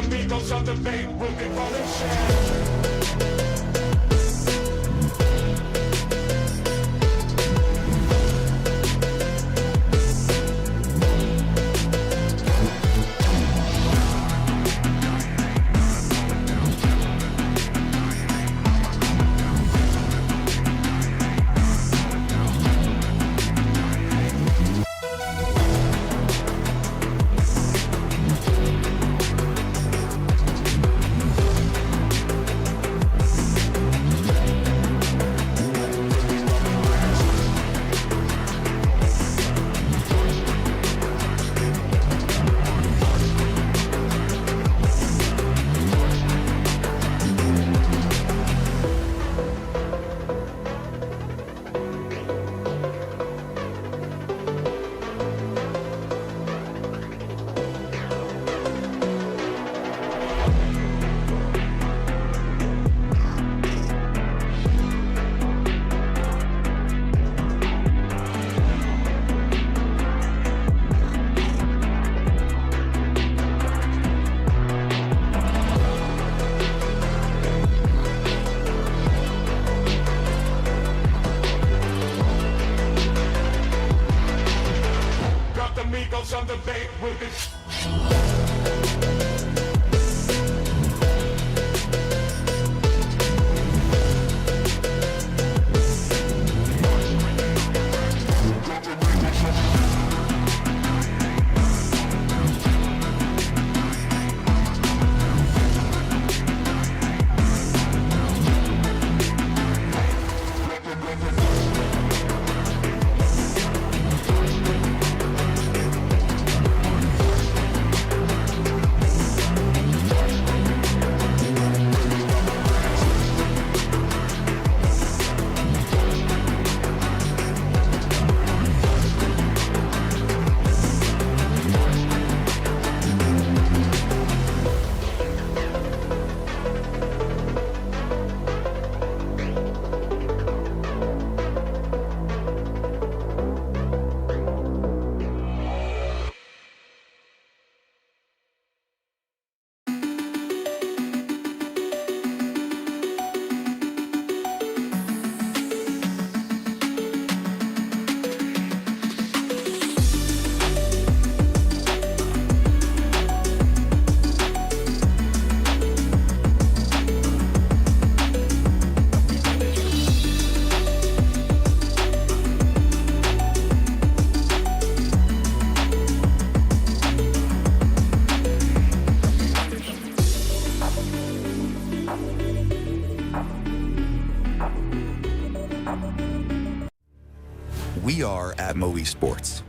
amigos on the bait, we'll be rolling shit. Amigos on the bait, we'll be... We are at Esports.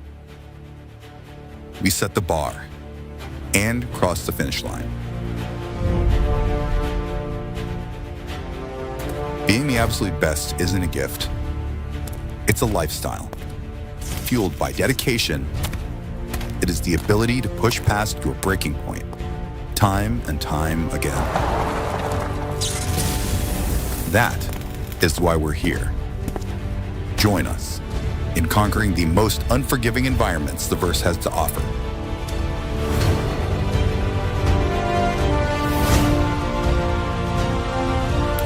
We set the bar and cross the finish line. Being the absolute best isn't a gift. It's a lifestyle. Fueled by dedication, it is the ability to push past your breaking point, time and time again. That is why we're here. Join us in conquering the most unforgiving environments the verse has to offer.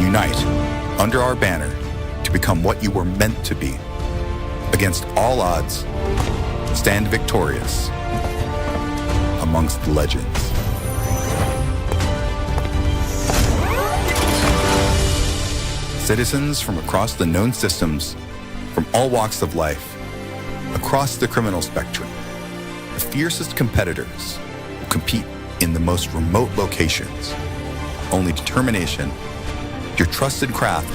Unite under our banner to become what you were meant to be. Against all odds, stand victorious amongst the legends. Citizens from across the known systems, from all walks of life, across the criminal spectrum, the fiercest competitors will compete in the most remote locations. Only determination, your trusted craft,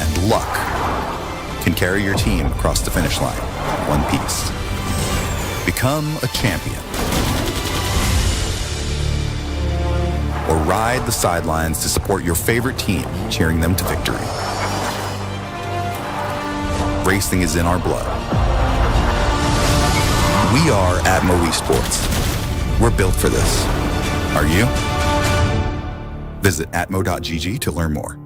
and luck can carry your team across the finish line in one piece. Become a champion. Or ride the sidelines to support your favorite team, cheering them to victory. Racing is in our blood. We are at Esports. We're built for this. Are you? Visit atmo.gg to learn more.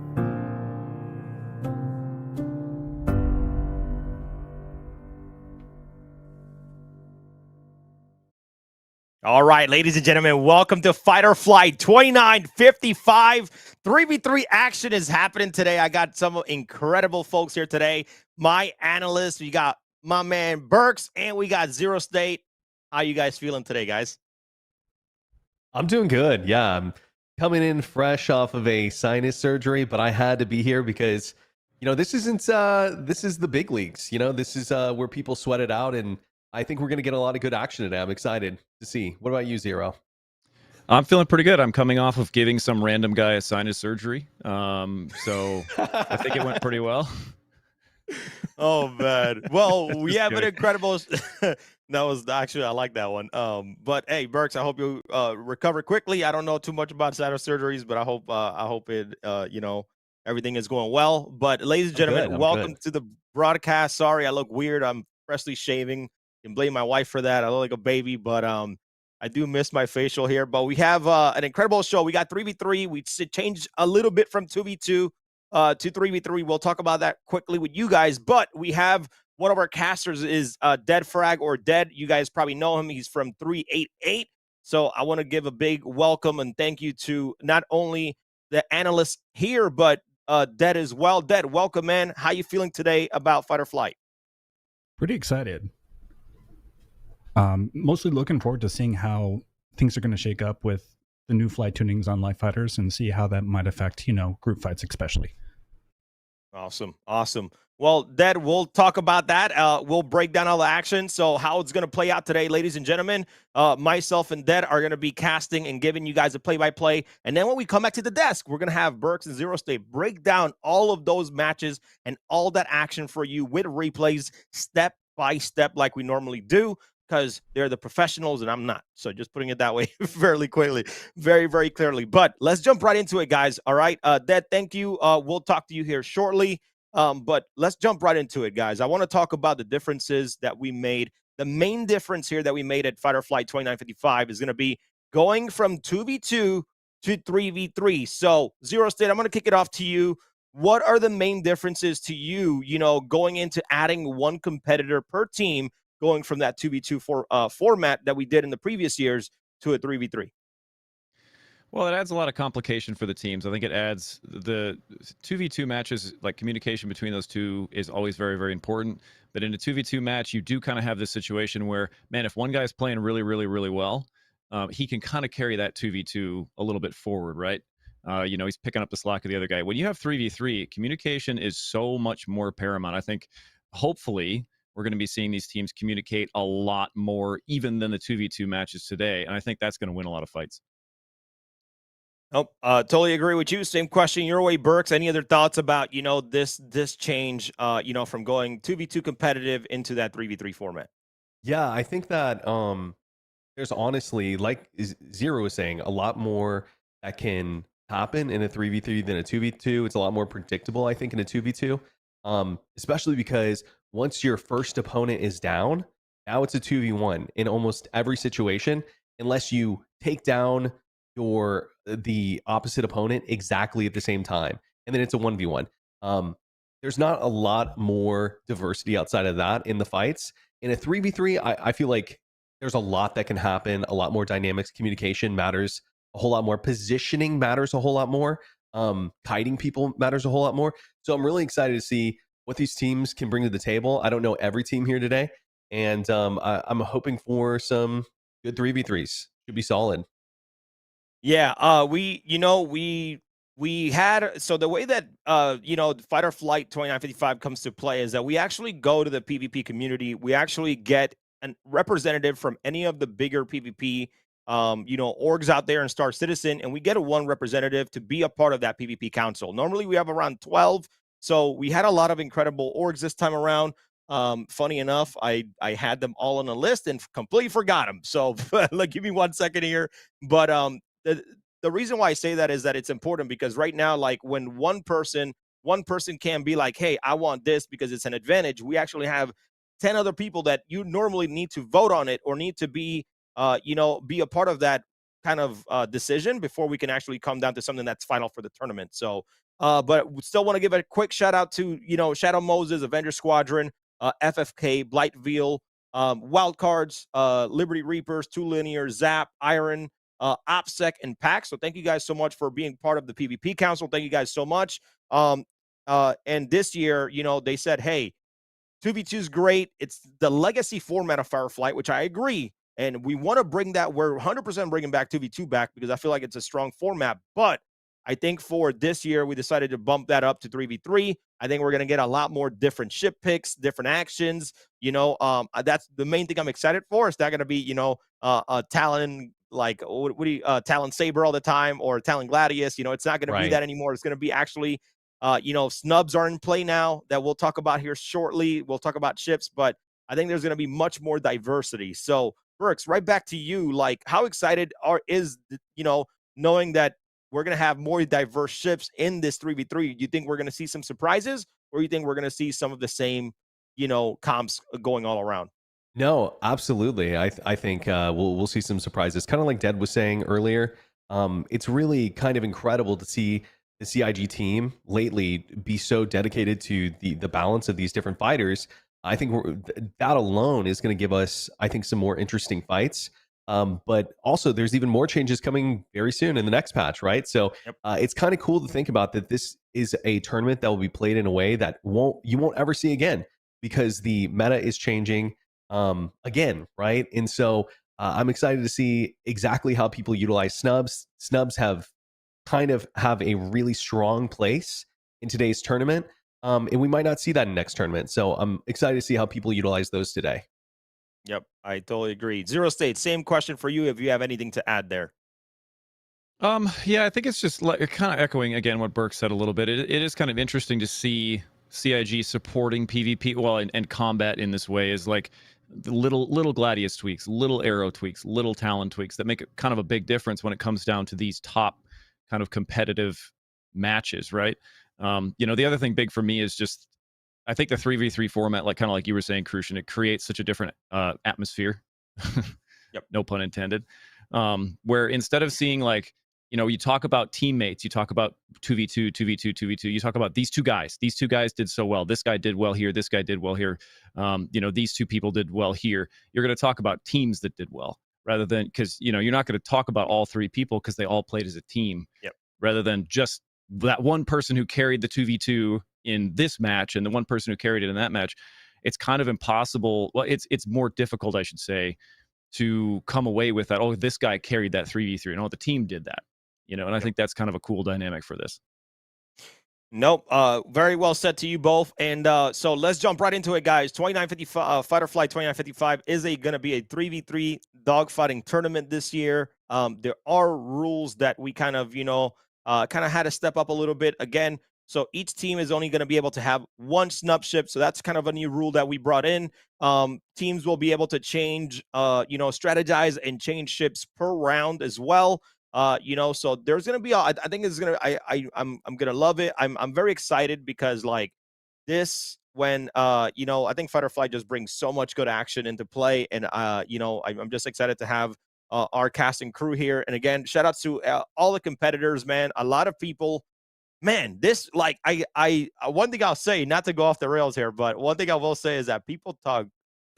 All right, ladies and gentlemen, welcome to Fight or Flight 2955. 3v3 action is happening today. I got some incredible folks here today. My analyst, we got my man Burks, and we got Zero State. How you guys feeling today, guys? I'm doing good. Yeah, I'm coming in fresh off of a sinus surgery, but I had to be here because, this isn't this is the big leagues. This is where people sweat it out, and I think we're going to get a lot of good action today. I'm excited to see. What about you, Zero? I'm feeling pretty good. I'm coming off of giving some random guy a sinus surgery. So I think it went pretty well. Oh man. Well, we have an incredible that was actually I like that one. But hey, Burks, I hope you recover quickly. I don't know too much about sinus surgeries, but I hope it everything is going well. But ladies and gentlemen, welcome to the broadcast. Sorry, I look weird. I'm freshly shaving. You can blame my wife for that. I look like a baby, but I do miss my facial here. But we have an incredible show. We got 3v3. We changed a little bit from 2v2 to 3v3. We'll talk about that quickly with you guys. But we have one of our casters is Dead Frag or Dead. You guys probably know him. He's from 388. So I want to give a big welcome and thank you to not only the analysts here, but Dead as well. Dead, welcome, man. How you feeling today about Fight or Flight? Pretty excited. Mostly looking forward to seeing how things are going to shake up with the new flight tunings on live fighters and see how that might affect, group fights especially. Awesome. Well, Dead, we'll talk about that. We'll break down all the action. So how it's going to play out today, ladies and gentlemen, myself and Dead are going to be casting and giving you guys a play-by-play. And then when we come back to the desk, we're going to have Burks and Zero State break down all of those matches and all that action for you with replays step by step like we normally do, because they're the professionals and I'm not. So just putting it that way fairly quickly, very, very clearly. But let's jump right into it, guys. All right. Dad, thank you. We'll talk to you here shortly. But let's jump right into it, guys. I want to talk about the differences that we made. The main difference here that we made at Fight or Flight 2955 is going to be going from 2v2 to 3v3. So Zero State, I'm going to kick it off to you. What are the main differences to you, going into adding one competitor per team, going from that 2v2 format that we did in the previous years to a 3v3? Well, it adds a lot of complication for the teams. I think it adds the 2v2 matches, like communication between those two is always very, very important. But in a 2v2 match, you do kind of have this situation where, man, if one guy's playing really, really, really well, he can kind of carry that 2v2 a little bit forward, right? He's picking up the slack of the other guy. When you have 3v3, communication is so much more paramount. I think, hopefully, we're going to be seeing these teams communicate a lot more even than the 2v2 matches today. And I think that's going to win a lot of fights. Oh, totally agree with you. Same question your way, Burks. Any other thoughts about, this change, from going 2v2 competitive into that 3v3 format? Yeah, I think that there's honestly, like Zero was saying, a lot more that can happen in a 3v3 than a 2v2. It's a lot more predictable, I think, in a 2v2. Especially because once your first opponent is down, now it's a 2v1 in almost every situation, unless you take down the opposite opponent exactly at the same time, and then it's a 1v1. There's not a lot more diversity outside of that in the fights. In a 3v3, I feel like there's a lot that can happen, a lot more dynamics. Communication matters a whole lot more. Positioning matters a whole lot more. Kiting people matters a whole lot more. So I'm really excited to see what these teams can bring to the table. I don't know every team here today, and I'm hoping for some good 3v3s. Should be solid. Yeah, we had, so the way that Fight or Flight 2955 comes to play is that we actually go to the PvP community. We actually get a representative from any of the bigger PvP orgs out there in StarCitizen, and we get one representative to be a part of that PvP council. Normally we have around 12, so we had a lot of incredible orgs this time around. Funny enough, I had them all on a list and completely forgot them. So give me 1 second here. But the reason why I say that is that it's important because right now, like when one person can be like, hey, I want this because it's an advantage. We actually have 10 other people that you normally need to vote on it or need to be a part of that kind of decision before we can actually come down to something that's final for the tournament. So, but we still want to give a quick shout out to, Shadow Moses, Avengers Squadron, FFK, Blightville, wild cards, Liberty Reapers, Two Linear, Zap, Iron, OPSEC, and PAX. So thank you guys so much for being part of the PvP Council. Thank you guys so much. And this year, you know, they said, hey, 2v2 is great. It's the legacy format of Fireflight, which I agree. And we want to bring that. We're 100% bringing back 2v2 back because I feel like it's a strong format. But I think for this year, we decided to bump that up to 3v3. I think we're going to get a lot more different ship picks, different actions. You know, that's the main thing I'm excited for. It's not going to be, you know, Talon, like, what do you, Talon Saber all the time or Talon Gladius. You know, it's not going to be that anymore. It's going to be actually, you know, snubs are in play now that we'll talk about here shortly. We'll talk about ships, but I think there's going to be much more diversity. So, Burks, right back to you. Like, how excited is, you know, knowing that we're going to have more diverse ships in this 3v3? You think we're going to see some surprises, or you think we're going to see some of the same, you know, comps going all around? No, absolutely. I think we'll see some surprises. Kind of like Ded was saying earlier, it's really kind of incredible to see the CIG team lately be so dedicated to the balance of these different fighters. I think that alone is going to give us, I think, some more interesting fights. But also, there's even more changes coming very soon in the next patch, right? So it's kind of cool to think about that this is a tournament that will be played in a way that you won't ever see again, because the meta is changing again, right? And so I'm excited to see exactly how people utilize snubs. Snubs have a really strong place in today's tournament, and we might not see that in next tournament. So I'm excited to see how people utilize those today. Yep, I totally agree. Zero State, same question for you if you have anything to add there. Yeah, I think it's just like kind of echoing again what Burke said a little bit. It is kind of interesting to see CIG supporting PvP, well, and combat in this way, is like the little Gladius tweaks, little arrow tweaks, little Talon tweaks that make it kind of a big difference when it comes down to these top kind of competitive matches, right? You know, the other thing big for me is just, I think the 3v3 format, like kind of like you were saying, Crucian, it creates such a different atmosphere. Yep. No pun intended. Where instead of seeing, like, you know, you talk about teammates, you talk about 2v2, 2v2, 2v2, you talk about these two guys did so well. This guy did well here. This guy did well here. You know, these two people did well here. You're going to talk about teams that did well, rather than, because, you know, you're not going to talk about all three people because they all played as a team. Yep. Rather than just that one person who carried the 2v2 in this match and the one person who carried it in that match. It's kind of impossible. Well, it's more difficult, I should say, to come away with that, oh, this guy carried that 3v3 and oh, the team did that, you know. And I think that's kind of a cool dynamic for this. Nope. Very well said to you both. And so let's jump right into it, guys. 2955 Fight or Flight 2955 is going to be a 3v3 dogfighting tournament this year. There are rules that we kind of, you know, kind of had to step up a little bit again. So each team is only going to be able to have one snub ship. So that's kind of a new rule that we brought in. Teams will be able to change, you know, strategize and change ships per round as well. You know, so there's going to be, I think it's going to, I'm going to love it. I'm very excited because, like, this, when, you know, I think Fight or Flight just brings so much good action into play. And, you know, I'm just excited to have our cast and crew here. And again, shout out to all the competitors, man. A lot of people, man, this, like, I one thing I'll say, not to go off the rails here, but one thing I will say is that people are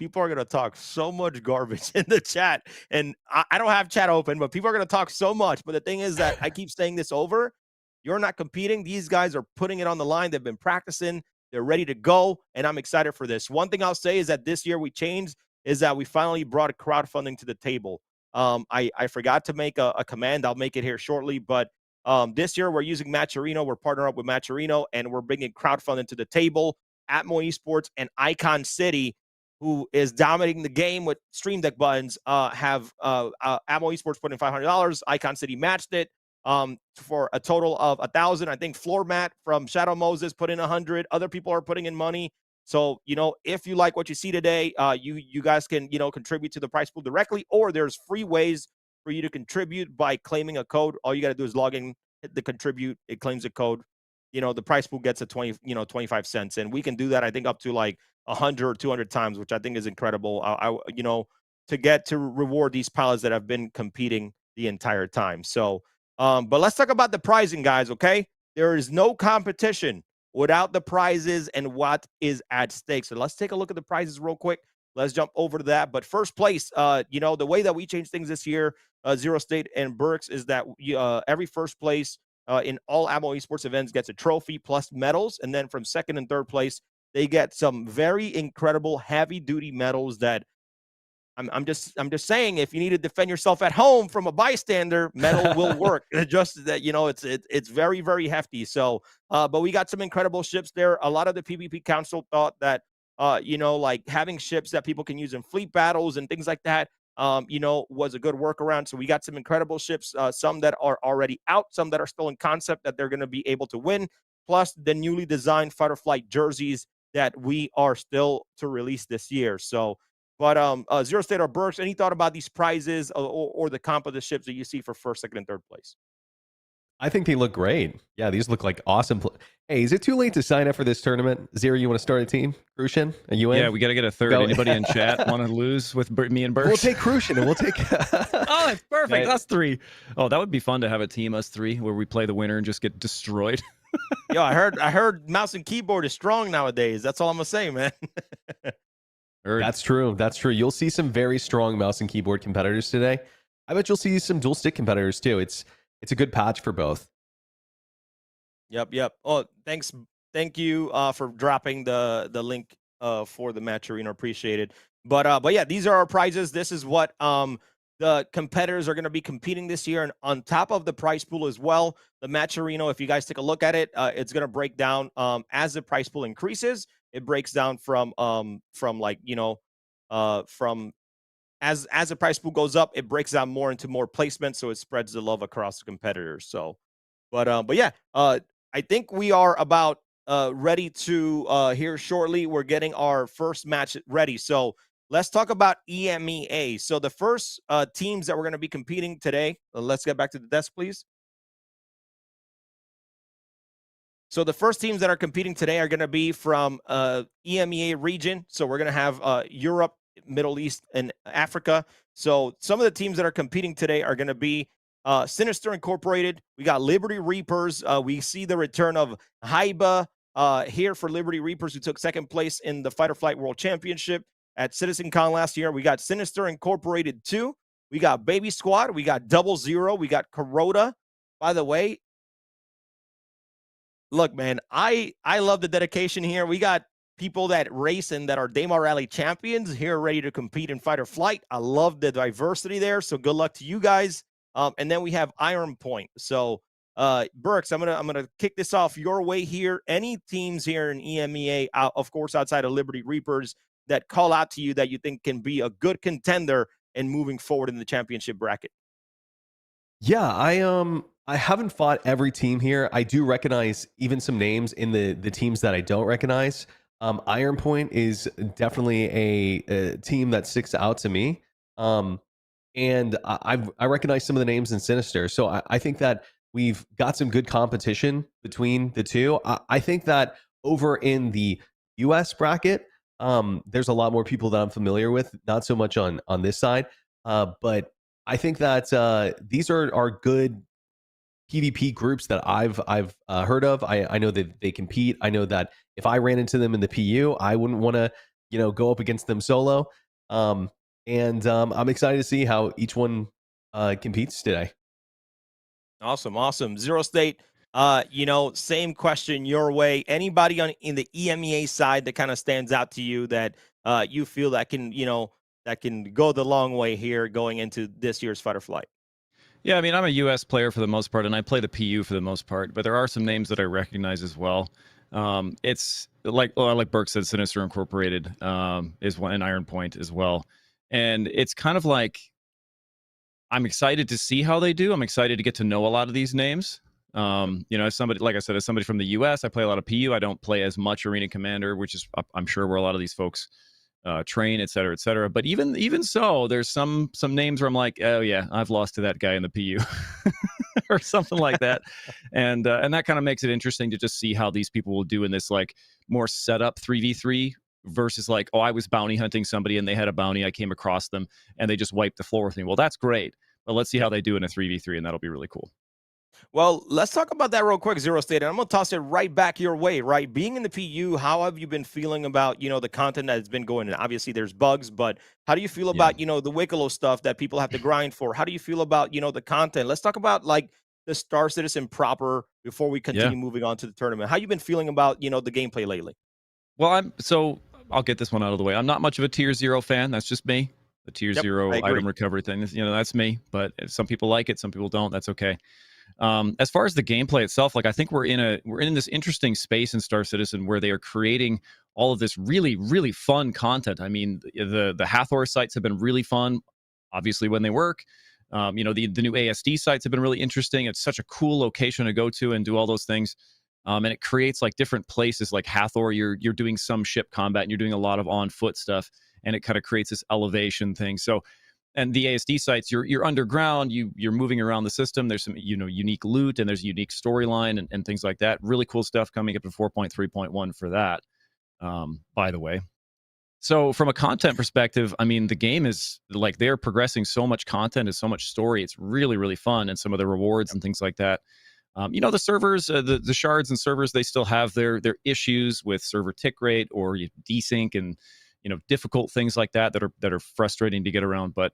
going to talk so much garbage in the chat. And I don't have chat open, but people are going to talk so much. But the thing is that I keep saying this over. You're not competing. These guys are putting it on the line. They've been practicing. They're ready to go. And I'm excited for this. One thing I'll say is that this year we changed, is that we finally brought crowdfunding to the table. I forgot to make a command. I'll make it here shortly. But this year we're using Matcherino. We're partnering up with Matcherino, and we're bringing crowdfunding to the table. Atmo Esports and Icon City, who is dominating the game with Stream Deck buttons, have Atmo Esports put in $500. Icon City matched it for a total of $1,000. I think Floor Mat from Shadow Moses put in 100. Other people are putting in money. So, you know, if you like what you see today, you guys can, you know, contribute to the prize pool directly, or there's free ways for you to contribute by claiming a code. All you got to do is log in, hit the contribute, it claims a code. You know, the prize pool gets a 25 cents, and we can do that, I think, up to like 100 or 200 times, which I think is incredible. You know, to get to reward these pilots that have been competing the entire time. So, but let's talk about the prizing, guys. Okay, there is no competition without the prizes and what is at stake. So let's take a look at the prizes real quick. let's jump over to that. But first place, you know, the way that we change things this year, Zero State and Burks, is that every first place in all Ammo Esports events gets a trophy plus medals, and then from second and third place, they get some very incredible heavy duty medals that I'm just saying, if you need to defend yourself at home from a bystander, medal will work. Just that, you know, it's very, very hefty. So, but we got some incredible ships there. A lot of the PvP Council thought that, you know, like having ships that people can use in fleet battles and things like that, you know, was a good workaround. So we got some incredible ships, some that are already out, some that are still in concept that they're going to be able to win, plus the newly designed fighter flight jerseys that we are still to release this year. So, but Zero State or Burks, any thought about these prizes or the comp of the ships that you see for first, second, and third place? I think they look great. Yeah, these look like awesome. Hey, is it too late to sign up for this tournament? Zero, you want to start a team? Crucian, are you in? Yeah, we got to get a third. Go. Anybody in chat want to lose with me and Burks? We'll take Crucian and we'll take. Oh, it's perfect. Yeah. Us three. Oh, that would be fun to have a team, us three, where we play the winner and just get destroyed. Yo, I heard mouse and keyboard is strong nowadays. That's all I'm gonna say, man. That's true. That's true. You'll see some very strong mouse and keyboard competitors today. I bet you'll see some dual stick competitors too. It's a good patch for both. Yep. Oh, thank you for dropping the link for the match arena. Appreciate it. But yeah, these are our prizes. This is what the competitors are going to be competing this year, and on top of the prize pool as well, the match arena. If you guys take a look at it, it's going to break down as the prize pool increases. It breaks down from like, you know, from as the prize pool goes up, it breaks down more into more placements, so it spreads the love across the competitors. So, but yeah, I think we are about ready to here shortly. We're getting our first match ready. So let's talk about EMEA. So the first teams that we're going to be competing today. Let's get back to the desk, please. So the first teams that are competing today are going to be from EMEA region. So we're going to have Europe, Middle East, and Africa. So some of the teams that are competing today are going to be Sinister Incorporated. We got Liberty Reapers. We see the return of Haiba here for Liberty Reapers, who took second place in the Fighter Flight World Championship at CitizenCon last year. We got Sinister Incorporated 2. We got Baby Squad. We got 00. We got Kuroda. By the way, look, man, I love the dedication here. We got people that race and that are Daymar Rally champions here ready to compete in Fighter Flight. I love the diversity there. So good luck to you guys. And then we have Iron Point. So Burks, I'm gonna kick this off your way here. Any teams here in EMEA, of course, outside of Liberty Reapers, that call out to you that you think can be a good contender and moving forward in the championship bracket? Yeah, I haven't fought every team here. I do recognize even some names in the teams that I don't recognize. Iron Point is definitely a team that sticks out to me. And I recognize some of the names in Sinister. So I think that we've got some good competition between the two. I think that over in the US bracket, there's a lot more people that I'm familiar with, not so much on this side. But I think that these are good PvP groups that I've heard of. I know that they compete. I know that if I ran into them in the PU, I wouldn't want to, go up against them solo. And I'm excited to see how each one competes today. Awesome. Zero State, same question your way. Anybody in the EMEA side that kind of stands out to you that you feel that can, that can go the long way here going into this year's Fighter Flight? Yeah, I mean, I'm a U.S. player for the most part, and I play the PU for the most part, but there are some names that I recognize as well. It's like Burke said, Sinister Incorporated is one, and Iron Point as well. And it's kind of like, I'm excited to see how they do. I'm excited to get to know a lot of these names. As somebody, like I said, as somebody from the U.S., I play a lot of PU. I don't play as much Arena Commander, which is, I'm sure, where a lot of these folks train, et cetera, et cetera. But even so, there's some names where I'm like, oh yeah, I've lost to that guy in the PU or something like that. And that kind of makes it interesting to just see how these people will do in this like more setup 3v3 versus like, oh, I was bounty hunting somebody and they had a bounty. I came across them and they just wiped the floor with me. Well, that's great. But let's see how they do in a 3v3, and that'll be really cool. Well, let's talk about that real quick, Zero State. And I'm gonna toss it right back your way, right? Being in the PU, how have you been feeling about, the content that's been going in? Obviously there's bugs, but how do you feel Yeah. about, the Wicklow stuff that people have to grind for? How do you feel about, the content? Let's talk about like the Star Citizen proper before we Yeah. continue moving on to the tournament. How you been feeling about, the gameplay lately? Well, I'll get this one out of the way. I'm not much of a tier 0 fan. That's just me. The tier Yep, I 0 agree. item recovery thing is, that's me. But if some people like it, some people don't. That's okay. As far as the gameplay itself, like I think we're in this interesting space in Star Citizen where they are creating all of this really, really fun content. I mean, the Hathor sites have been really fun, obviously when they work. The new ASD sites have been really interesting. It's such a cool location to go to and do all those things. And it creates like different places like Hathor. You're doing some ship combat and you're doing a lot of on foot stuff, and it kind of creates this elevation thing. So, and the ASD sites, you're underground, you're moving around the system. There's some unique loot and there's a unique storyline and things like that. Really cool stuff coming up in 4.3.1 for that. By the way. So from a content perspective, I mean, the game is like they're progressing so much content and so much story. It's really, really fun. And some of the rewards and things like that. The servers, the shards and servers, they still have their issues with server tick rate or desync and difficult things like that are frustrating to get around. But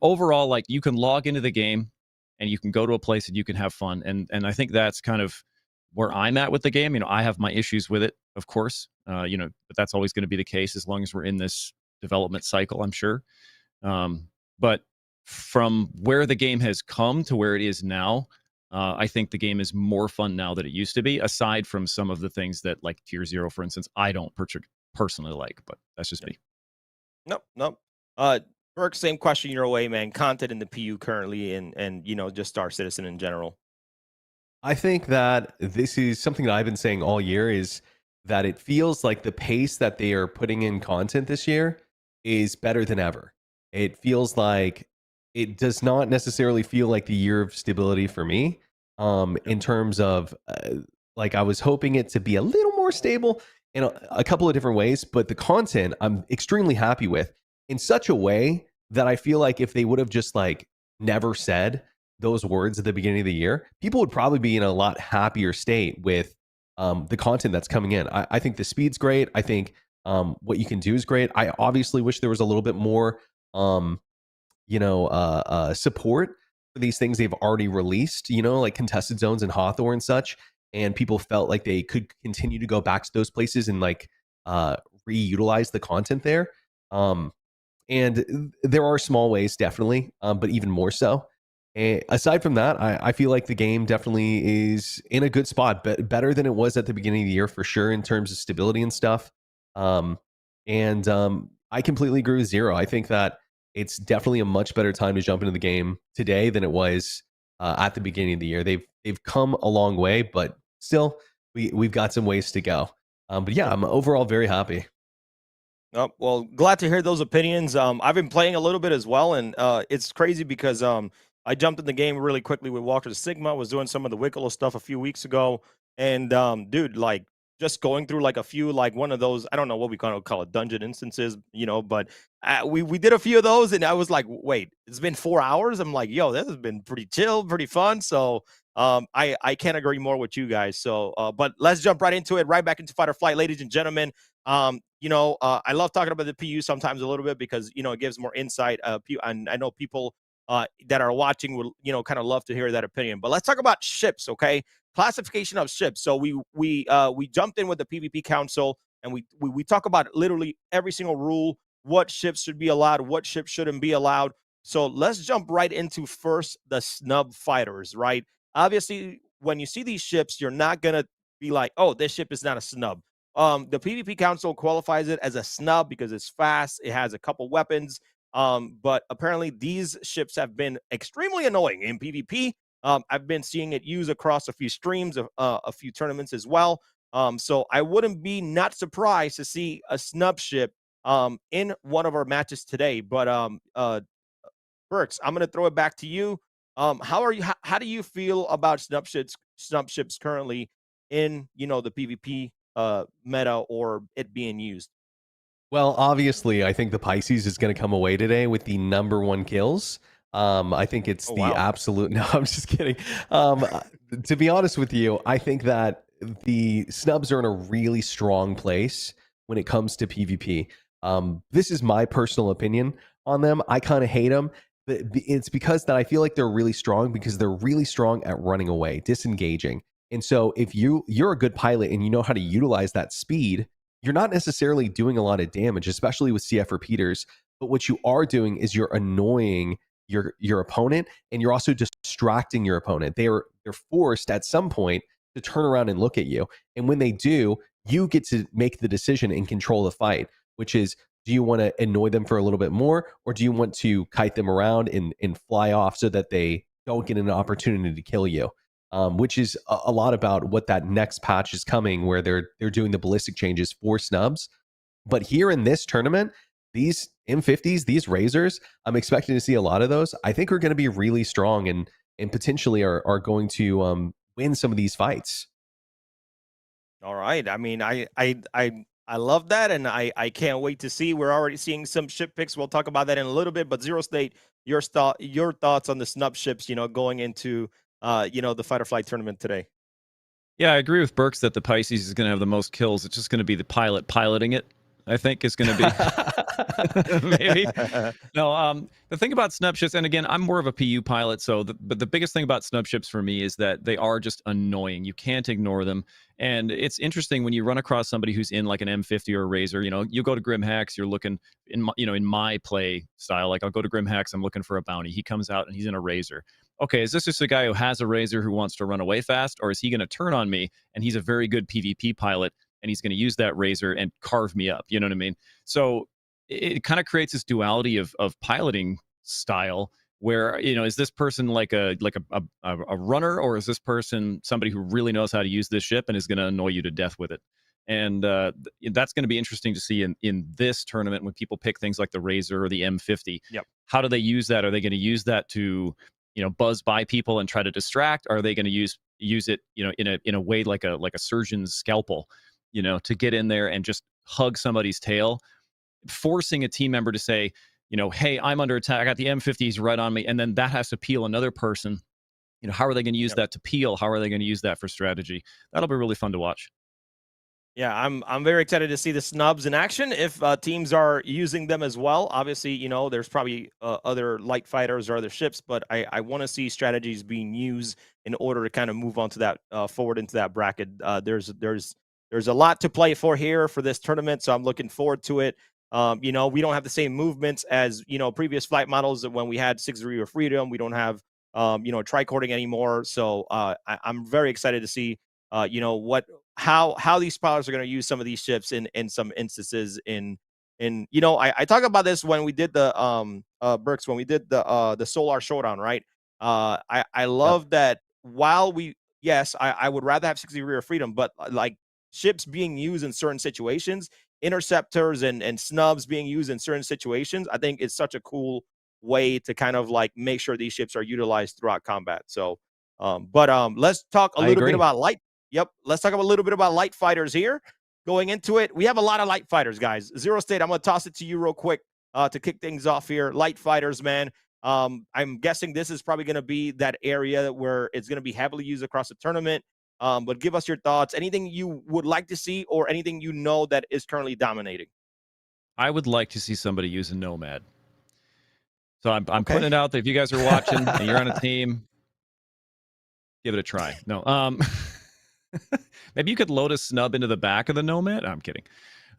overall, like you can log into the game and you can go to a place and you can have fun. And I think that's kind of where I'm at with the game. I have my issues with it, of course. But that's always going to be the case as long as we're in this development cycle, I'm sure. But from where the game has come to where it is now, I think the game is more fun now than it used to be, aside from some of the things that, like Tier 0, for instance, I don't personally like, but that's just me. Nope. Burke, same question your way, man. Content in the PU currently and just Star Citizen in general. I think that this is something that I've been saying all year is that it feels like the pace that they are putting in content this year is better than ever. It feels like it does not necessarily feel like the year of stability for me. In terms of like I was hoping it to be a little more stable in a couple of different ways, but the content I'm extremely happy with in such a way that I feel like if they would have just like never said those words at the beginning of the year, people would probably be in a lot happier state with the content that's coming in. I think the speed's great. I think what you can do is great. I obviously wish there was a little bit more, support for these things they've already released, like contested zones and Hawthorne and such. And people felt like they could continue to go back to those places and like reutilize the content there. And there are small ways, definitely, but even more so. And aside from that, I feel like the game definitely is in a good spot, but better than it was at the beginning of the year for sure in terms of stability and stuff. And I completely agree with Zero. I think that it's definitely a much better time to jump into the game today than it was at the beginning of the year. They've come a long way, but still, we've got some ways to go. But yeah, I'm overall very happy. Oh, well, glad to hear those opinions. I've been playing a little bit as well, and it's crazy because I jumped in the game really quickly with Walker the Sigma. Was doing some of the Wicklow stuff a few weeks ago, and dude, like just going through like a few like one of those. I don't know what we kind of call it, dungeon instances, but we did a few of those, and I was like, wait, it's been 4 hours. I'm like, yo, this has been pretty chill, pretty fun. So I can't agree more with you guys. So, but let's jump right into it, right back into Fight or Flight, ladies and gentlemen. I love talking about the PU sometimes a little bit because it gives more insight. And I know people that are watching would kind of love to hear that opinion. But let's talk about ships, okay? Classification of ships. So we jumped in with the PvP Council and we talk about literally every single rule, what ships should be allowed, what ships shouldn't be allowed. So let's jump right into first the snub fighters, right? Obviously, when you see these ships, you're not gonna be like, oh, this ship is not a snub. The PvP Council qualifies it as a snub because it's fast. It has a couple weapons. But apparently these ships have been extremely annoying in PvP. I've been seeing it used across a few streams, a few tournaments as well. So I wouldn't be not surprised to see a snub ship in one of our matches today. But Burks, I'm gonna throw it back to you. How do you feel about snub ships currently in the PvP meta or it being used? Well, obviously, I think the Pisces is going to come away today with the number one kills. I think it's Oh, the wow. absolute. No, I'm just kidding. To be honest with you, I think that the snubs are in a really strong place when it comes to PvP. This is my personal opinion on them. I kind of hate them. But it's because that I feel like they're really strong because they're really strong at running away, disengaging. And so if you're a good pilot and you know how to utilize that speed, you're not necessarily doing a lot of damage, especially with CF repeaters. But what you are doing is you're annoying your opponent, and you're also distracting your opponent. They're forced at some point to turn around and look at you. And when they do, you get to make the decision and control the fight, which is, do you want to annoy them for a little bit more, or do you want to kite them around and fly off so that they don't get an opportunity to kill you? Which is a lot about what that next patch is coming, where they're doing the ballistic changes for snubs. But here in this tournament, these M50s, these razors, I'm expecting to see a lot of those. I think are going to be really strong and potentially are going to win some of these fights. All right. I mean, I love that, and I can't wait to see. We're already seeing some ship picks. We'll talk about that in a little bit. But Zero State, your thoughts on the snub ships, going into the fight or flight tournament today. Yeah, I agree with Burks that the Pisces is going to have the most kills. It's just going to be the pilot piloting it, I think, is going to be. Maybe. No, the thing about snub ships, and again, I'm more of a PU pilot, but the biggest thing about snub ships for me is that they are just annoying. You can't ignore them. And it's interesting when you run across somebody who's in like an M50 or a Razor. You go to Grim Hacks, you're looking in my play style, like I'll go to Grim Hacks, I'm looking for a bounty. He comes out and he's in a Razor. Okay, is this just a guy who has a Razor who wants to run away fast, or is he going to turn on me and he's a very good PvP pilot and he's going to use that Razor and carve me up? You know what I mean? So it kind of creates this duality of piloting style where, is this person like a runner, or is this person somebody who really knows how to use this ship and is going to annoy you to death with it? And that's going to be interesting to see in this tournament when people pick things like the Razor or the M50. Yep. How do they use that? Are they going to use that to buzz by people and try to distract? Are they going to use it in a way like a surgeon's scalpel, to get in there and just hug somebody's tail, forcing a team member to say, hey, I'm under attack, I got the M50s right on me, and then that has to peel another person. How are they going to use that to peel? How are they going to use that for strategy? That'll be really fun to watch. Yeah, I'm very excited to see the snubs in action. If teams are using them as well, obviously, there's probably other light fighters or other ships, but I want to see strategies being used in order to kind of move on to that forward into that bracket. There's a lot to play for here for this tournament, so I'm looking forward to it. We don't have the same movements as previous flight models. That when we had 6 Degree of Freedom, we don't have tricording anymore. So I'm very excited to see how these pilots are going to use some of these ships in some instances. I talk about this when we did the Burks, when we did the Solar Showdown, right? I love that while I would rather have 6 Degree of Freedom, but like ships being used in certain situations, interceptors and snubs being used in certain situations, I think it's such a cool way to kind of like make sure these ships are utilized throughout combat. So let's talk a little bit about light. Yep. Let's talk a little bit about light fighters here. Going into it, we have a lot of light fighters, guys. Zero State, I'm going to toss it to you real quick to kick things off here. Light fighters, man. I'm guessing this is probably going to be that area where it's going to be heavily used across the tournament. But give us your thoughts. Anything you would like to see or anything that is currently dominating? I would like to see somebody use a Nomad. So I'm putting it out there. If you guys are watching and you're on a team, give it a try. No, maybe you could load a snub into the back of the Nomad. I'm kidding.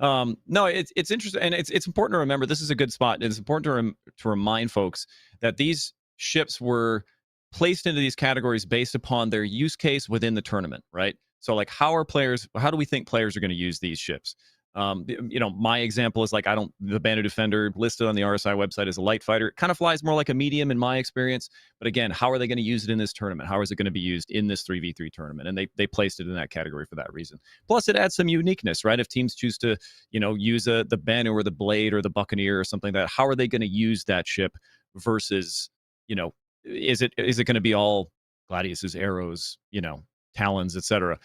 No, it's interesting, and it's important to remember. This is a good spot. It's important to remind folks that these ships were placed into these categories based upon their use case within the tournament, right? So, like, how do we think players are going to use these ships? My example is like the Bandit Defender listed on the RSI website as a light fighter. It kind of flies more like a medium in my experience. But again, how are they going to use it in this tournament? How is it going to be used in this 3v3 tournament? And they placed it in that category for that reason. Plus, it adds some uniqueness, right? If teams choose to, use the Banu or the Blade or the Buccaneer or something like that, how are they going to use that ship versus, is it going to be all Gladiuses, arrows, Talons, etc.?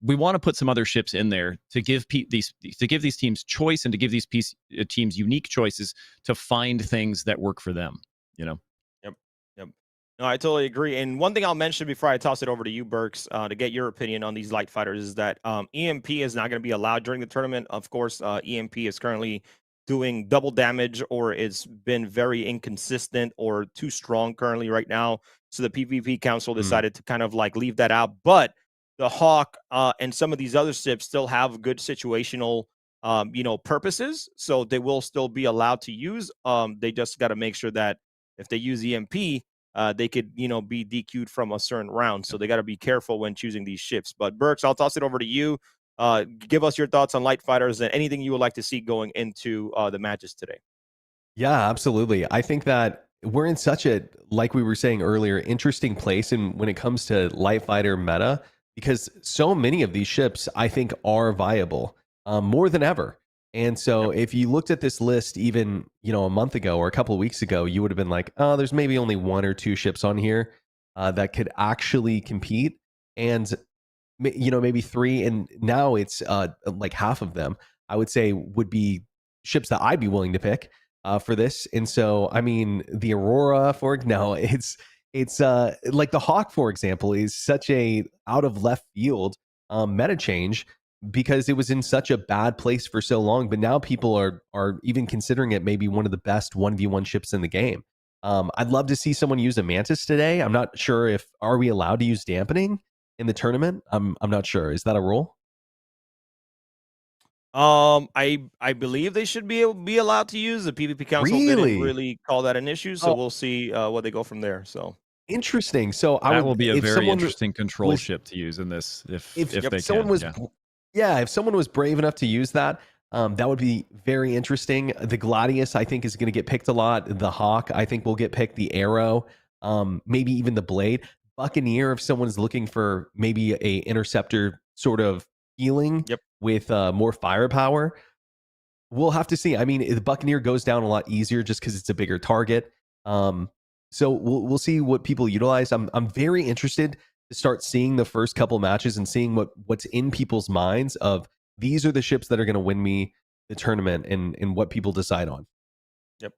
We want to put some other ships in there to give these teams choice and to give these teams unique choices to find things that work for them. Yep. No, I totally agree. And one thing I'll mention before I toss it over to you, Burks, to get your opinion on these light fighters is that EMP is not going to be allowed during the tournament. Of course, EMP is currently doing double damage, or it's been very inconsistent or too strong currently right now. So the PvP Council Mm. decided to kind of like leave that out. But the Hawk and some of these other ships still have good situational, purposes. So they will still be allowed to use. They just got to make sure that if they use EMP, they could, be DQ'd from a certain round. So they got to be careful when choosing these ships. But Burks, I'll toss it over to you. Give us your thoughts on light fighters and anything you would like to see going into the matches today. Yeah, absolutely. I think that we're in such a, like we were saying earlier, interesting place in when it comes to light fighter meta, because so many of these ships I think are viable, more than ever. And so Yep. if you looked at this list even, a month ago or a couple of weeks ago, you would have been like, oh, there's maybe only one or two ships on here that could actually compete. And maybe three, and now it's like half of them I would say would be ships that I'd be willing to pick for this. And so I mean the Aurora for no, it's like the Hawk, for example, is such a out of left field meta change because it was in such a bad place for so long, but now people are even considering it maybe one of the best 1v1 ships in the game. I'd love to see someone use a Mantis today. I'm not sure if are we allowed to use dampening in the tournament. I'm not sure. Is that a rule? I believe they should be allowed to use. The PvP Council didn't Really? really call that an issue, so Oh, we'll see what they go from there. So interesting. So I That will would, be a if very someone interesting control was, ship to use in this, if if they someone can. was, Yeah. yeah, if someone was brave enough to use that, that would be very interesting. The Gladius, I think, is going to get picked a lot. The Hawk, I think, will get picked. The Arrow, maybe even the Blade. Buccaneer, if someone's looking for maybe a interceptor sort of feeling yep. with more firepower, we'll have to see. I mean, the Buccaneer goes down a lot easier just because it's a bigger target. Um, so we'll see what people utilize. I'm very interested to start seeing the first couple matches and seeing what's in people's minds of these are the ships that are going to win me the tournament and what people decide on. Yep.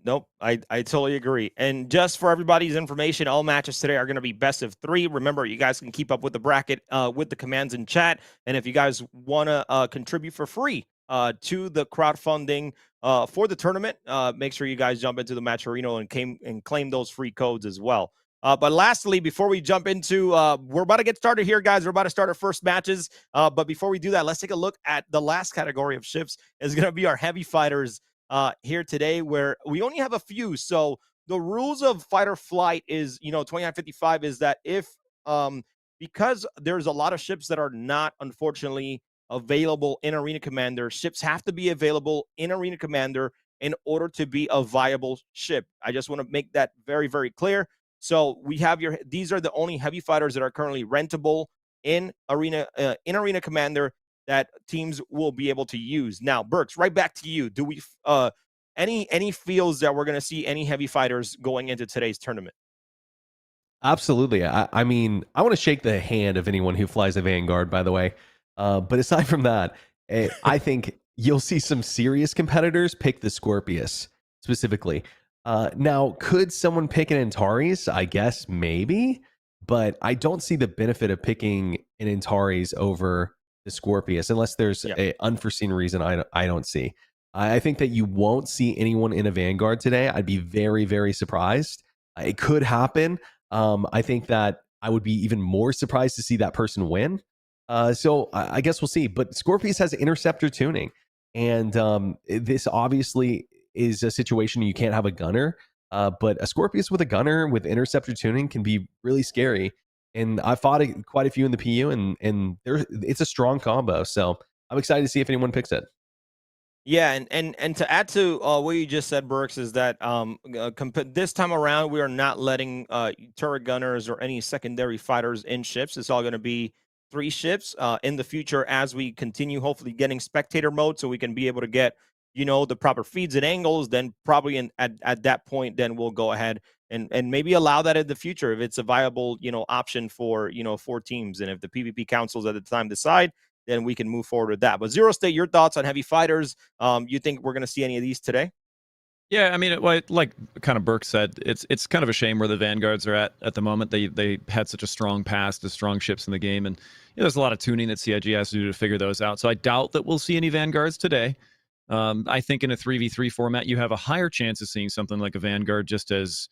Nope. I totally agree. And just for everybody's information, all matches today are going to be best of 3. Remember, you guys can keep up with the bracket with the commands in chat. And if you guys want to contribute for free to the crowdfunding for the tournament, make sure you guys jump into the Match Arena and claim those free codes as well. But lastly, before we jump into, we're about to get started here, guys. We're about to start our first matches. But before we do that, let's take a look at the last category of ships. Is going to be our heavy fighters here today, where we only have a few. So the rules of fight or flight is, 2955 is that if because there's a lot of ships that are not unfortunately available in Arena Commander, ships have to be available in Arena Commander in order to be a viable ship. I just want to make that very, very clear. So we have these are the only heavy fighters that are currently rentable in Arena Commander that teams will be able to use. Now, Burks, right back to you. Do we any feels that we're going to see any heavy fighters going into today's tournament? Absolutely. I mean, I want to shake the hand of anyone who flies a Vanguard, by the way. But aside from that, I think you'll see some serious competitors pick the Scorpius specifically. Now, could someone pick an Antares? I guess maybe, but I don't see the benefit of picking an Antares over the Scorpius unless there's Yeah. an unforeseen reason I don't see. I think that you won't see anyone in a Vanguard today. I'd be very, very surprised. It could happen. I think that I would be even more surprised to see that person win. So I guess we'll see. But Scorpius has interceptor tuning, and this obviously is a situation you can't have a gunner. But a Scorpius with a gunner with interceptor tuning can be really scary. And I fought quite a few in the PU, and it's a strong combo. So I'm excited to see if anyone picks it. Yeah, and to add to what you just said, Burks, is that this time around we are not letting turret gunners or any secondary fighters in ships. It's all going to be 3 ships in the future as we continue, hopefully getting spectator mode, so we can be able to get the proper feeds and angles. Then probably at that point, then we'll go ahead and maybe allow that in the future if it's a viable option for 4 teams, and if the PvP councils at the time decide, then we can move forward with that. But Zero State, your thoughts on heavy fighters? You think we're going to see any of these today? Yeah, I mean, like kind of Burke said, it's kind of a shame where the Vanguards are at the moment. They had such a strong past, as strong ships in the game, and there's a lot of tuning that CIG has to do to figure those out. So I doubt that we'll see any Vanguards today. I think in a 3v3 format, you have a higher chance of seeing something like a Vanguard, just as,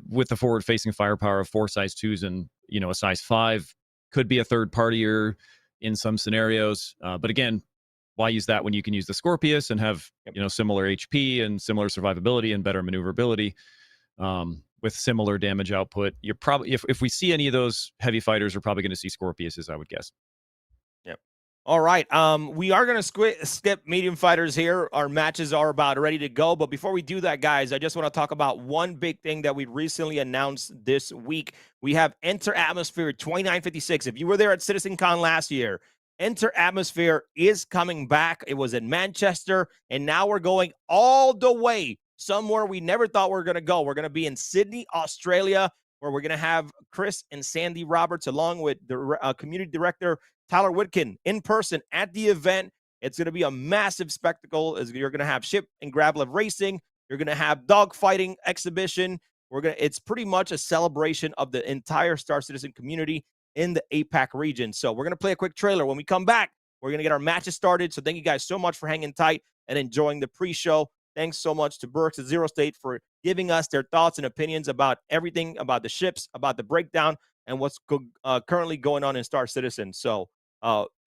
with the forward-facing firepower of 4 size 2s and, a size 5, could be a third partier in some scenarios. But again, why use that when you can use the Scorpius and have, similar HP and similar survivability and better maneuverability with similar damage output? You're probably, if we see any of those heavy fighters, we're probably going to see Scorpiuses, I would guess. All right. We are going to skip medium fighters here. Our matches are about ready to go. But before we do that, guys, I just want to talk about one big thing that we recently announced this week. We have Enter Atmosphere 2956. If you were there at CitizenCon last year, Enter Atmosphere is coming back. It was in Manchester, and now we're going all the way somewhere we never thought we were going to go. We're going to be in Sydney, Australia, where we're going to have Chris and Sandy Roberts along with the community director Tyler Whitkin in person at the event. It's going to be a massive spectacle. You're going to have ship and grappler racing. You're going to have dogfighting exhibition. It's pretty much a celebration of the entire StarCitizen community in the APAC region. So we're going to play a quick trailer. When we come back, we're going to get our matches started. So thank you guys so much for hanging tight and enjoying the pre-show. Thanks so much to Burks at Zero State for giving us their thoughts and opinions about everything, about the ships, about the breakdown, and what's currently going on in StarCitizen. So,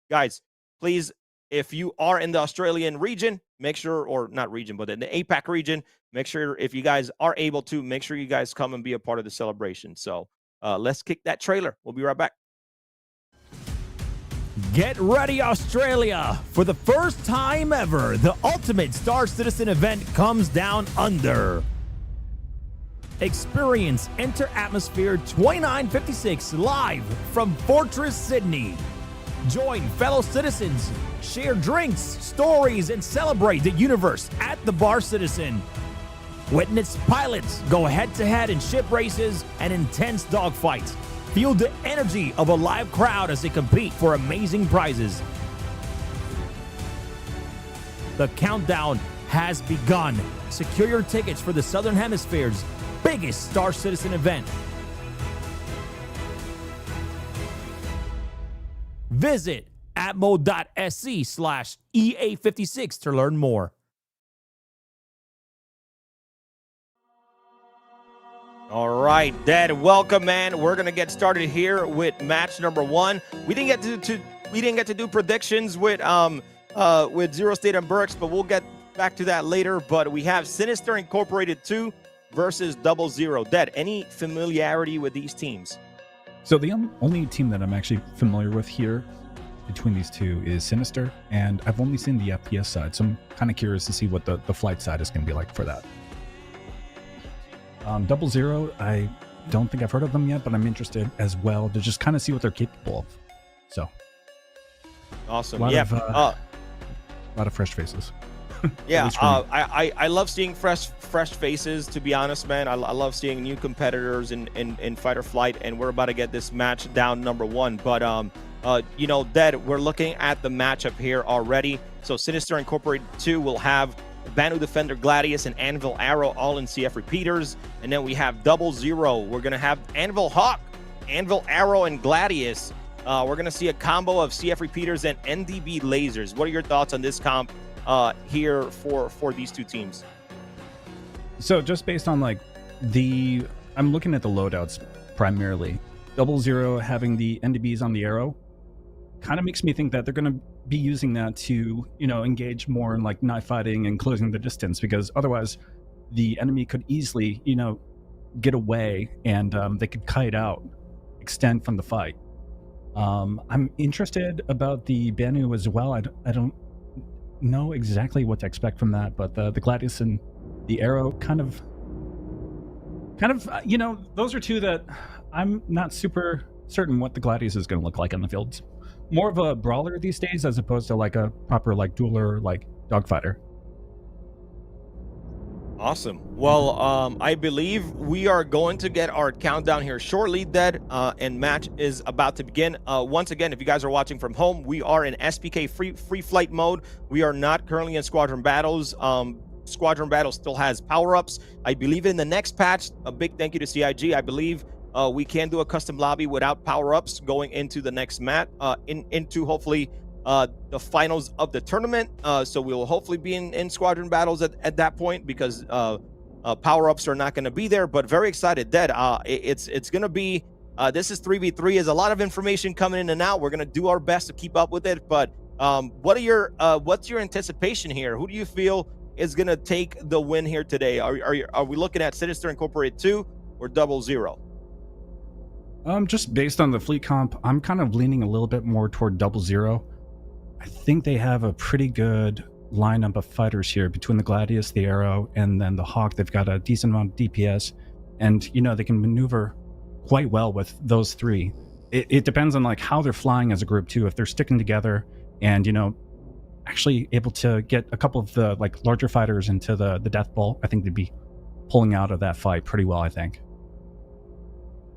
guys, please, if you are in the Australian region, make sure, or not region, but in the APAC region, make sure if you guys are able to, make sure you guys come and be a part of the celebration. So let's kick that trailer. We'll be right back. Get ready, Australia! For the first time ever, the ultimate StarCitizen event comes down under. Experience Enter Atmosphere 2956 live from Fortress Sydney. Join fellow citizens, share drinks, stories, and celebrate the universe at the Bar Citizen. Witness pilots go head-to-head in ship races and intense dogfights. Feel the energy of a live crowd as they compete for amazing prizes. The countdown has begun. Secure your tickets for the Southern Hemisphere's biggest StarCitizen event. Visit atmo.sc/EA56 to learn more. All right, Dad, welcome, man. We're gonna get started here with match number 1. We didn't get to do predictions with Zero State and Burks, but we'll get back to that later. But we have Sinister Incorporated 2 versus 00. Dad, any familiarity with these teams? So the only team that I'm actually familiar with here between these two is Sinister, and I've only seen the FPS side, so I'm kind of curious to see what the flight side is going to be like for that. 00, I don't think I've heard of them yet, but I'm interested as well to just kind of see what they're capable of. So awesome. A Yeah, lot of fresh faces. Yeah, I love seeing fresh faces, to be honest, man. I love seeing new competitors in fight or flight, and we're about to get this match down number 1. But Dad, we're looking at the matchup here already. So Sinister Incorporated 2 will have Banu Defender Gladius and Anvil Arrow all in CF repeaters, and then we have 00. We're gonna have Anvil Hawk, Anvil Arrow, and Gladius. We're gonna see a combo of CF repeaters and NDB lasers. What are your thoughts on this comp here for these two teams? So just based on I'm looking at the loadouts primarily. 00 having the NDBs on the arrow kind of makes me think that they're going to be using that to, engage more in knife fighting and closing the distance, because otherwise the enemy could easily, get away and they could kite out, extend from the fight. I'm interested about the Banu as well. I don't know exactly what to expect from that, but the Gladius and the arrow kind of, those are two that I'm not super certain what the Gladius is going to look like on the fields. More of a brawler these days as opposed to a proper dueler, dogfighter. Awesome. Well, I believe we are going to get our countdown here shortly, Dead, and match is about to begin. Once again, if you guys are watching from home, we are in SPK free flight mode. We are not currently in squadron battles. Squadron Battle still has power-ups. I believe in the next patch, a big thank you to CIG. I believe we can do a custom lobby without power-ups going into the next mat, into hopefully the finals of the tournament. So we will hopefully be in Squadron Battles at that point, because power-ups are not going to be there. But very excited, Dead. It's going to be, this is 3v3. There's a lot of information coming in and out. We're going to do our best to keep up with it. But what's your anticipation here? Who do you feel is going to take the win here today? Are we looking at Sinister Incorporated 2 or 00? Just based on the fleet comp, I'm kind of leaning a little bit more toward 00. I think they have a pretty good lineup of fighters here between the Gladius, the Arrow, and then the Hawk. They've got a decent amount of DPS, and they can maneuver quite well with those three. It depends on like how they're flying as a group too. If they're sticking together and actually able to get a couple of the like larger fighters into the death bowl, I think they'd be pulling out of that fight pretty well, I think.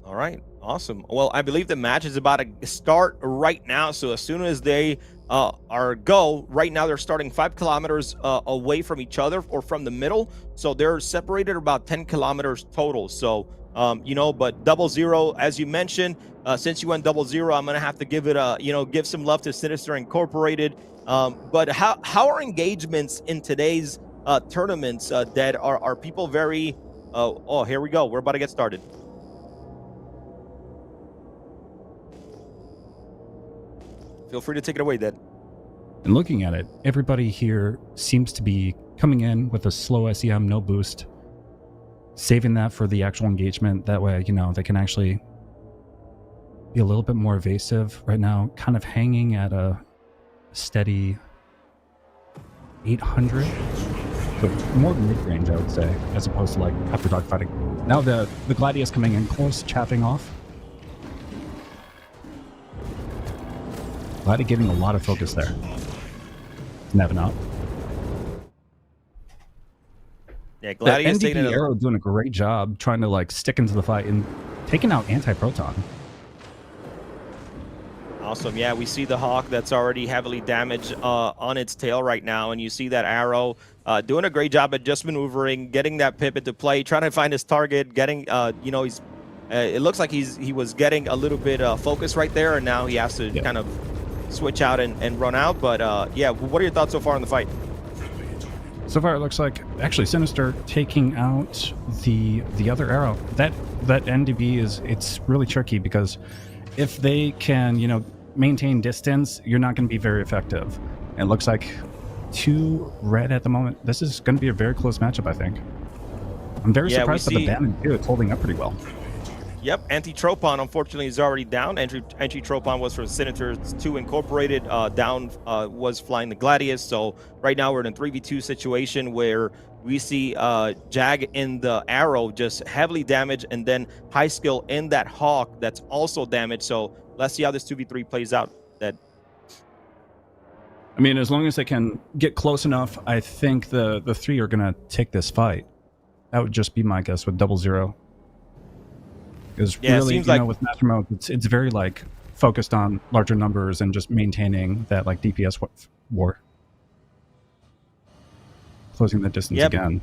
All right, awesome. Well, I believe the match is about to start right now. So as soon as they are go, right now they're starting 5 kilometers away from each other, or from the middle. So they're separated about 10 kilometers total. So, but 00, as you mentioned, since you went 00, I'm going to have to give it give some love to Sinister Incorporated. But how are engagements in today's tournaments, Dead? Are people very, oh, here we go. We're about to get started. Feel free to take it away, Dead. And looking at it, everybody here seems to be coming in with a slow SEM, no boost, saving that for the actual engagement. That way, they can actually be a little bit more evasive. Right now, kind of hanging at a steady 800, but more mid-range, I would say, as opposed to like after dogfighting. Now the Gladius coming in close, chapping off. Gladi getting a lot of focus there. Never out. Yeah, Gladius the NDP Arrow doing a great job trying to like stick into the fight and taking out anti-proton. Awesome. Yeah, we see the Hawk that's already heavily damaged on its tail right now, and you see that Arrow doing a great job at just maneuvering, getting that pip into play, trying to find his target, getting he's it looks like he was getting a little bit focus right there, and now he has to kind of switch out and run out. But yeah, what are your thoughts so far in the fight? So far, it looks like actually Sinister taking out the other Arrow. That NDB it's really tricky, because if they can maintain distance, you're not going to be very effective. And it looks like 2 red at the moment. This is going to be a very close matchup, I think. I'm very surprised that the Bannon too. It's holding up pretty well. Yep, Anti-Tropon unfortunately is already down. Anti-Tropon was for Sinister 2 Incorporated. Down was flying the Gladius. So right now we're in a 3v2 situation where we see Jag in the Arrow just heavily damaged, and then High Skill in that Hawk that's also damaged. So let's see how this 2v3 plays out. I mean, as long as they can get close enough, I think the 3 are going to take this fight. That would just be my guess with 00. Because really, it seems with Master Mode, it's very like focused on larger numbers and just maintaining that like DPS war. Closing the distance again.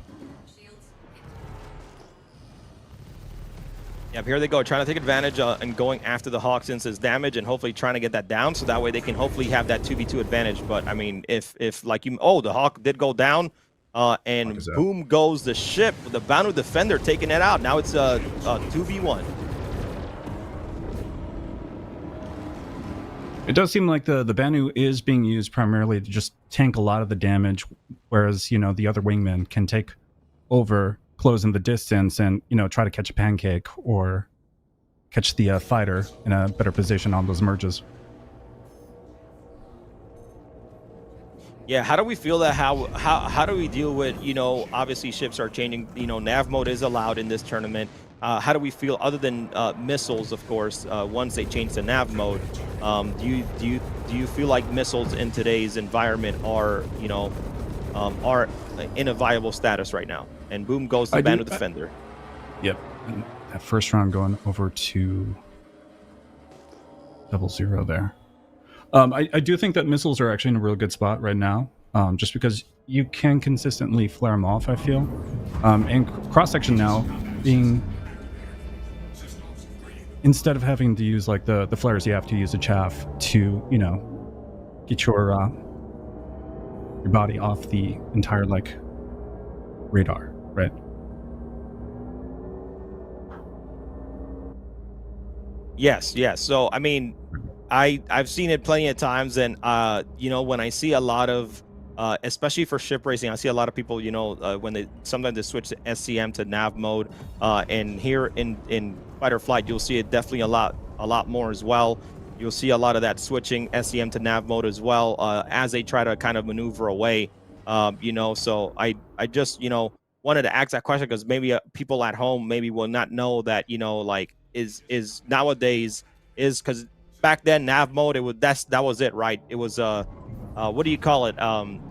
Yep, here they go, trying to take advantage and going after the Hawk since it's damage, and hopefully trying to get that down, so that way they can hopefully have that 2v2 advantage. But I mean, if like the Hawk did go down, and boom goes the ship, the Boundless Defender taking it out. Now it's a 2v1. It does seem like the Banu is being used primarily to just tank a lot of the damage, whereas, the other wingmen can take over, close in the distance, and, try to catch a pancake or catch the fighter in a better position on those merges. Yeah, how do we feel that? How do we deal with, obviously ships are changing, nav mode is allowed in this tournament. How do we feel other than missiles, of course, once they change the nav mode? Do you feel like missiles in today's environment are in a viable status right now? And boom goes the Boundless Defender. Yep. And that first round going over to 00 there. I do think that missiles are actually in a real good spot right now, just because you can consistently flare them off, I feel. And cross section now being, instead of having to use like the flares, you have to use a chaff to, you know, get your body off the entire like radar, right? Yes, yes. So I mean, I've seen it plenty of times, and you know, when I see a lot of especially for ship racing, I see a lot of people, you know, when they sometimes they switch to SCM to nav mode, and here in fight or flight, you'll see it definitely a lot more as well. You'll see a lot of that switching SCM to nav mode as well, as they try to kind of maneuver away. You know, so I just, you know, wanted to ask that question because maybe people at home maybe will not know that, you know, like is nowadays is because back then nav mode that was it, right? It was what do you call it?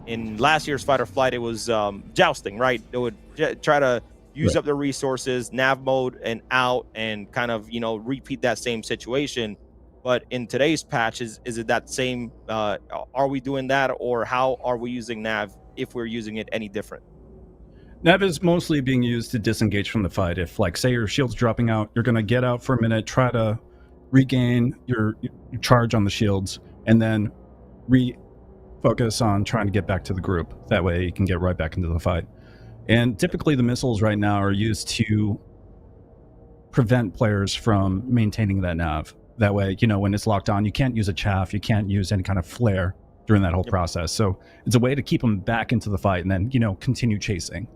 In last year's fight or flight, it was jousting, right? They would try to use Right. up their resources, nav mode and out, and kind of, you know, repeat that same situation. But in today's patch, is it that same? Are we doing that, or how are we using nav if we're using it any different? Nav is mostly being used to disengage from the fight. If, like, say your shield's dropping out, you're going to get out for a minute, try to regain your charge on the shields, and then refocus on trying to get back to the group. That way you can get right back into the fight. And typically the missiles right now are used to prevent players from maintaining that nav. That way, you know, when it's locked on, you can't use a chaff, you can't use any kind of flare during that whole Yep. process. So it's a way to keep them back into the fight and then, you know, continue chasing.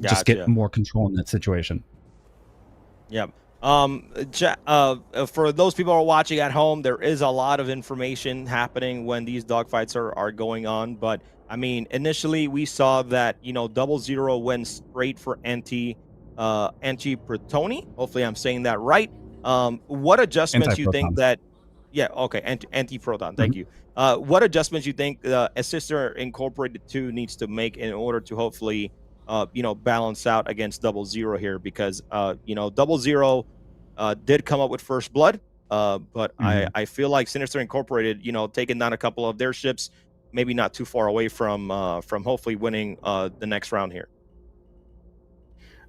Just get Gotcha. more control in that situation. Yep. For those people who are watching at home, there is a lot of information happening when these dogfights are going on. But I mean, initially we saw that, you know, 00 went straight for anti Protoni. Hopefully I'm saying that right. What adjustments you think Anti-proton. that yeah, okay, anti proton, thank you. What adjustments you think Sinister Incorporated 2 needs to make in order to hopefully you know, balance out against 00 here? Because you know, 00 did come up with first blood, but Mhm. I feel like Sinister Incorporated, you know, taking down a couple of their ships, maybe not too far away from hopefully winning the next round here.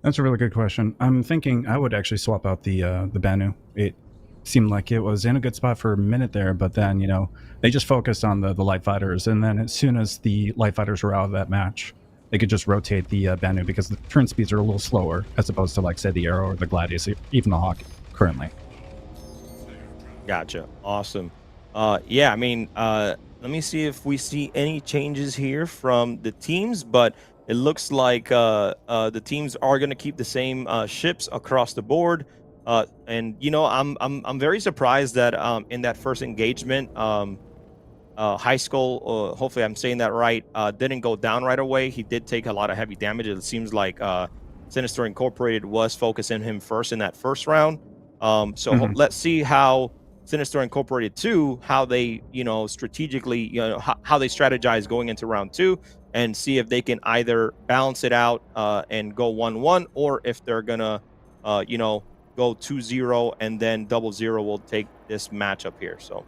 That's a really good question. I'm thinking I would actually swap out the Banu. It seemed like it was in a good spot for a minute there, but then, you know, they just focused on the light fighters, and then as soon as the light fighters were out of that match, they could just rotate the Banu because the turn speeds are a little slower as opposed to, like, say, the Arrow or the Gladius, even the Hawk currently. Gotcha. Awesome. Yeah, I mean, let me see if we see any changes here from the teams, but it looks like the teams are going to keep the same ships across the board. And you know, I'm very surprised that in that first engagement, high school, hopefully I'm saying that right, didn't go down right away. He did take a lot of heavy damage. It seems like Sinister Incorporated was focusing him first in that first round. So Mhm. let's see how Sinister Incorporated 2, how they, you know, strategically, you know, how they strategize going into round 2, and see if they can either balance it out and go 1-1, or if they're gonna, you know, go 2-0, and then 00 will take this matchup here. So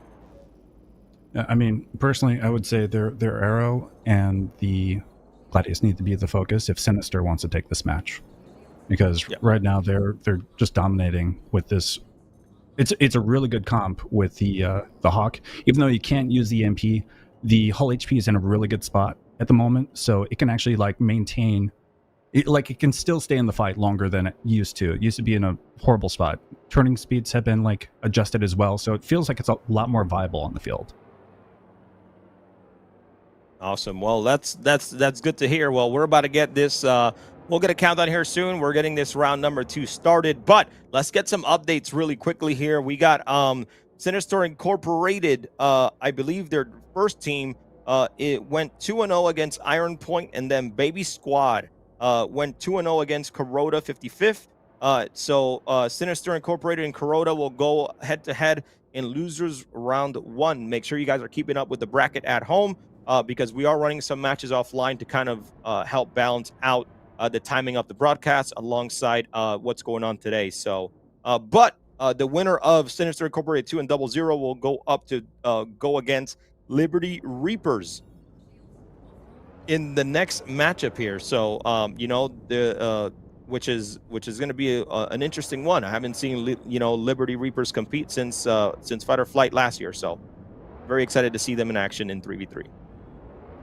I mean, personally, I would say their Arrow and the Gladius need to be the focus if Sinister wants to take this match, because yeah. right now they're just dominating with this. It's a really good comp with the Hawk. Even though you can't use the MP, the hull HP is in a really good spot at the moment, so it can actually like maintain. It can still stay in the fight longer than it used to. It used to be in a horrible spot. Turning speeds have been like adjusted as well, so it feels like it's a lot more viable on the field. Awesome. Well, that's good to hear. Well, we're about to get this. We'll get a countdown here soon. We're getting this round number 2 started, but let's get some updates really quickly here. We got Sinister Incorporated. I believe their first team it went 2-0 against Iron Point, and then Baby Squad went 2-0 against Kuroda 55th. So Sinister Incorporated and Kuroda will go head to head in losers round 1. Make sure you guys are keeping up with the bracket at home, because we are running some matches offline to kind of help balance out the timing of the broadcast alongside what's going on today. So, but the winner of Sinister Incorporated 2 and 00 will go up to go against Liberty Reapers. in the next matchup here. So, you know, the which is going to be an interesting one. I haven't seen you know, Liberty Reapers compete since Fight or Flight last year. So, very excited to see them in action in 3v3.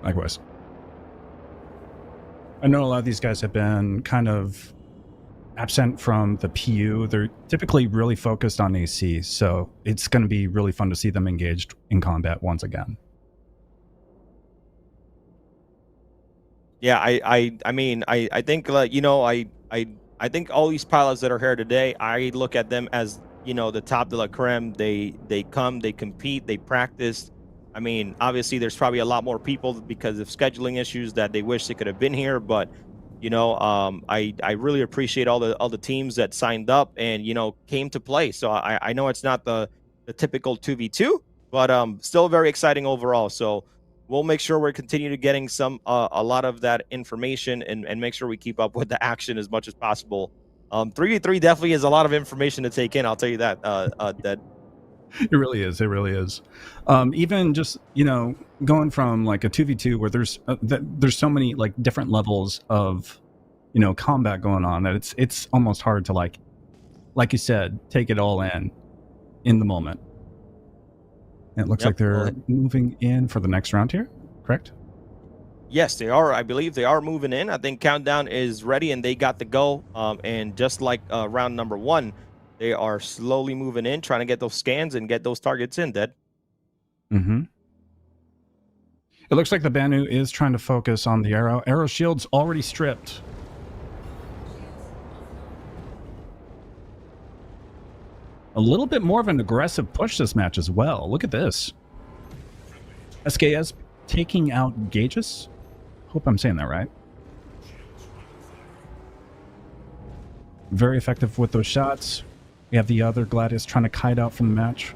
Likewise. I know a lot of these guys have been kind of absent from the PU. They're typically really focused on AC, so it's going to be really fun to see them engaged in combat once again. Yeah, I mean, I think, you know, I think all these pilots that are here today, I look at them as, you know, the top de la creme. They come, they compete, they practice. I mean, obviously there's probably a lot more people because of scheduling issues that they wish they could have been here, but you know, I really appreciate all the teams that signed up and, you know, came to play. So I know it's not the typical 2v2, but still very exciting overall. So we'll make sure we're continuing to getting some a lot of that information and make sure we keep up with the action as much as possible. 3v3 definitely is a lot of information to take in. I'll tell you that. That It really is. It really is. Even just, you know, going from like a 2v2 where there's so many like different levels of, you know, combat going on that it's almost hard to like you said, take it all in the moment. And it looks like they're moving in for the next round here, correct? Yes, they are. I believe they are moving in. I think Countdown is ready and they got the go. And just like round number 1, they are slowly moving in, trying to get those scans and get those targets in, Dead. Mm-hmm. It looks like the Banu is trying to focus on the arrow. Arrow shield's already stripped. A little bit more of an aggressive push this match as well. Look at this. SKS taking out Gauges. Hope I'm saying that right. Very effective with those shots. We have the other Gladius trying to kite out from the match.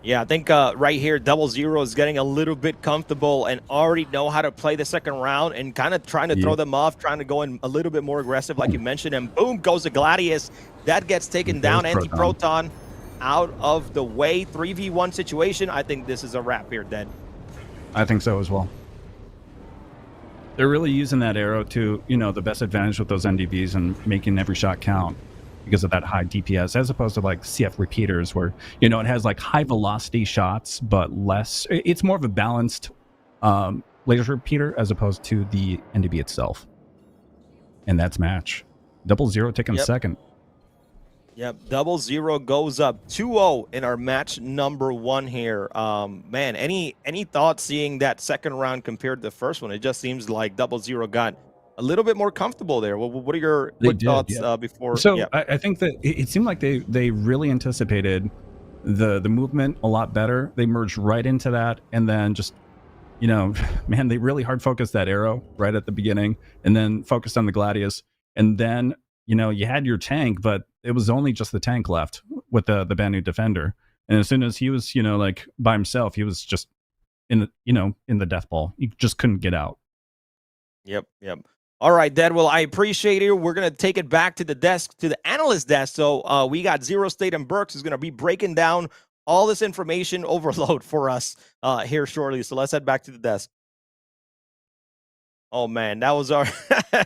Yeah, I think right here, 00 is getting a little bit comfortable and already know how to play the second round and kind of trying to throw them off, trying to go in a little bit more aggressive, like you mentioned. And boom, goes the Gladius. That gets taken down. Anti-Proton out of the way. 3v1 situation. I think this is a wrap here, Dead. I think so as well. They're really using that arrow to, you know, the best advantage with those NDVs and making every shot count because of that high DPS, as opposed to like CF repeaters where, you know, it has like high velocity shots, but less. It's more of a balanced laser repeater as opposed to the NDV itself. And that's match. 00 taking second. Yep, 00 goes up 2-0 in our match number 1 here. Man, any thoughts seeing that second round compared to the first one? It just seems like 00 got a little bit more comfortable there. What are your thoughts before? So I think that it seemed like they really anticipated the movement a lot better. They merged right into that, and then just, you know, man, they really hard focused that arrow right at the beginning, and then focused on the Gladius, and then, you know, you had your tank, but it was only just the tank left with the Banu defender. And as soon as he was, you know, like by himself, he was just in the, you know, in the death ball. He just couldn't get out. Yep. All right, Dad. Well, I appreciate it. We're going to take it back to the desk, to the analyst desk. So we got Zero State and Burks who's going to be breaking down all this information overload for us here shortly. So let's head back to the desk. Oh, man, that was our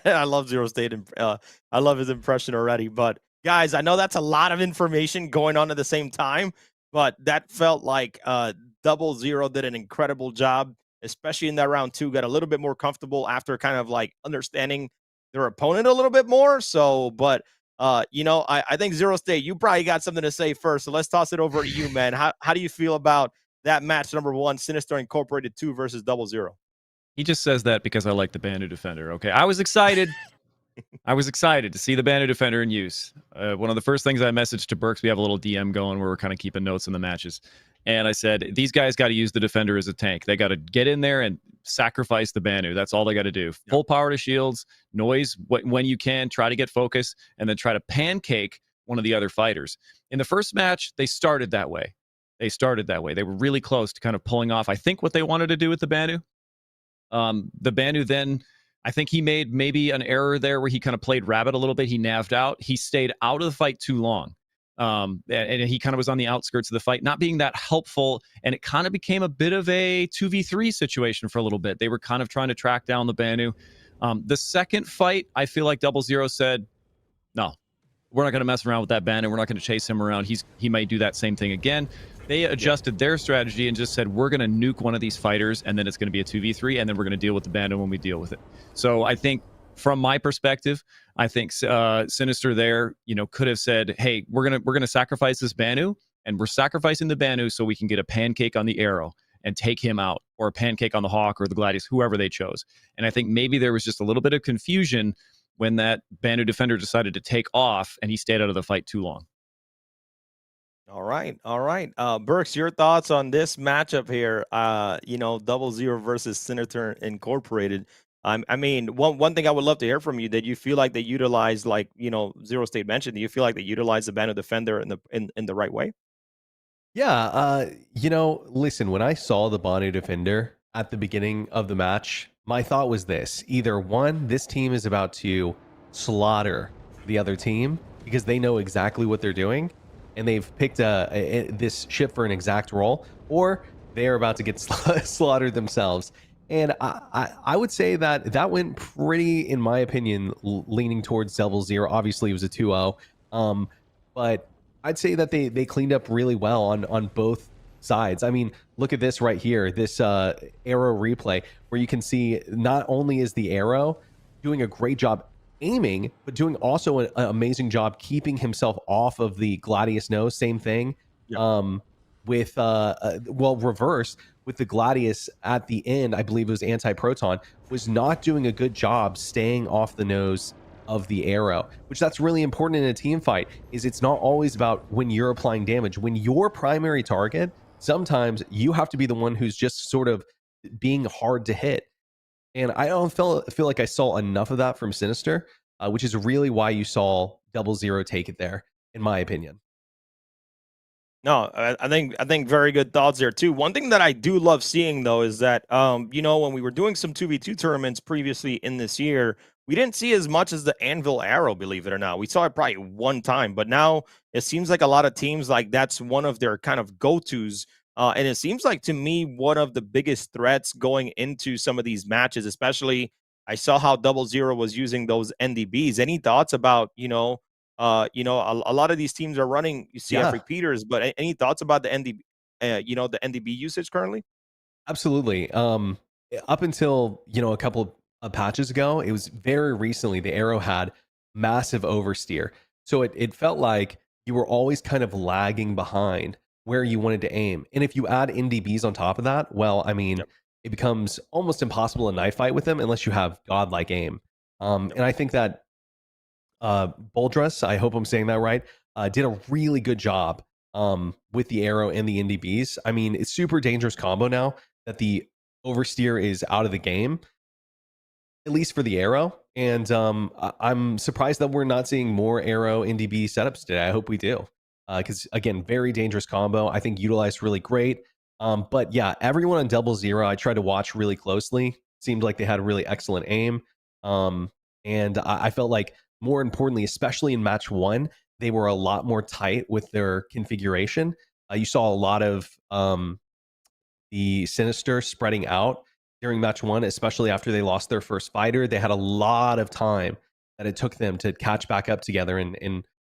I love Zero State. I love his impression already. But, guys, I know that's a lot of information going on at the same time, but that felt like 00 did an incredible job, especially in that round 2, got a little bit more comfortable after kind of like understanding their opponent a little bit more. So, but, you know, I think Zero State, you probably got something to say first. So let's toss it over to you, man. How do you feel about that match number 1, Sinister Incorporated 2 versus 00? He just says that because I like the Banu Defender. Okay, I was excited. I was excited to see the Banu Defender in use. One of the first things I messaged to Burks, we have a little DM going where we're kind of keeping notes in the matches. And I said, these guys got to use the Defender as a tank. They got to get in there and sacrifice the Banu. That's all they got to do. Full power to shields, noise when you can, try to get focus, and then try to pancake one of the other fighters. In the first match, they started that way. They were really close to kind of pulling off, I think, what they wanted to do with the Banu. The Banu then, I think he made maybe an error there where he kind of played rabbit a little bit. He navved out. He stayed out of the fight too long. And he kind of was on the outskirts of the fight, not being that helpful. And it kind of became a bit of a 2v3 situation for a little bit. They were kind of trying to track down the Banu. The second fight, I feel like 00 said, no, we're not going to mess around with that Banu. We're not going to chase him around. He might do that same thing again. They adjusted their strategy and just said, we're going to nuke one of these fighters, and then it's going to be a 2v3, and then we're going to deal with the Banu when we deal with it. So I think from my perspective, I think Sinister there, could have said, hey, we're gonna sacrifice this Banu, and we're sacrificing the Banu so we can get a pancake on the arrow and take him out, or a pancake on the Hawk or the Gladius, whoever they chose. And I think maybe there was just a little bit of confusion when that Banu defender decided to take off and he stayed out of the fight too long. All right. Burks, your thoughts on this matchup here? 00 versus Sinister Incorporated. I mean, one thing I would love to hear from you, that you feel like they utilized, like, Zero State mentioned, do you feel like they utilized the Banu defender in the right way? Yeah, listen, when I saw the Banu defender at the beginning of the match, my thought was this: either one, this team is about to slaughter the other team because they know exactly what they're doing and they've picked this ship for an exact role, or they're about to get slaughtered themselves. And I would say that went pretty, in my opinion, leaning towards 00. Obviously, it was a 2-0. But I'd say that they cleaned up really well on both sides. I mean, look at this right here, this arrow replay, where you can see not only is the arrow doing a great job aiming, but doing also an amazing job keeping himself off of the Gladius nose. Same thing. Yep. With reverse with the Gladius at the end, I believe it was anti-proton, was not doing a good job staying off the nose of the arrow, which that's really important in a team fight. Is it's not always about when you're applying damage. When your primary target, sometimes you have to be the one who's just sort of being hard to hit. And I don't feel like I saw enough of that from Sinister, which is really why you saw 00 take it there, in my opinion. No, I think very good thoughts there too. One thing that I do love seeing, though, is that when we were doing some 2v2 tournaments previously in this year, we didn't see as much as the Anvil arrow, believe it or not. We saw it probably one time, but now it seems like a lot of teams, like, that's one of their kind of go-tos. And it seems like, to me, one of the biggest threats going into some of these matches, especially, I saw how 00 was using those NDBs. Any thoughts about, a lot of these teams are running CF repeaters, but any thoughts about the NDB, the NDB usage currently? Absolutely. Up until, a couple of patches ago, it was very recently, the arrow had massive oversteer. So it felt like you were always kind of lagging behind where you wanted to aim. And if you add NDBs on top of that, well, I mean, it becomes almost impossible to knife fight with them unless you have godlike aim. And I think that Boldress, I hope I'm saying that right, did a really good job with the arrow and the NDBs. I mean, it's super dangerous combo now that the oversteer is out of the game, at least for the arrow. And I'm surprised that we're not seeing more arrow NDB setups today. I hope we do. Because, again, very dangerous combo. I think utilized really great. But yeah, everyone on 00, I tried to watch really closely. Seemed like they had a really excellent aim. And I felt like, more importantly, especially in match 1, they were a lot more tight with their configuration. You saw a lot of the Sinister spreading out during match 1, especially after they lost their first fighter. They had a lot of time that it took them to catch back up together and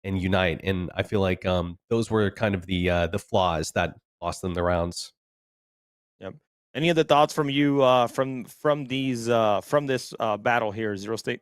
unite. And I feel like those were kind of the flaws that lost them the rounds. Yep. Any other thoughts from you from this battle here, Zero State?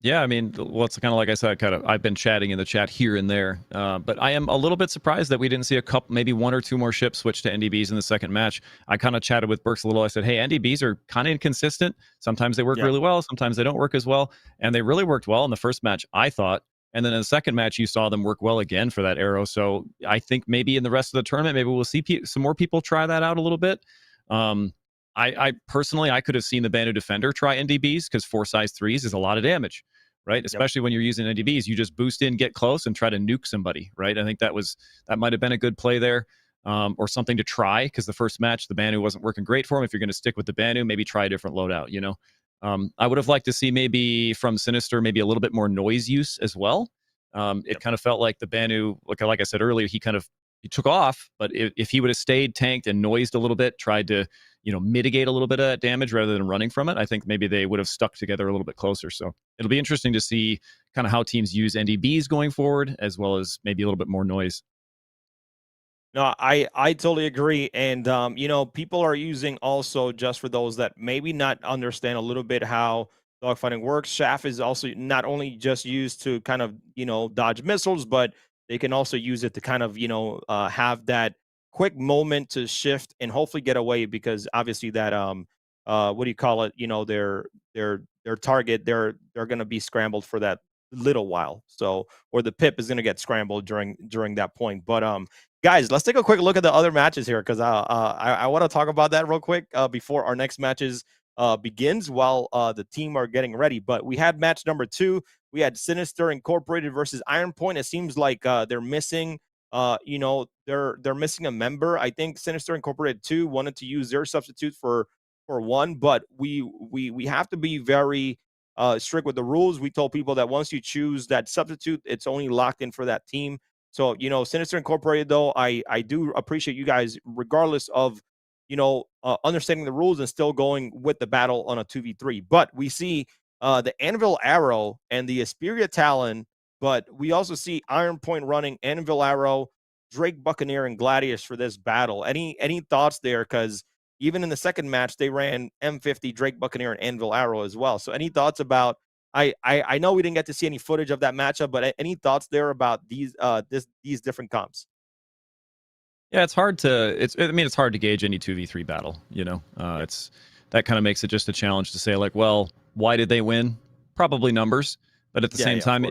Yeah, I mean, well, it's kind of like I said, I've been chatting in the chat here and there, but I am a little bit surprised that we didn't see a couple, maybe 1 or 2 more ships switch to NDBs in the second match. I kind of chatted with Burks a little. I said, hey, NDBs are kind of inconsistent. Sometimes they work really well, sometimes they don't work as well, and they really worked well in the first match, I thought. And then in the second match, you saw them work well again for that arrow. So I think maybe in the rest of the tournament, maybe we'll see some more people try that out a little bit. I personally, I could have seen the Banu defender try NDBs, because 4 size 3s is a lot of damage, right? Especially when you're using NDBs, you just boost in, get close, and try to nuke somebody, right? I think that might have been a good play there, or something to try, because the first match, the Banu wasn't working great for him. If you're going to stick with the Banu, maybe try a different loadout, I would have liked to see maybe from Sinister, maybe a little bit more noise use as well. It kind of felt like the Banu, like I said earlier, he took off, but if he would have stayed tanked and noised a little bit, tried to, mitigate a little bit of that damage rather than running from it, I think maybe they would have stuck together a little bit closer. So it'll be interesting to see kind of how teams use NDBs going forward, as well as maybe a little bit more noise. No, I totally agree. And people are using also, just for those that maybe not understand a little bit how dogfighting works, Shaft is also not only just used to kind of, dodge missiles, but they can also use it to kind of, have that quick moment to shift and hopefully get away, because obviously that what do you call it? Their target, they're gonna be scrambled for that little while. So, or the pip is gonna get scrambled during that point. But guys, let's take a quick look at the other matches here, because I want to talk about that real quick before our next matches begins, while the team are getting ready. But we had match number 2. We had Sinister Incorporated versus Iron Point. It seems like they're missing, they're missing a member. I think Sinister Incorporated 2 wanted to use their substitute for 1, but we have to be very strict with the rules. We told people that once you choose that substitute, it's only locked in for that team. So, Sinister Incorporated, though, I do appreciate you guys, regardless of, understanding the rules and still going with the battle on a 2v3. But we see the Anvil Arrow and the Asperia Talon, but we also see Iron Point running Anvil Arrow, Drake Buccaneer, and Gladius for this battle. Any thoughts there? Because even in the second match, they ran M50, Drake Buccaneer, and Anvil Arrow as well. So any thoughts about, I know we didn't get to see any footage of that matchup, but any thoughts there about these different comps? Yeah, it's hard to gauge any 2v3 battle, it's that kind of makes it just a challenge to say, like, well, why did they win? Probably numbers. But at the same time,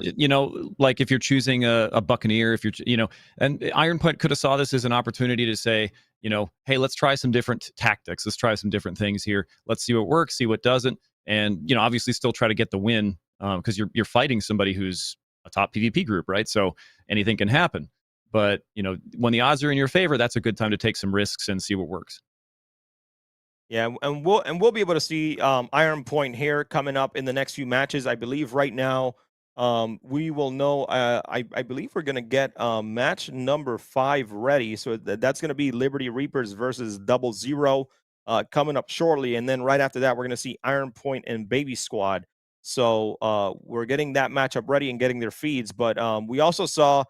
like if you're choosing a Buccaneer, if you're, and Iron Point could have saw this as an opportunity to say, hey, let's try some different tactics. Let's try some different things here. Let's see what works, see what doesn't. And, obviously still try to get the win, because you're fighting somebody who's a top PvP group, right? So anything can happen. But, when the odds are in your favor, that's a good time to take some risks and see what works. Yeah, and we'll be able to see Iron Point here coming up in the next few matches. I believe right now we will know. I believe we're gonna get match number 5 ready. So that's gonna be Liberty Reapers versus 00 coming up shortly, and then right after that we're gonna see Iron Point and Baby Squad. So we're getting that matchup ready and getting their feeds. But we also saw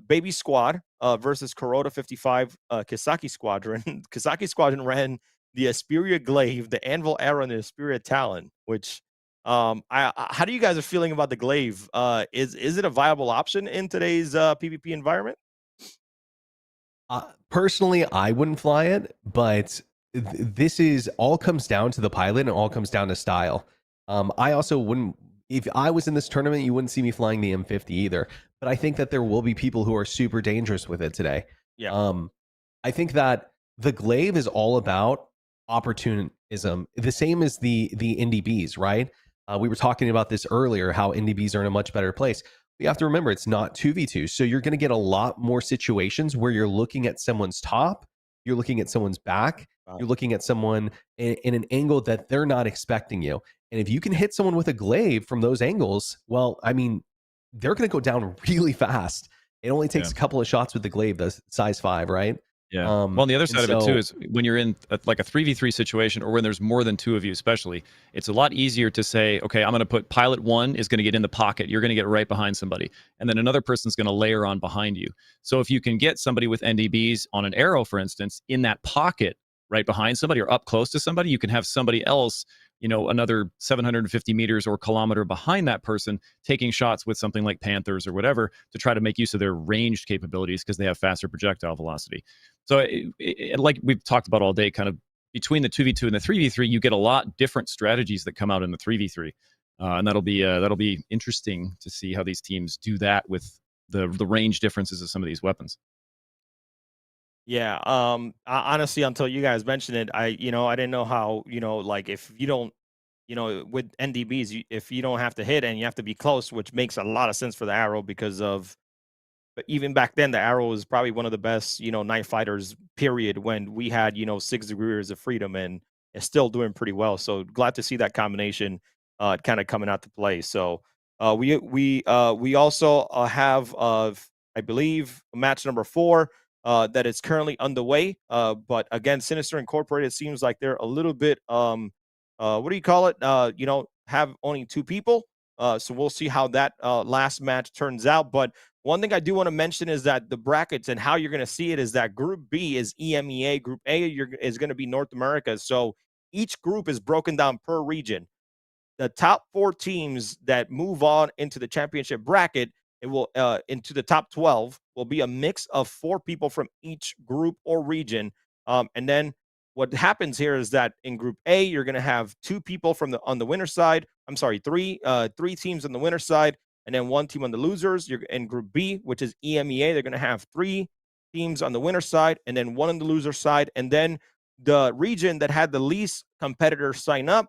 Baby Squad versus Kuroda 55 Kisaki Squadron. Kisaki Squadron ran the Asperia Glaive, the Anvil Arrow, and the Asperia Talon, which how do you guys are feeling about the Glaive? Is it a viable option in today's PvP environment? Personally, I wouldn't fly it, but this is all comes down to the pilot and all comes down to style. I also wouldn't, if I was in this tournament, you wouldn't see me flying the M50 either. But I think that there will be people who are super dangerous with it today. Yeah. I think that the Glaive is all about opportunism, the same as the NDBs, right? We were talking about this earlier, how NDBs are in a much better place. You have to remember, it's not 2v2. So you're going to get a lot more situations where you're looking at someone's top, you're looking at someone's back, you're looking at someone in an angle that they're not expecting you. And if you can hit someone with a Glaive from those angles, well, I mean, they're going to go down really fast. It only takes a couple of shots with the Glaive, the size 5, right? Yeah. Well, on the other side of it too is when you're in like a 3v3 situation, or when there's more than 2 of you, especially, it's a lot easier to say, okay, I'm going to put pilot 1 is going to get in the pocket. You're going to get right behind somebody, and then another person's going to layer on behind you. So if you can get somebody with NDBs on an arrow, for instance, in that pocket right behind somebody or up close to somebody, you can have somebody else, another 750 meters or kilometer behind that person, taking shots with something like Panthers or whatever to try to make use of their ranged capabilities, because they have faster projectile velocity. So like we've talked about all day, kind of between the 2v2 and the 3v3, you get a lot different strategies that come out in the 3v3. And that'll be interesting to see how these teams do that with the range differences of some of these weapons. Yeah. Honestly, until you guys mentioned it, I didn't know how, like if you don't, with NDBs, if you don't have to hit and you have to be close, which makes a lot of sense for the arrow, because of, but even back then, the arrow was probably one of the best, night fighters, period, when we had, 6 degrees of freedom, and it's still doing pretty well. So glad to see that combination kind of coming out to play. So We also have I believe match number 4 that is currently underway. But again, Sinister Incorporated seems like they're a little bit what do you call it? Have only 2 people. So we'll see how that last match turns out. But one thing I do want to mention is that the brackets and how you're going to see it is that Group B is EMEA, Group A is going to be North America. So each group is broken down per region. The top 4 teams that move on into the championship bracket, it will into the top 12 will be a mix of 4 people from each group or region. And then what happens here is that in Group A, you're going to have 2 people from the on the winner side. I'm sorry, 3 teams on the winner side, and then 1 team on the losers. You're in Group B, which is EMEA. They're going to have 3 teams on the winner side, and then 1 on the loser side. And then the region that had the least competitors sign up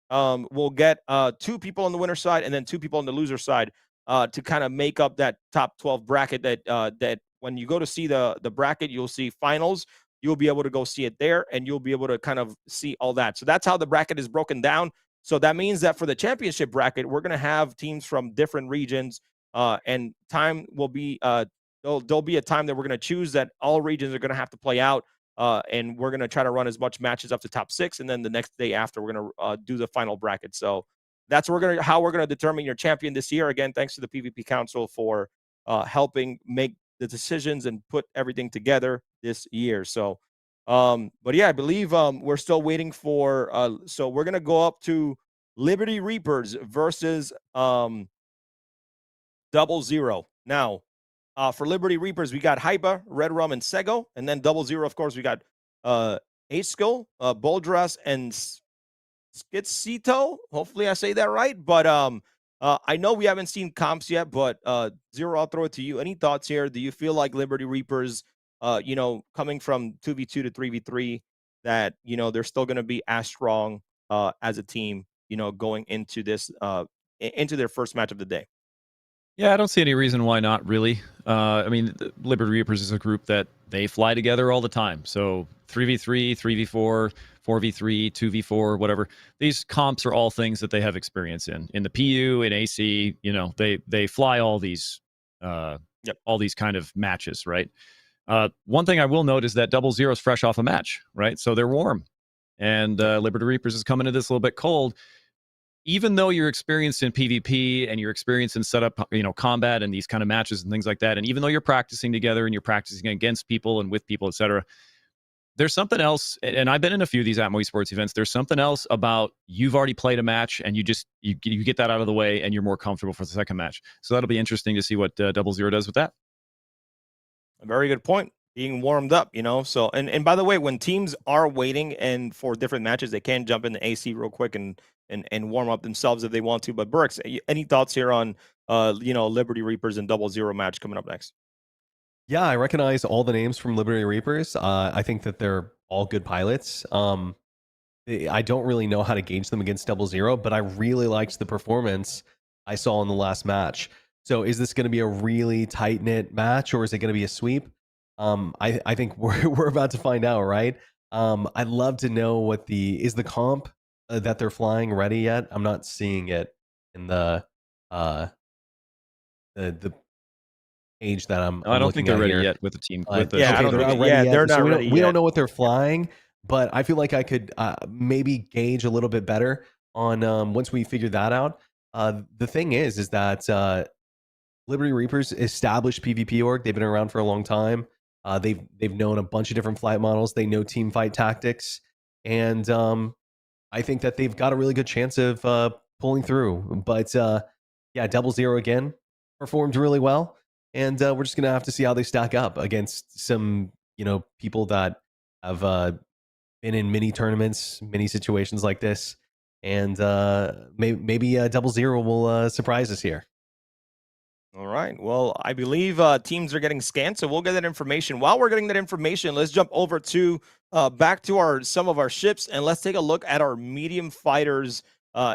will get 2 people on the winner side and then 2 people on the loser side to kind of make up that top 12 bracket that when you go to see the bracket, you'll see finals. You'll be able to go see it there, and you'll be able to kind of see all that. So that's how the bracket is broken down. So that means that for the championship bracket, we're going to have teams from different regions, and time will be there'll be a time that we're going to choose that all regions are going to have to play out. And we're going to try to run as much matches up to top 6. And then the next day after, we're going to do the final bracket. So that's how we're going to determine your champion this year. Again, thanks to the PvP Council for helping make the decisions and put everything together this year. So, but yeah, I believe we're still waiting for, so we're going to go up to Liberty Reapers versus 00. Now, for Liberty Reapers, we got Hypa, Red Rum, and Sego. And then 00, of course, we got Asko, Boldras, and Skitsito. Hopefully I say that right. But I know we haven't seen comps yet, but Zero, I'll throw it to you. Any thoughts here? Do you feel like Liberty Reapers, coming from 2v2 to 3v3, that, they're still going to be as strong as a team, going into this, into their first match of the day? Yeah, I don't see any reason why not, really. I mean, the Liberty Reapers is a group that they fly together all the time. So 3v3, 3v4, 4v3, 2v4, whatever. These comps are all things that they have experience in. In the PU, in AC, they fly all these all these kind of matches, right? One thing I will note is that 00 is fresh off a match, right? So they're warm. And Liberty Reapers is coming to this a little bit cold. Even though you're experienced in PvP and you're experienced in setup, combat and these kind of matches and things like that, and even though you're practicing together and you're practicing against people and with people, etc., there's something else. And I've been in a few of these Atmo Esports events. There's something else about you've already played a match and you get that out of the way and you're more comfortable for the second match. So that'll be interesting to see what 00 does with that. A very good point. Being warmed up, So, and by the way, when teams are waiting and for different matches, they can jump into AC real quick and warm up themselves if they want to. But Burks, any thoughts here on Liberty Reapers and 00 match coming up next? Yeah, I recognize all the names from Liberty Reapers. I think that they're all good pilots. I don't really know how to gauge them against 00, but I really liked the performance I saw in the last match. So is this going to be a really tight-knit match, or is it going to be a sweep? I think we're about to find out, right? I'd love to know is the comp that they're flying ready yet? I'm not seeing it in the page that I'm. I don't think they're ready here yet with the team. They're not ready yet. We don't know what they're flying, but I feel like I could maybe gauge a little bit better on once we figure that out. The thing is that Liberty Reapers established PvP org. They've been around for a long time. They've known a bunch of different flight models. They know team fight tactics, and I think that they've got a really good chance of pulling through. But yeah, 00 again performed really well, and we're just gonna have to see how they stack up against some people that have been in mini tournaments, mini situations like this, and maybe 00 will surprise us here. All right. Well, I believe teams are getting scanned, so we'll get that information. While we're getting that information, let's jump over to back to some of our ships, and let's take a look at our medium fighters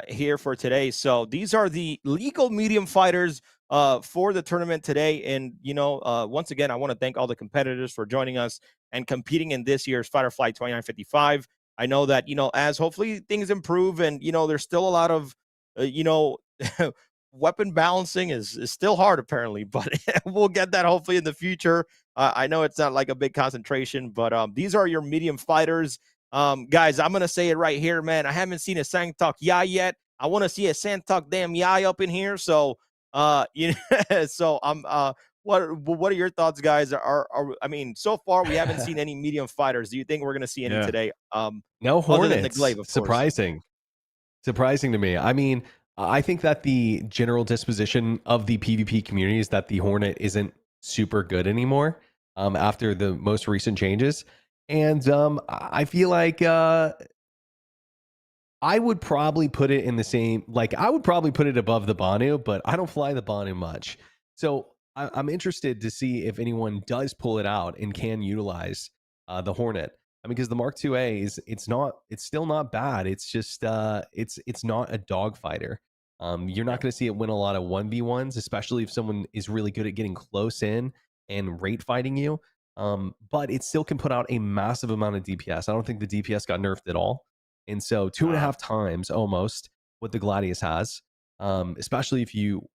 here for today. So these are the legal medium fighters for the tournament today. And once again, I want to thank all the competitors for joining us and competing in this year's Fighter Flight 2955. I know that as hopefully things improve, and there's still a lot of weapon balancing is still hard apparently, but we'll get that hopefully in the future. I know it's not like a big concentration, but these are your medium fighters. Guys, I'm gonna say it right here, man. I haven't seen a Sangtok Yai yet. I want to see a Sangtok damn Yai up in here. So you know, so I'm what are your thoughts, guys? I mean, so far we haven't seen any medium fighters. Do you think we're gonna see any today? No Other than the Hornets. Glaive, of course. Surprising to me. I mean, I think that the general disposition of the PvP community is that the Hornet isn't super good anymore after the most recent changes. And I feel like I would probably put it in the same, like I would probably put it above the Banu, but I don't fly the Banu much. So I'm interested to see if anyone does pull it out and can utilize the Hornet. I mean, because the Mark IIA it's still not bad. It's just it's not a dogfighter. You're not going to see it win a lot of 1v1s, especially if someone is really good at getting close in and rate fighting you. But it still can put out a massive amount of DPS. I don't think the DPS got nerfed at all. And so 2.5 times almost what the Gladius has, especially if you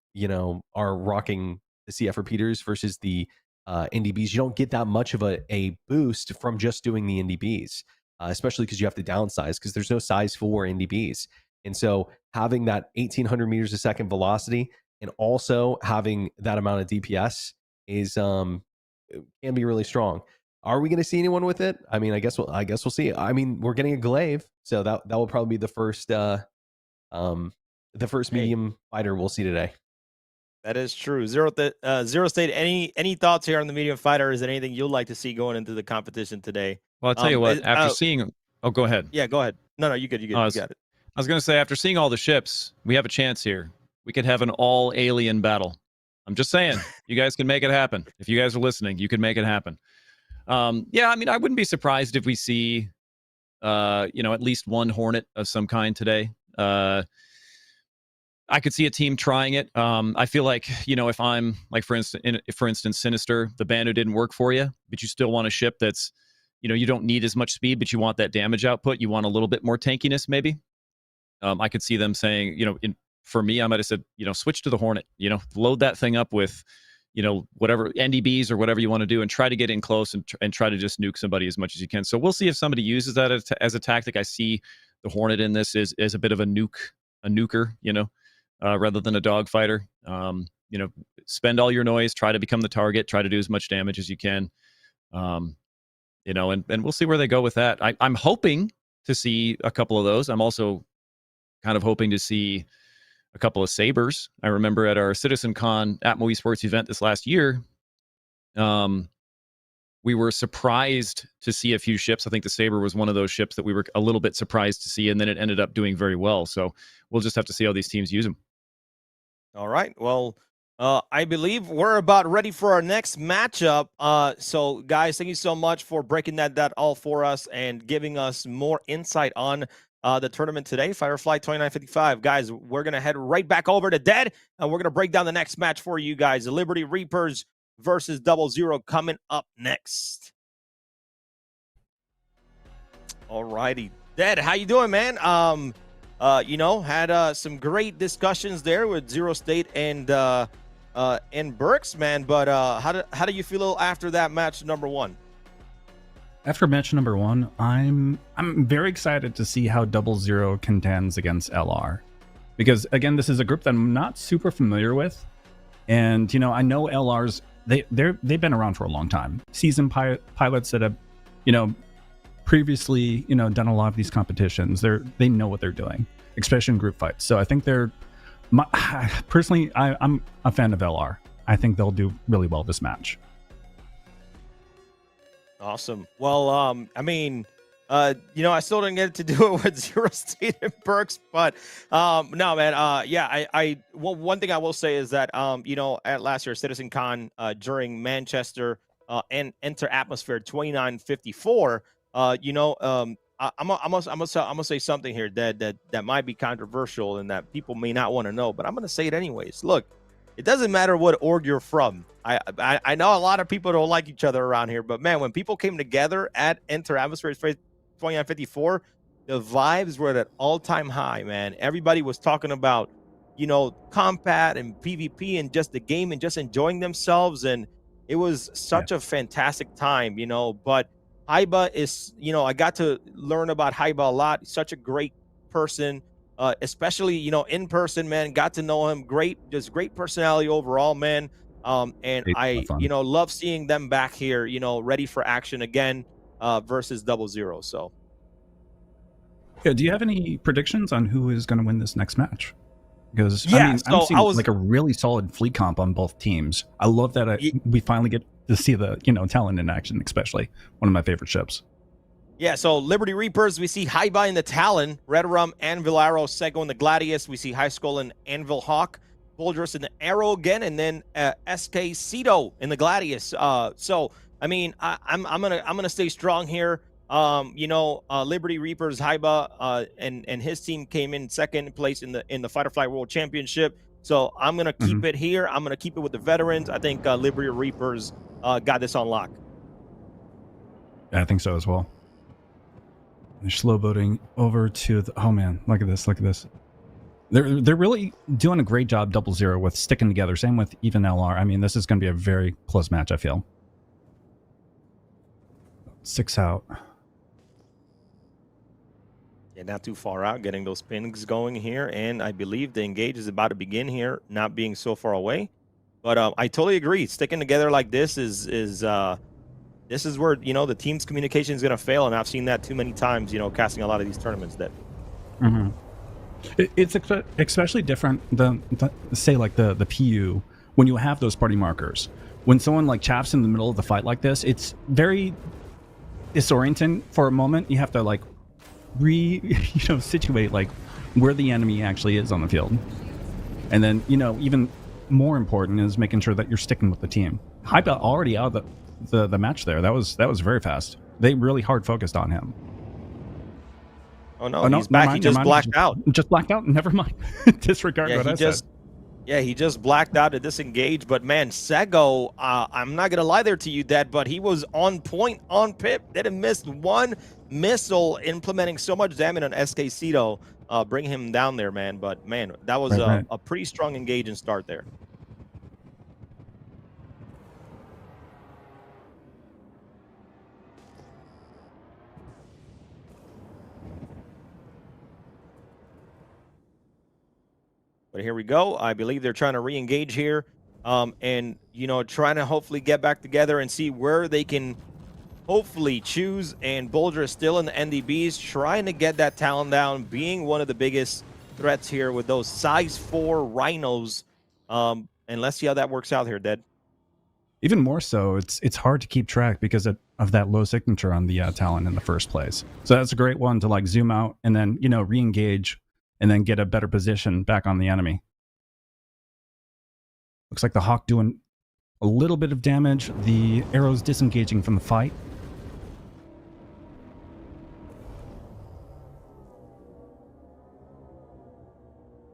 are rocking the CF repeaters versus the NDBs. You don't get that much of a boost from just doing the NDBs, especially because you have to downsize because there's no size 4 NDBs. And so having that 1800 meters a second velocity and also having that amount of DPS is can be really strong. Are we going to see anyone with it? I mean, I guess we'll see. I mean, we're getting a Glaive, so that will probably be the first medium fighter we'll see today. That is true. Zero State. Any thoughts here on the medium fighter? Is there anything you'd like to see going into the competition today? Well, I'll tell you what. After seeing, go ahead. Yeah, go ahead. No, you good. You got it. I was going to say, after seeing all the ships, we have a chance here. We could have an all-alien battle. I'm just saying, you guys can make it happen. If you guys are listening, you can make it happen. Yeah, I mean, I wouldn't be surprised if we see, at least one Hornet of some kind today. I could see a team trying it. I feel like, if I'm like, for instance, Sinister, the Banu didn't work for you, but you still want a ship that's, you don't need as much speed, but you want that damage output. You want a little bit more tankiness, maybe. I could see them saying, for me, I might have said, switch to the Hornet, load that thing up with, whatever NDBs or whatever you want to do and try to get in close and try to just nuke somebody as much as you can. So we'll see if somebody uses that as a tactic. I see the Hornet in this is a bit of a nuker, rather than a dogfighter. Spend all your noise, try to become the target, try to do as much damage as you can. And we'll see where they go with that. I'm hoping to see a couple of those. I'm also kind of hoping to see a couple of sabers. I remember at our CitizenCon Atmo Esports event this last year, we were surprised to see a few ships. I think the Saber was one of those ships that we were a little bit surprised to see, and then it ended up doing very well. So we'll just have to see how these teams use them. All right. Well, I believe we're about ready for our next matchup. So, guys, thank you so much for breaking that all for us and giving us more insight on the tournament today, Firefly 2955. Guys, we're going to head right back over to Dead, and we're going to break down the next match for you guys. The Liberty Reapers versus 00 coming up next. All righty. Dead, how you doing, man? Had some great discussions there with Zero State and Burks, man. But how do you feel after that match number 1? After match number 1, I'm very excited to see how 00 contends against LR, because again, this is a group that I'm not super familiar with, and I know LR's they've been around for a long time, seasoned pilots that have previously done a lot of these competitions. They know what they're doing, especially in group fights. So I think personally, I'm a fan of LR. I think they'll do really well this match. Awesome. Well, I still didn't get to do it with Zero State and Burks, but no, man. One thing I will say is that at last year's CitizenCon during Manchester and Enter Atmosphere 2954, I'm gonna say something here that might be controversial and that people may not want to know, but I'm gonna say it anyways. Look, it doesn't matter what org you're from. I know a lot of people don't like each other around here, but man, when people came together at Enter Atmosphere 2954, the vibes were at an all-time high, man. Everybody was talking about combat and PvP and just the game and just enjoying themselves. And it was such a fantastic time, but Haiba is, I got to learn about Haiba a lot. He's such a great person, especially, in person, man. Got to know him. Just great personality overall, man. And I, love seeing them back here, ready for action again versus 00. So. Yeah, do you have any predictions on who is going to win this next match? Because I'm seeing like a really solid fleet comp on both teams. I love that we finally get to see the Talon in action, especially one of my favorite ships. Yeah, so Liberty Reapers, we see Haiba in the Talon, Red Rum, Anvil Arrow, Sego in the Gladius. We see High Skull and Anvil Hawk, Boldress in the Arrow again, and then SK Cedo in the Gladius. So I mean, I'm gonna stay strong here. Liberty Reapers Haiba and his team came in second place in the Fight or Flight World Championship. So I'm gonna keep it here. I'm gonna keep it with the veterans. I think Liberty Reapers got this on lock. Yeah, I think so as well. They're slow boating over to the. Oh man, look at this! Look at this. They're really doing a great job, 00, with sticking together. Same with even LR. I mean, this is going to be a very close match, I feel. 6 out. Yeah, not too far out, getting those pings going here, and I believe the engage is about to begin here, not being so far away. But I totally agree. Sticking together like this is where the team's communication is going to fail, and I've seen that too many times. Casting a lot of these tournaments. That. It's especially different than say like the PU when you have those party markers. When someone like chaps in the middle of the fight like this, it's very disorienting for a moment. You have to like situate like where the enemy actually is on the field, and then even more important is making sure that you're sticking with the team. Haiba already out of the match there. That was very fast. They really hard focused on him. Oh no, he's back. He just blacked out. Just blacked out. Never mind. Disregard what I said. Yeah, he just blacked out to disengage. But man, Sego, I'm not gonna lie there to you, Dad, but he was on point, on pip. Didn't miss one missile, implementing so much damage on SK Cedo, bring him down there, man. But man, that was a pretty strong engage and start there. But here we go. I believe they're trying to re-engage here, and trying to hopefully get back together and see where they can hopefully choose. And Boulder is still in the NDBs, trying to get that Talon down, being one of the biggest threats here with those size 4 rhinos. And let's see how that works out here, Dead. Even more so, it's hard to keep track because of that low signature on the Talon in the first place. So that's a great one to like zoom out and then re-engage, and then get a better position back on the enemy. Looks like the Hawk doing a little bit of damage. The arrow's disengaging from the fight.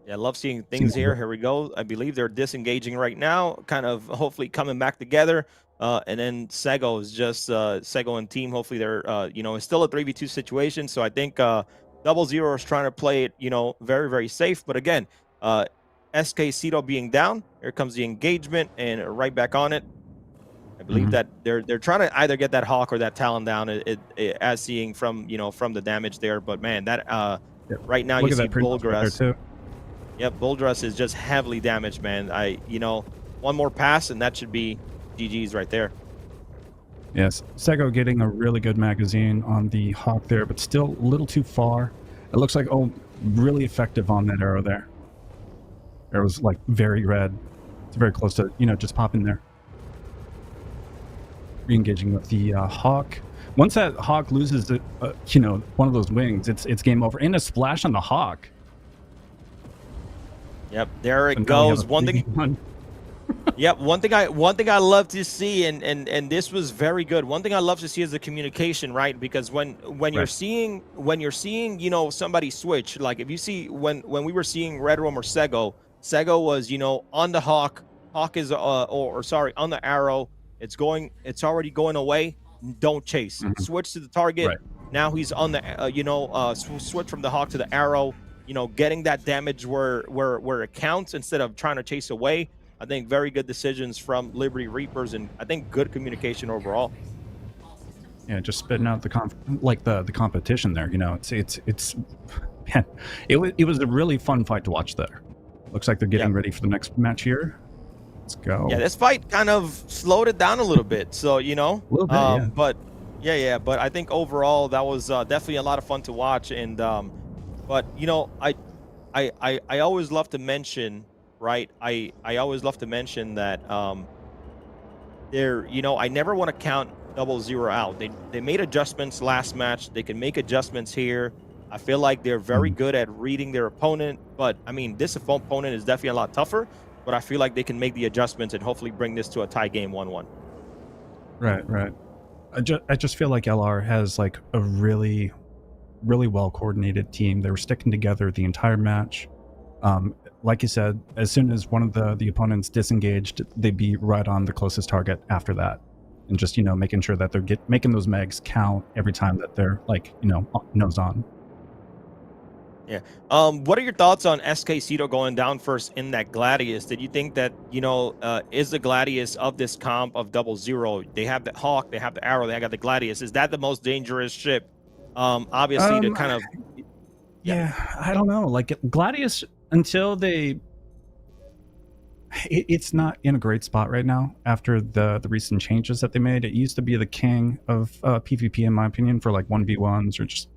Yeah, I love seeing things here. Here we go. I believe they're disengaging right now, kind of hopefully coming back together. And then Sego is just Sego and team. Hopefully they're it's still a 3v2 situation. So I think 00 is trying to play it, very, very safe. But again, SK Cedo being down, here comes the engagement and right back on it. I believe that they're trying to either get that Hawk or that Talon down, as seeing from from the damage there. But man, that right now you see Boldress. Yep, Boldress is just heavily damaged, man. One more pass and that should be GG's right there. Yes, Sego getting a really good magazine on the Hawk there, but still a little too far. It looks like, really effective on that arrow there. Arrow's like very red. It's very close to, just popping there. Re-engaging with the Hawk. Once that Hawk loses, one of those wings, it's game over. And a splash on the Hawk. Yep, there it goes. One thing. Yep, one thing I love to see, and this was very good. One thing I love to see is the communication, right? Because when you're seeing somebody switch, like if you see when we were seeing Red Room or Sego was on the Hawk is on the arrow. It's already going away. Don't chase. Switch to the target. Right. Now he's on the switch from the Hawk to the arrow. getting that damage where it counts instead of trying to chase away. I think very good decisions from Liberty Reapers, and I think good communication overall. Yeah, just spitting out the the competition there. It's man, it was a really fun fight to watch there. Looks like they're getting ready for the next match here. Let's go. Yeah, this fight kind of slowed it down a little bit. So a little bit, yeah. but but I think overall that was definitely a lot of fun to watch. And but I always love to mention, right? I always love to mention that I never want to count 0-0 out. They made adjustments last match. They can make adjustments here. I feel like they're very good at reading their opponent, but I mean, this opponent is definitely a lot tougher, but I feel like they can make the adjustments and hopefully bring this to a tie game 1-1. Right. I just feel like LR has like a really, really well coordinated team. They were sticking together the entire match. Like you said, as soon as one of the opponents disengaged, they'd be right on the closest target after that. And just, making sure that they're making those megs count every time that they're nose on. Yeah. What are your thoughts on SK Cito going down first in that Gladius? Did you think that, is the Gladius of this comp of 0-0? They have the Hawk, they have the Arrow, they got the Gladius. Is that the most dangerous ship? Obviously, to kind of. Yeah, I don't know. Like Gladius, until it's not in a great spot right now after the recent changes that they made. It used to be the king of PvP, in my opinion, for like 1v1s or just,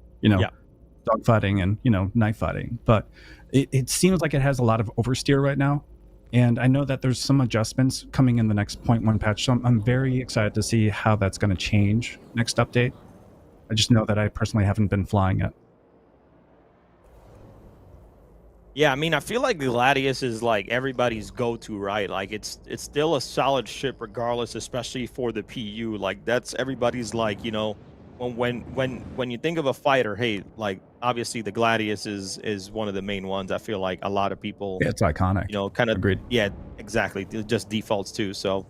dogfighting and knife fighting, but it seems like it has a lot of oversteer right now, and I know that there's some adjustments coming in the next 0.1 patch, so I'm very excited to see how that's going to change next update. I just know that I personally haven't been flying it. Yeah, I mean, I feel like the Gladius is like everybody's go-to, right? Like it's still a solid ship regardless, especially for the PU. Like that's everybody's like, when you think of a fighter, hey, like obviously the Gladius is one of the main ones. I feel like a lot of people, Yeah, it's iconic. kind of Agreed. Yeah, exactly. It just defaults too. So,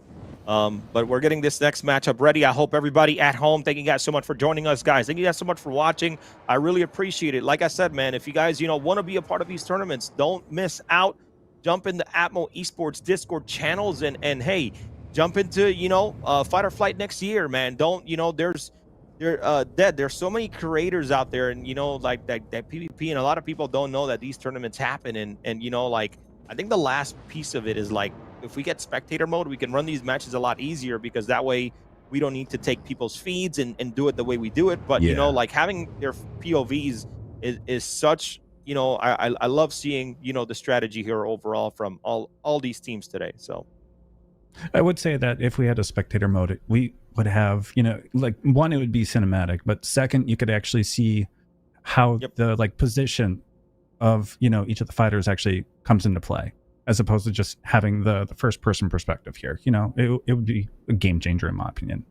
but we're getting this next matchup ready. I hope everybody at home. Thank you guys so much for joining us, guys. Thank you guys so much for watching. I really appreciate it. Like I said, man, if you guys want to be a part of these tournaments, don't miss out. Jump in the Atmo Esports Discord channels and hey, jump into Fight or Flight next year, man. Don't there's so many creators out there, and like that PvP, and a lot of people don't know that these tournaments happen, and like I think the last piece of it is like if we get spectator mode, we can run these matches a lot easier because that way we don't need to take people's feeds and do it the way we do it. But like having their POVs is such I love seeing the strategy here overall from all these teams today. So I would say that if we had a spectator mode, we would have, like one, it would be cinematic, but second, you could actually see how the like position of, each of the fighters actually comes into play, as opposed to just having the first person perspective here. It would be a game changer in my opinion.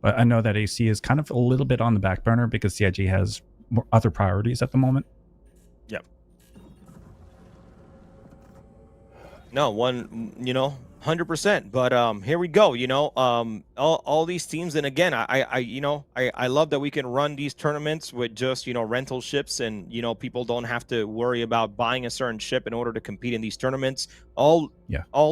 But I know that AC is kind of a little bit on the back burner because CIG has more other priorities at the moment. Yep. No, 100%. But here we go. All these teams, and again, I love that we can run these tournaments with just rental ships, and people don't have to worry about buying a certain ship in order to compete in these tournaments. All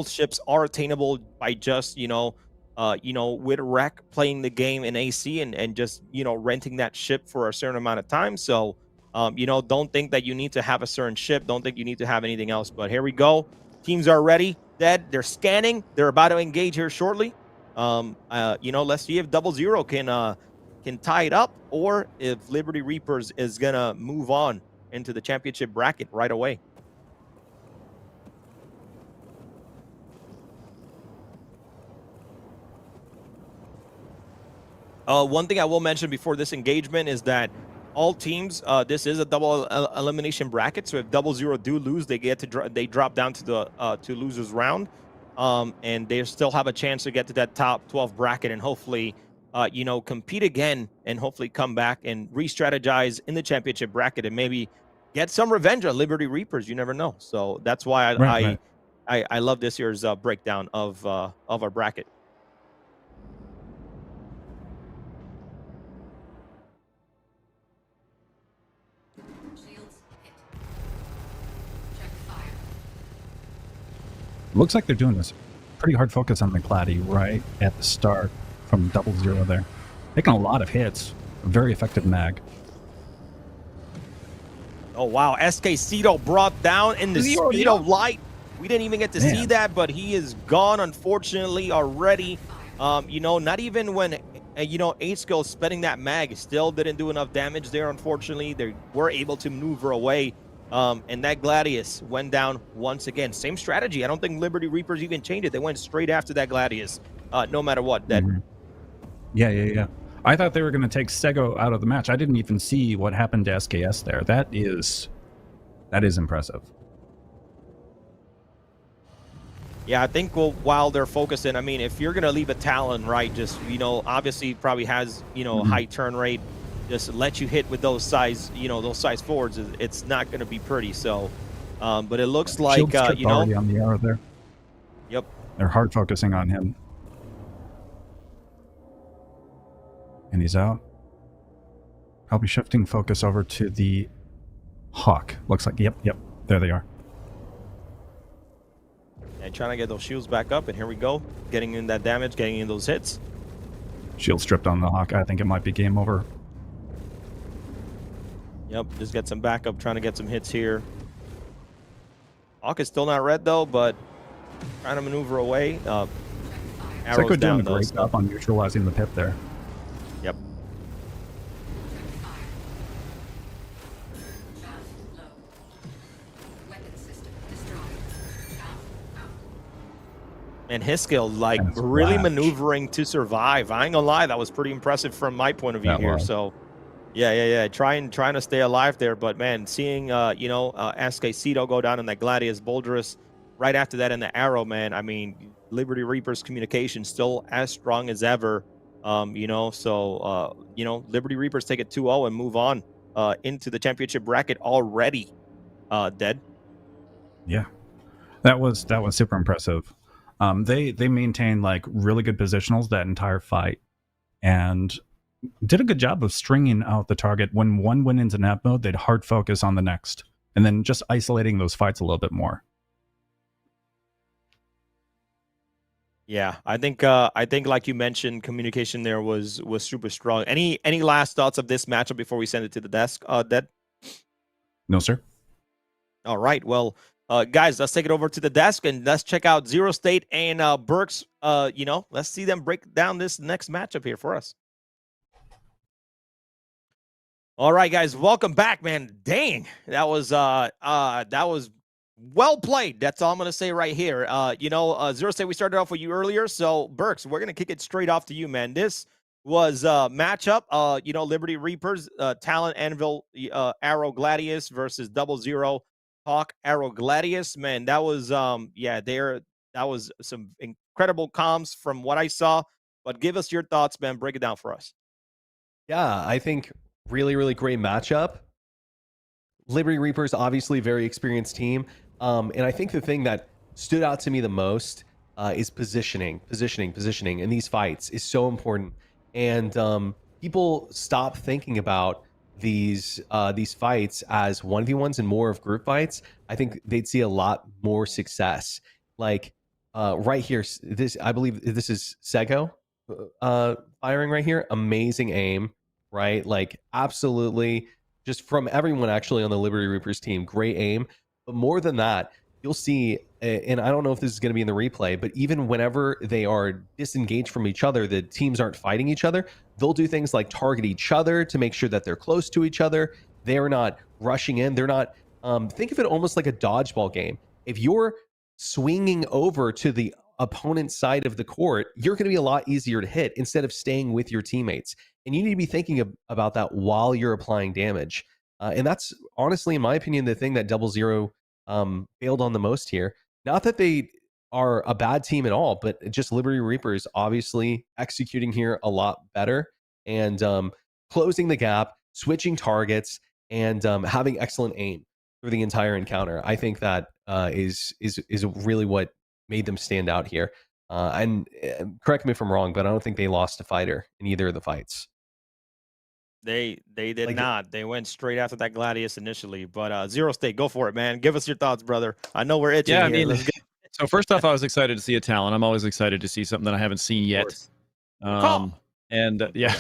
ships are attainable by just with rec playing the game in AC and just renting that ship for a certain amount of time. So don't think that you need to have a certain ship. Don't think you need to have anything else. But here we go. Teams are ready. They're scanning. They're about to engage here shortly. Let's see if 0-0 can tie it up, or if Liberty Reapers is gonna move on into the championship bracket right away. One thing I will mention before this engagement is that all teams, this is a double elimination bracket. So if 0-0 do lose, they they drop down to the to losers round, and they still have a chance to get to that top 12 bracket and hopefully, compete again and hopefully come back and re-strategize in the championship bracket and maybe get some revenge on Liberty Reapers. You never know. So that's why I love this year's breakdown of our bracket. Looks like they're doing this pretty hard focus on the Gladdy right at the start from 00 there. Taking a lot of hits. Very effective mag. Oh, wow. SK Cito brought down in the speed of light. We didn't even get to see that, but he is gone, unfortunately, already. You know, not even when, you know, H-Skill spending that mag still didn't do enough damage there, unfortunately. They were able to maneuver away. And that Gladius went down once again. Same strategy. I don't think Liberty Reapers even changed it. They went straight after that Gladius, no matter what. Yeah. I thought they were going to take Sego out of the match. I didn't even see what happened to SKS there. That is impressive. Yeah, I think while they're focusing, I mean, if you're going to leave a Talon, right, just, you know, obviously probably has, you know, high turn rate, just let you hit with those size, you know, those size forwards, it's not going to be pretty. So, but it looks like, you know. On the arrow there. Yep. They're hard focusing on him. And he's out. I'll be shifting focus over to the Hawk. Looks like, yep, there they are. And trying to get those shields back up, and here we go. Getting in that damage, getting in those hits. Shield stripped on the Hawk. I think it might be game over. Yep, just get some backup, trying to get some hits here. Hawk is still not red, though, but trying to maneuver away. Arrows Seko down, doing a great job on neutralizing the pip there. Yep. And his skill, like, really maneuvering to survive. I ain't gonna lie, that was pretty impressive from my point of view here. So, yeah. Trying to stay alive there. But, man, seeing, you know, SK Cito go down in that Gladius Boldrus right after that in the Arrow, man, I mean, Liberty Reapers communication still as strong as ever. You know, so, you know, Liberty Reapers take it 2-0 and move on into the championship bracket already, Dead. Yeah, that was super impressive. They maintained like really good positionals that entire fight and did a good job of stringing out the target. When one went into nap mode, they'd hard focus on the next and then just isolating those fights a little bit more. Yeah, I think like you mentioned, communication there was super strong. Any last thoughts of this matchup before we send it to the desk, Dead? No, sir. All right, well, guys, let's take it over to the desk and let's check out Zero State and Burks. You know, let's see them break down this next matchup here for us. All right, guys, welcome back, man. Dang, that was well played. That's all I'm going to say right here. You know, Zero State, we started off with you earlier. So, Burks, we're going to kick it straight off to you, man. This was a matchup. You know, Liberty Reapers, Talon, Anvil, Arrow, Gladius versus 00, Hawk, Arrow, Gladius. Man, that was, that was some incredible comms from what I saw. But give us your thoughts, man. Break it down for us. Yeah, I think really great matchup. Liberty Reapers, obviously very experienced team. And I think the thing that stood out to me the most is positioning in these fights is so important. And people stop thinking about these fights as 1v1s and more of group fights. I think they'd see a lot more success. Like right here, I believe this is Sego firing right here. Amazing aim, right? Like absolutely, just from everyone actually on the Liberty Reapers team, great aim. But more than that, you'll see, and I don't know if this is going to be in the replay, but even whenever they are disengaged from each other, the teams aren't fighting each other, they'll do things like target each other to make sure that they're close to each other. They're not rushing in. They're not, think of it almost like a dodgeball game. If you're swinging over to the opponent's side of the court, you're going to be a lot easier to hit instead of staying with your teammates. And you need to be thinking about that while you're applying damage. And that's honestly, in my opinion, the thing that 00 failed on the most here. Not that they are a bad team at all, but just Liberty Reapers obviously executing here a lot better and closing the gap, switching targets, and having excellent aim through the entire encounter. I think that is really what made them stand out here. And correct me if I'm wrong, but I don't think they lost a fighter in either of the fights. They did not. They went straight after that Gladius initially. But Zero State, go for it, man. Give us your thoughts, brother. I know we're itching. Yeah, here. I mean, Let's get So first off, I was excited to see a Talon. I'm always excited to see something that I haven't seen Of yet. course. Call. And Don't do yeah.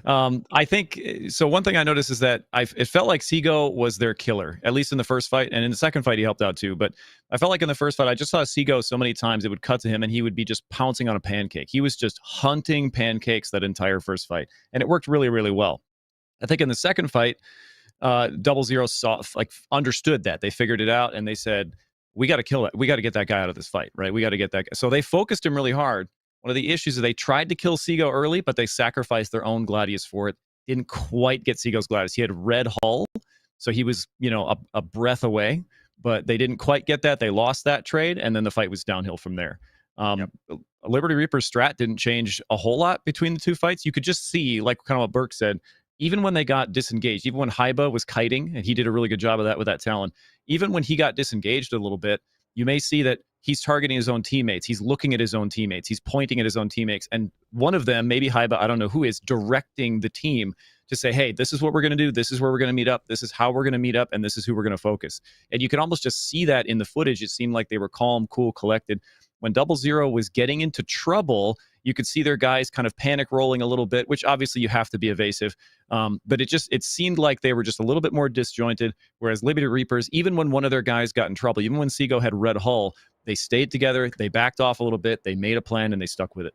that. I think so. One thing I noticed is that it felt like Seago was their killer, at least in the first fight, and in the second fight he helped out too. But I felt like in the first fight, I just saw Seago so many times it would cut to him and he would be just pouncing on a pancake. He was just hunting pancakes that entire first fight, and it worked really, really well. I think in the second fight, 00 saw understood that they figured it out and they said, "We got to kill it. We got to get that guy out of this fight, right? We got to get that guy." So they focused him really hard. One of the issues is they tried to kill Seago early, but they sacrificed their own Gladius for it. Didn't quite get Seago's Gladius. He had red hull, so he was, a breath away, but they didn't quite get that. They lost that trade, and then the fight was downhill from there. Liberty Reaper's strat didn't change a whole lot between the two fights. You could just see, like kind of what Burke said, even when they got disengaged, even when Haiba was kiting, and he did a really good job of that with that Talon, even when he got disengaged a little bit, you may see that he's targeting his own teammates. He's looking at his own teammates. He's pointing at his own teammates. And one of them, maybe Haiba, I don't know who, is directing the team to say, hey, this is what we're going to do. This is where we're going to meet up. This is how we're going to meet up. And this is who we're going to focus. And you can almost just see that in the footage. It seemed like they were calm, cool, collected. When 00 was getting into trouble, you could see their guys kind of panic rolling a little bit, which obviously you have to be evasive. But it seemed like they were just a little bit more disjointed. Whereas Liberty Reapers, even when one of their guys got in trouble, even when Seago had red hull, they stayed together, they backed off a little bit, they made a plan, and they stuck with it.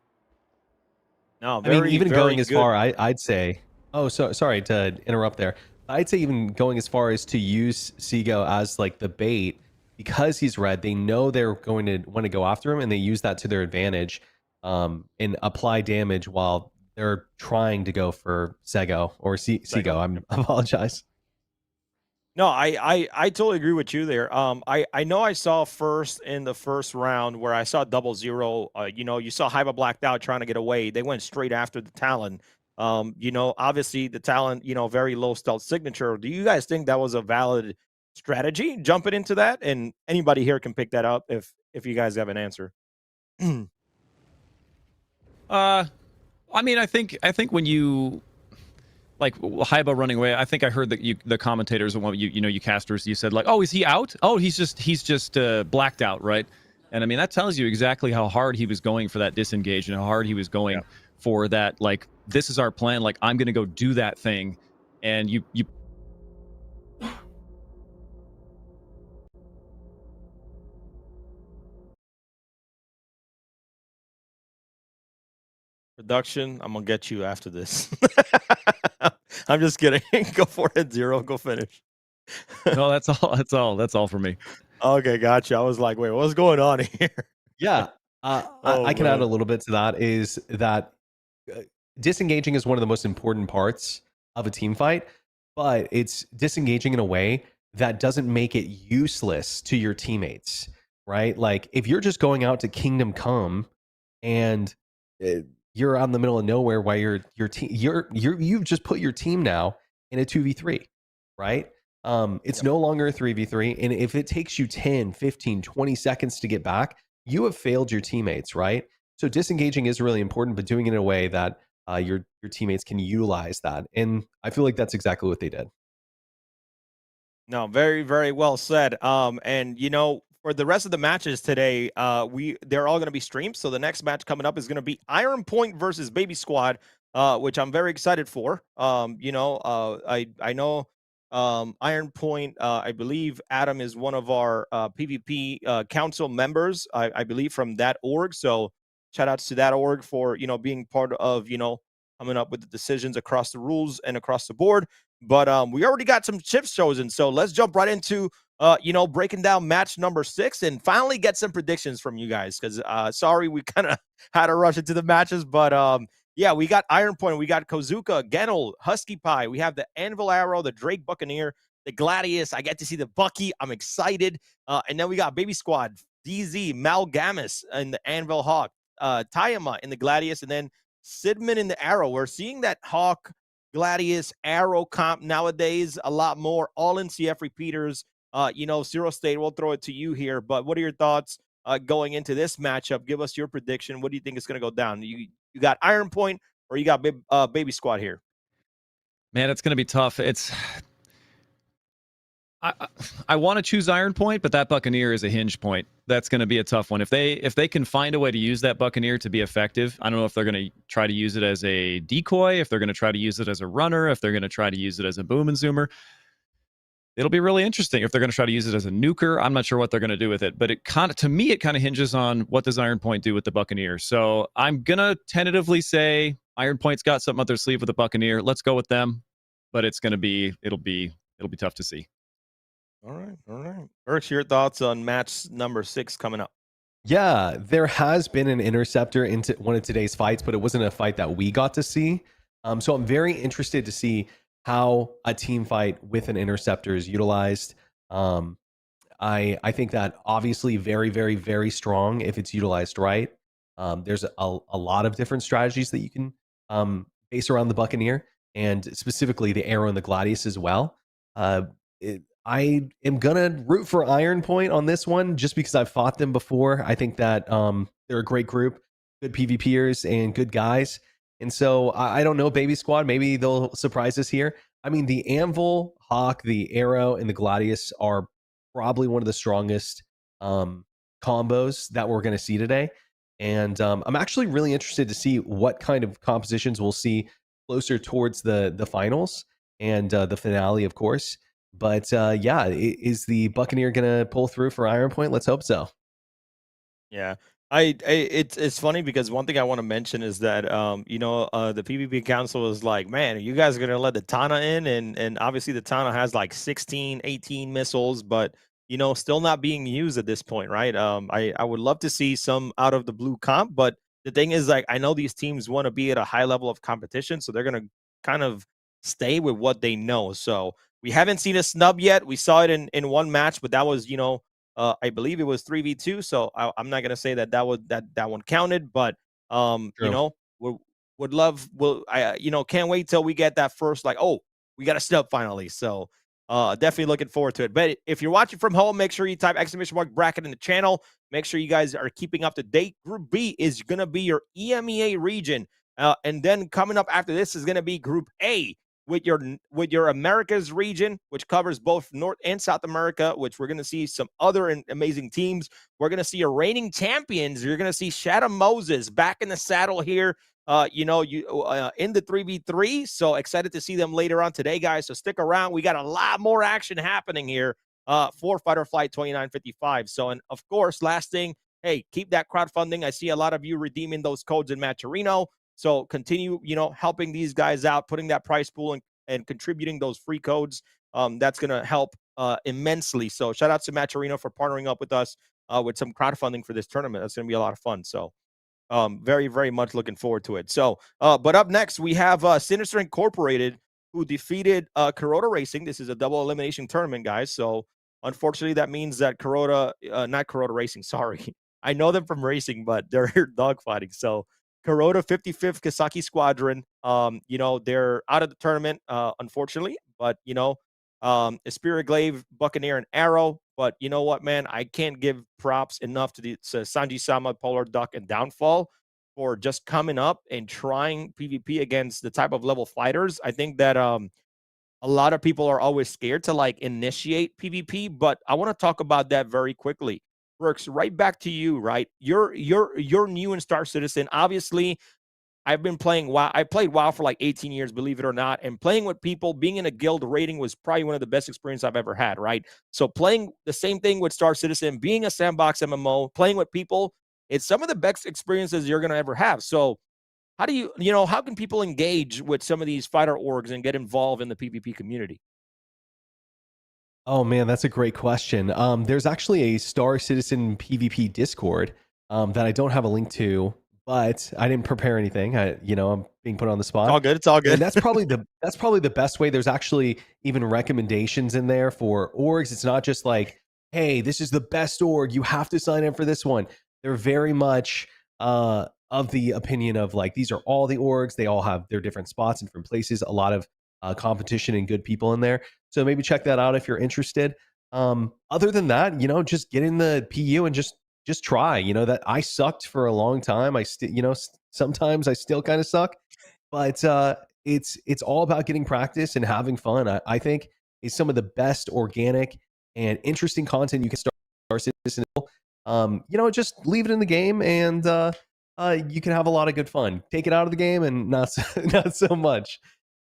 No, I mean, even very going as good. far, I'd say. Oh, sorry to interrupt there. I'd say even going as far as to use Seago as like the bait because he's red. They know they're going to want to go after him, and they use that to their advantage and apply damage while they're trying to go for Seago or Seago. I apologize. No, I totally agree with you there. I know I saw first in the first round where I saw 00. You saw Haiba blacked out trying to get away. They went straight after the Talon. Obviously the Talon, very low stealth signature. Do you guys think that was a valid strategy? Jumping into that, and anybody here can pick that up if you guys have an answer. I mean, I think when you like Haiba running away, I think I heard that the commentators and you casters, you said like, oh, is he out? Oh, he's just blacked out, right? And I mean, that tells you exactly how hard he was going for that disengage and how hard he was going for that. Like, this is our plan. Like, I'm gonna go do that thing, and you. Production, I'm gonna get you after this. I'm just kidding. Go for it, Zero. Go finish. No, that's all for me. Okay, gotcha. I was like, wait, what's going on here? Yeah, I can add a little bit to that. Is that disengaging is one of the most important parts of a team fight, but it's disengaging in a way that doesn't make it useless to your teammates, right? Like if you're just going out to Kingdom Come and you're out in the middle of nowhere while your team you've just put your team now in a 2v3, right? It's no longer a 3v3, and if it takes you 10, 15, 20 seconds to get back, you have failed your teammates, right? So disengaging is really important, but doing it in a way that your teammates can utilize that. And I feel like that's exactly what they did. No, very, very well said. And for the rest of the matches today, they're all going to be streamed. So the next match coming up is going to be Iron Point versus Baby Squad, which I'm very excited for. I know Iron Point. I believe Adam is one of our PvP council members. I believe from that org. So shout outs to that org for being part of coming up with the decisions across the rules and across the board. But we already got some chips chosen, so let's jump right into breaking down match number 6 and finally get some predictions from you guys. Because sorry, we kind of had to rush into the matches, but yeah, we got Iron Point, we got Kozuka, Genel, Husky Pie, we have the Anvil Arrow, the Drake Buccaneer, the Gladius. I get to see the Bucky. I'm excited. And then we got Baby Squad, DZ, Malgamus, and the Anvil Hawk, Tayama in the Gladius, and then Sidman in the Arrow. We're seeing that Hawk, Gladius, Arrow comp nowadays a lot more. All in CF repeaters. Zero State, we'll throw it to you here. But what are your thoughts going into this matchup? Give us your prediction. What do you think is going to go down? You got Iron Point or you got Baby Squad here? Man, it's going to be tough. I want to choose Iron Point, but that Buccaneer is a hinge point. That's going to be a tough one. If they can find a way to use that Buccaneer to be effective, I don't know if they're going to try to use it as a decoy, if they're going to try to use it as a runner, if they're going to try to use it as a boom and zoomer. It'll be really interesting if they're going to try to use it as a nuker. I'm not sure what they're going to do with it, but to me, it kind of hinges on what does Iron Point do with the Buccaneer. So I'm going to tentatively say Iron Point's got something up their sleeve with the Buccaneer. Let's go with them, but it'll be tough to see. All right. Erks, your thoughts on match number 6 coming up? Yeah, there has been an interceptor into one of today's fights, but it wasn't a fight that we got to see. So I'm very interested to see how a team fight with an interceptor is utilized. I think that obviously very, very, very strong if it's utilized right. There's a lot of different strategies that you can base around the Buccaneer, and specifically the Arrow and the Gladius as well. I am gonna root for Iron Point on this one just because I've fought them before. I think that they're a great group, good PvPers and good guys. And so I don't know, Baby Squad, maybe they'll surprise us here. I mean, the Anvil, Hawk, the Arrow, and the Gladius are probably one of the strongest combos that we're going to see today. And I'm actually really interested to see what kind of compositions we'll see closer towards the finals and the finale, of course. But yeah, is the Buccaneer going to pull through for Iron Point? Let's hope so. Yeah. It's funny because one thing I want to mention is that the PvP council is like, man, are you guys gonna let the Tana in? And obviously the Tana has like 16, 18 missiles, but still not being used at this point, right? I would love to see some out of the blue comp, but the thing is, like, I know these teams want to be at a high level of competition, so they're gonna kind of stay with what they know. So we haven't seen a snub yet. We saw it in one match, but that was I believe it was 3v2, so I'm not gonna say that that one counted, but True. would love can't wait till we get that first, like, oh, we got a snub finally. So definitely looking forward to it. But if you're watching from home, make sure you type !bracket in the channel. Make sure you guys are keeping up to date. Group B is gonna be your EMEA region, and then coming up after this is gonna be Group A, with your Americas region, which covers both North and South America, which we're going to see some other amazing teams. We're going to see your reigning champions. You're going to see Shadow Moses back in the saddle here, in the 3v3. So excited to see them later on today, guys. So stick around. We got a lot more action happening here for Fight or Flight 2955. So, and of course, last thing, hey, keep that crowdfunding. I see a lot of you redeeming those codes in Matcherino. So continue, helping these guys out, putting that price pool and contributing those free codes. That's going to help immensely. So shout out to Matcherino for partnering up with us with some crowdfunding for this tournament. That's going to be a lot of fun. So very, very much looking forward to it. So, but up next, we have Sinister Incorporated, who defeated Kuroda Racing. This is a double elimination tournament, guys. So unfortunately, that means that not Kuroda Racing, sorry. I know them from racing, but they're dogfighting. So Kuroda 55th Kasaki Squadron, they're out of the tournament, unfortunately, but Spirit Glaive, Buccaneer, and Arrow. But you know what, man? I can't give props enough to Sanji Sama, Polar Duck, and Downfall for just coming up and trying PvP against the type of level fighters. I think that a lot of people are always scared to like initiate PvP, but I want to talk about that very quickly. Works right back to you, right? You're new in StarCitizen. Obviously, I've been playing WoW. I played WoW for like 18 years, believe it or not. And playing with people, being in a guild rating was probably one of the best experiences I've ever had, right? So playing the same thing with StarCitizen, being a sandbox MMO, playing with people, it's some of the best experiences you're going to ever have. So how do how can people engage with some of these fighter orgs and get involved in the PvP community? Oh man, that's a great question. There's actually a StarCitizen PvP Discord that I don't have a link to, but I didn't prepare anything. I'm being put on the spot. It's all good. It's all good. And that's probably the best way. There's actually even recommendations in there for orgs. It's not just like, hey, this is the best org, you have to sign in for this one. They're very much of the opinion of like, these are all the orgs. They all have their different spots in different places. A lot of competition and good people in there. So maybe check that out if you're interested. Other than that, just get in the PU and just try. That I sucked for a long time. I still, sometimes I still kind of suck, but it's all about getting practice and having fun. I think is some of the best organic and interesting content you can start Citizen. Just leave it in the game, and you can have a lot of good fun. Take it out of the game, and not so much.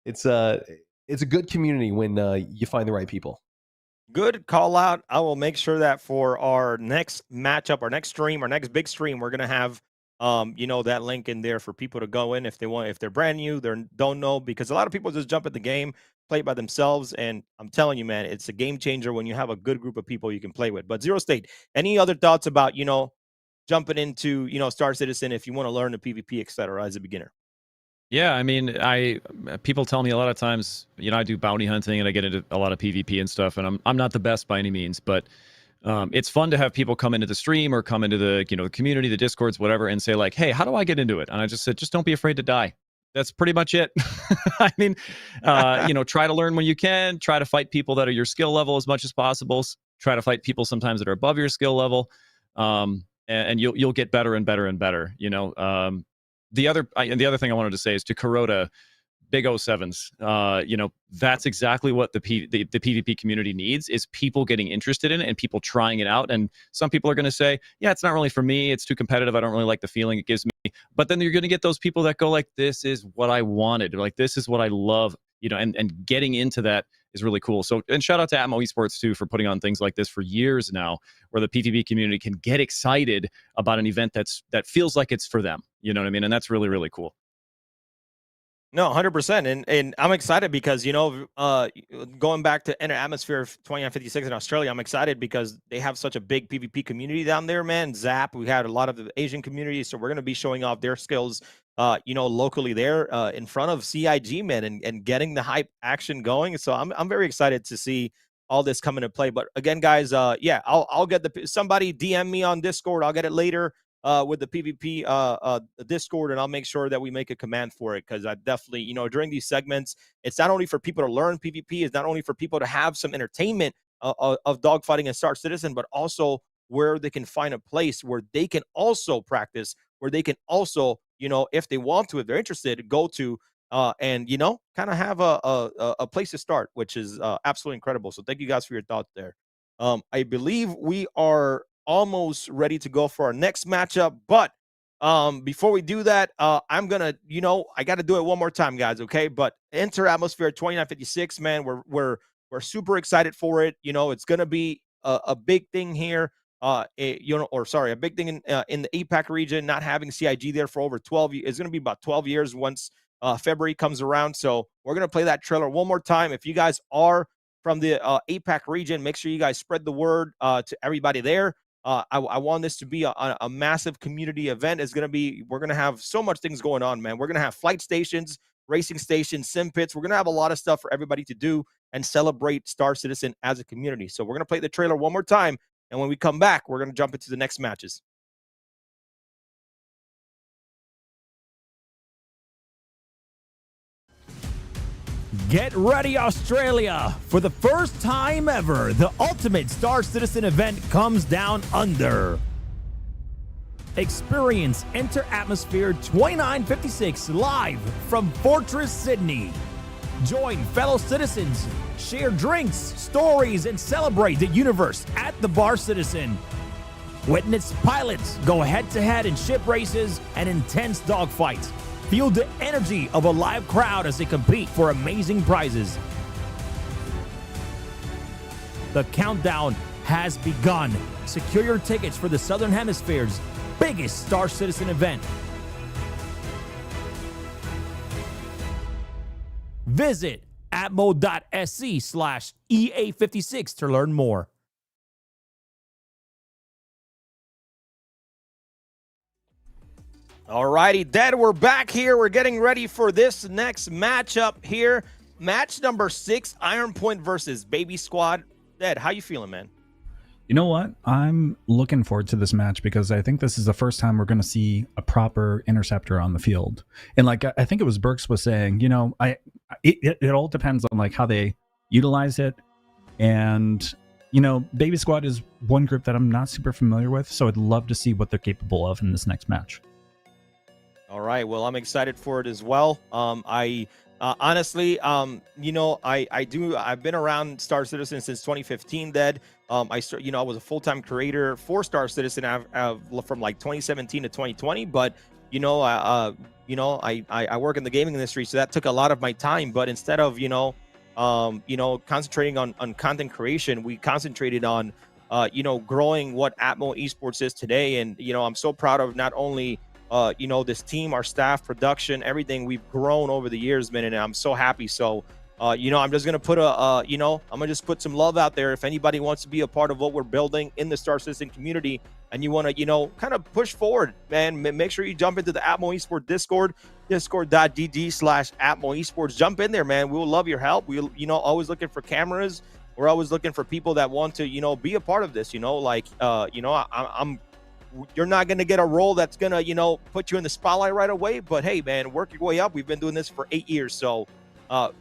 It's a good community when you find the right people. Good call out. I will make sure that for our next matchup, our next stream, our next big stream, we're gonna have that link in there for people to go in if they want, if they're brand new, they don't know, because a lot of people just jump at the game, play it by themselves, and I'm telling you, man, it's a game changer when you have a good group of people you can play with. But Zero State, any other thoughts about jumping into Star Citizen if you want to learn the PvP, etc. as a beginner? Yeah, I mean, people tell me a lot of times, I do bounty hunting and I get into a lot of PvP and stuff, and I'm not the best by any means, but it's fun to have people come into the stream or come into the the community, the Discords, whatever, and say like, hey, how do I get into it? And I just said, just don't be afraid to die. That's pretty much it. I mean, try to learn when you can, try to fight people that are your skill level as much as possible, try to fight people sometimes that are above your skill level, and you'll get better and better and better. The other thing I wanted to say is to Kuroda, big 07s. That's exactly what the PvP community needs, is people getting interested in it and people trying it out. And some people are going to say, yeah, it's not really for me. It's too competitive. I don't really like the feeling it gives me. But then you're going to get those people that go like, this is what I wanted. Or like, this is what I love. And getting into that is really cool. So, and shout out to Atmo Esports too for putting on things like this for years now, where the PvP community can get excited about an event that feels like it's for them. You know what I mean? And that's really, really cool. No, 100%. And I'm excited because, going back to Enter Atmosphere 2956 in Australia, I'm excited because they have such a big PvP community down there, man. Zap, we had a lot of the Asian community, so we're going to be showing off their skills, locally there in front of CIG, man, and getting the hype action going. So I'm very excited to see all this come into play. But again, guys, I'll get somebody DM me on Discord. I'll get it later. With the PvP Discord, and I'll make sure that we make a command for it, because I definitely, during these segments, it's not only for people to learn PvP, it's not only for people to have some entertainment of dogfighting and Star Citizen, but also where they can find a place where they can also practice, where they can also, if they want to, if they're interested, go to and kind of have a place to start, which is absolutely incredible. So thank you guys for your thoughts there. I believe we are almost ready to go for our next matchup, but before we do that, I'm gonna, I got to do it one more time, guys. Okay, but Enter Atmosphere 2956, man, we're super excited for it. It's gonna be a big thing here. A big thing in the APAC region. Not having CIG there for over 12 years, it's gonna be about 12 years once February comes around. So we're gonna play that trailer one more time. If you guys are from the APAC region, make sure you guys spread the word to everybody there. I want this to be a massive community event. We're going to have so much things going on, man. We're going to have flight stations, racing stations, sim pits. We're going to have a lot of stuff for everybody to do and celebrate Star Citizen as a community. So we're going to play the trailer one more time. And when we come back, we're going to jump into the next matches. Get ready, Australia! For the first time ever, the ultimate Star Citizen event comes down under. Experience Enter Atmosphere 2956 live from Fortress Sydney. Join fellow citizens, share drinks, stories, and celebrate the universe at the Bar Citizen. Witness pilots go head-to-head in ship races and intense dogfights. Feel the energy of a live crowd as they compete for amazing prizes. The countdown has begun. Secure your tickets for the Southern Hemisphere's biggest Star Citizen event. Visit atmo.sc/EA56 to learn more. All righty, Dad, we're back here. We're getting ready for this next matchup here. Match number 6, Iron Point versus Baby Squad. Dad, how you feeling, man? You know what? I'm looking forward to this match because I think this is the first time we're going to see a proper interceptor on the field. And like I think it was Burks was saying, it all depends on like how they utilize it. And Baby Squad is one group that I'm not super familiar with, so I'd love to see what they're capable of in this next match. All right. Well, I'm excited for it as well. Honestly, I've been around Star Citizen since 2015. I was a full-time creator for Star Citizen from like 2017 to 2020. But I work in the gaming industry, so that took a lot of my time. But instead of concentrating on content creation, we concentrated on growing what Atmo Esports is today. And I'm so proud of not only this team, our staff, production, everything we've grown over the years, man, and I'm so happy. So, I'm just gonna put I'm gonna just put some love out there. If anybody wants to be a part of what we're building in the Star Citizen community, and you want to, kind of push forward, man, make sure you jump into the Atmo Esports Discord, discord.gg/Atmo Esports. Jump in there, man. We'll love your help. We'll, always looking for cameras. We're always looking for people that want to, be a part of this. I'm you're not going to get a role that's going to, put you in the spotlight right away. But hey, man, work your way up. We've been doing this for 8 years. So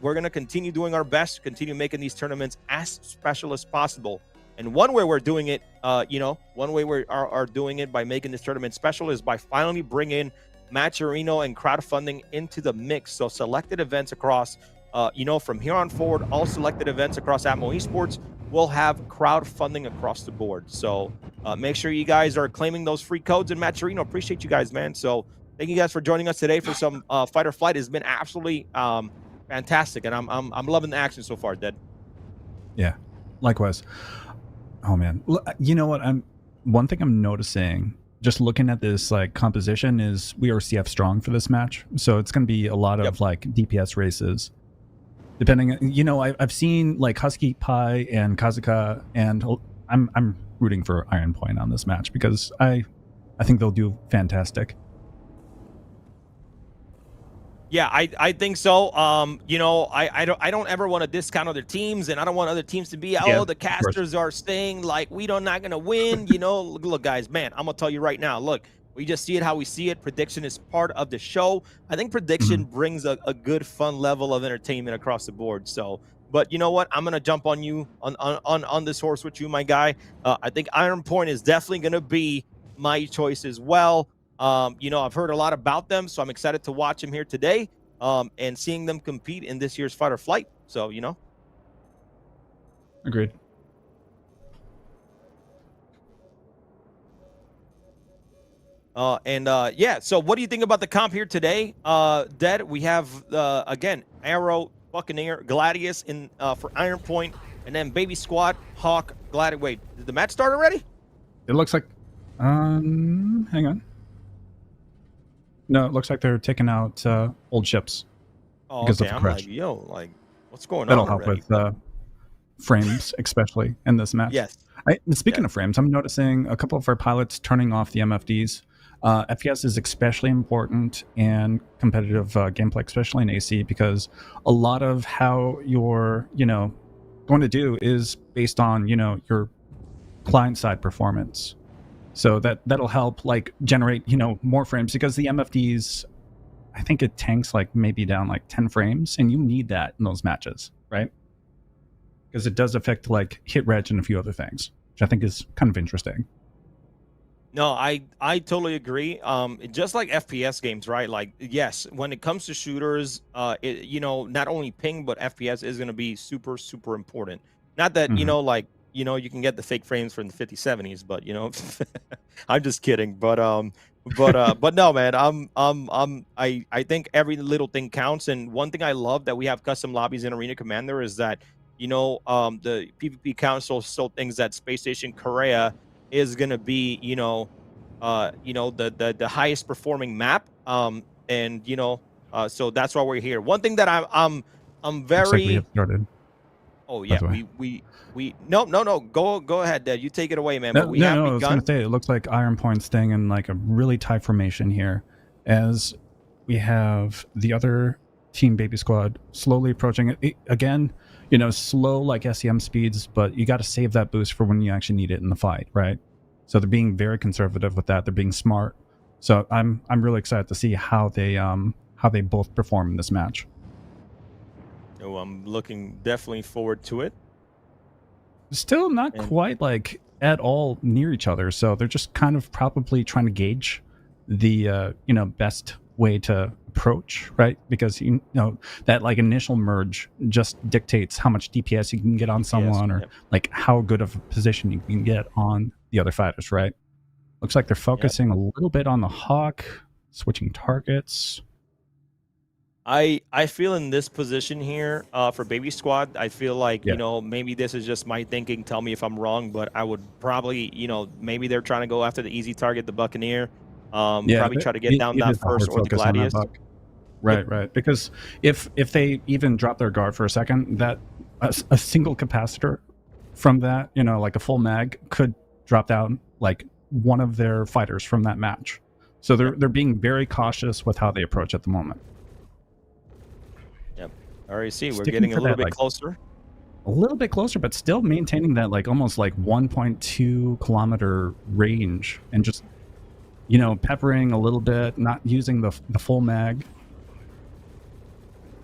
we're going to continue doing our best, continue making these tournaments as special as possible. And one way we're doing it, one way we are doing it by making this tournament special is by finally bringing Matcherino and crowdfunding into the mix. So selected events across, from here on forward, all selected events across Atmo Esports will have crowdfunding across the board. So make sure you guys are claiming those free codes in Matcherino. Appreciate you guys, man. So thank you guys for joining us today for some Fight or Flight. It's been absolutely fantastic, and I'm loving the action so far, Dead. Yeah, likewise. Oh man, you know what? One thing I'm noticing just looking at this like composition is we are CF strong for this match, so it's going to be a lot of like DPS races. Depending, I've seen like Husky Pie and Kazuka, and I'm rooting for Iron Point on this match because I think they'll do fantastic. Yeah, I think so. I don't ever want to discount other teams, and I don't want other teams to be, the casters are saying like we're not gonna win. Look, guys, man, I'm gonna tell you right now. Look, we just see it how we see it. Prediction is part of the show. I think prediction brings a good, fun level of entertainment across the board. So, but you know what? I'm gonna jump on you on this horse with you, my guy. I think Iron Point is definitely gonna be my choice as well. I've heard a lot about them, so I'm excited to watch them here today, and seeing them compete in this year's Fight or Flight. So, Agreed. So what do you think about the comp here today? Dead, we have, again, Arrow, Buccaneer, Gladius in for Iron Point, and then Baby Squad, Hawk, Gladius. Wait, did the match start already? It looks like, hang on. No, it looks like they're taking out old ships. Oh, because okay. of the I'm crash. like, what's going That'll on? help already? with frames, especially in this match. Yes. Speaking of frames, I'm noticing a couple of our pilots turning off the MFDs. FPS is especially important in competitive gameplay, especially in AC, because a lot of how you're, going to do is based on, your client-side performance. So that'll help like generate, more frames, because the MFDs, I think it tanks like maybe down like 10 frames, and you need that in those matches, right? Because it does affect like hit reg and a few other things, which I think is kind of interesting. No, I totally agree. Just like FPS games, right? Like, yes, when it comes to shooters, not only ping, but FPS is going to be super, super important. Not that, you can get the fake frames from the 5070s, but I'm just kidding. But no, man, I think every little thing counts. And one thing I love that we have custom lobbies in Arena Commander is that, the PvP Council still thinks that Space Station Korea is going to be, the highest performing map. So that's why we're here. One thing that I'm very. Looks like we have started. Oh yeah, no. Go ahead, Dad. You take it away, man. I was going to say, it looks like Iron Point's staying in like a really tight formation here, as we have the other team, Baby Squad, slowly approaching it again. Slow like SEM speeds, but you got to save that boost for when you actually need it in the fight, right? So they're being very conservative with that. They're being smart. So I'm really excited to see how they both perform in this match. Oh, I'm looking definitely forward to it. Still not quite like at all near each other, so they're just kind of probably trying to gauge the best way to approach, right? Because you know that like initial merge just dictates how much DPS you can get on someone, or like how good of a position you can get on the other fighters, right? Looks like they're focusing a little bit on the Hawk, switching targets. I feel in this position here for Baby Squad, I feel like, you know, maybe this is just my thinking. Tell me if I'm wrong, but I would probably, you know, maybe they're trying to go after the easy target, the Buccaneer. Probably try to get down that first, or the Gladius. Right. Because if they even drop their guard for a second, that a single capacitor from that, you know, like a full mag could drop down like one of their fighters from that match. So they're being very cautious with how they approach at the moment. Yep. RAC, we're getting a little bit closer. A little bit closer, but still maintaining that like almost like 1.2 kilometer range, and just, you know, peppering a little bit, not using the full mag.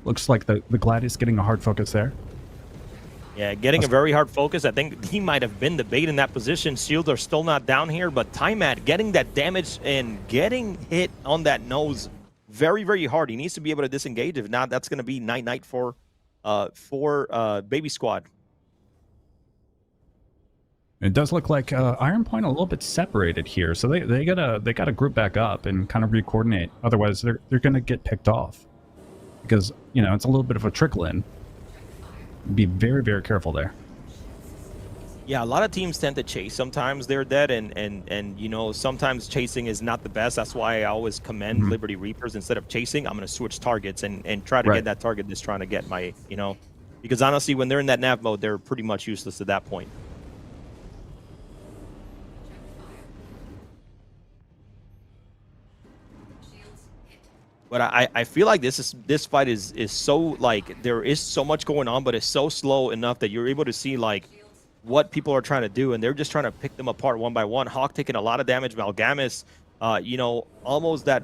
Looks like the Gladius getting a hard focus there. Yeah, getting a very hard focus. I think he might have been the bait in that position. Shields are still not down here, but Timat getting that damage and getting hit on that nose very, very hard. He needs to be able to disengage. If not, that's going to be night for Baby Squad. It does look like Iron Point a little bit separated here, so they gotta group back up and kind of re-coordinate. Otherwise, they're gonna get picked off, because you know it's a little bit of a trickle in. Be very, very careful there. Yeah, a lot of teams tend to chase. Sometimes they're dead, and you know, sometimes chasing is not the best. That's why I always commend Liberty Reapers. Instead of chasing, I'm going to switch targets and try to get that target that's trying to get my, you know, because honestly, when they're in that nav mode, they're pretty much useless at that point. But I feel like this fight is so, like, there is so much going on, but it's so slow enough that you're able to see like what people are trying to do, and they're just trying to pick them apart one by one. Hawk taking a lot of damage. Malgamus, you know, almost that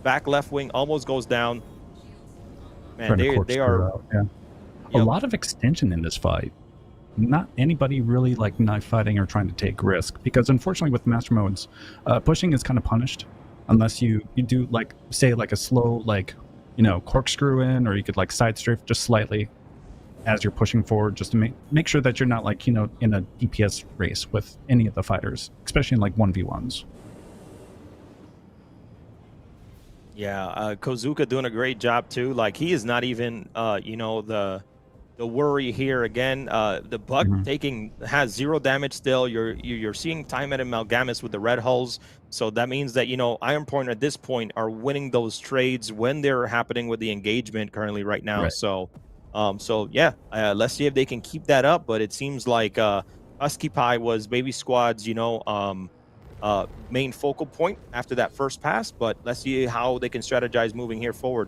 back left wing almost goes down. Man, they are a lot of extension in this fight. Not anybody really like knife fighting or trying to take risk, because unfortunately with master modes, pushing is kind of punished unless you do like, say, like a slow, like, you know, corkscrew in, or you could like side strafe just slightly as you're pushing forward, just to make sure that you're not like, you know, in a DPS race with any of the fighters, especially in like 1v1s. Yeah, Kozuka doing a great job too. Like, he is not even you know, the worry here again. The Buck has 0 damage still. You're seeing Timet and Malgamus with the red hulls. So that means that, you know, Iron Point at this point are winning those trades when they're happening with the engagement currently right now. So yeah, let's see if they can keep that up. But it seems like Husky Pie was Baby Squad's, you know, main focal point after that first pass. But let's see how they can strategize moving here forward.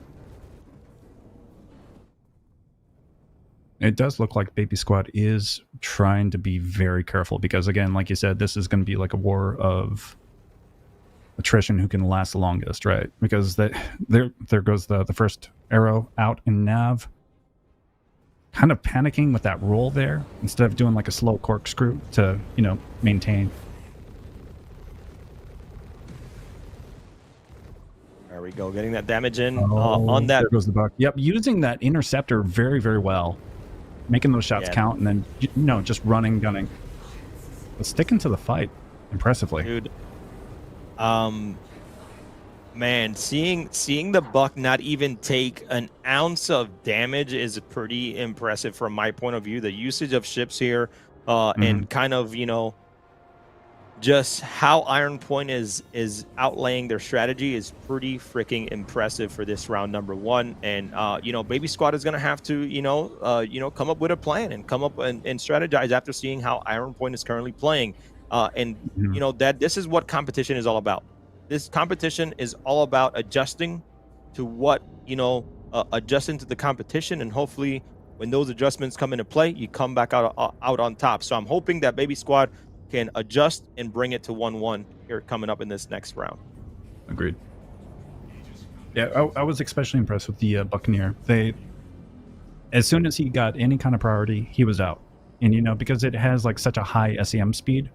It does look like Baby Squad is trying to be very careful, because again, like you said, this is going to be like a war of attrition who can last the longest, right? Because there goes the first arrow out in nav. Kind of panicking with that roll there instead of doing like a slow corkscrew to, you know, maintain. There we go, getting that damage in on that. There goes the Buck. Yep, using that interceptor very, very well. Making those shots count, and then, you know, just running, gunning. But sticking to the fight impressively. Dude. Man, seeing the Buck not even take an ounce of damage is pretty impressive from my point of view. The usage of ships here, and kind of, you know, just how Iron Point is outlaying their strategy is pretty freaking impressive for this round number 1. And you know, Baby Squad is gonna have to, you know, come up with a plan and come up and strategize after seeing how Iron Point is currently playing. You know, that this is what competition is all about. This competition is all about adjusting to what, you know, adjusting to the competition, and hopefully when those adjustments come into play, you come back out on top. So I'm hoping that Baby Squad can adjust and bring it to 1-1 here coming up in this next round. Agreed. Yeah, I was especially impressed with the Buccaneer. As soon as he got any kind of priority, he was out. And, you know, because it has like such a high SEM speed,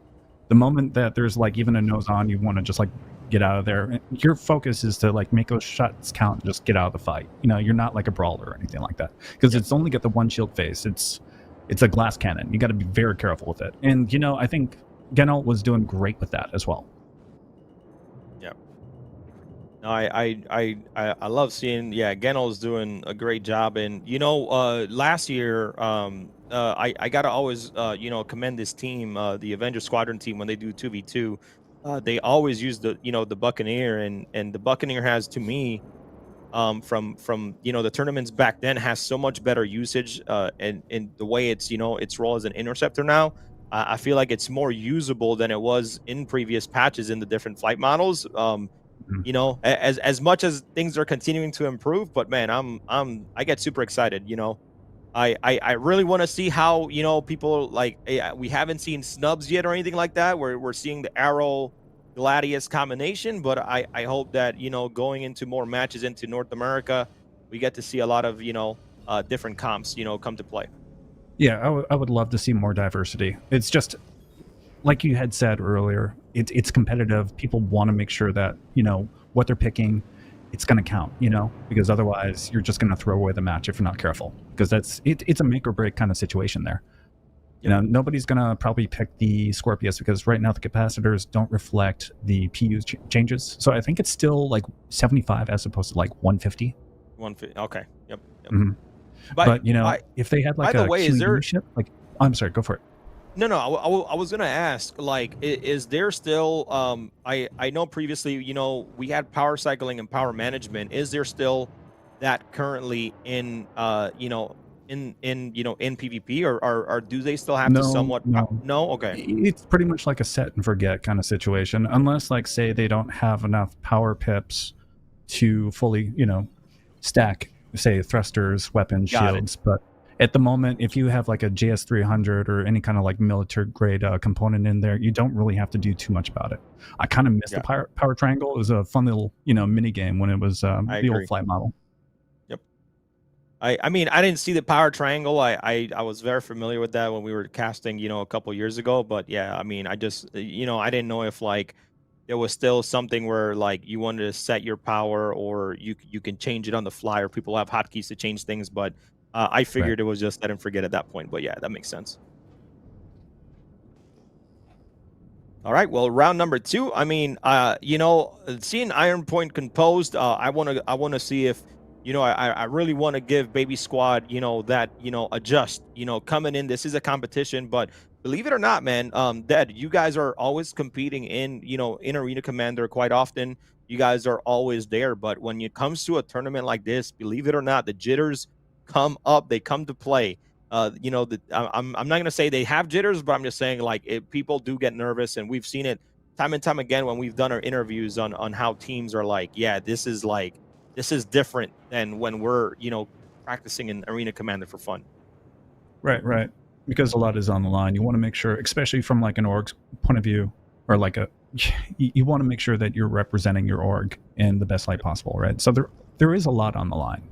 the moment that there's like even a nose on, you want to just like get out of there. Your focus is to like make those shots count and just get out of the fight. You know, you're not like a brawler or anything like that, because it's only got the one shield phase. It's a glass cannon. You got to be very careful with it. And you know, I think Genel was doing great with that as well. Yeah. No, I love seeing. Yeah, Genel's doing a great job. And you know, last year, I gotta always you know, commend this team, the Avengers Squadron team, when they do 2v2. They always use the, you know, the Buccaneer, and the Buccaneer has, to me, from you know, the tournaments back then, has so much better usage, and the way it's, you know, its role as an interceptor now. I feel like it's more usable than it was in previous patches in the different flight models. You know, as much as things are continuing to improve, but man, I get super excited. You know, I really want to see how, you know, people like, we haven't seen snubs yet or anything like that, where we're seeing the Arrow Gladius combination, but I hope that, you know, going into more matches into North America, we get to see a lot of, you know, different comps, you know, come to play. Yeah, I would love to see more diversity. It's just like you had said earlier, it's competitive. People want to make sure that, you know, what they're picking, it's going to count, you know, because otherwise you're just going to throw away the match if you're not careful, because it's a make or break kind of situation there. You know, nobody's going to probably pick the Scorpius because right now the capacitors don't reflect the PU changes. So I think it's still like 75 as opposed to like 150. 150. Okay. Yep. Mm-hmm. But you know, if they had like by the way, is there ship, like, oh, I'm sorry, go for it. No, I was gonna ask, like, is there still, I know previously, you know, we had power cycling and power management. Is there still that currently in, you know, in PvP, or do they still have to somewhat? No, okay. It's pretty much like a set and forget kind of situation, unless, like, say they don't have enough power pips to fully, you know, stack, say, thrusters, weapons, shields. But at the moment, if you have like a JS300 or any kind of like military grade component in there, you don't really have to do too much about it. I kind of missed the power triangle. It was a fun little, you know, mini game when it was the old flight model. Yep. I mean, I didn't see the power triangle. I was very familiar with that when we were casting, you know, a couple years ago. But yeah, I mean, I just, you know, I didn't know if like there was still something where like you wanted to set your power, or you can change it on the fly, or people have hotkeys to change things. But I figured it was just set and forget at that point. But yeah, that makes sense. All right, well, round number 2. I mean, you know, seeing Iron Point composed, I want to see if, you know, I really want to give Baby Squad, you know, that, you know, adjust, you know, coming in. This is a competition, but believe it or not, man, Dead, you guys are always competing in, you know, in Arena Commander quite often. You guys are always there, but when it comes to a tournament like this, believe it or not, the jitters come up, they come to play. You know, I'm not gonna say they have jitters, but I'm just saying, like, people do get nervous, and we've seen it time and time again when we've done our interviews on how teams are like, yeah, this is different than when we're, you know, practicing in Arena Commander for fun. Right. Because a lot is on the line. You want to make sure, especially from like an org's point of view, or like you want to make sure that you're representing your org in the best light possible, right? So there is a lot on the line.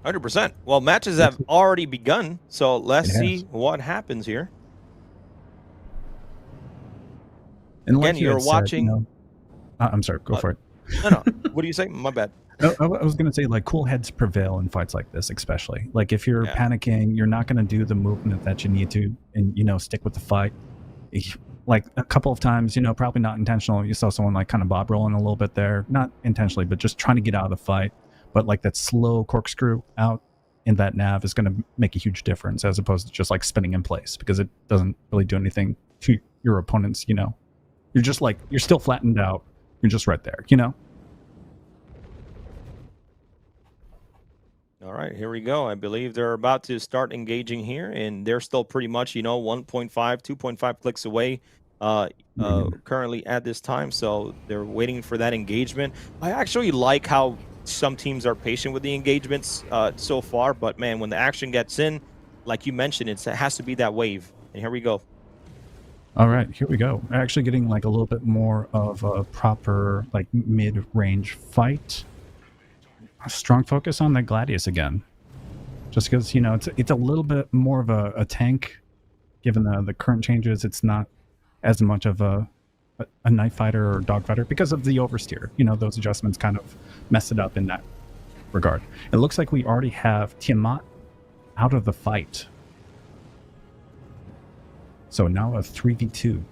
100%. Well, matches have already begun, so let's see what happens here. And like again, you're watching. Said, you know, I'm sorry. Go for it. No. What do you say? My bad. I was going to say, like, cool heads prevail in fights like this, especially. Like, if you're panicking, you're not going to do the movement that you need to, and, you know, stick with the fight. Like, a couple of times, you know, probably not intentional. You saw someone, like, kind of bob rolling a little bit there. Not intentionally, but just trying to get out of the fight. But, like, that slow corkscrew out in that nav is going to make a huge difference, as opposed to just, like, spinning in place, because it doesn't really do anything to your opponents, you know. You're just, like, you're still flattened out. You're just right there, you know. All right, here we go. I believe they're about to start engaging here, and they're still pretty much, you know, 1.5, 2.5 clicks away currently at this time. So they're waiting for that engagement. I actually like how some teams are patient with the engagements so far, but man, when the action gets in, like you mentioned, it has to be that wave. And here we go. All right, here we go. We're actually getting like a little bit more of a proper like mid-range fight. A strong focus on the Gladius again, just because, you know, it's a little bit more of a tank, given the current changes. It's not as much of a a knife fighter or dog fighter because of the oversteer. You know, those adjustments kind of mess it up in that regard. It looks like we already have Tiamat out of the fight. So now a 3v2.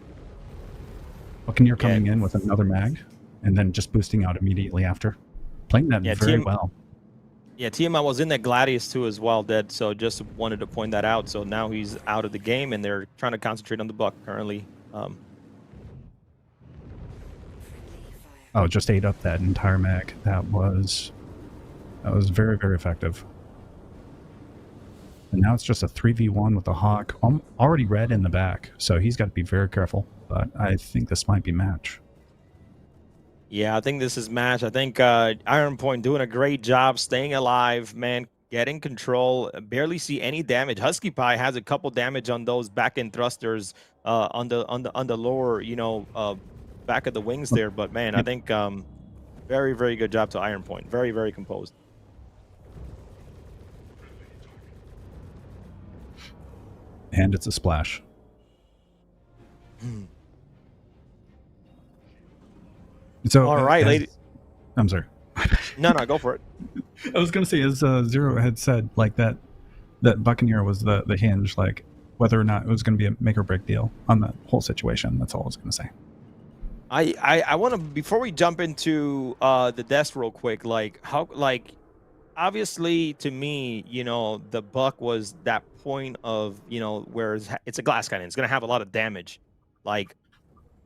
Buccaneer coming in with another mag and then just boosting out immediately after. Playing that very well. Yeah, Tiamat was in that Gladius too as well, Dead. So just wanted to point that out. So now he's out of the game and they're trying to concentrate on the Buck currently. Oh, just ate up that entire mag. That was very, very effective. And now it's just a 3v1 with the Hawk. Already red in the back, so he's got to be very careful. But I think this might be match. Yeah, I think this is match. I think Iron Point doing a great job staying alive, man, getting control. Barely see any damage. Husky Pie has a couple damage on those back end thrusters on the lower, you know, back of the wings there. But man, I think very, very good job to Iron Point. Very, very composed. And it's a splash. So, all right, lady. I'm sorry. No, go for it. I was going to say, as Zero had said, like that Buccaneer was the hinge, like whether or not it was going to be a make or break deal on the whole situation. That's all I was going to say. I want to, before we jump into the desk real quick, like how, like, obviously to me, you know, the Buck was that point of, you know, where it's a glass cannon. It's going to have a lot of damage. Like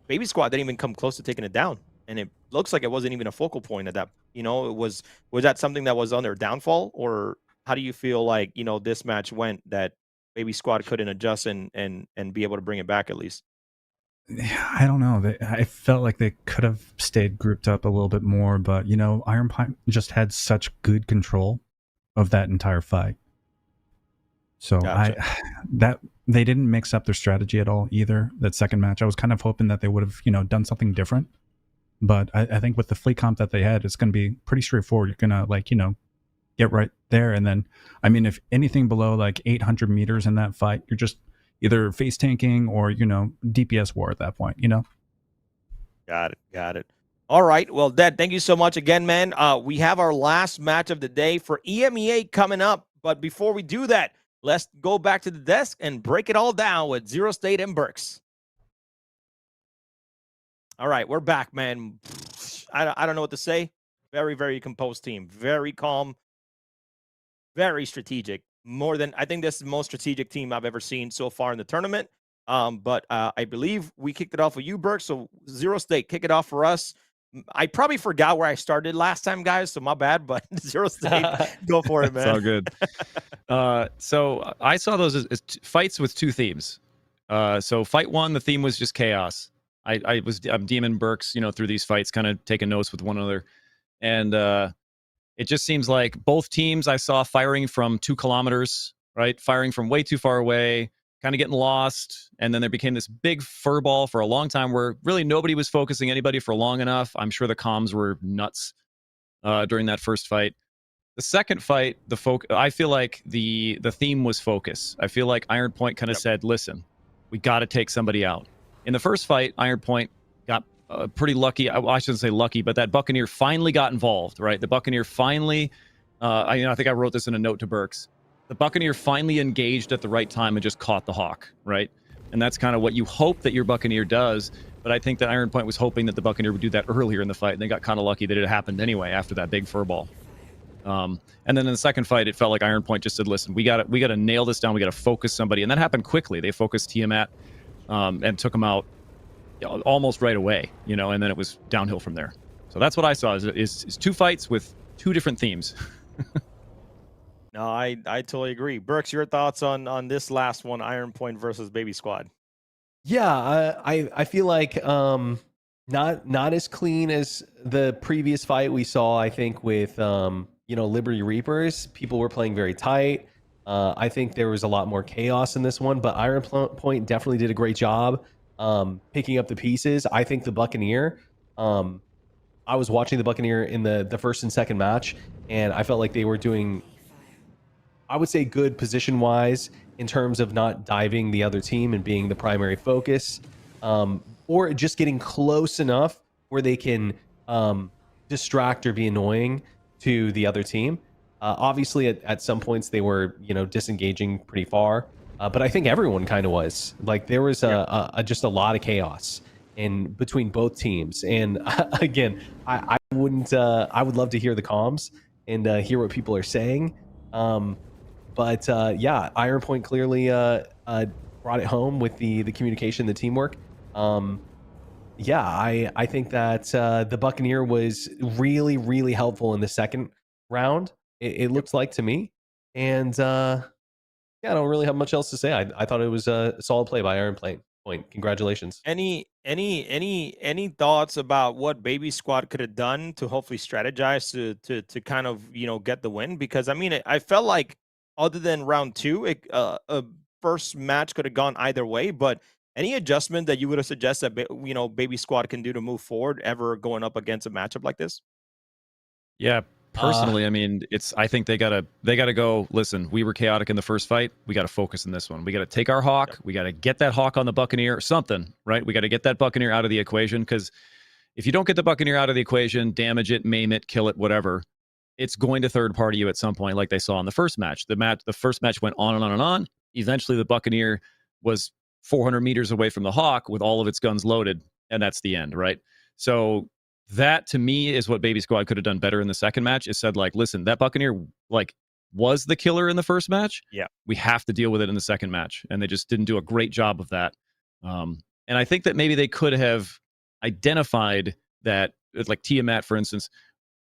Baby Squad didn't even come close to taking it down. And it looks like it wasn't even a focal point at that, you know, was that something that was on their downfall, or how do you feel like, you know, this match went that Baby Squad couldn't adjust and be able to bring it back at least? I don't know. I felt like they could have stayed grouped up a little bit more, but you know, Iron Pine just had such good control of that entire fight. So gotcha. That they didn't mix up their strategy at all either. That second match, I was kind of hoping that they would have, you know, done something different. But I think with the fleet comp that they had, it's going to be pretty straightforward. You're going to, like, you know, get right there. And then, I mean, if anything below like 800 meters in that fight, you're just either face tanking or, you know, DPS war at that point, you know? Got it. All right. Well, Dad, thank you so much again, man. We have our last match of the day for EMEA coming up. But before we do that, let's go back to the desk and break it all down with Zero State and Burks. All right, we're back, man. I don't know what to say. Very, very composed team. Very calm. Very strategic. I think this is the most strategic team I've ever seen so far in the tournament. But I believe we kicked it off with you, Burke. So Zero State, kick it off for us. I probably forgot where I started last time, guys, so my bad. But Zero State, go for it, man. It's all good. So I saw those as fights with two themes. So fight one, the theme was just chaos. I'm Demon Burks, you know, through these fights, kind of taking notes with one another. And it just seems like both teams I saw firing from 2 kilometers, right? Firing from way too far away, kind of getting lost. And then there became this big furball for a long time where really nobody was focusing anybody for long enough. I'm sure the comms were nuts during that first fight. The second fight, I feel like the theme was focus. I feel like Iron Point kind of said, listen, we got to take somebody out. In the first fight, Iron Point got pretty lucky. I shouldn't say lucky, but that Buccaneer finally got involved, right? The Buccaneer finally, I think I wrote this in a note to Burks. The Buccaneer finally engaged at the right time and just caught the Hawk, right? And that's kind of what you hope that your Buccaneer does. But I think that Iron Point was hoping that the Buccaneer would do that earlier in the fight. And they got kind of lucky that it happened anyway after that big furball. And then in the second fight, it felt like Iron Point just said, listen, we got to nail this down. We got to focus somebody. And that happened quickly. They focused Tiamat. And took him out almost right away, you know, and then it was downhill from there. So that's what I saw is 2 fights with 2 different themes. No, I totally agree. Burks, your thoughts on this last one, Iron Point versus Baby Squad? Yeah, I feel like not as clean as the previous fight we saw. I think with you know, Liberty Reapers, people were playing very tight. I think there was a lot more chaos in this one, but Iron Point definitely did a great job picking up the pieces. I think the Buccaneer, I was watching the Buccaneer in the first and second match, and I felt like they were doing, I would say, good position-wise in terms of not diving the other team and being the primary focus. or just getting close enough where they can distract or be annoying to the other team. Obviously, at some points they were, disengaging pretty far, but I think everyone kind of was. Like there was just a lot of chaos in between both teams. And again, I wouldn't. I would love to hear the comms and hear what people are saying. But yeah, Iron Point clearly brought it home with the communication, the teamwork. Yeah, I think that the Buccaneer was really, really helpful in the second round. It looks like to me, and yeah, I don't really have much else to say. I thought it was a solid play by Iron Point. Congratulations. Any thoughts about what Baby Squad could have done to hopefully strategize to kind of get the win? Because I mean, I felt like other than round two, a first match could have gone either way. But any adjustment that you would have suggested, Baby Squad can do to move forward, ever going up against a matchup like this? Yeah, personally, I mean, I think they gotta go. Listen, we were chaotic in the first fight. We got to focus in this one. We got to take our hawk. Yep. We got to get that hawk on the Buccaneer. Something, right? We got to get that Buccaneer out of the equation, because if you don't get the Buccaneer out of the equation, damage it, maim it, kill it, whatever, it's going to third party you at some point, like they saw in the first match. The first match went on and on and on. Eventually, the Buccaneer was 400 meters away from the hawk with all of its guns loaded, and that's the end, right? So that to me is what Baby Squad could have done better in the second match, is said, like, listen, that Buccaneer was the killer in the first match. Yeah, we have to deal with it in the second match, and they just didn't do a great job of that. And I think that maybe they could have identified that, like Tiamat, for instance,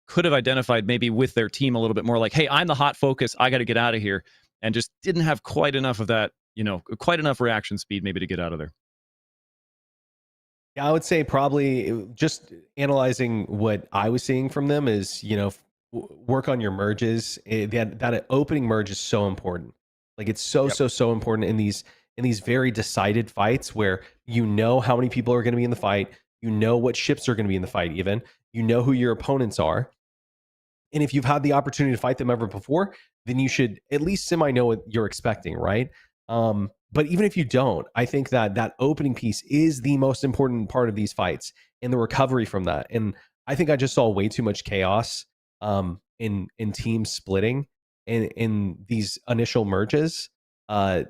could have identified maybe with their team a little bit more, like, hey, I'm the hot focus, I got to get out of here, and just didn't have quite enough of that, quite enough reaction speed maybe to get out of there. Yeah, I would say probably just analyzing what I was seeing from them is, work on your merges. That opening merge is so important. Like it's so important in these very decided fights where how many people are going to be in the fight, what ships are going to be in the fight, even who your opponents are. And if you've had the opportunity to fight them ever before, then you should at least know what you're expecting, right? But even if you don't, I think that opening piece is the most important part of these fights and the recovery from that. And I think I just saw way too much chaos in teams splitting in these initial merges. And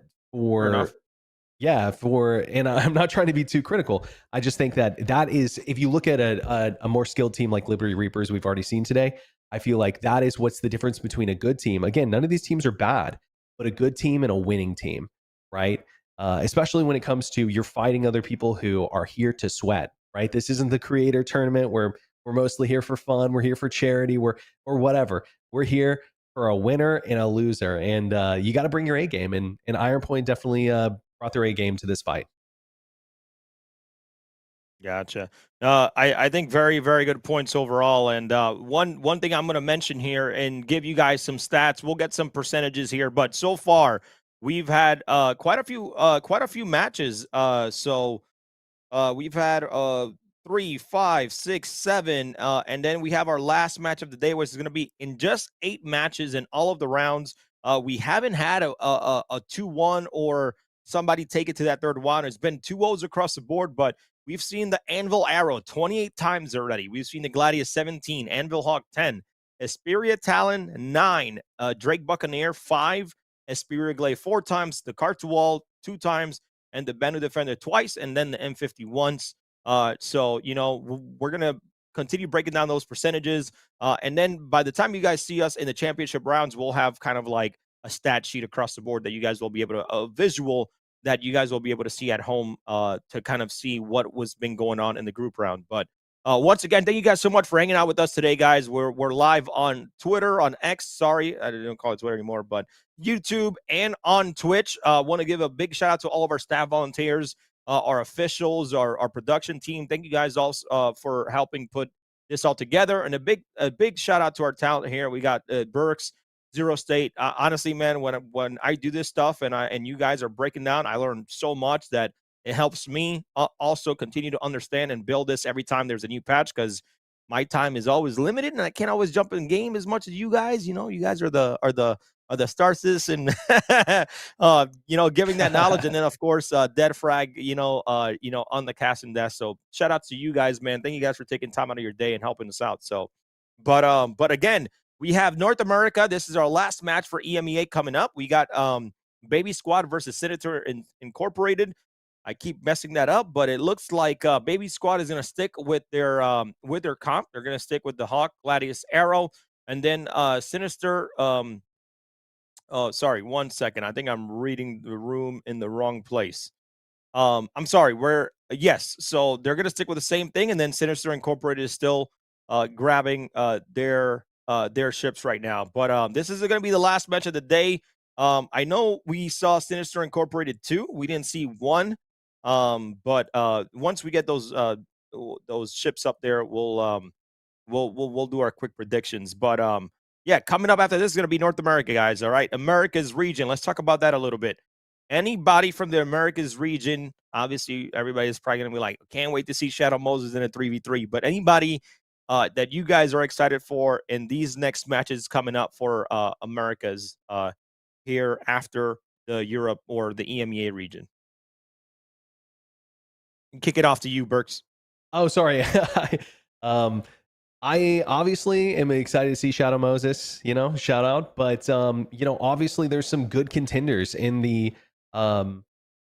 I'm not trying to be too critical. I just think that is, if you look at a more skilled team like Liberty Reapers we've already seen today, I feel like that is what's the difference between a good team. Again, none of these teams are bad, but a good team and a winning team, right? Especially when it comes to you're fighting other people who are here to sweat, right? This isn't the creator tournament where we're mostly here for fun. We're here for charity, or whatever. We're here for a winner and a loser, and you got to bring your A game. And Iron Point definitely brought their A game to this fight. Gotcha. I think very, very good points overall. And one thing I'm going to mention here and give you guys some stats. We'll get some percentages here, but so far we've had quite a few matches. So we've had 3, 5, 6, 7, and then we have our last match of the day, which is going to be in just 8 matches in all of the rounds. We haven't had a 2-1 or somebody take it to that third one. It's been 2-0s across the board, but we've seen the Anvil Arrow 28 times already. We've seen the Gladius 17, Anvil Hawk 10, Esperia Talon 9, Drake Buccaneer 5, Esperia Glay 4 times, the Cartual 2 times, and the Banu Defender twice, and then the M50 once. So, we're going to continue breaking down those percentages. And then by the time you guys see us in the championship rounds, we'll have kind of like a stat sheet across the board that you guys will be able to, a visual that you guys will be able to see at home to kind of see what was been going on in the group round. But once again, thank you guys so much for hanging out with us today, guys. We're live on Twitter, on X. Sorry, I don't call it Twitter anymore, but YouTube and on Twitch. Want to give a big shout out to all of our staff volunteers, our officials, our production team. Thank you guys all for helping put this all together. And a big shout out to our talent here. We got Burks, Zero State. Honestly, man, when I do this stuff and you guys are breaking down, I learn so much that it helps me also continue to understand and build this every time there's a new patch, because my time is always limited, and I can't always jump in game as much as you guys. You know, you guys are the StarCitizen, giving that knowledge, and then of course, Dead Frag, on the casting desk. So shout out to you guys, man. Thank you guys for taking time out of your day and helping us out. So, but again, we have North America. This is our last match for EMEA coming up. We got Baby Squad versus Sinister Incorporated. I keep messing that up, but it looks like Baby Squad is going to stick with their comp. They're going to stick with the Hawk, Gladius, Arrow, and then Sinister. Oh, sorry, 1 second. I think I'm reading the room in the wrong place. I'm sorry. Yes, so they're gonna stick with the same thing, and then Sinister Incorporated is still grabbing their ships right now. But this is gonna be the last match of the day. I know we saw Sinister Incorporated 2. We didn't see 1. But once we get those ships up there, we'll do our quick predictions. But yeah, coming up after this is going to be North America, guys. All right, America's region. Let's talk about that a little bit. Anybody from the Americas region, obviously, everybody's probably going to be like, can't wait to see Shadow Moses in a 3v3. But anybody that you guys are excited for in these next matches coming up for Americas here after the Europe or the EMEA region? Kick it off to you, Burks. Oh, sorry. I obviously am excited to see Shadow Moses, shout out. But obviously there's some good contenders in the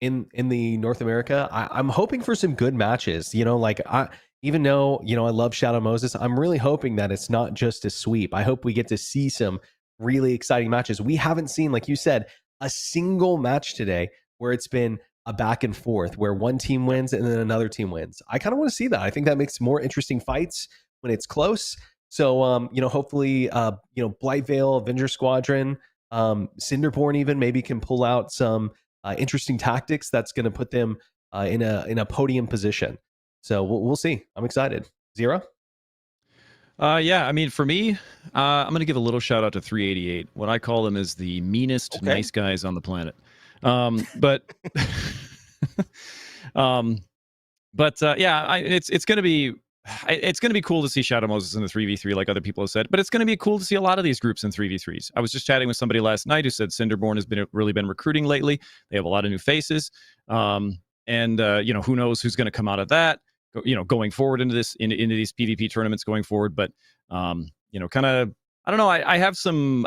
in the North America. I'm hoping for some good matches. Even though I love Shadow Moses, I'm really hoping that it's not just a sweep. I hope we get to see some really exciting matches. We haven't seen, like you said, a single match today where it's been a back and forth, where one team wins and then another team wins. I kind of want to see that. I think that makes more interesting fights when it's close. So, hopefully, Blightville, Avengers Squadron, Cinderborn even maybe can pull out some interesting tactics that's going to put them in a podium position. So we'll see. I'm excited. Zero? Yeah, I mean, for me, I'm going to give a little shout out to 388. What I call them is the meanest nice guys on the planet. It's going to be. It's going to be cool to see Shadow Moses in the 3v3, like other people have said, but it's going to be cool to see a lot of these groups in 3v3s. I was just chatting with somebody last night who said Cinderborn has really been recruiting lately. They have a lot of new faces. Who knows who's going to come out of that, going forward into these PvP tournaments going forward. But, I don't know. I have some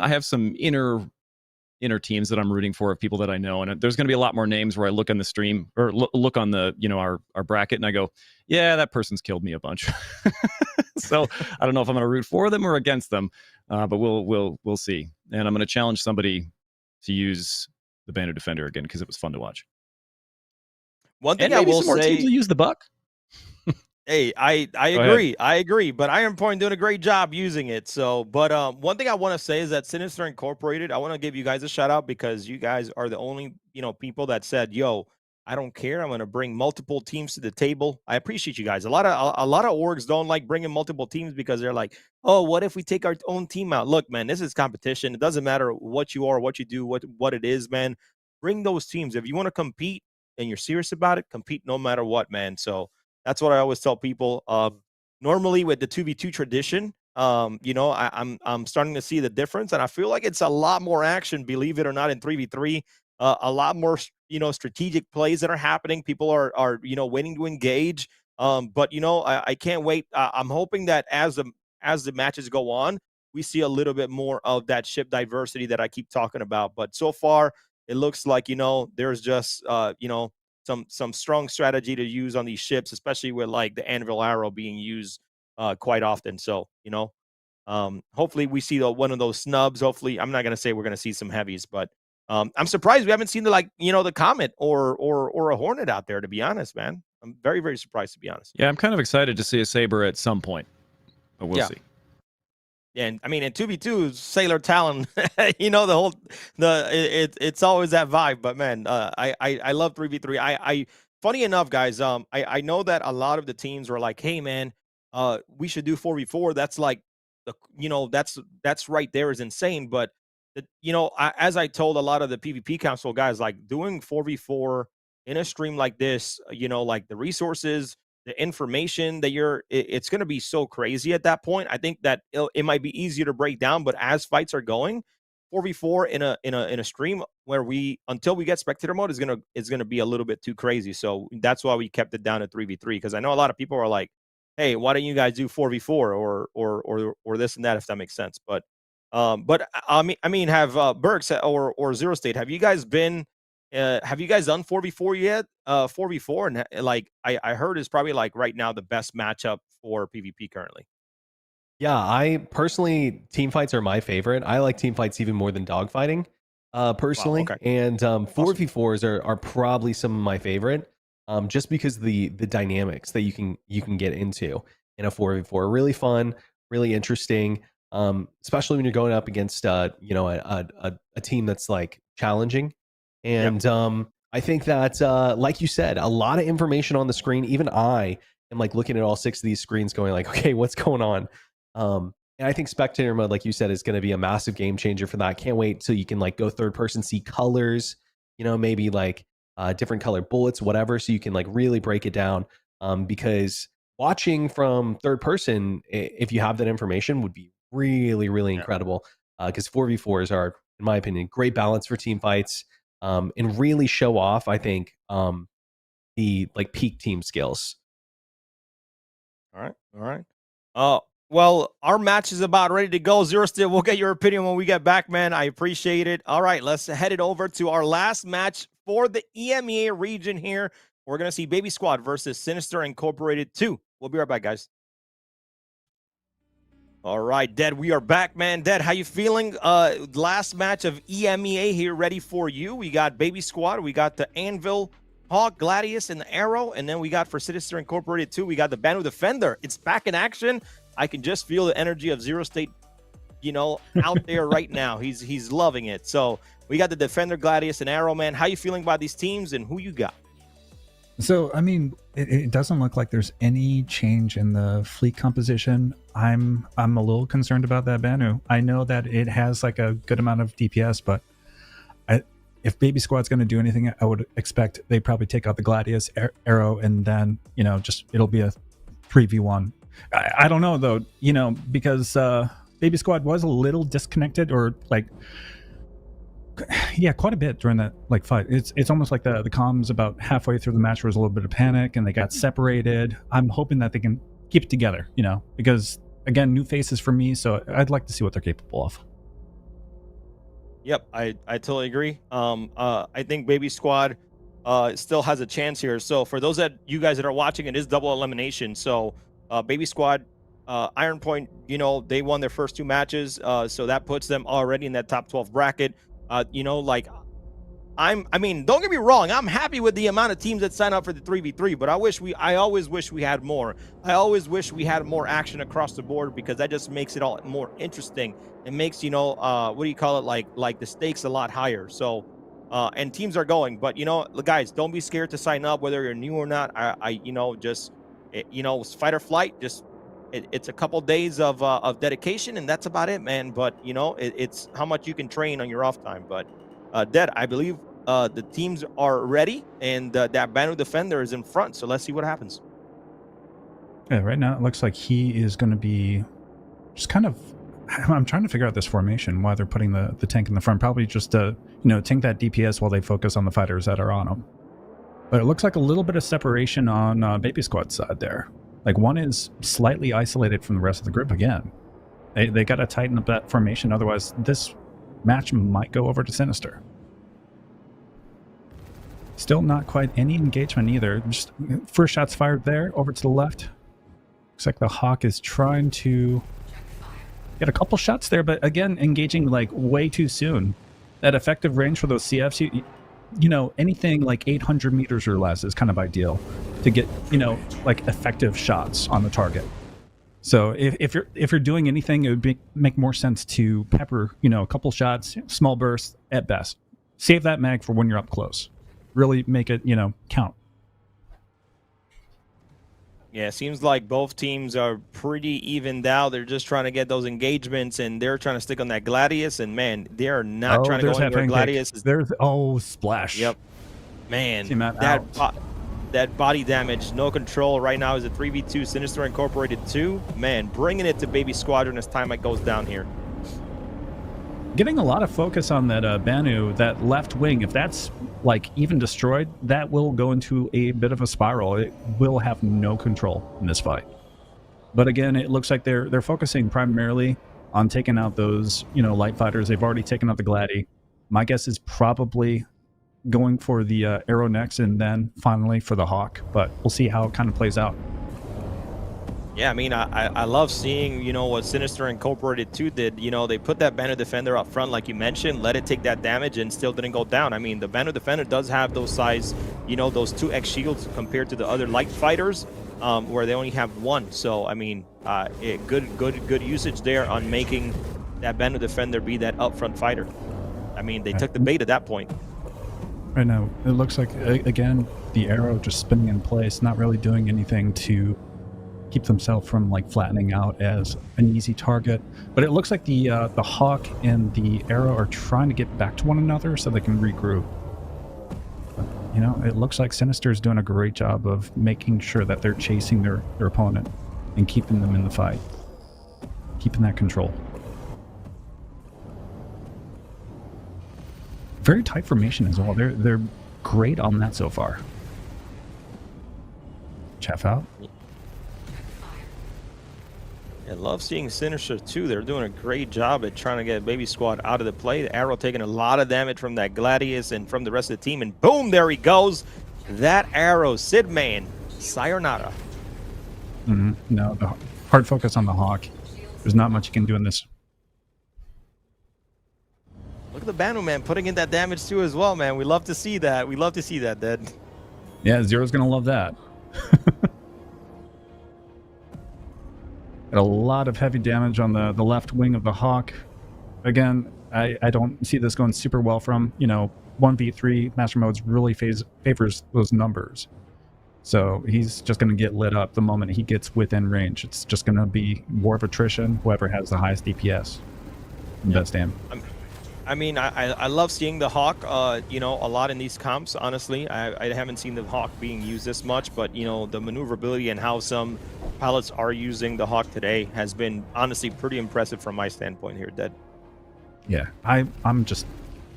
inner teams that I'm rooting for of people that I know. And there's going to be a lot more names where I look on the stream or look on the, our bracket and I go, yeah, that person's killed me a bunch. So I don't know if I'm going to root for them or against them, but we'll see. And I'm going to challenge somebody to use the Bandit Defender again, because it was fun to watch. One thing I will say, teams will use the Buck. Hey, I agree. I agree. But Iron Point doing a great job using it. So, but one thing I want to say is that Sinister Incorporated, I want to give you guys a shout out, because you guys are the only, people that said, yo, I don't care. I'm going to bring multiple teams to the table. I appreciate you guys. A lot of orgs don't like bringing multiple teams because they're like, oh, what if we take our own team out? Look, man, this is competition. It doesn't matter what you are, what you do, what it is, man. Bring those teams. If you want to compete and you're serious about it, compete no matter what, man. So that's what I always tell people. Normally with the 2v2 tradition, I'm starting to see the difference, and I feel like it's a lot more action, believe it or not, in 3v3. A lot more, strategic plays that are happening. People are waiting to engage. But I can't wait. I'm hoping that as the matches go on, we see a little bit more of that ship diversity that I keep talking about. But so far, it looks like there's just some strong strategy to use on these ships, especially with like the Anvil Arrow being used quite often. So hopefully we see one of those snubs. Hopefully, I'm not going to say we're going to see some heavies, but I'm surprised we haven't seen the Comet or a Hornet out there, to be honest, man. I'm very, very surprised, to be honest. Yeah, I'm kind of excited to see a Saber at some point, but we'll see. And I mean, in 2v2, Sailor Talon, it's always that vibe. But man, I love 3v3. Funny enough, guys, I know that a lot of the teams were like, hey man, we should do 4v4. That's like that's right there is insane. But as I told a lot of the PvP Council guys, like doing 4v4 in a stream like this, like the resources, the information that it's going to be so crazy at that point. I think that it might be easier to break down, but as fights are going, 4v4 in a stream where until we get spectator mode is gonna be a little bit too crazy. So that's why we kept it down to 3v3, because I know a lot of people are like, hey, why don't you guys do 4v4 or this and that, if that makes sense. But I mean, have Burks or Zero State, have you guys done 4v4 yet? 4v4, and like I heard is probably like right now the best matchup for PvP currently. Yeah, I personally, team fights are my favorite. I like team fights even more than dogfighting, personally. okay. And 4v4s are probably some of my favorite, just because the dynamics that you can get into in a 4v4 are really fun, really interesting, especially when you're going up against a team that's like challenging. And I think that, like you said, a lot of information on the screen. Even I am like looking at all 6 of these screens, going like, okay, what's going on? And I think spectator mode, like you said, is going to be a massive game changer for that. Can't wait till you can like go third person, see colors, maybe like different color bullets, whatever, so you can like really break it down. Because watching from third person, if you have that information, would be really, really incredible. Because 4v4s are, in my opinion, great balance for team fights, and really show off, I think, the like peak team skills. All right. Well, our match is about ready to go. Zero Still, we'll get your opinion when we get back, man. I appreciate it. All right, let's head it over to our last match for the EMEA region here. We're going to see Baby Squad versus Sinister Incorporated 2. We'll be right back, guys. All right, Dead, we are back, man. Dead, how you feeling? Last match of EMEA here ready for you. We got Baby Squad. We got the Anvil, Hawk, Gladius, and the Arrow. And then we got for Sinister Incorporated 2, we got the Banu Defender. It's back in action. I can just feel the energy of Zero State, out there right now. He's loving it. So we got the Defender, Gladius, and Arrow, man. How you feeling about these teams and who you got? So, I mean, it doesn't look like there's any change in the fleet composition. I'm a little concerned about that Banu. I know that it has like a good amount of DPS, but if Baby Squad's going to do anything, I would expect they probably take out the Gladius, Arrow, and then, it'll be a 3v1. I don't know though, because Baby Squad was a little disconnected, or like, yeah, quite a bit during that like fight. It's almost like the comms about halfway through the match, there was a little bit of panic and they got separated. I'm hoping that they can keep it together, because again, new faces for me, so I'd like to see what they're capable of. Yep, I totally agree. I think Baby Squad still has a chance here. So for those that you guys that are watching, it is double elimination. So Baby Squad, Iron Point, they won their first 2 matches, so that puts them already in that top 12 bracket. I mean, don't get me wrong, I'm happy with the amount of teams that sign up for the 3v3, but I always wish we had more. I always wish we had more action across the board, because that just makes it all more interesting. It makes, what do you call it, like the stakes a lot higher. So and teams are going, but guys, don't be scared to sign up, whether you're new or not. Fight or flight, it's a couple days of dedication, and that's about it, man. But it's how much you can train on your off time. But Dead, I believe the teams are ready, and that Banu Defender is in front, so let's see what happens. Yeah, right now it looks like he is going to be just kind of, I'm trying to figure out this formation, why they're putting the tank in the front, probably just to tank that DPS while they focus on the fighters that are on him. But it looks like a little bit of separation on Baby Squad's side there. Like, one is slightly isolated from the rest of the group again. They got to tighten up that formation, otherwise this match might go over to Sinister. Still not quite any engagement either. Just first shots fired there, over to the left. Looks like the Hawk is trying to get a couple shots there, but again, engaging like way too soon. That effective range for those CFs, anything like 800 meters or less is kind of ideal to get, like effective shots on the target. So if you're doing anything, it would make more sense to pepper, a couple shots, small bursts at best. Save that mag for when you're up close. Really make it, count. Yeah, it seems like both teams are pretty evened out. They're just trying to get those engagements, and they're trying to stick on that Gladius. And man, they are not trying to go anywhere. Gladius is splash. Yep, man. that body damage. No control right now is a 3v2. Sinister Incorporated 2. Man, bringing it to Baby Squadron as time goes down here. Getting a lot of focus on that Banu, that left wing. If that's like even destroyed, that will go into a bit of a spiral. It will have no control in this fight. But again, it looks like they're focusing primarily on taking out those, light fighters. They've already taken out the Gladi. My guess is probably going for the Arrow next, and then finally for the Hawk. But we'll see how it kind of plays out. Yeah, I mean, I love seeing, what Sinister Incorporated 2 did. They put that Banner Defender up front, like you mentioned, let it take that damage and still didn't go down. I mean, the Banner Defender does have those size, those 2x shields compared to the other light fighters, where they only have 1. So, I mean, good usage there on making that Banner Defender be that upfront fighter. I mean, they took the bait at that point. Right now, it looks like, again, the Arrow just spinning in place, not really doing anything to keep themselves from flattening out as an easy target. But it looks like the Hawk and the Arrow are trying to get back to one another so they can regroup. But, it looks like Sinister is doing a great job of making sure that they're chasing their opponent and keeping them in the fight, keeping that control. Very tight formation as well. They're great on that so far. Chaff out. I love seeing Sinister too. They're doing a great job at trying to get Baby Squad out of the play. The Arrow taking a lot of damage from that Gladius and from the rest of the team. And boom, there he goes. That Arrow, Sid Man, sayonara. No, the hard focus on the Hawk. There's not much you can do in this. Look at the Banu, man, putting in that damage too as well, man. We love to see that. We love to see that, Dead. Yeah, Zero's going to love that. Got a lot of heavy damage on the left wing of the Hawk. Again, I don't see this going super well from, 1v3 Master Modes really favors those numbers. So he's just going to get lit up the moment he gets within range. It's just going to be war of attrition, whoever has the highest DPS. Best aim. I mean, I love seeing the Hawk, a lot in these comps, honestly. I haven't seen the Hawk being used this much, but, the maneuverability and how some pilots are using the Hawk today has been, honestly, pretty impressive from my standpoint here, Dead. Yeah, I'm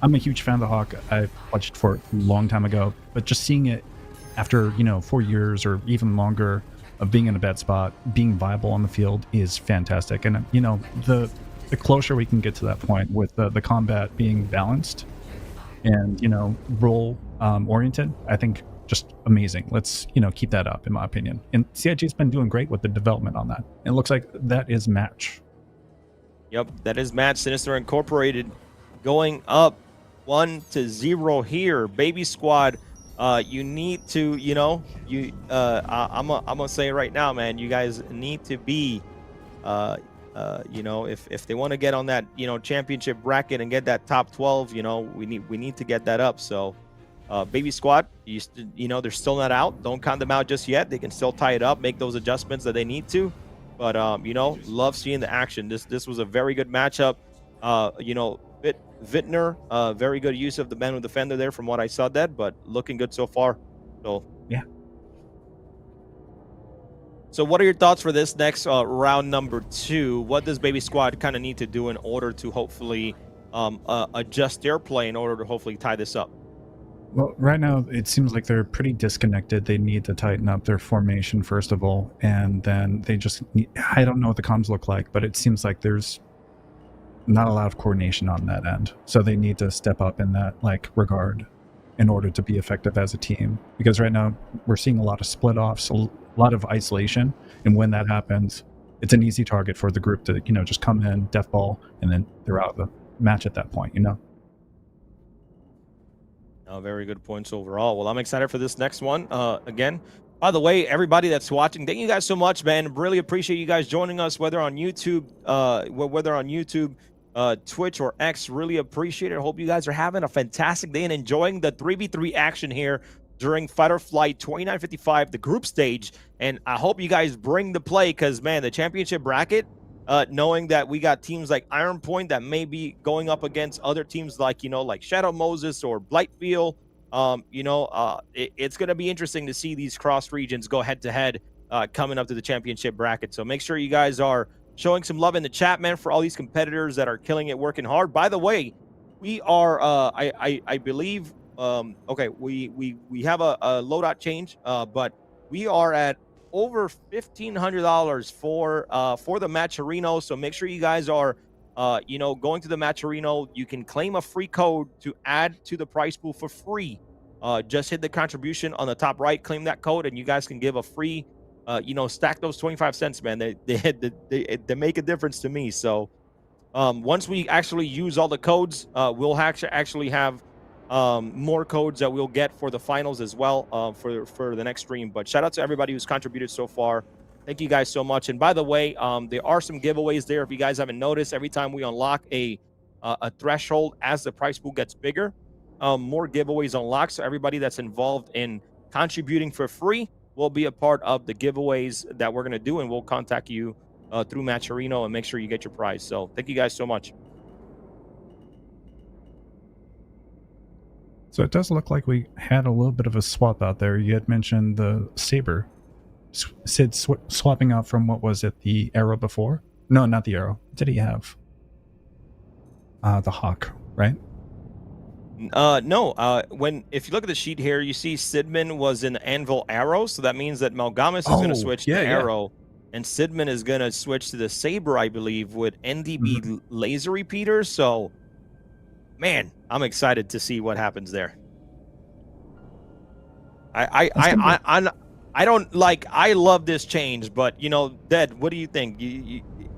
a huge fan of the Hawk. I watched for it a long time ago, but just seeing it after, 4 years or even longer of being in a bad spot, being viable on the field is fantastic. And, the closer we can get to that point with the combat being balanced and, role oriented, I think just amazing. Let's, keep that up, in my opinion. And CIG's been doing great with the development on that. It looks like that is match. Yep, that is match. Sinister Incorporated going up 1-0 here. Baby Squad, you need to, I'm gonna say it right now, man, you guys need to be if they want to get on that, championship bracket and get that top 12, we need to get that up. So, Baby Squad, they're still not out. Don't count them out just yet. They can still tie it up, make those adjustments that they need to. But, love seeing the action. This was a very good matchup. Vintner, very good use of the Banu Defender there from what I saw, but looking good so far. So, yeah. So what are your thoughts for this next round number 2? What does Baby Squad kind of need to do in order to hopefully adjust their play in order to hopefully tie this up? Well, right now it seems like they're pretty disconnected. They need to tighten up their formation first of all, and then they just need, I don't know what the comms look like, but it seems like there's not a lot of coordination on that end. So they need to step up in that regard in order to be effective as a team. Because right now we're seeing a lot of split offs, a lot of isolation, and when that happens, it's an easy target for the group to just come in, death ball, and then they're out of the match at that point. Very good points overall. Well, I'm excited for this next one. Again, by the way, everybody that's watching, thank you guys so much, man. Really appreciate you guys joining us, whether on YouTube, Twitch or X. Really appreciate it. Hope you guys are having a fantastic day and enjoying the 3v3 action here during Fight or Flight 2955, the group stage. And I hope you guys bring the play because, man, the championship bracket, knowing that we got teams like Iron Point that may be going up against other teams like, like Shadow Moses or Blightville, It's going to be interesting to see these cross regions go head to head coming up to the championship bracket. So make sure you guys are showing some love in the chat, man, for all these competitors that are killing it, working hard. By the way, we are, I believe, okay, we have a loadout change, but we are at over $1,500 for the Matcherino. So make sure you guys are, going to the Matcherino. You can claim a free code to add to the prize pool for free. Just hit the contribution on the top right, claim that code, and you guys can give a free, stack those 25 cents, man. They make a difference to me. So once we actually use all the codes, we'll actually have more codes that we'll get for the finals as well for the next stream. But shout out to everybody who's contributed so far. Thank you guys so much. And by the way, there are some giveaways there. If you guys haven't noticed, every time we unlock a threshold as the prize pool gets bigger, more giveaways unlock. So everybody that's involved in contributing for free will be a part of the giveaways that we're going to do, and we'll contact you through Matcherino and make sure you get your prize. So thank you guys so much. So it does look like we had a little bit of a swap out there. You had mentioned the Saber. Sid swapping out from, what was it, the Arrow before? No, not the Arrow. What did he have? The Hawk, right? No. If you look at the sheet here, you see Sidman was in Anvil Arrow, so that means that Malgamus is going to switch to Arrow, and Sidman is going to switch to the Saber, I believe, with NDB laser repeaters. So, man, I'm excited to see what happens there. I love this change, but Dead, what do you think?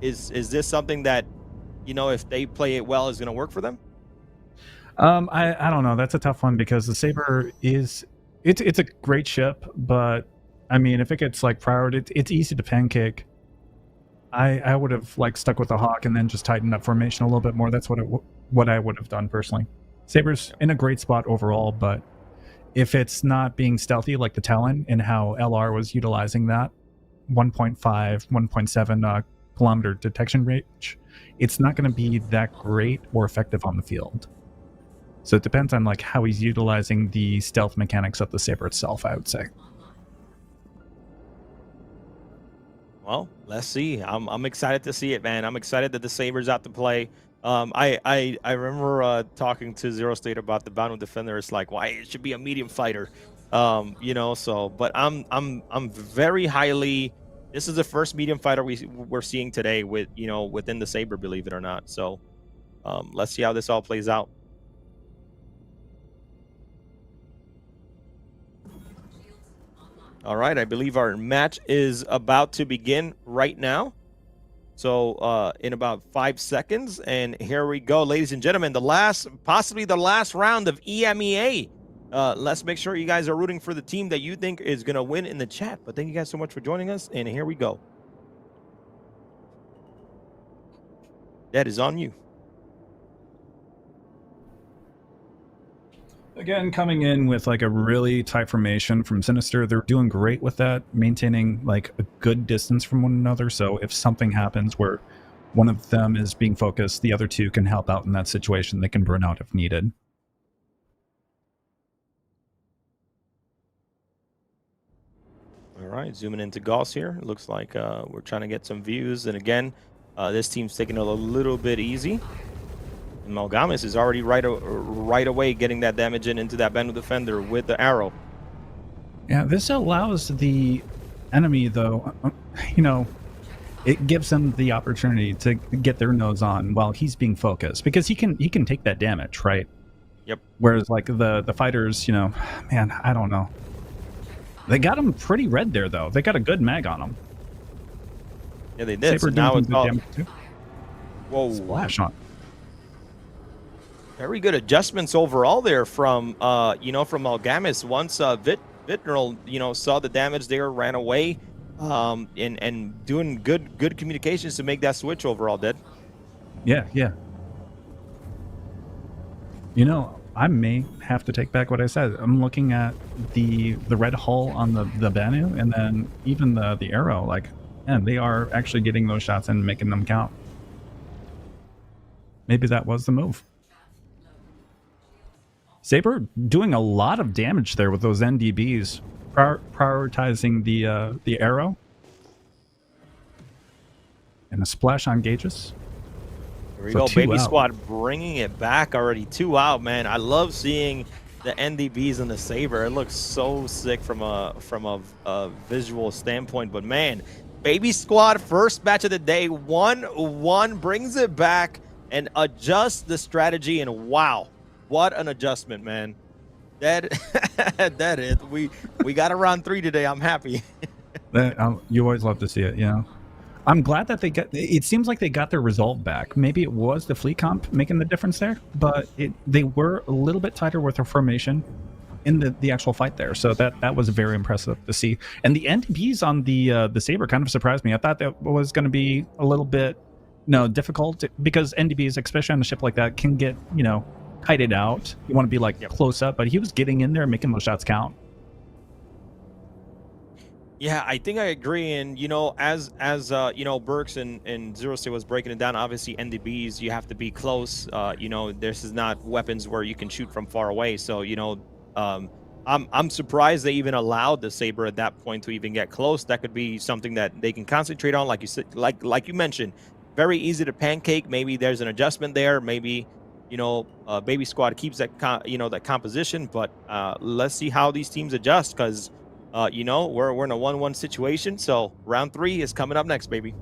Is this something that, if they play it well, is going to work for them? I don't know. That's a tough one because the Saber it's a great ship, but I mean, if it gets like priority, it's easy to pancake. I would have stuck with the Hawk and then just tightened up formation a little bit more. That's what I would have done personally. Saber's in a great spot overall, but if it's not being stealthy like the Talon and how LR was utilizing that 1.5, 1.7 kilometer detection range, it's not going to be that great or effective on the field. So it depends on how he's utilizing the stealth mechanics of the Saber itself, I would say. Well, let's see. I'm excited to see it, man. I'm excited that the Saber's out to play. I remember talking to Zero State about the Bound Defender. It's like, why it should be a medium fighter, So, but I'm very highly. This is the first medium fighter we're seeing today with within the Saber, believe it or not. So, let's see how this all plays out. All right, I believe our match is about to begin right now. So in about 5 seconds, and here we go, ladies and gentlemen, possibly the last round of EMEA. Let's make sure you guys are rooting for the team that you think is going to win in the chat. But thank you guys so much for joining us, and here we go. That is on you. Again, coming in with a really tight formation from Sinister. They're doing great with that, maintaining a good distance from one another. So if something happens where one of them is being focused, the other two can help out in that situation. They can burn out if needed. All right, zooming into Gauss here. It looks like we're trying to get some views. And again, this team's taking it a little bit easy. And Malgamus is already right away getting that damage into that Banu Defender with the Arrow. Yeah, this allows the enemy, though, it gives them the opportunity to get their nose on while he's being focused, because he can take that damage, right? Yep. Whereas the fighters, man, I don't know. They got him pretty red there, though. They got a good mag on him. Yeah, they did. Saber So now it's all... Whoa. Splash on. Very good adjustments overall there from from Malgamus. Once Vitneral, saw the damage there, ran away, and doing good communications to make that switch overall, Dead. Yeah. I may have to take back what I said. I'm looking at the red hull on the Banu, and then even the Arrow. Man, they are actually getting those shots and making them count. Maybe that was the move. Saber doing a lot of damage there with those NDBs, prioritizing the arrow. And a splash on Gauges. Here we So go, 2 Baby out. Squad bringing it back already. 2 out, man. I love seeing the NDBs and the Saber. It looks so sick from a visual standpoint. But man, Baby Squad first match of the day, 1-1, brings it back and adjusts the strategy. And wow, what an adjustment, man. That that is we got a round 3 today. I'm happy. You always love to see it, you know. I'm glad that it seems like they got their resolve back. Maybe it was the fleet comp making the difference there, but they were a little bit tighter with their formation in the actual fight there. So that was very impressive to see. And the NDBs on the Saber kind of surprised me. I thought that was going to be a little bit difficult because NDBs, especially on a ship like that, can get, kited out. You want to be like close up, but he was getting in there, making those shots count. Yeah, I think I agree. And as Burks and Zero State was breaking it down, obviously NDBs, you have to be close. This is not weapons where you can shoot from far away. So I'm surprised they even allowed the Saber at that point to even get close. That could be something that they can concentrate on, like you said, like you mentioned. Very easy to pancake. Maybe there's an adjustment there. Maybe Baby Squad keeps that that composition. But let's see how these teams adjust, because we're in a 1-1 situation, so round 3 is coming up next, baby.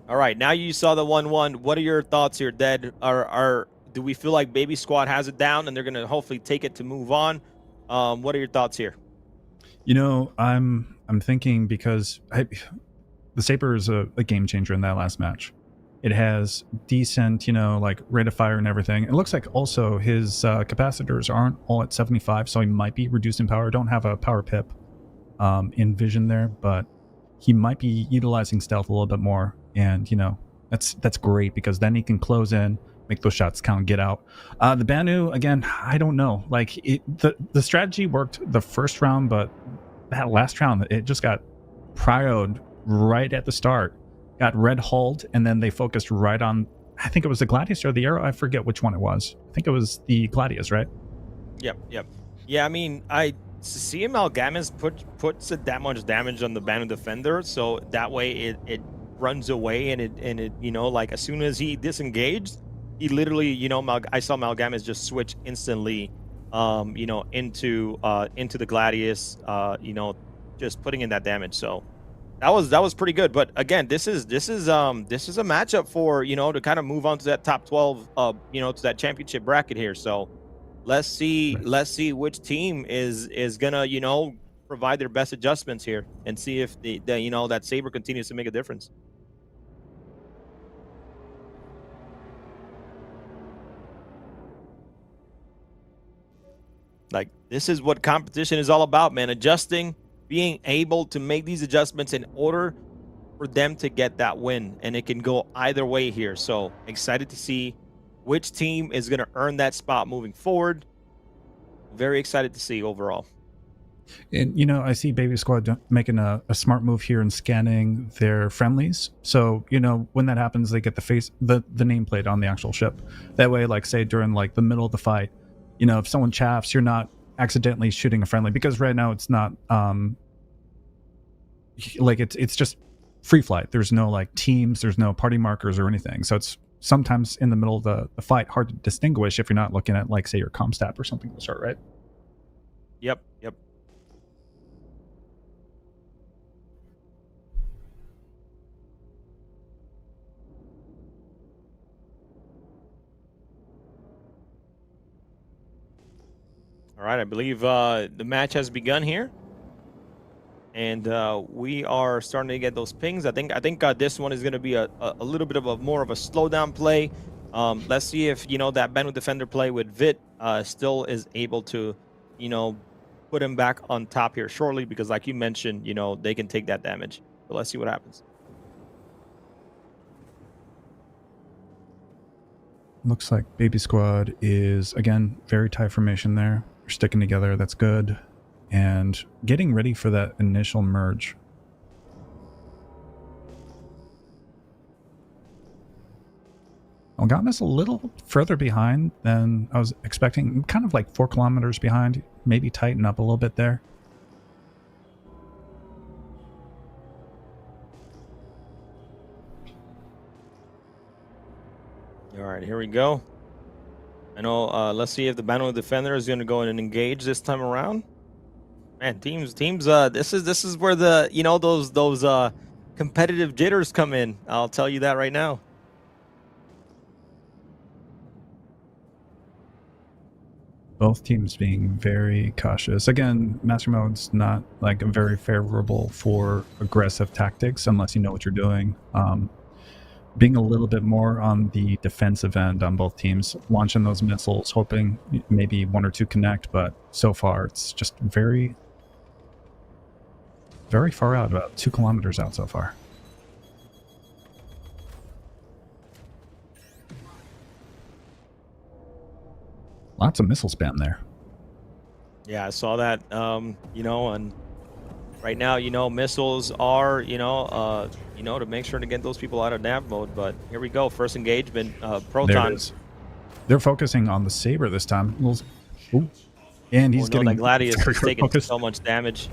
All right, now you saw the 1-1. What are your thoughts here, Dead? Do we feel like Baby Squad has it down and they're going to hopefully take it to move on? What are your thoughts here? I'm thinking because the Saber is a game changer in that last match. It has decent, rate of fire and everything. It looks like also his capacitors aren't all at 75, so he might be reduced in power. Don't have a power pip in vision there, but he might be utilizing stealth a little bit more. And, that's great, because then he can close in, make those shots count, get out. The Banu, again, I don't know. Like, the strategy worked the first round, but that last round, it just got prioed right at the start. Got red hulled, and then they focused right on, I think it was the Gladius or the Arrow. I forget which one it was. I think it was the Gladius, right? Yep. Yeah, I mean, I see Amalgamus puts that much damage on the Banu Defender, so that way it runs away, and it like as soon as he disengaged, he literally, I saw Amalgamus just switch instantly, into the Gladius, just putting in that damage. So that was pretty good. But again, this is a matchup for to kind of move on to that top 12, to that championship bracket here. So let's see which team is gonna provide their best adjustments here, and see if the that Saber continues to make a difference. Like, this is what competition is all about, man. Adjusting, being able to make these adjustments in order for them to get that win. And it can go either way here. So excited to see which team is going to earn that spot moving forward. Very excited to see overall. And, I see Baby Squad making a smart move here and scanning their friendlies. So, when that happens, they get the nameplate on the actual ship. That way, like, say, during, like, the middle of the fight, if someone chaffs, you're not accidentally shooting a friendly, because right now it's not like it's just free flight. There's no like teams, there's no party markers or anything. So it's sometimes in the middle of the fight hard to distinguish if you're not looking at, like, say, your comm stat or something to start, right? Yep. All right, I believe the match has begun here, and we are starting to get those pings. I think this one is going to be a little bit of more of a slowdown play. Let's see if that Banu Defender play with Vit still is able to put him back on top here shortly, because like you mentioned, they can take that damage. So let's see what happens. Looks like Baby Squad is, again, very tight formation there. They're sticking together. That's good. and getting ready for that initial merge. Algama's a little further behind than I was expecting, kind of like 4 kilometers behind, maybe tighten up a little bit there. All right, here we go. I know. Let's see if the Battle Defender is going to go in and engage this time around. Man, teams. This is where the those competitive jitters come in. I'll tell you that right now. Both teams being very cautious. Again, Master Mode's not like very favorable for aggressive tactics unless you know what you're doing. Being a little bit more on the defensive end on both teams, launching those missiles, hoping maybe 1 or 2 connect, but so far it's just very, very far out, about 2 kilometers out so far. Lots of missile spam there. Yeah, I saw that. And right now, missiles are, to make sure to get those people out of nav mode. But here we go, first engagement. There it Proton. is. They're focusing on the Saber this time. Ooh. And he's getting that Gladius very is taking focused. so much damage.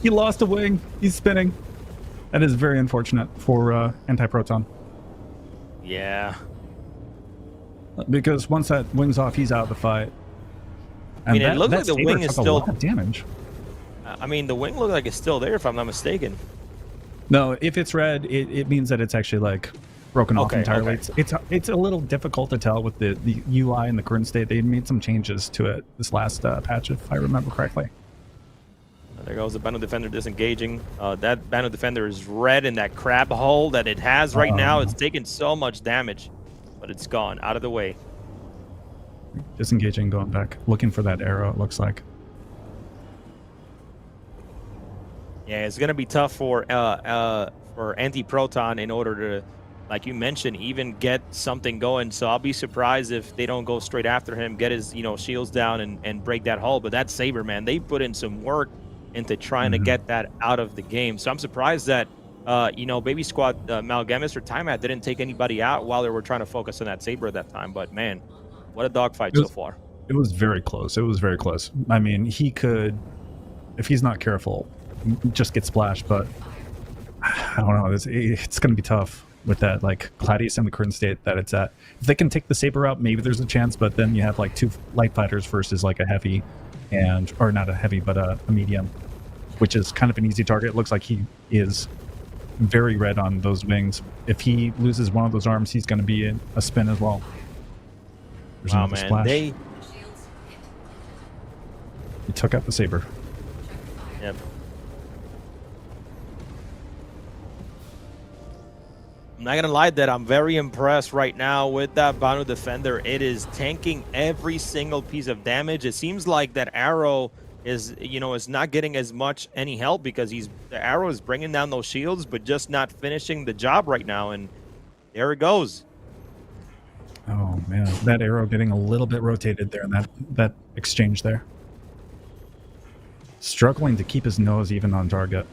He lost a wing. He's spinning. That is very unfortunate for anti-proton. Yeah. Because once that wing's off, he's out of the fight. And it looks like the Saber wing took is a still. lot of damage. The wing looks like it's still there, if I'm not mistaken. No, if it's red, it means that it's actually like broken off Okay, entirely. okay. It's a little difficult to tell with the UI in the current state. They made some changes to it this last patch, if I remember correctly. There goes the Battle Defender disengaging. That Battle Defender is red in that crab hole that it has right now. It's taking so much damage, but it's gone out of the way. Disengaging, going back, looking for that arrow, it looks like. Yeah, it's gonna be tough for anti-proton in order to, like you mentioned, even get something going. So I'll be surprised if they don't go straight after him, get his shields down and break that hull. But that Saber, man, they put in some work into trying to get that out of the game. So I'm surprised that Baby Squad Malgamus or Timat didn't take anybody out while they were trying to focus on that Saber at that time. But man, what a dogfight so far. It was very close. It was very close. I mean, he could, if he's not careful, just get splashed. But I don't know. It's going to be tough with that, like Gladius in the current state that it's at. If they can take the Saber out, maybe there's a chance. But then you have like 2 light fighters versus like a heavy, or not a heavy, but a medium, which is kind of an easy target. It looks like he is very red on those wings. If he loses one of those arms, he's going to be in a spin as well. There's another splash. He took out the Saber. Yep. I'm not gonna lie that I'm very impressed right now with that Battle Defender. It is tanking every single piece of damage. It seems like that arrow is not getting as much any help because the arrow is bringing down those shields, but just not finishing the job right now. And there it goes. Oh man, that arrow getting a little bit rotated there in that exchange there. Struggling to keep his nose even on target.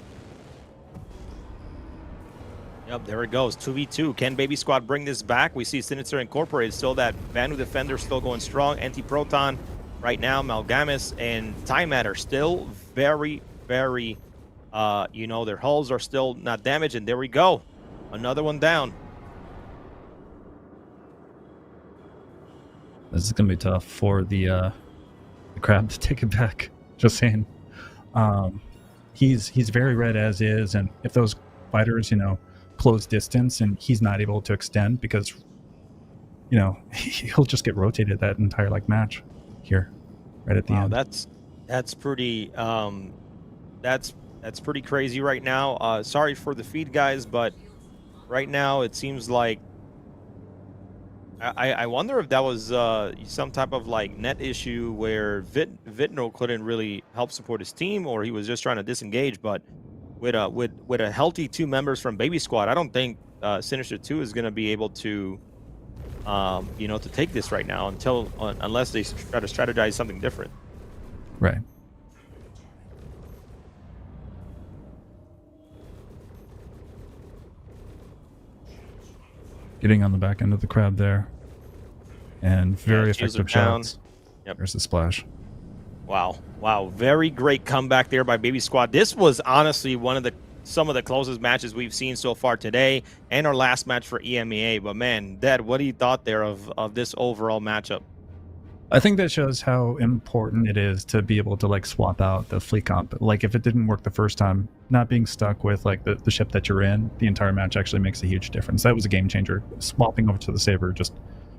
Yep, there it goes. 2v2. Can Baby Squad bring this back? We see Sinister Incorporated still that Banu Defender still going strong. Anti-Proton right now, Malgamus and Timat are still very, very, their hulls are still not damaged. And there we go. Another one down. This is going to be tough for the crab to take it back. Just saying. He's very red as is, and if those fighters, close distance and he's not able to extend because, he'll just get rotated that entire match here, right at the end. That's pretty that's pretty crazy right now. Sorry for the feed, guys, but right now it seems like I wonder if that was some type of net issue where Vitno couldn't really help support his team, or he was just trying to disengage. But with a healthy 2 members from Baby Squad, I don't think Sinister 2 is going to be able to to take this right now unless they try to strategize something different. Right. Getting on the back end of the crab there. And very Yeah, shields are effective down. shots. Yep. There's the splash. Wow, very great comeback there by Baby Squad. This was honestly some of the closest matches we've seen so far today, and our last match for EMEA. But man, Dad, what do you thought there of this overall matchup? I think that shows how important it is to be able to like swap out the fleet comp. Like if it didn't work the first time, not being stuck with like the ship that you're in the entire match actually makes a huge difference. That was a game changer. Swapping over to the Saber just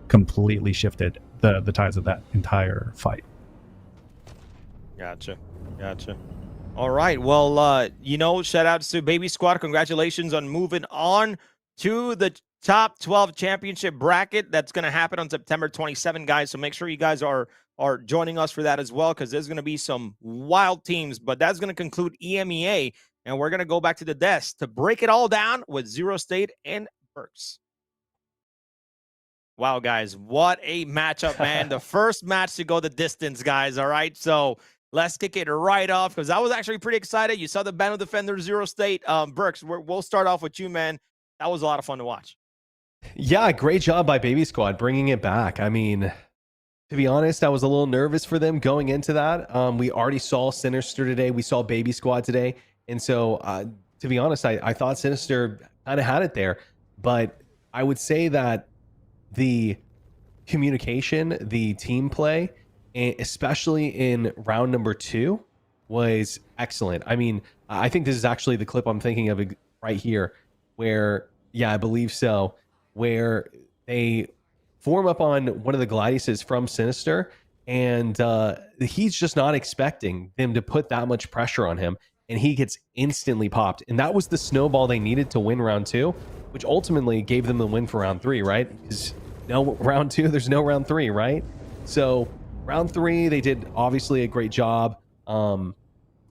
completely shifted the tides of that entire fight. Gotcha. All right, well, shout outs to Baby Squad. Congratulations on moving on to the top 12 championship bracket. That's going to happen on September 27, guys. So make sure you guys are joining us for that as well, because there's going to be some wild teams. But that's going to conclude EMEA, and we're going to go back to the desk to break it all down with Zero State and Perks. Wow, guys, what a matchup, man. The first match to go the distance, guys. All right, so let's kick it right off, because I was actually pretty excited. You saw the Bando Defender Zero State. Burks, we'll start off with you, man. That was a lot of fun to watch. Yeah, great job by Baby Squad bringing it back. I mean, to be honest, I was a little nervous for them going into that. We already saw Sinister today. We saw Baby Squad today. And so, to be honest, I thought Sinister kind of had it there. But I would say that the communication, the team play, especially in round number 2, was excellent. I mean, I think this is actually the clip I'm thinking of right here, where, yeah, I believe so, where they form up on one of the Gladiuses from Sinister, and he's just not expecting them to put that much pressure on him, and he gets instantly popped. And that was the snowball they needed to win round 2, which ultimately gave them the win for round 3, right? Because no round 2, there's no round 3, right? So round 3, they did obviously a great job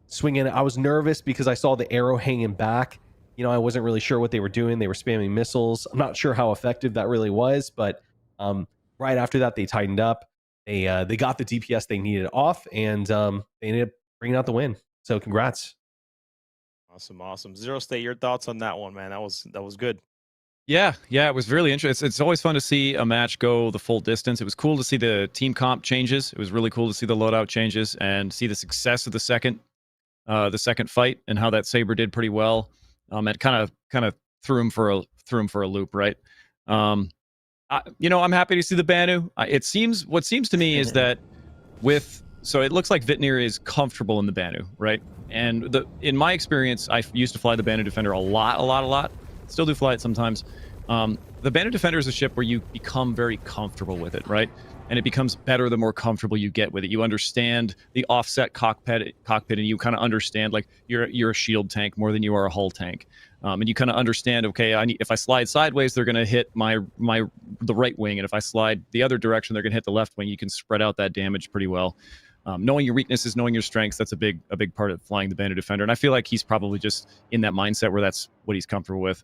swinging. I was nervous because I saw the arrow hanging back. You know, I wasn't really sure what they were doing. They were spamming missiles. I'm not sure how effective that really was, but right after that, they tightened up. They got the DPS they needed off, and they ended up bringing out the win. So congrats. Awesome. Zero State, your thoughts on that one, man? That was good. Yeah, it was really interesting. It's always fun to see a match go the full distance. It was cool to see the team comp changes. It was really cool to see the loadout changes and see the success of the second fight and how that Saber did pretty well. It kind of threw him for a loop, right? I'm happy to see the Banu. What seems to me is that so it looks like Vitnir is comfortable in the Banu, right? And in my experience, I used to fly the Banu Defender a lot. Still do fly it sometimes. The Banu Defender is a ship where you become very comfortable with it, right? And it becomes better the more comfortable you get with it. You understand the offset cockpit, and you kind of understand, like, you're a shield tank more than you are a hull tank. And you kind of understand, okay, if I slide sideways, they're going to hit the right wing, and if I slide the other direction, they're going to hit the left wing. You can spread out that damage pretty well. Knowing your weaknesses, knowing your strengths, that's a big part of flying the Banu Defender. And I feel like he's probably just in that mindset where that's what he's comfortable with.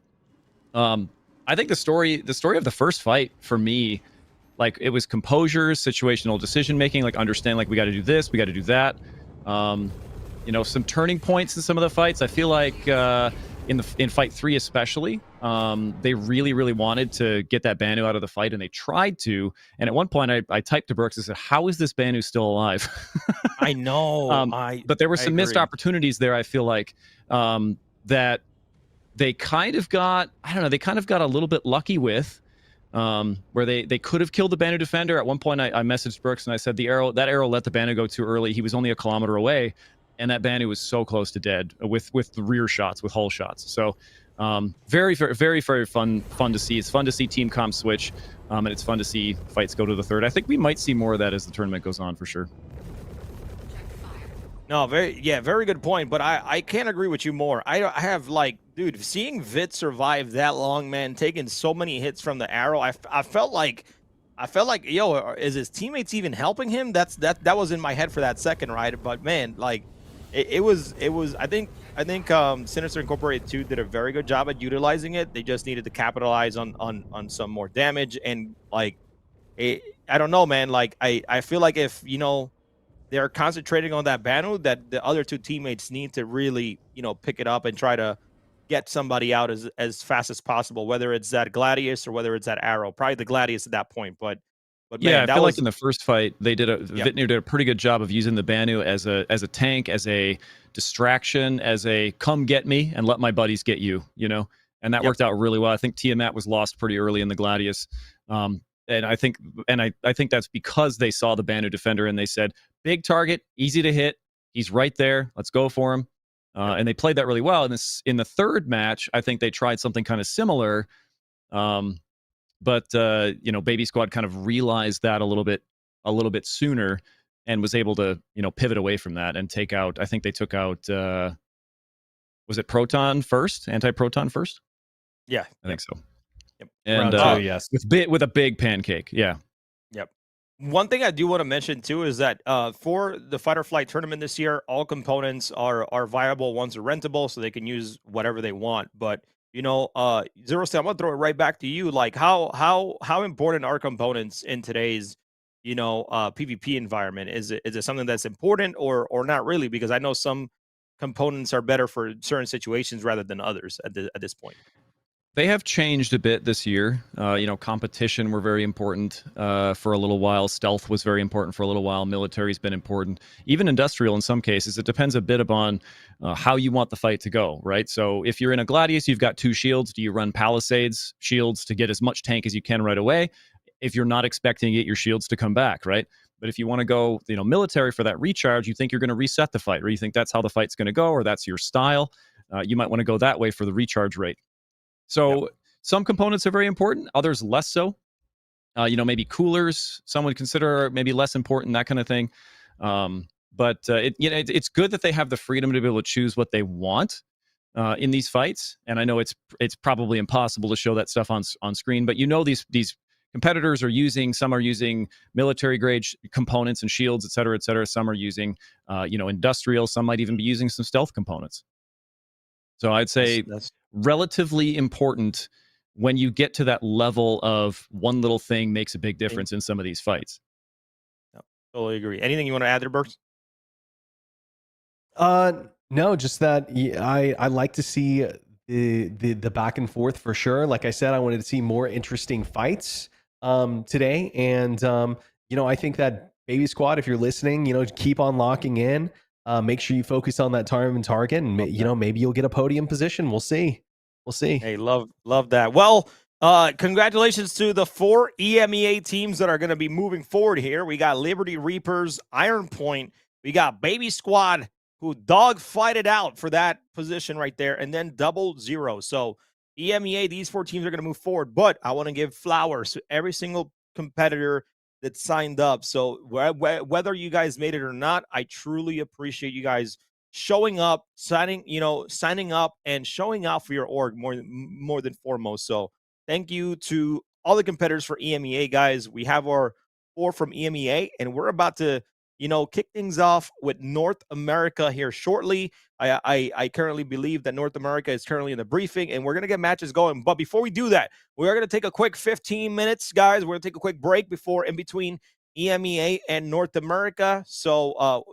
I think the story of the first fight for me, like, it was composure, situational decision making, like, understand, like, we got to do this, we got to do that. Some turning points in some of the fights. I feel like in fight 3 especially, they really wanted to get that Banu out of the fight, and they tried to. And at one point, I typed to Brooks and said, "How is this Banu still alive?" I know. But there were some missed opportunities there. I feel like that they kind of got a little bit lucky with, where they could have killed the Banu Defender. At one point, I messaged Brooks and I said, that arrow let the Banu go too early. He was only a kilometer away, and that Banu was so close to dead with the rear shots, with hull shots. So very fun to see. It's fun to see team comp switch, and it's fun to see fights go to the third. I think we might see more of that as the tournament goes on, for sure. No, very good point. But I can't agree with you more. I have, like, dude, seeing Vit survive that long, man, taking so many hits from the arrow, I felt like, yo, is his teammates even helping him? That was in my head for that second, right? But man, like, it was. I think Sinister Incorporated 2 did a very good job at utilizing it. They just needed to capitalize on some more damage, and, like, I don't know, man. Like, I feel like if they're concentrating on that Banu, that the other 2 teammates need to really pick it up and try to get somebody out as fast as possible, whether it's that Gladius or whether it's that Arrow. Probably the Gladius at that point, but Yeah, man, I that feel was like in the first fight, Vitnir did a pretty good job of using the Banu as a tank, as a distraction, as a come get me and let my buddies get you, and that worked out really well. I think Tiamat was lost pretty early in the Gladius. And I think that's because they saw the Banu defender and they said, big target, easy to hit. He's right there. Let's go for him. And they played that really well. In the third match, I think they tried something kind of similar. But Baby Squad kind of realized that a little bit sooner and was able to, pivot away from that and take out. I think they took out. Was it Proton first? Anti-Proton first? Yeah, I think so. Yep. And Round 2, yes, with a big pancake. Yeah. Yep. One thing I do want to mention too is that for the Fight or Flight tournament this year, all components are viable. Ones are rentable, so they can use whatever they want. But Zero State, I'm gonna throw it right back to you. Like how important are components in today's PvP environment? Is it something that's important or not really? Because I know some components are better for certain situations rather than others at this point. They have changed a bit this year. Competition were very important for a little while. Stealth was very important for a little while. Military's been important. Even industrial in some cases. It depends a bit upon how you want the fight to go, right? So if you're in a Gladius, you've got 2 shields. Do you run Palisades shields to get as much tank as you can right away? If you're not expecting to get your shields to come back, right? But if you want to go, military for that recharge, you think you're going to reset the fight, or you think that's how the fight's going to go, or that's your style, you might want to go that way for the recharge rate. So some components are very important, others less so. Maybe coolers, some would consider maybe less important, that kind of thing. But it's good that they have the freedom to be able to choose what they want in these fights. And I know it's probably impossible to show that stuff on screen, but these competitors are using, some are using military grade components and shields, et cetera, et cetera. Some are using, industrial. Some might even be using some stealth components. So I'd say that's relatively important when you get to that level of one little thing makes a big difference in some of these fights. Totally agree. Anything you want to add there, Burks? No, just that I like to see the back and forth for sure. Like I said, I wanted to see more interesting fights today, and I think that Baby Squad, if you're listening, keep on locking in. Make sure you focus on that target, and maybe you'll get a podium position. We'll see. Hey, love that. Well, congratulations to the 4 EMEA teams that are going to be moving forward here. We got Liberty Reapers, Iron Point. We got Baby Squad, who dogfighted out for that position right there, and then 00. So EMEA, these 4 teams are going to move forward. But I want to give flowers to every single competitor that signed up. So whether you guys made it or not, I truly appreciate you guys showing up, signing up and showing out for your org more than foremost. So thank you to all the competitors for EMEA, guys. We have our 4 from EMEA, and we're about to kick things off with North America here shortly. I currently believe that North America is currently in the briefing, and we're going to get matches going. But before we do that, we're going to take a quick 15 minutes, guys. We're going to take a quick break in between EMEA and North America. So,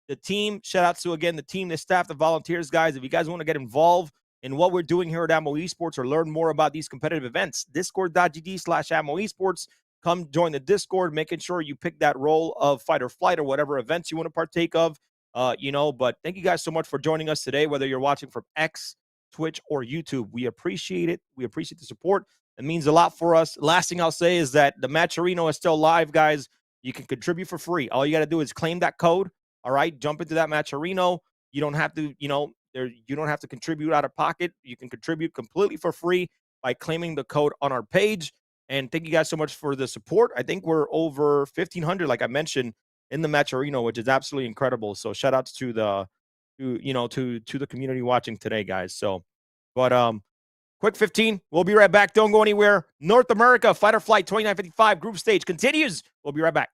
the team, shout out to, again, the team, the staff, the volunteers, guys. If you guys want to get involved in what we're doing here at Ammo Esports or learn more about these competitive events, discord.gg/Ammo Esports. Come join the Discord, making sure you pick that role of fight or flight or whatever events you want to partake of. But thank you guys so much for joining us today, whether you're watching from X, Twitch, or YouTube. We appreciate it. We appreciate the support. It means a lot for us. Last thing I'll say is that the Matcherino is still live, guys. You can contribute for free. All you got to do is claim that code. All right, jump into that Matcherino. You don't have to, you don't have to contribute out of pocket. You can contribute completely for free by claiming the code on our page. And thank you guys so much for the support. I think we're over 1,500, like I mentioned, in the Matcherino, which is absolutely incredible. So shout outs to the community watching today, guys. So, but quick 15. We'll be right back. Don't go anywhere. North America Fight or Flight 2955 group stage continues. We'll be right back.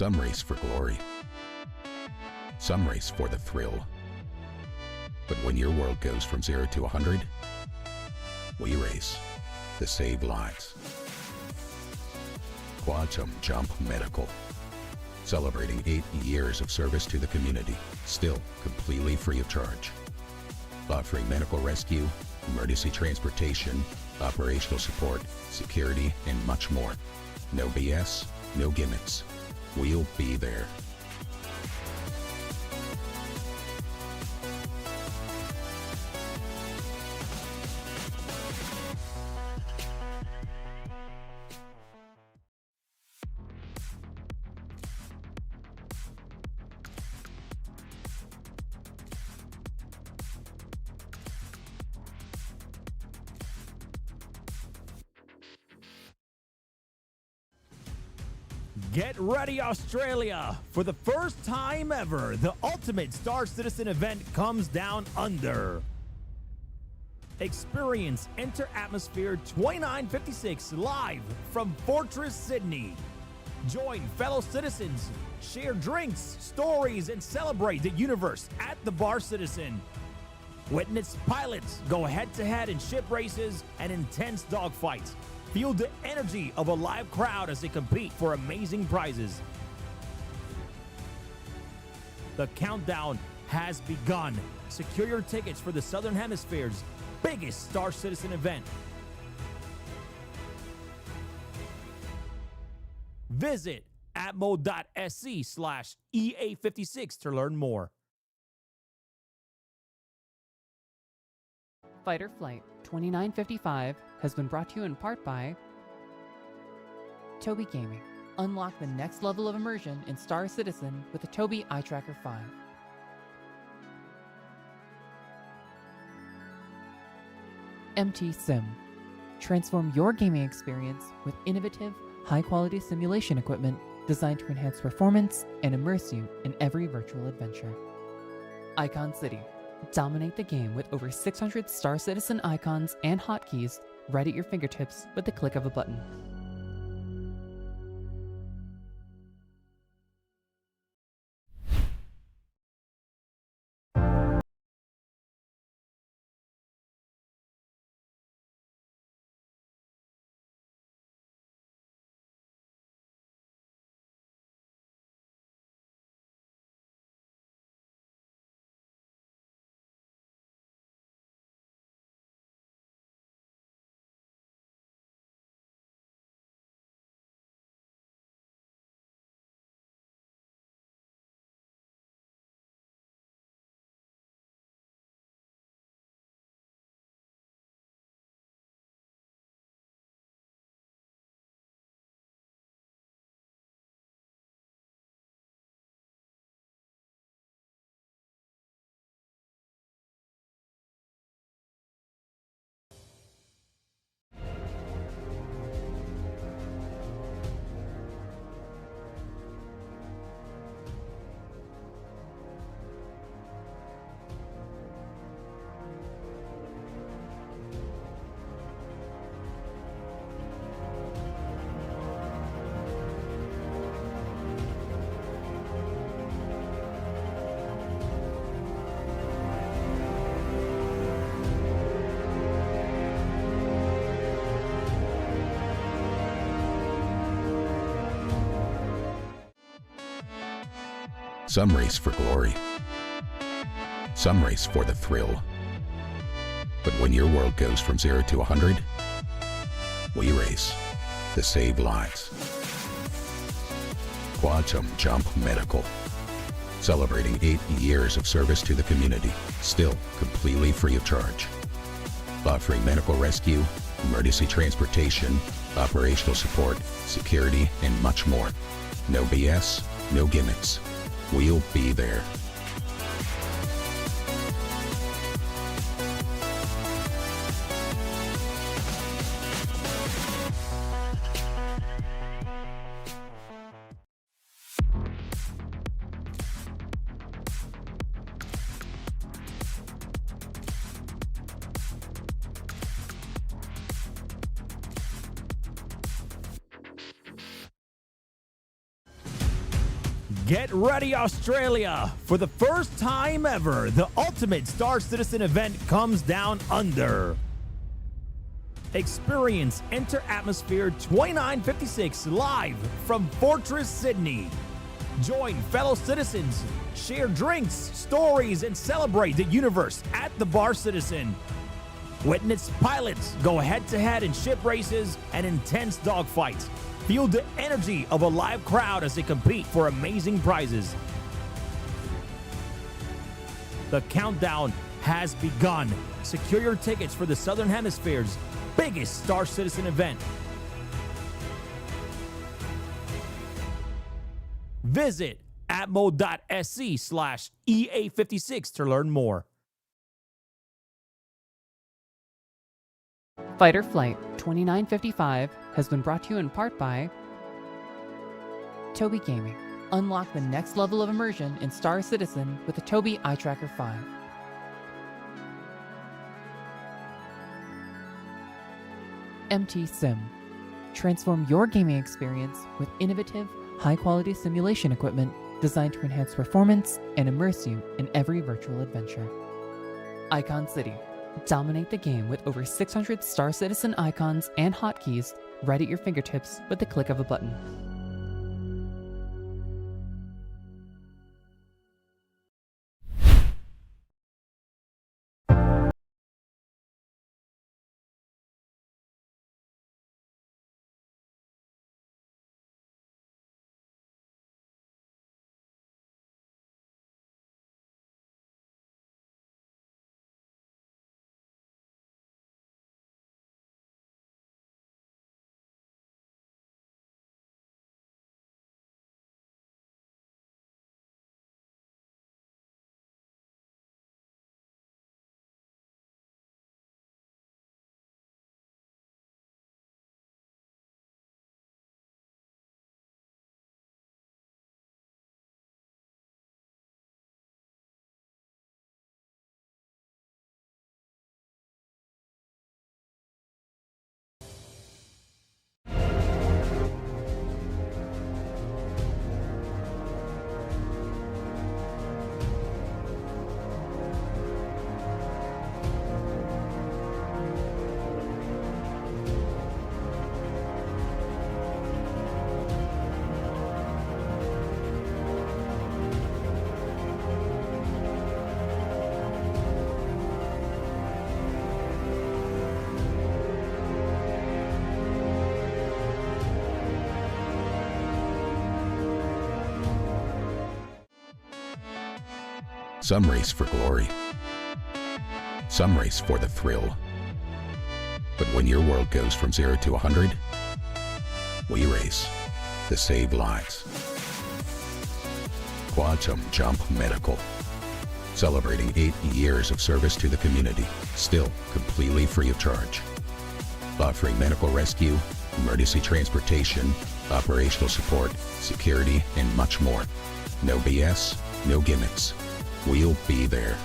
Some race for glory. Some race for the thrill. But when your world goes from 0 to 100, we race to save lives. Quantum Jump Medical. Celebrating 8 years of service to the community, still completely free of charge. Offering medical rescue, emergency transportation, operational support, security, and much more. No BS, no gimmicks. We'll be there. Get ready, Australia! For the first time ever, the ultimate StarCitizen event comes down under. Experience Enter Atmosphere 2956 live from Fortress Sydney. Join fellow citizens, share drinks, stories, and celebrate the universe at the Bar Citizen. Witness pilots go head-to-head in ship races and intense dogfights. Feel the energy of a live crowd as they compete for amazing prizes. The countdown has begun. Secure your tickets for the Southern Hemisphere's biggest StarCitizen event. Visit atmo.sc/EA56 to learn more. Fighter Flight 2955 has been brought to you in part by Tobii Gaming. Unlock the next level of immersion in StarCitizen with the Tobii Eye Tracker 5. MT Sim. Transform your gaming experience with innovative, high-quality simulation equipment designed to enhance performance and immerse you in every virtual adventure. Icon City. Dominate the game with over 600 StarCitizen icons and hotkeys right at your fingertips with the click of a button. Some race for glory. Some race for the thrill. But when your world goes from 0 to 100, we race to save lives. Quantum Jump Medical. Celebrating 8 years of service to the community, still completely free of charge. Offering medical rescue, emergency transportation, operational support, security, and much more. No BS, no gimmicks. We'll be there. Get ready, Australia! For the first time ever, the ultimate StarCitizen event comes down under. Experience Enter Atmosphere 2956 live from Fortress Sydney. Join fellow citizens, share drinks, stories, and celebrate the universe at the Bar Citizen. Witness pilots go head-to-head in ship races and intense dogfights. Feel the energy of a live crowd as they compete for amazing prizes. The countdown has begun. Secure your tickets for the Southern Hemisphere's biggest StarCitizen event. Visit atmo.sc/EA56 to learn more. Fighter Flight 2955 has been brought to you in part by Tobii Gaming. Unlock the next level of immersion in Star Citizen with the Tobii Eye Tracker 5. MT Sim. Transform your gaming experience with innovative, high-quality simulation equipment designed to enhance performance and immerse you in every virtual adventure. Icon City. Dominate the game with over 600 Star Citizen icons and hotkeys right at your fingertips with the click of a button. Some race for glory. Some race for the thrill. But when your world goes from 0 to 100, we race to save lives. Quantum Jump Medical. Celebrating 8 years of service to the community, still completely free of charge. Offering medical rescue, emergency transportation, operational support, security, and much more. No BS, no gimmicks. We'll be there.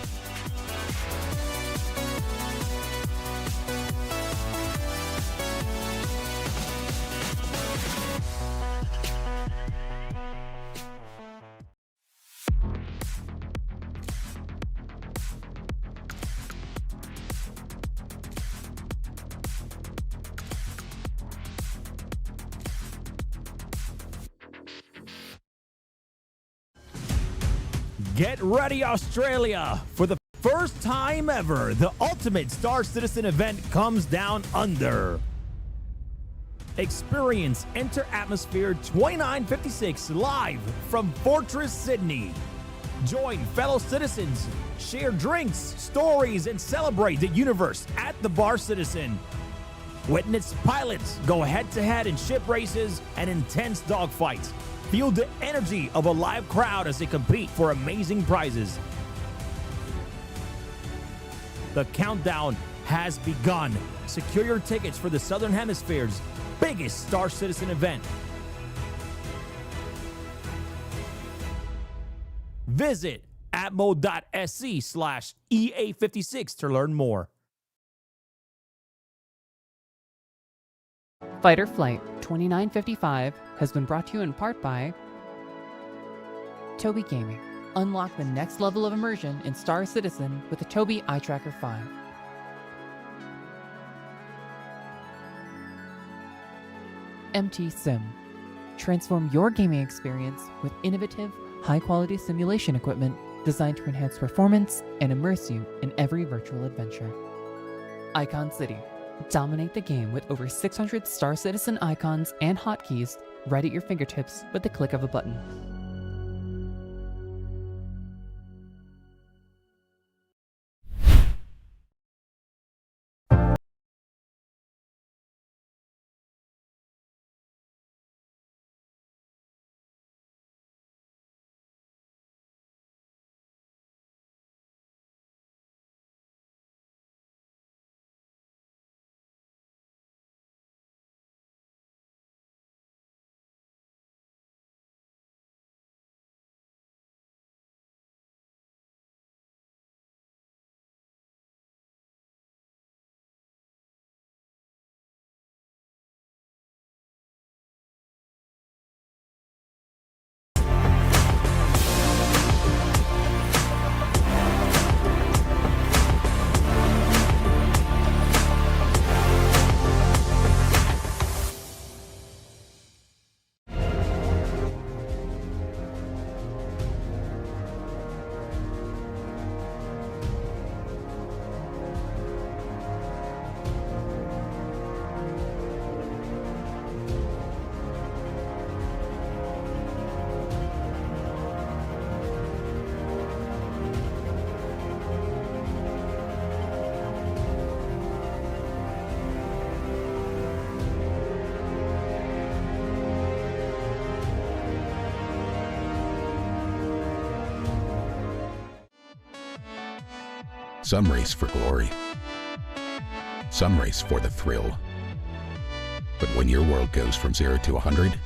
Get ready, Australia! For the first time ever, the ultimate StarCitizen event comes down under. Experience Enter Atmosphere 2956 live from Fortress Sydney. Join fellow citizens, share drinks, stories, and celebrate the universe at the Bar Citizen. Witness pilots go head-to-head in ship races and intense dogfights. Feel the energy of a live crowd as they compete for amazing prizes. The countdown has begun. Secure your tickets for the Southern Hemisphere's biggest StarCitizen event. Visit atmo.sc/EA56 to learn more. Fighter Flight 2955 has been brought to you in part by Toby Gaming. Unlock the next level of immersion in StarCitizen with the Toby Eye Tracker 5. MT Sim. Transform your gaming experience with innovative, high-quality simulation equipment designed to enhance performance and immerse you in every virtual adventure. Icon City. Dominate the game with over 600 StarCitizen icons and hotkeys right at your fingertips with the click of a button. Some race for glory. Some race for the thrill. But when your world goes from 0 to 100,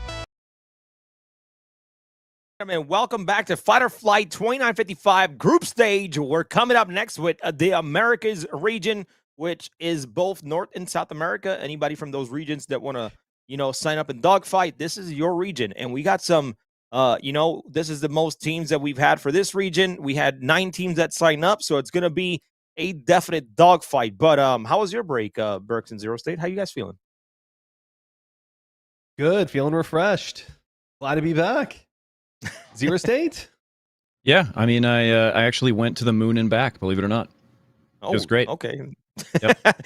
And welcome back to Fight or Flight 2955 group stage. We're coming up next with the Americas region, which is both North and South America. Anybody from those regions that want to, sign up and dogfight, this is your region. And we got some, this is the most teams that we've had for this region. We had 9 teams that sign up, so it's going to be a definite dogfight. But how was your break, Berks and Zero State? How you guys feeling? Good, feeling refreshed. Glad to be back. Zero State? Yeah, I mean, I actually went to the moon and back, believe it or not. It was great. Okay. Yep.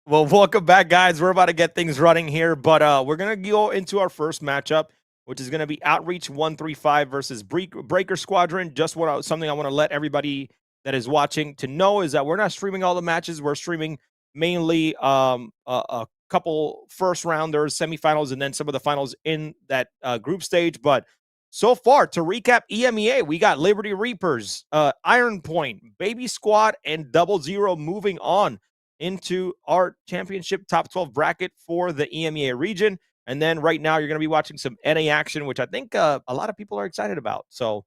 Well, welcome back, guys. We're about to get things running here, but we're going to go into our first matchup, which is going to be Outreach 135 versus Breaker Squadron. Just something I want to let everybody that is watching to know is that we're not streaming all the matches. We're streaming mainly a couple first rounders, semifinals, and then some of the finals in that group stage. But so far, to recap EMEA, we got Liberty Reapers, Iron Point, Baby Squad, and 00 moving on into our championship top 12 bracket for the EMEA region. And then right now, you're going to be watching some NA action, which I think a lot of people are excited about. So,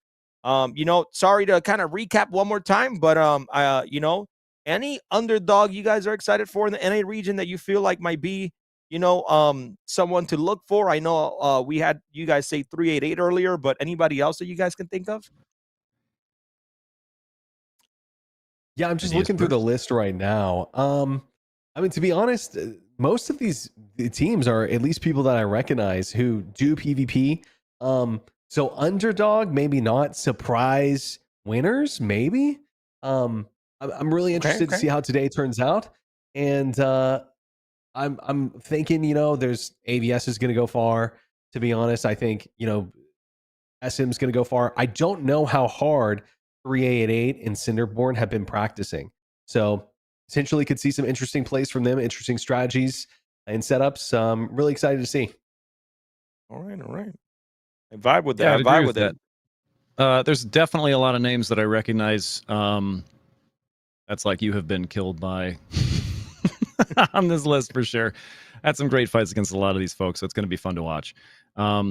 sorry to kind of recap one more time, but, any underdog you guys are excited for in the NA region that you feel like might be, someone to look for? I know we had you guys say 388 earlier, but anybody else that you guys can think of? Yeah, I'm just looking through the list right now. I mean, to be honest, most of these teams are at least people that I recognize who do PvP. So underdog, maybe not. Surprise winners, maybe. I'm really interested to see how today turns out, and I'm thinking, there's AVS is going to go far. To be honest, I think SM's going to go far. I don't know how hard 388 and Cinderborn have been practicing, so potentially could see some interesting plays from them, interesting strategies and setups. Really excited to see. All right. I vibe with that. Yeah, I vibe with that. There's definitely a lot of names that I recognize. That's like you have been killed by on this list for sure. Had some great fights against a lot of these folks, so it's going to be fun to watch. I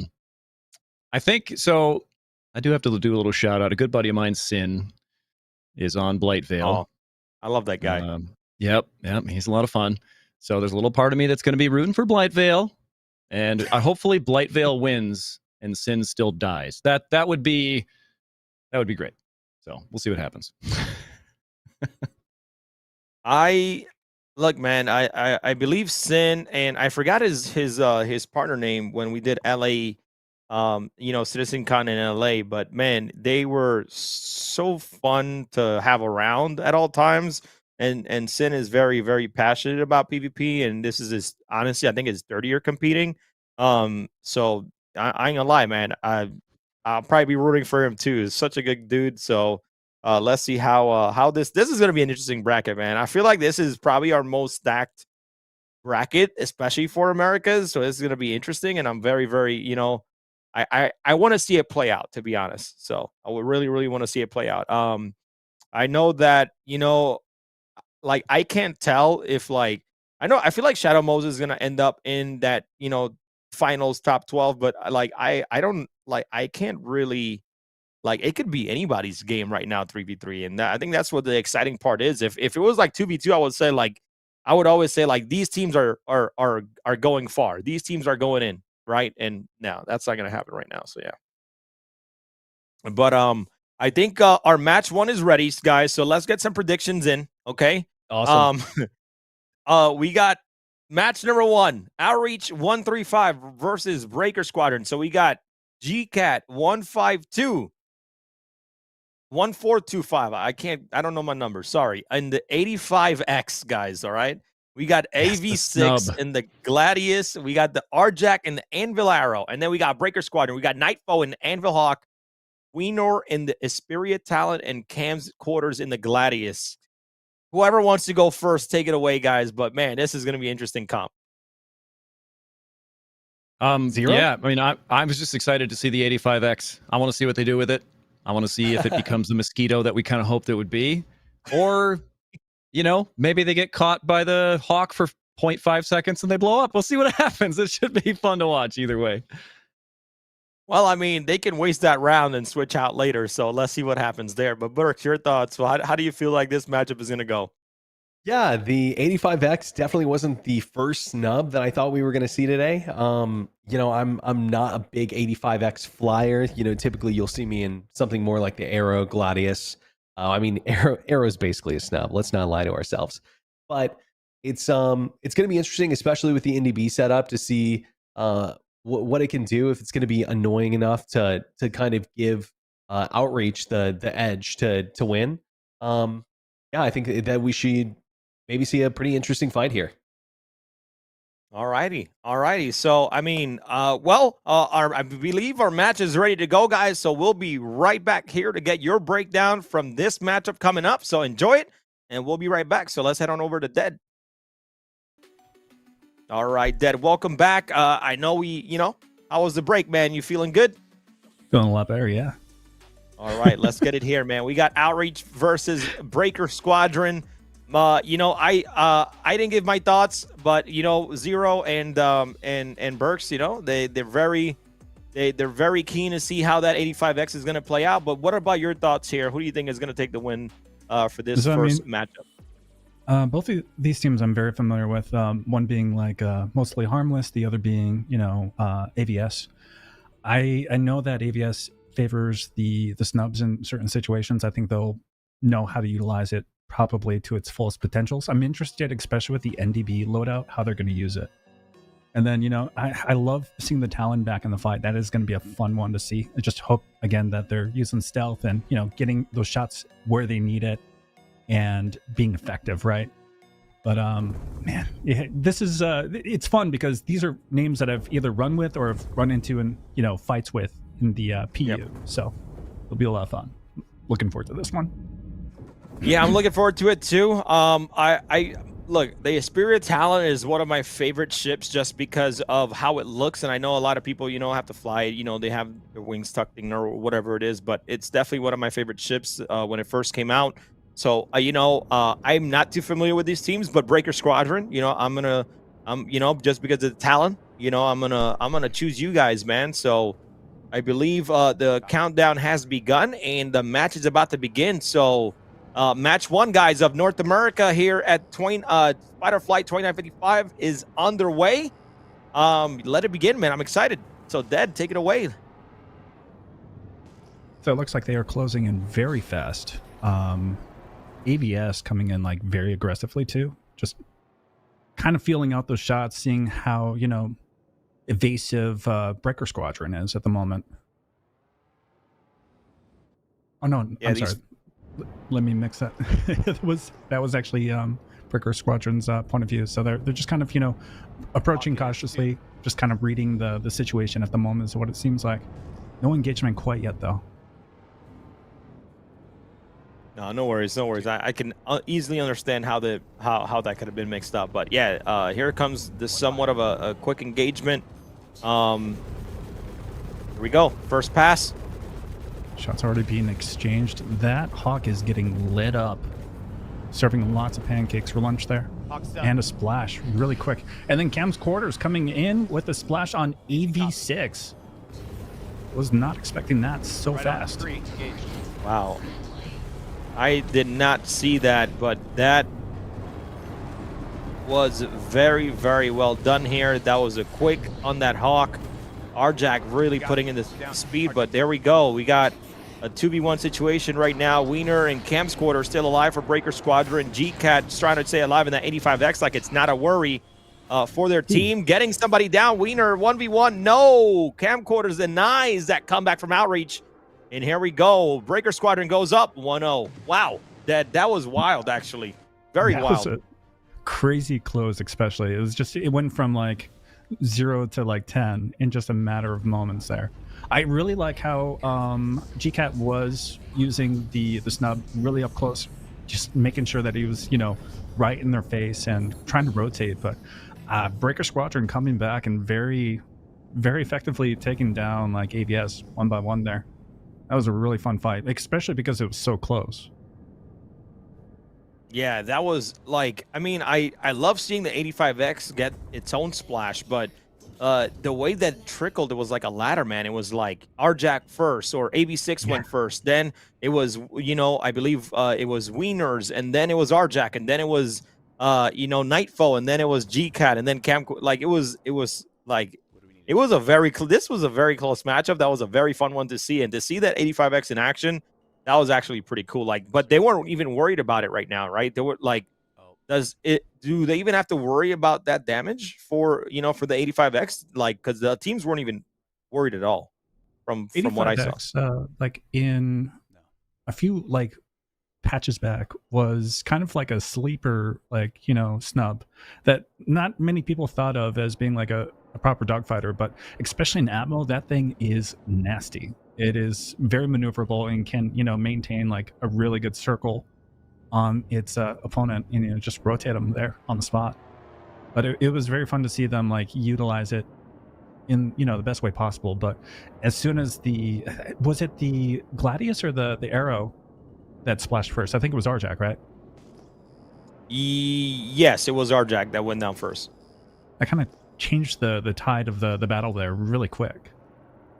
think so. I do have to do a little shout out. A good buddy of mine, Sin, is on Blightville. Oh, I love that guy. Yep, he's a lot of fun. So there's a little part of me that's going to be rooting for Blightville, and hopefully Blightville wins and Sin still dies. That would be That would be great. So we'll see what happens. Look, man, I believe Sin, and I forgot his partner name when we did LA, Citizen Con in LA, but man, they were so fun to have around at all times. And Sin is very, very passionate about PvP, and this is his, honestly, I think his third year competing. So I ain't gonna lie, man. I'll probably be rooting for him too. He's such a good dude. So let's see how this is gonna be an interesting bracket, man. I feel like this is probably our most stacked bracket, especially for Americas. So this is gonna be interesting, and I'm very, very, I want to see it play out, to be honest. So I would really, really want to see it play out. I know that, like I can't tell if I feel like Shadow Moses is gonna end up in that, finals top 12, but I don't I can't really, it could be anybody's game right now, 3v3. And I think that's what the exciting part is. If it was like 2v2, I would always say these teams are going far. These teams are going in, right? And now that's not gonna happen right now. So yeah. But I think our match 1 is ready, guys. So let's get some predictions in. Okay. Awesome. We got match number 1, Outreach 135 versus Breaker Squadron. So we got GCAT 152, 1425. I don't know my number. Sorry. And the 85X, guys. All right. We got AV6 and the Gladius. We got the Arjack and the Anvil Arrow. And then we got Breaker Squadron. We got Nightfoe and the Anvil Hawk. Queenor in the Esperia Talent, and Cam's Quarters in the Gladius. Whoever wants to go first, take it away, guys. But man, this is going to be interesting comp. Zero? Yeah, I mean, I was just excited to see the 85X. I want to see what they do with it. I want to see if it becomes the mosquito that we kind of hoped it would be. Or, maybe they get caught by the Hawk for 0.5 seconds and they blow up. We'll see what happens. It should be fun to watch either way. Well, I mean, they can waste that round and switch out later, so let's see what happens there. But Burke, your thoughts? Well, how do you feel like this matchup is going to go? Yeah, the 85X definitely wasn't the first snub that I thought we were going to see today. I'm not a big 85X flyer. Typically you'll see me in something more like the Arrow, Gladius. Arrow's basically a snub. Let's not lie to ourselves. But it's going to be interesting, especially with the NDB setup, to see what it can do, if it's going to be annoying enough to kind of give Outreach the edge to win. I think that we should maybe see a pretty interesting fight here. All righty. So I believe our match is ready to go, guys. So we'll be right back here to get your breakdown from this matchup coming up. So enjoy it, and we'll be right back. So let's head on over to Dead. All right, Dead, welcome back. I know how was the break, man? You feeling good? Feeling a lot better, yeah. All right, let's get it here, man. We got Outreach versus Breaker Squadron. I didn't give my thoughts, but Zero and Burks, they're very keen to see how that 85X is going to play out. But what about your thoughts here? Who do you think is going to take the win for this first matchup? Both of these teams I'm very familiar with. One being mostly harmless, the other being AVS. I know that AVS favors the snubs in certain situations. I think they'll know how to utilize it probably to its fullest potentials. I'm interested, especially with the NDB loadout, how they're going to use it. And then I love seeing the Talon back in the fight. That is going to be a fun one to see. I just hope again that they're using stealth and getting those shots where they need it and being effective, right? But man, this is it's fun because these are names that I've either run with or have run into in fights with in the PU. Yep. So it'll be a lot of fun. Looking forward to this one. Yeah, I'm looking forward to it too. I look, the Esperia Talent is one of my favorite ships just because of how it looks, and I know a lot of people have to fly it. They have their wings tucked in or whatever it is, but it's definitely one of my favorite ships when it first came out. So, I'm not too familiar with these teams, but Breaker Squadron, just because of the talent, I'm gonna choose you guys, man. So I believe the countdown has begun and the match is about to begin. So match 1, guys, of North America here at Spider Flight 2955 is underway. Let it begin, man. I'm excited. So Dead, take it away. So it looks like they are closing in very fast. AVS coming in like very aggressively too. Just kind of feeling out those shots, seeing how, you know, evasive Breaker Squadron is at the moment. Oh no, Yeah, I'm sorry. Let me mix that. that was actually Breaker Squadron's point of view. So they're just kind of, you know, approaching cautiously, just kind of reading the situation at the moment is what it seems like. No engagement quite yet though. No, no worries, no worries. I can easily understand how how that could have been mixed up. But yeah, here comes this somewhat of a quick engagement. Here we go. First pass. Shots already being exchanged. That Hawk is getting lit up. Serving lots of pancakes for lunch there. And a splash really quick. And then Cam's Quarters coming in with a splash on EV6. Was not expecting that so fast. Wow. I did not see that, but that was very, very well done here. That was a quick on that Hawk. Rjack really putting in the speed, but there we go. We got a 2v1 situation right now. Wiener and Cam's Quarter still alive for Breaker Squadron. GCAT trying to stay alive in that 85X like it's not a worry for their team. Getting somebody down. Wiener 1v1. No. Camcorders denies that comeback from Outreach. And here we go. Breaker Squadron goes up 1-0. Wow. That was wild, actually. Very wild. Was a crazy close, especially. It went from like 0 to like 10 in just a matter of moments there. I really like how GCAT was using the snub really up close, just making sure that he was, you know, right in their face and trying to rotate. But Breaker Squadron coming back and very, very effectively taking down like ABS one by one there. That was a really fun fight, especially because it was so close. Yeah, that was like, I mean, I love seeing the 85X get its own splash, but the way that trickled, it was like a ladder, man. It was like Rjack first, or AB6 went first. Then it was, you know, I believe it was Wieners, and then it was Rjack, and then it was, you know, Nightfall, and then it was GCAT, and then Cam. Like it was like, it was a very, this was a very close matchup. That was a very fun one to see, and to see that 85X in action, that was actually pretty cool. Like, but they weren't even worried about it right now, right? They were like, do they even have to worry about that damage for, you know, for the 85X? Like, because the teams weren't even worried at all from what I saw. Like in a few like patches back was kind of like a sleeper, like, you know, snub that not many people thought of as being like a proper dogfighter, but especially in Atmo, that thing is nasty. It is very maneuverable and can, you know, maintain like a really good circle on its opponent and, you know, just rotate them there on the spot. But it was very fun to see them like utilize it in, you know, the best way possible. But as soon as was it the Gladius or the Arrow that splashed first? I think it was Rjack, right? Yes, it was Rjack that went down first. I kind of changed the tide of the battle there really quick.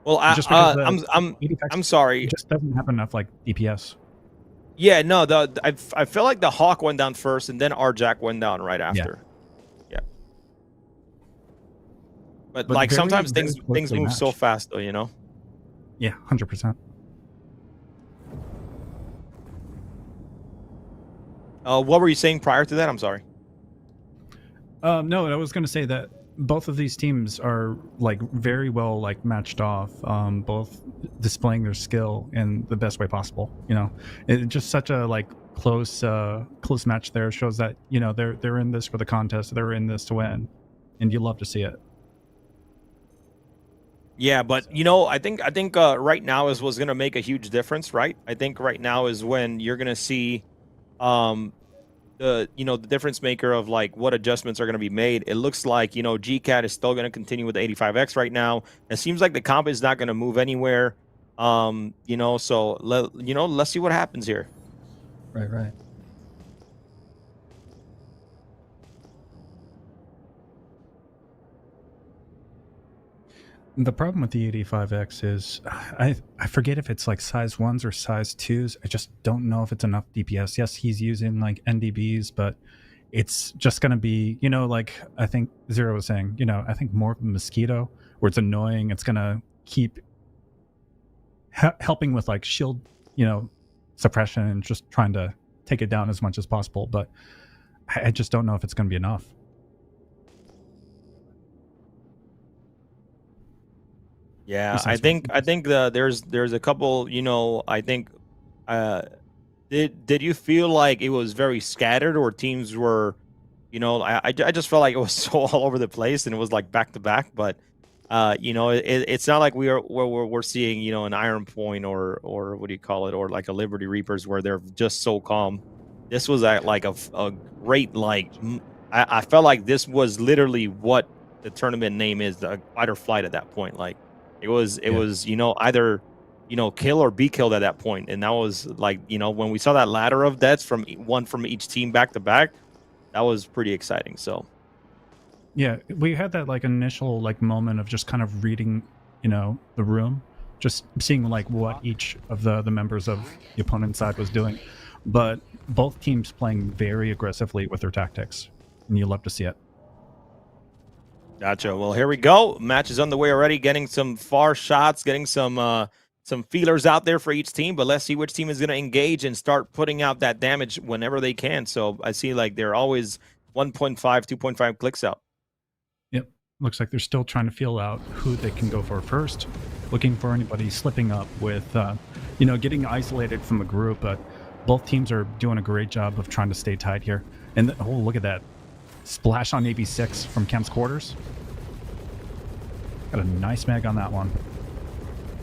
Well, I'm sorry. It just doesn't have enough like DPS. Yeah, no, I feel like the Hawk went down first, and then Rjack went down right after. Yeah. But like sometimes things move so fast, though, you know. Yeah, 100%. What were you saying prior to that? I'm sorry. No, I was going to say that both of these teams are like very well like matched off, both displaying their skill in the best way possible. You know, it's just such a like close match there. Shows that, you know, they're in this for the contest, they're in this to win, and you love to see it. Yeah, but you know, I think right now is what's going to make a huge difference, right? I think right now is when you're going to see the, you know, the difference maker of like what adjustments are going to be made. It looks like, you know, GCAT is still going to continue with the 85X right now. It seems like the comp is not going to move anywhere. You know, so let's see what happens here. Right. The problem with the 85X is I forget if it's like size 1s or size 2s. I just don't know if it's enough DPS. Yes, he's using like NDBs, but it's just going to be, you know, like I think Zero was saying, you know, I think more of a mosquito where it's annoying. It's going to keep helping with like shield, suppression and just trying to take it down as much as possible. But I just don't know if it's going to be enough. Yeah, I think there's a couple. I think. Did you feel like it was very scattered, or teams were, I just felt like it was so all over the place and it was like back to back. But it's not like we're seeing an Iron Point or what do you call it, or like a Liberty Reapers where they're just so calm. This was like a great I felt like this was literally what the tournament name is, the fight or flight at that point. Like it was either kill or be killed at that point. And that was like, when we saw that ladder of deaths from one from each team back to back, that was pretty exciting. So yeah, we had that like initial like moment of just kind of reading, the room, just seeing like what each of the members of the opponent's side was doing. But both teams playing very aggressively with their tactics, and you love to see it. Gotcha. Well, here we go. Match is underway already, getting some far shots, getting some feelers out there for each team, but let's see which team is going to engage and start putting out that damage whenever they can. So I see like they're always 1.5, 2.5 clicks out. Yep. Looks like they're still trying to feel out who they can go for first, looking for anybody slipping up with, getting isolated from a group. But both teams are doing a great job of trying to stay tight here. And look at that. Splash on AB6 from Kemp's quarters. Got a nice mag on that one.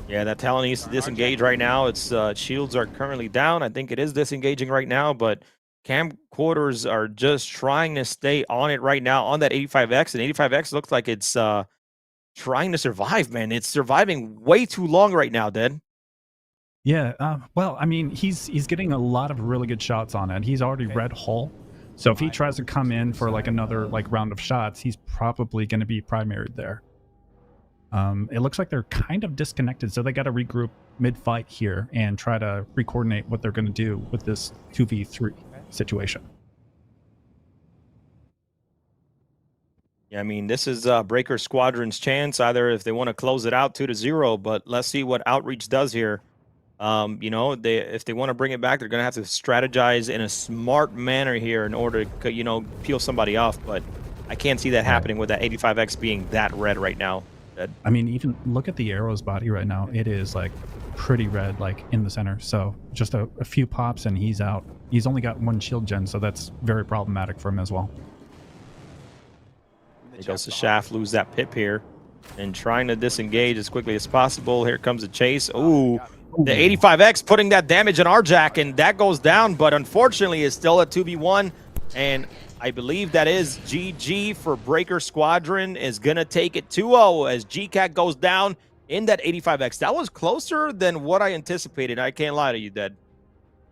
Yeah, that Talon needs to disengage right now. Its shields are currently down. I think it is disengaging right now, but Cam quarters are just trying to stay on it right now on that 85X, and 85X looks like it's trying to survive, man. It's surviving way too long right now, Dead. Yeah, well, I mean, he's getting a lot of really good shots on it. He's already red hull, so if he tries to come in for like another like round of shots, he's probably going to be primaried there. It looks like they're kind of disconnected, so they got to regroup mid-fight here and try to re-coordinate what they're going to do with this 2v3 situation. Yeah, I mean, this is Breaker Squadron's chance, either if they want to close it out 2-0, but let's see what Outreach does here. If they want to bring it back, they're going to have to strategize in a smart manner here in order to, peel somebody off, but I can't see that happening with that 85X being that red right now. I mean, even look at the arrow's body right now. It is like pretty red, like in the center. So just a few pops and he's out. He's only got one shield gen, so that's very problematic for him as well. He goes to Shaft, lose that pip here, and trying to disengage as quickly as possible. Here comes a chase. Ooh, the 85X putting that damage on Arjack, and that goes down, but unfortunately it's still a 2v1, and I believe that is GG for Breaker Squadron is going to take it 2-0 as GCAT goes down in that 85X. That was closer than what I anticipated. I can't lie to you, Dad.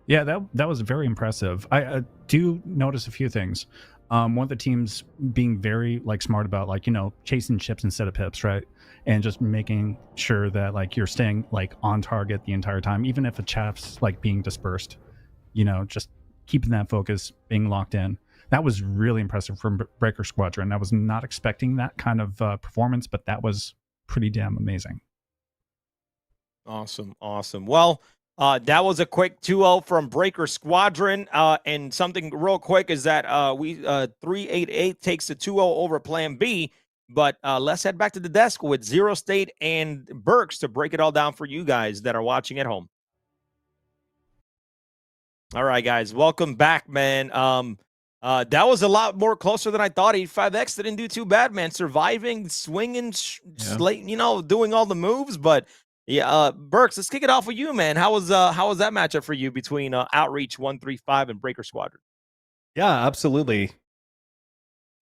Yeah, that was very impressive. I do notice a few things. One of the teams being very smart about chasing chips instead of pips, right? And just making sure that you're staying on target the entire time, even if a chap's being dispersed, just keeping that focus, being locked in. That was really impressive from Breaker Squadron. I was not expecting that kind of performance, but that was pretty damn amazing. Awesome. Well, that was a quick 2-0 from Breaker Squadron. And something real quick is that 388 takes the 2-0 over Plan B. But let's head back to the desk with Zero State and Burks to break it all down for you guys that are watching at home. All right, guys, welcome back, man. That was a lot more closer than I thought. 85X didn't do too bad, man. Surviving, swinging, doing all the moves. But yeah, Burks, let's kick it off with you, man. How was that matchup for you between Outreach 135 and Breaker Squadron? Yeah, absolutely.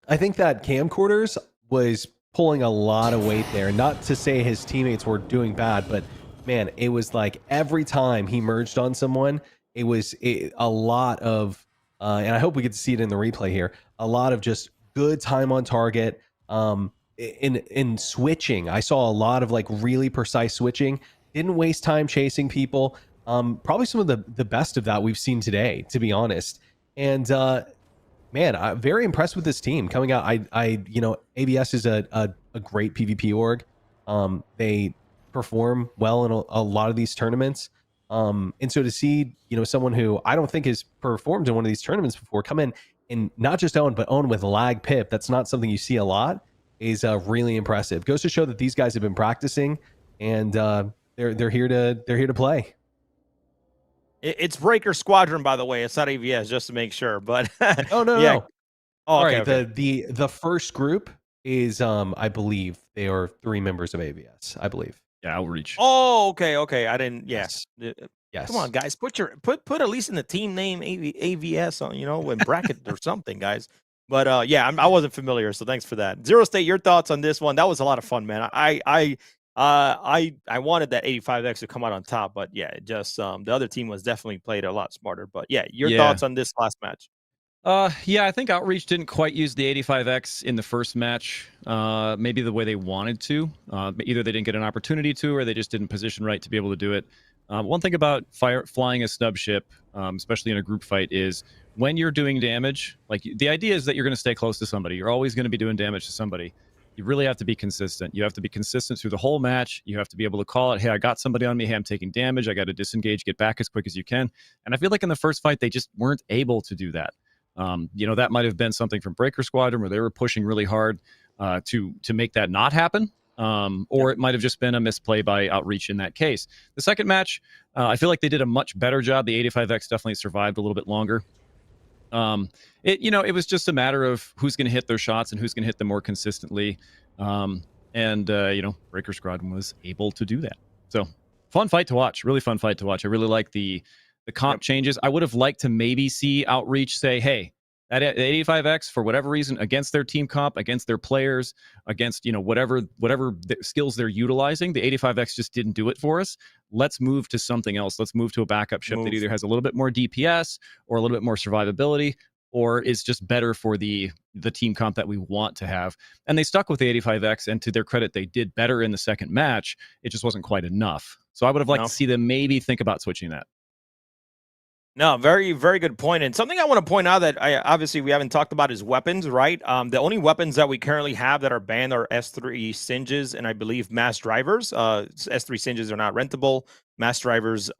I think that camcorders was pulling a lot of weight there. Not to say his teammates were doing bad, but man, it was like every time he merged on someone, it was a lot of, and I hope we get to see it in the replay here, a lot of just good time on target. In switching, I saw a lot of really precise switching. Didn't waste time chasing people. Probably some of the best of that we've seen today, to be honest. And man, I'm very impressed with this team coming out. ABS is a great PvP org. They perform well in a lot of these tournaments. And so to see, someone who I don't think has performed in one of these tournaments before come in and not just own, but own with lag pip, that's not something you see a lot, is really impressive. Goes to show that these guys have been practicing, and they're here to play. It's Breaker Squadron, by the way. It's not AVS, just to make sure. But Oh no, yeah. no. Oh, Sorry, okay, okay. the first group is I believe they are 3 members of AVS, I believe. Yeah, outreach. Oh, okay. I didn't. Yeah. Yes. Yes. Come on, guys. Put at least in the team name AVS on, in bracket or something, guys. But yeah, I wasn't familiar, so thanks for that. Zero State, your thoughts on this one? That was a lot of fun, man. I wanted that 85X to come out on top, but yeah, it just the other team was definitely played a lot smarter. But yeah, your thoughts on this last match? Yeah, I think Outreach didn't quite use the 85X in the first match, maybe the way they wanted to. Either they didn't get an opportunity to, or they just didn't position right to be able to do it. One thing about flying a snub ship, especially in a group fight, is when you're doing damage, like the idea is that you're going to stay close to somebody. You're always going to be doing damage to somebody. You really have to be consistent. You have to be consistent through the whole match. You have to be able to call it, hey, I got somebody on me. Hey, I'm taking damage. I got to disengage, get back as quick as you can. And I feel like in the first fight, they just weren't able to do that. That might have been something from Breaker Squadron where they were pushing really hard to make that not happen. Or it might have just been a misplay by Outreach in that case. The second match, I feel like they did a much better job. The 85X definitely survived a little bit longer. It was just a matter of who's going to hit their shots and who's going to hit them more consistently. Breaker Squadron was able to do that. So fun fight to watch. Really fun fight to watch. I really like the comp changes. I would have liked to maybe see Outreach say, hey, that 85X, for whatever reason, against their team comp, against their players, against whatever skills they're utilizing, the 85X just didn't do it for us. Let's move to something else. Let's move to a backup ship that either has a little bit more DPS or a little bit more survivability, or is just better for the team comp that we want to have. And they stuck with the 85X, and to their credit, they did better in the second match. It just wasn't quite enough. So I would have liked to see them maybe think about switching that. No, very, very good point. And something I want to point out that obviously we haven't talked about is weapons, right? The only weapons that we currently have that are banned are S3 Singes and I believe mass drivers. S3 Singes are not rentable. Mass drivers,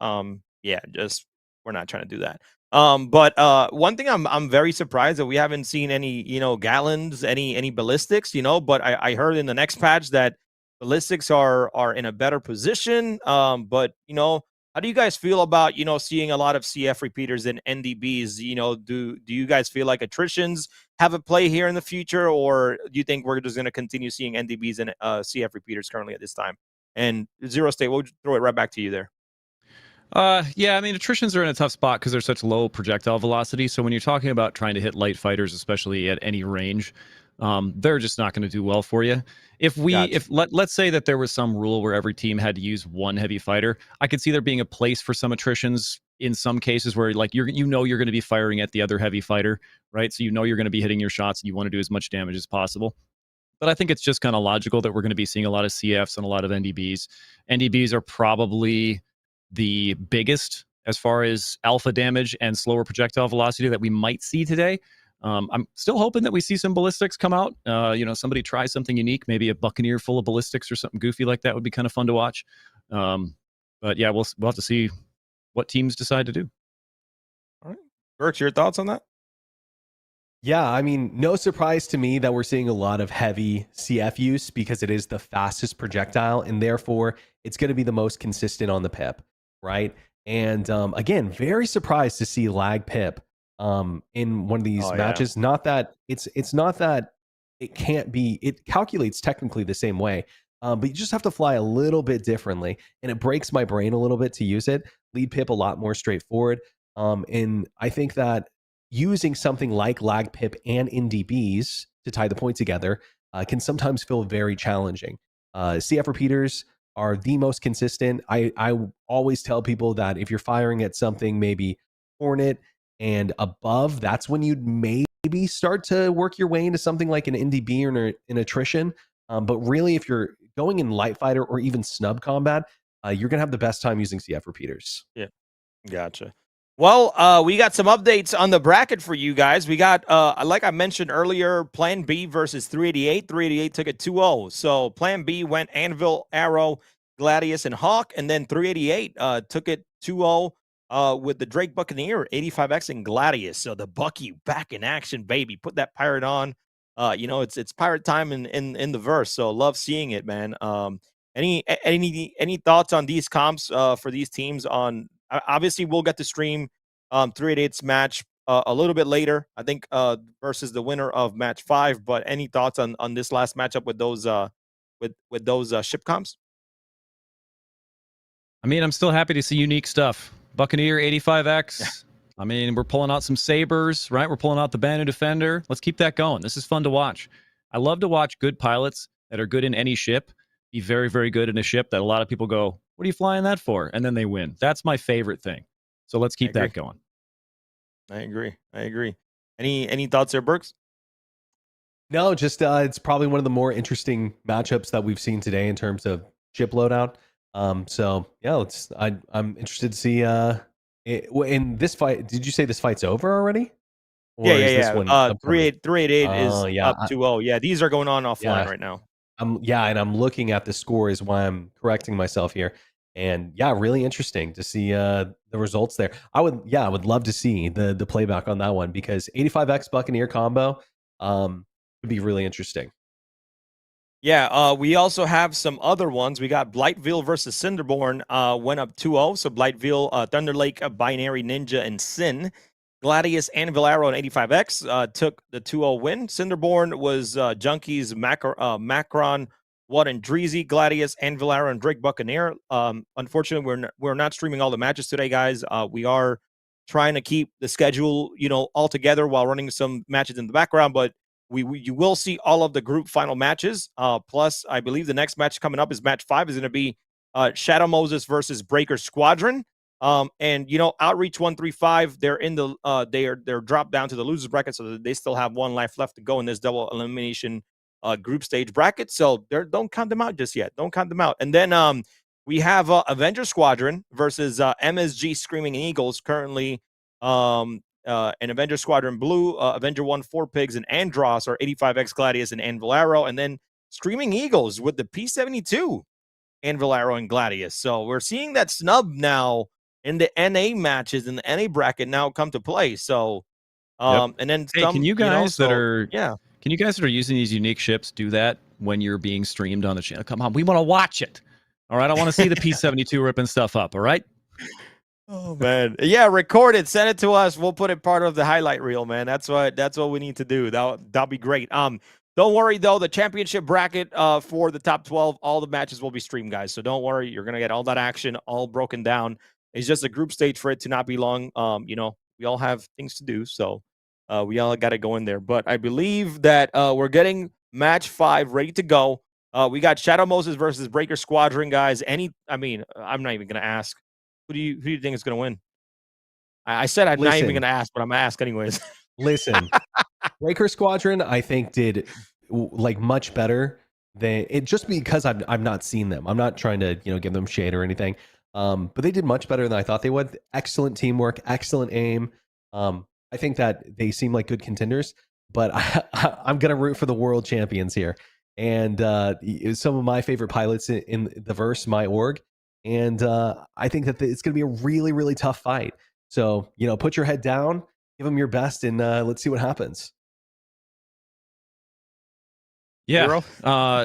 just we're not trying to do that. But one thing I'm very surprised that we haven't seen any, gallons, any ballistics, but I heard in the next patch that ballistics are in a better position. But how do you guys feel about, seeing a lot of CF repeaters and NDBs? Do you guys feel like attritions have a play here in the future, or do you think we're just going to continue seeing NDBs and CF repeaters currently at this time? And Zero State, we'll throw it right back to you there. Yeah, I mean, attritions are in a tough spot because they're such low projectile velocity. So when you're talking about trying to hit light fighters, especially at any range, they're just not going to do well for you. Let's say that there was some rule where every team had to use one heavy fighter, I could see there being a place for some attritions in some cases where like you're going to be firing at the other heavy fighter, right? So you're going to be hitting your shots and you want to do as much damage as possible. But I think it's just kind of logical that we're going to be seeing a lot of CFs and a lot of NDBs. NDBs are probably the biggest as far as alpha damage and slower projectile velocity that we might see today. I'm still hoping that we see some ballistics come out. Somebody try something unique, maybe a Buccaneer full of ballistics or something goofy like that would be kind of fun to watch. But yeah, we'll have to see what teams decide to do. All right, Birch, your thoughts on that? Yeah, I mean, no surprise to me that we're seeing a lot of heavy CF use because it is the fastest projectile, and therefore it's going to be the most consistent on the pip, right? And again, very surprised to see lag pip in one of these matches. Yeah. Not that it's not that it can't be. It calculates technically the same way, but you just have to fly a little bit differently, and it breaks my brain a little bit to use it. Lead pip a lot more straightforward, and I think that using something like lag pip and NDBs to tie the point together can sometimes feel very challenging. CF repeaters are the most consistent. I always tell people that if you're firing at something maybe Hornet and above, that's when you'd maybe start to work your way into something like an NDB or an attrition. But really, if you're going in light fighter or even snub combat, you're going to have the best time using CF repeaters. Yeah, gotcha. Well, we got some updates on the bracket for you guys. We got, like I mentioned earlier, Plan B versus 388. 388 took it 2-0. So Plan B went Anvil, Arrow, Gladius, and Hawk, and then 388 took it 2-0 with the Drake Buccaneer, 85X and Gladius. So the Bucky back in action, baby. Put that pirate on. It's pirate time in the verse. So love seeing it, man. Any thoughts on these comps for these teams? On obviously we'll get to stream 388's match a little bit later, I think, versus the winner of match 5. But any thoughts on this last matchup with those with those ship comps? I mean, I'm still happy to see unique stuff. Buccaneer 85X. I mean, we're pulling out some sabers, right? We're pulling out the Banu Defender. Let's keep that going. This is fun to watch. I love to watch good pilots that are good in any ship be very, very good in a ship that a lot of people go, what are you flying that for? And then they win. That's my favorite thing. So let's keep that going. I agree. Any thoughts there, Burks? No, just it's probably one of the more interesting matchups that we've seen today in terms of ship loadout. So yeah, I'm interested to see in this fight. Did you say this fight's over already? Or is this one 388 is up 2-0. Yeah, these are going on offline right now. And I'm looking at the score is why I'm correcting myself here. And yeah, really interesting to see the results there. I would love to see the playback on that one, because 85X Buccaneer combo would be really interesting. Yeah, we also have some other ones. We got Blightville versus Cinderborn went up 2-0. So Blightville, Thunder Lake, Binary Ninja, and Sin. Gladius and Valero and 85X took the 2-0 win. Cinderborn was Junkies, Macron, Watt, and Dreezy. Gladius and Valero and Drake Buccaneer. Unfortunately, we're not streaming all the matches today, guys. We are trying to keep the schedule, all together while running some matches in the background, but you will see all of the group final matches. Plus, I believe the next match coming up is match 5 is going to be Shadow Moses versus Breaker Squadron. And Outreach 135, they're in the they're dropped down to the losers bracket, so they still have one life left to go in this double elimination group stage bracket. So don't count them out just yet. Don't count them out. And then we have Avengers Squadron versus MSG Screaming Eagles. Currently, an Avenger Squadron Blue, Avenger 1 4 Pigs, and Andros are 85X Gladius and Valero, and then Screaming Eagles with the P72 and Valero and Gladius. So we're seeing that snub now in the NA matches in the NA bracket now come to play. So, and then can you guys that are using these unique ships do that when you're being streamed on the channel? Come on, we want to watch it. All right, I want to see the P72 ripping stuff up. All right. Oh man, yeah, record it, send it to us. We'll put it part of the highlight reel, man. That's what we need to do. That'll be great. Don't worry though, the championship bracket for the top 12, all the matches will be streamed, guys. So don't worry, you're gonna get all that action all broken down. It's just a group stage for it to not be long. We all have things to do, so we all got to go in there. But I believe that we're getting match 5 ready to go. We got Shadow Moses versus Breaker Squadron, guys. I'm not even gonna ask. Who do you think is gonna win? I said I'm not even gonna ask, but I'm gonna ask anyways. Listen, Breaker Squadron, I think did much better than it, just because I've not seen them. I'm not trying to give them shade or anything. But they did much better than I thought they would. Excellent teamwork, excellent aim. I think that they seem like good contenders, but I'm going to root for the world champions here. And some of my favorite pilots in the verse, my org. And I think that it's going to be a really, really tough fight. So, put your head down, give them your best, and let's see what happens. Yeah.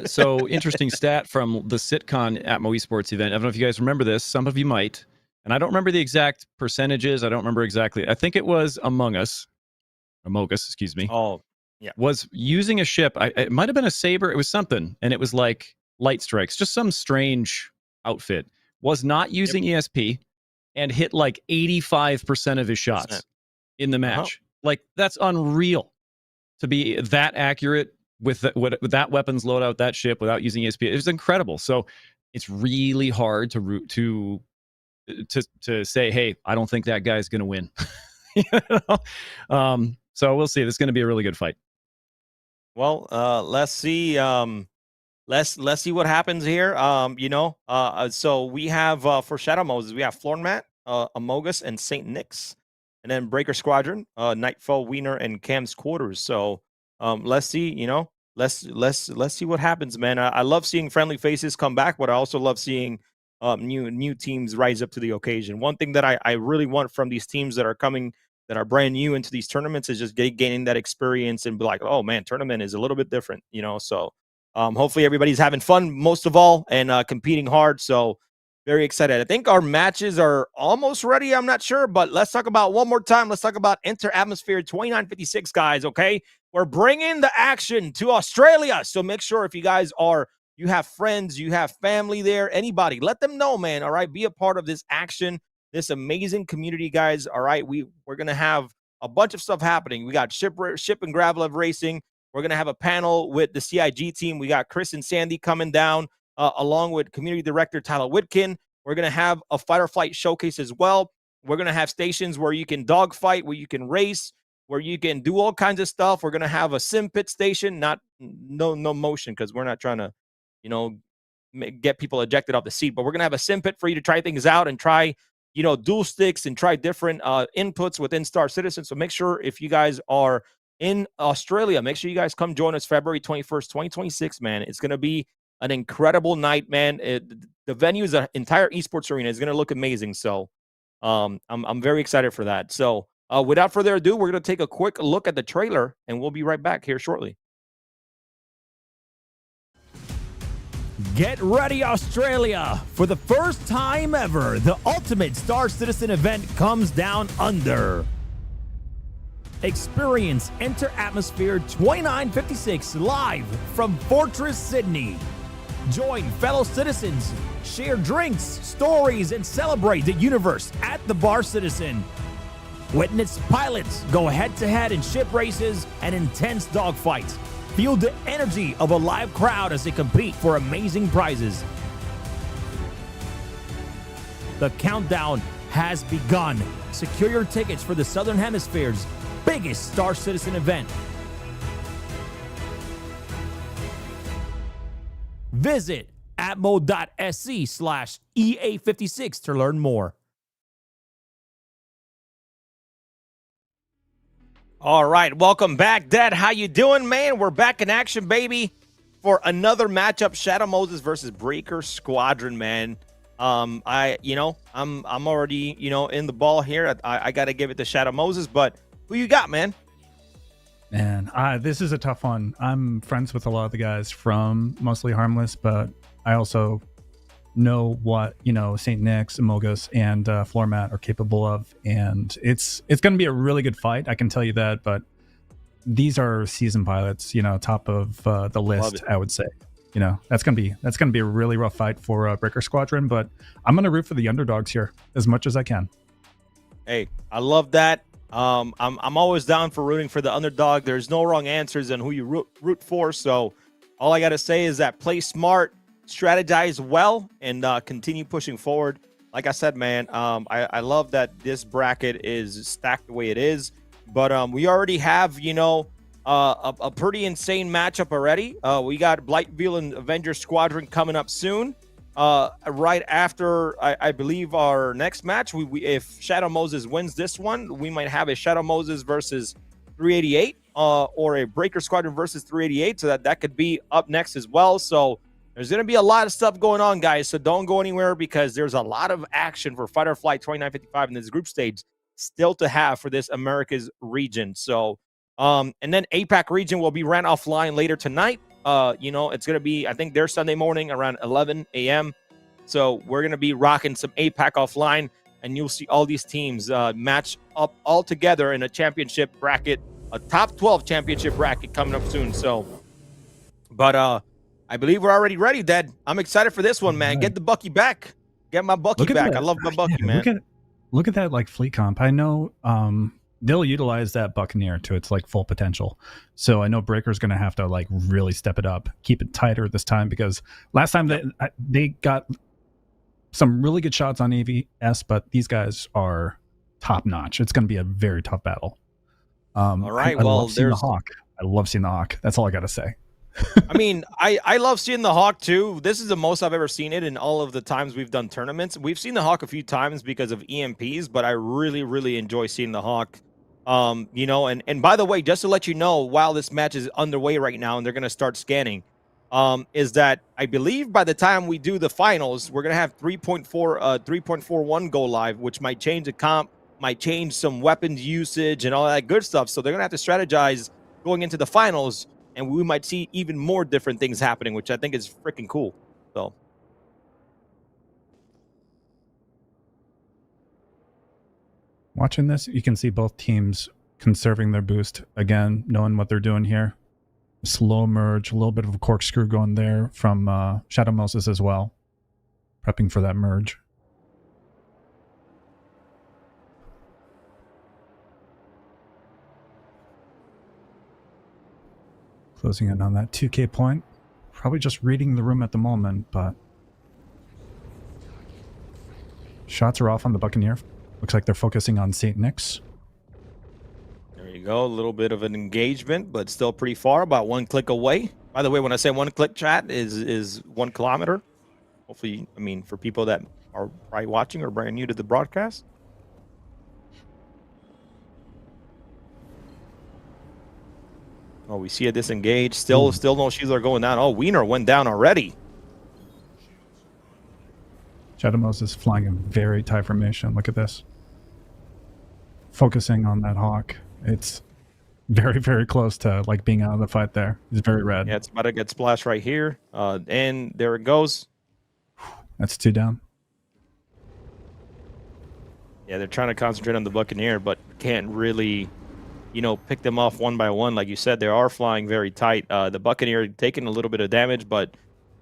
So interesting stat from the SitCon Atmo Esports event. I don't know if you guys remember this. Some of you might. And I don't remember the exact percentages. I don't remember exactly. I think it was Amogus, excuse me. Oh, yeah. Was using a ship. It might have been a Saber. It was something. And it was like light strikes, just some strange outfit. Was not using ESP and hit like 85% of his shots in the match. Like, that's unreal to be that accurate with that weapons loadout, that ship, without using ESP. It was incredible. So it's really hard to say, hey, I don't think that guy's going to win. So we'll see. This is going to be a really good fight. Well, let's see. Let's see what happens here. So we have for Shadow Moses, we have Floormat, Amogus, and St. Nick's, and then Breaker Squadron, Nightfall, Wiener, and Cam's Quarters. So let's see. let's see what happens, man. I love seeing friendly faces come back, but I also love seeing new teams rise up to the occasion. One thing that I really want from these teams that are coming, that are brand new into these tournaments, is just gaining that experience and be like, oh man, tournament is a little bit different, you know. So hopefully everybody's having fun most of all, and competing hard. So very excited. I think our matches are almost ready. I'm not sure, but let's talk about one more time. Let's talk about Enter Atmosphere 2956, guys. Okay, we're bringing the action to Australia. So make sure, if you guys are, you have friends, you have family there, anybody, let them know, man. All right, be a part of this action, this amazing community, guys. All right, we're gonna have a bunch of stuff happening. We got ship and gravel racing. We're gonna have a panel with the CIG team. We got Chris and Sandy coming down, along with community director Tyler Whitkin. We're gonna have a fight or flight showcase as well. We're gonna have stations where you can dogfight, where you can race, where you can do all kinds of stuff. We're gonna have a sim pit station, no motion, because we're not trying to, you know, get people ejected off the seat. But we're gonna have a sim pit for you to try things out and try, you know, dual sticks and try different inputs within StarCitizen. So make sure, if you guys are in Australia, make sure you guys come join us February 21st, 2026, man. It's gonna be an incredible night, man. The venue is an entire esports arena. It's gonna look amazing. So I'm very excited for that. So without further ado, we're gonna take a quick look at the trailer, and we'll be right back here shortly. Get ready, Australia! For the first time ever, the ultimate StarCitizen event comes down under. Experience Enter Atmosphere 2956 live from Fortress Sydney. Join fellow citizens, share drinks, stories, and celebrate the universe at the Bar Citizen. Witness pilots go head-to-head in ship races and intense dogfights. Feel the energy of a live crowd as they compete for amazing prizes. The countdown has begun. Secure your tickets for the Southern Hemisphere's biggest StarCitizen event. Visit atmo.sc/EA56 to learn more. All right, welcome back, Dad. How you doing, man? We're back in action, baby, for another matchup: Shadow Moses versus Breaker Squadron, man. I'm already, in the ball here. I got to give it to Shadow Moses, but who you got, man? Man, this is a tough one. I'm friends with a lot of the guys from Mostly Harmless, but I also know what Saint Nick's, Amogus, and Floormat are capable of, and it's going to be a really good fight. I can tell you that. But these are seasoned pilots, top of the list. I would say, that's gonna be a really rough fight for Breaker Squadron. But I'm gonna root for the underdogs here as much as I can. Hey, I love that. I'm always down for rooting for the underdog. There's no wrong answers on who you root for. So all I got to say is that play smart, strategize well, and continue pushing forward. Like I said, man, I love that this bracket is stacked the way it is. But we already have, a pretty insane matchup already. We got Blightville and Avengers Squadron coming up soon. Right after, I believe, our next match, if Shadow Moses wins this one, we might have a Shadow Moses versus 388 or a Breaker Squadron versus 388. So that could be up next as well. So there's going to be a lot of stuff going on, guys. So don't go anywhere, because there's a lot of action for Fight or Flight 2955 in this group stage still to have for this America's region. So, and then APAC region will be ran offline later tonight. It's going to be, I think, their Sunday morning around 11 a.m. So we're going to be rocking some APAC offline, and you'll see all these teams match up all together in a championship bracket, a top 12 championship bracket coming up soon. So, but I believe we're already ready, Dad. I'm excited for this one, man. Right. Get the Bucky back. Get my Bucky back. I love my Bucky, man. Look at that, like, fleet comp. I know they'll utilize that Buccaneer to its full potential. So I know Breaker's going to have to really step it up, keep it tighter this time, because last time they got some really good shots on AVS, but these guys are top notch. It's going to be a very tough battle. All right. I love seeing the Hawk. I love seeing the Hawk. That's all I got to say. I mean, I love seeing the Hawk too. This is the most I've ever seen it in all of the times we've done tournaments. We've seen the Hawk a few times because of EMPs, but I really, really enjoy seeing the Hawk. You know, and by the way, just to let you know, while this match is underway right now and they're gonna start scanning, is that I believe by the time we do the finals, we're gonna have 3.41 go live, which might change the comp, might change some weapons usage and all that good stuff. So they're gonna have to strategize going into the finals, and we might see even more different things happening, which I think is freaking cool. So. Watching this, you can see both teams conserving their boost. Again, knowing what they're doing here. Slow merge, a little bit of a corkscrew going there from Shadow Moses as well. Prepping for that merge. Closing in on that 2K point. Probably just reading the room at the moment, but shots are off on the Buccaneer. Looks like they're focusing on St. Nick's. There you go. A little bit of an engagement, but still pretty far, about 1 click away. By the way, when I say 1 click, chat is 1 kilometer. Hopefully, I mean, for people that are probably watching or brand new to the broadcast. Oh, we see a disengage. Still no shields are going down. Oh, Wiener went down already. Shadow Moses flying in very tight formation. Look at this. Focusing on that Hawk. It's very, very close to like being out of the fight there. It's very red. Yeah, it's about to get splashed right here. And there it goes. That's 2 down. Yeah, they're trying to concentrate on the Buccaneer, but can't really, you know, pick them off one by one. Like you said, they are flying very tight. The Buccaneer taking a little bit of damage, but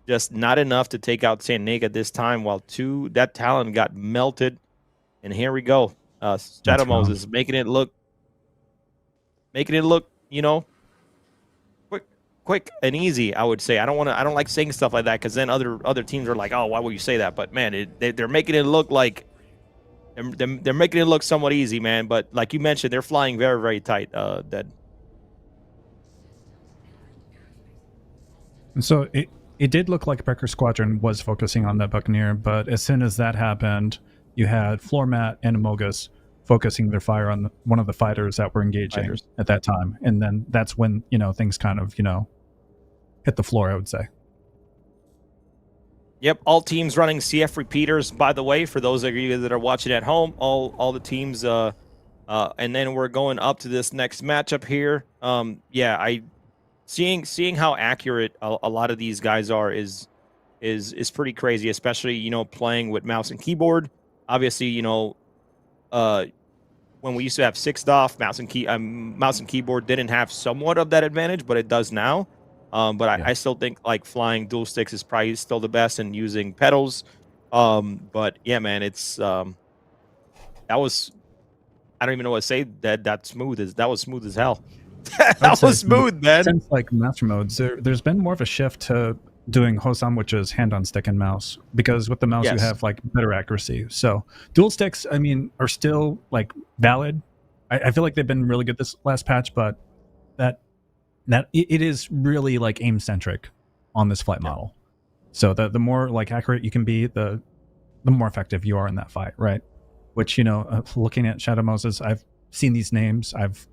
just not enough to take out San Nick at this time, while that Talon got melted. And here we go. Shadow Moses making it look, you know, quick and easy, I would say. I don't like saying stuff like that, because then other teams are like, oh, why would you say that? But man, they're making it look like they're making it look somewhat easy, man. But like you mentioned, they're flying very, very tight. Dead. And so it did look like Breaker Squadron was focusing on that Buccaneer, but as soon as that happened, you had Floormat and Amogus focusing their fire on one of the fighters that were engaging at that time. And then that's when, you know, things kind of, you know, hit the floor, I would say. Yep, all teams running CF repeaters, by the way, for those of you that are watching at home, all the teams, and then we're going up to this next matchup here. Yeah, seeing how accurate a lot of these guys are is pretty crazy, especially, you know, playing with mouse and keyboard. Obviously, you know, when we used to have 6 off, mouse and keyboard didn't have somewhat of that advantage, but it does now. But I still think like flying dual sticks is probably still the best, and using pedals. But yeah, man, it's that was, I don't even know what to say. That was smooth as hell. That was smooth, man. Since like master modes, there's been more of a shift to doing Hosam, which is hand on stick and mouse, because with the mouse you have like better accuracy. So dual sticks, I mean, are still like valid. I feel like they've been really good this last patch, but that it is really like aim centric on this flight model. So the more like accurate you can be, the more effective you are in that fight, right? Which, you know, looking at Shadow Moses, I've seen these names, I've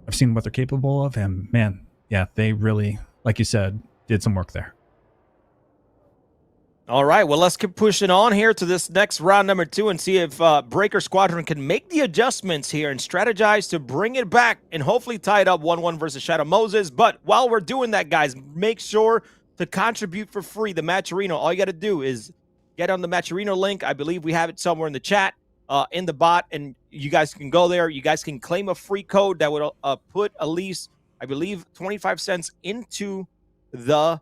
seen what they're capable of, and man, yeah, they really, like you said, did some work there. All right, well, let's keep pushing on here to this next round number 2 and see if Breaker Squadron can make the adjustments here and strategize to bring it back and hopefully tie it up 1-1 versus Shadow Moses. But while we're doing that, guys, make sure to contribute for free. The Match Arena, all you got to do is get on the Match Arena link. I believe we have it somewhere in the chat, in the bot, and you guys can go there. You guys can claim a free code that would put at least, I believe, 25 cents into the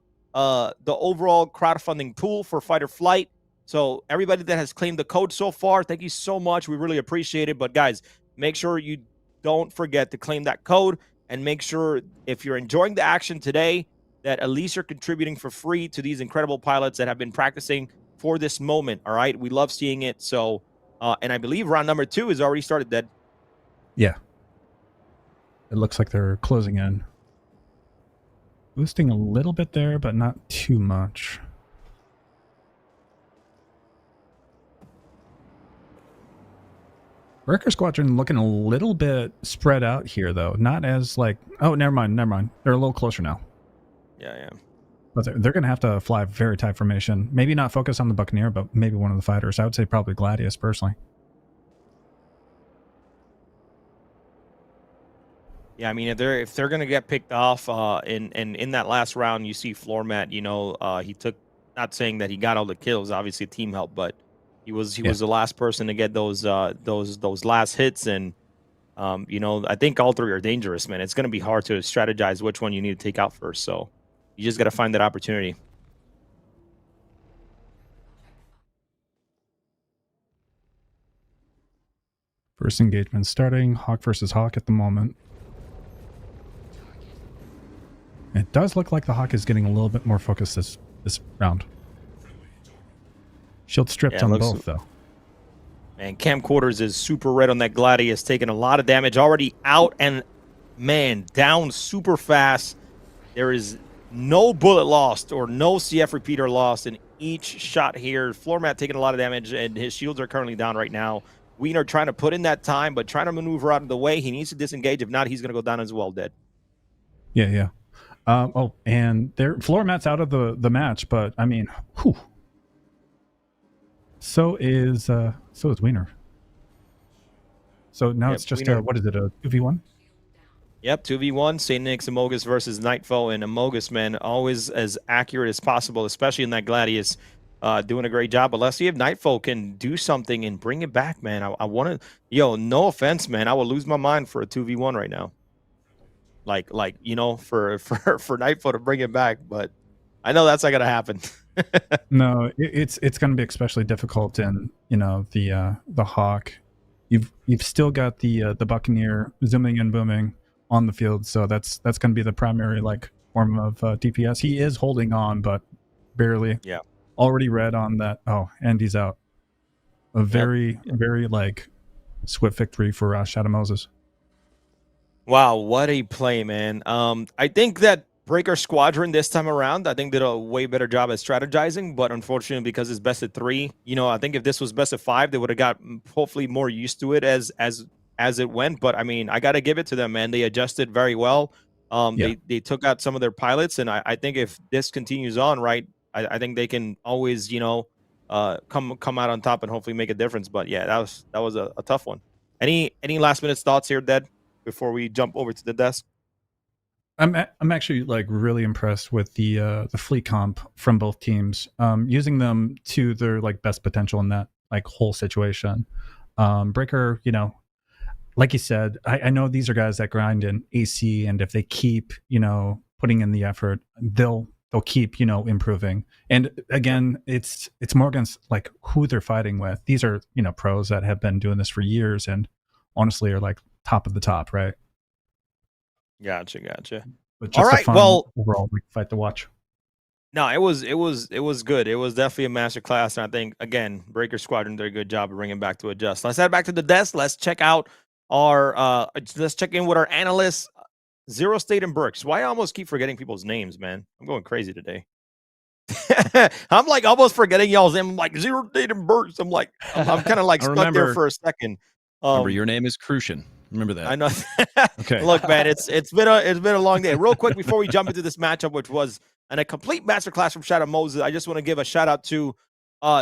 overall crowdfunding pool for Fight or Flight. So everybody that has claimed the code so far, thank you so much. We really appreciate it. But guys, make sure you don't forget to claim that code, and make sure if you're enjoying the action today that at least you're contributing for free to these incredible pilots that have been practicing for this moment. All right, we love seeing it. So and I believe round number 2 is already started, Dead. Yeah, it looks like they're closing in. Boosting a little bit there, but not too much. Wrecker Squadron looking a little bit spread out here, though. Not as like, oh, never mind. They're a little closer now. Yeah. But they're going to have to fly very tight formation. Maybe not focus on the Buccaneer, but maybe one of the fighters. I would say probably Gladius, personally. Yeah, I mean, if they're gonna get picked off, in that last round, you see Floor Mat. He took. Not saying that he got all the kills. Obviously, team help, but he was the last person to get those last hits. And I think all three are dangerous, man. It's gonna be hard to strategize which one you need to take out first. So you just gotta find that opportunity. First engagement starting. Hawk versus Hawk at the moment. It does look like the Hawk is getting a little bit more focus this round. Shield stripped on both, though. And Camcorders is super red on that Gladius, taking a lot of damage. Already out and, man, down super fast. There is no bullet lost or no CF repeater lost in each shot here. Floor Mat taking a lot of damage, and his shields are currently down right now. Wiener trying to put in that time, but trying to maneuver out of the way. He needs to disengage. If not, he's going to go down as well, dead. Yeah. And Floor Mat's out of the match, but I mean, whew. So is Wiener. So now it's just what is it, a 2v1? Yep, 2v1. St. Nick's Amogus versus Nightfall, and Amogus, man, always as accurate as possible, especially in that Gladius, doing a great job. But let's see if Nightfall can do something and bring it back, man. I want to, no offense, man, I would lose my mind for a 2v1 right now. Like for Nightfall to bring it back, but I know that's not gonna happen. No, it's going to be especially difficult in the Hawk. You've still got the Buccaneer zooming and booming on the field, so that's going to be the primary form of DPS. He is holding on, but barely. Yeah. Already red on that. Oh, and he's out. A very swift victory for Shadow Moses. Wow, what a play, man. I think that Breaker Squadron this time around, I think did a way better job at strategizing, but unfortunately because it's best of 3, I think if this was best of 5, they would have got hopefully more used to it as it went. But I mean, I got to give it to them, man. They adjusted very well. They took out some of their pilots, and I think if this continues on, right, I think they can always, come out on top and hopefully make a difference. But yeah, that was a tough one. Any last minute thoughts here, Dead, before we jump over to the desk? I'm actually really impressed with the fleet comp from both teams, using them to their best potential in that whole situation. Breaker, like you said, I know these are guys that grind in AC, and if they keep putting in the effort, they'll keep improving. And again, it's more against who they're fighting with. These are pros that have been doing this for years and honestly are top of the top, right? Gotcha. But just all right, well, overall fight to watch. No, it was good. It was definitely a master class, and I think again, Breaker Squadron did a good job of bringing back to adjust. Let's head back to the desk. Let's check out let's check in with our analysts, Zero State and Burks. Why I almost keep forgetting people's names, man? I'm going crazy today. I'm almost forgetting y'all's name. I'm Zero State and Burks. I'm kind of stuck there for a second. Remember, your name is Crucian. Remember that. I know. Okay. Look, man, it's been a long day. Real quick before we jump into this matchup, which was a complete masterclass from Shadow Moses, I just want to give a shout out to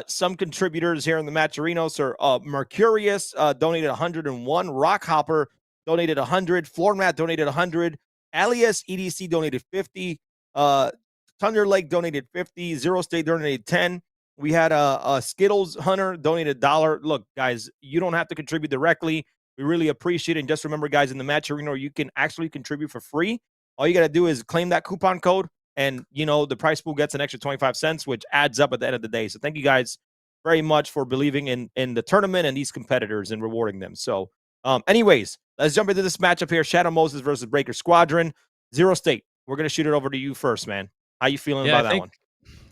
some contributors here in the Matcherino. Sir Mercurius donated 101, Rockhopper donated 100, Floor Mat donated 100, Alias EDC donated 50, Thunder Lake donated 50, Zero State donated 10. We had a Skittles Hunter donated $1. Look, guys, you don't have to contribute directly. We really appreciate it. And just remember, guys, in the match arena, you can actually contribute for free. All you got to do is claim that coupon code, and, the prize pool gets an extra 25 cents, which adds up at the end of the day. So thank you guys very much for believing in the tournament and these competitors and rewarding them. So anyways, let's jump into this matchup here. Shadow Moses versus Breaker Squadron. Zero State, we're going to shoot it over to you first, man. How you feeling about that one?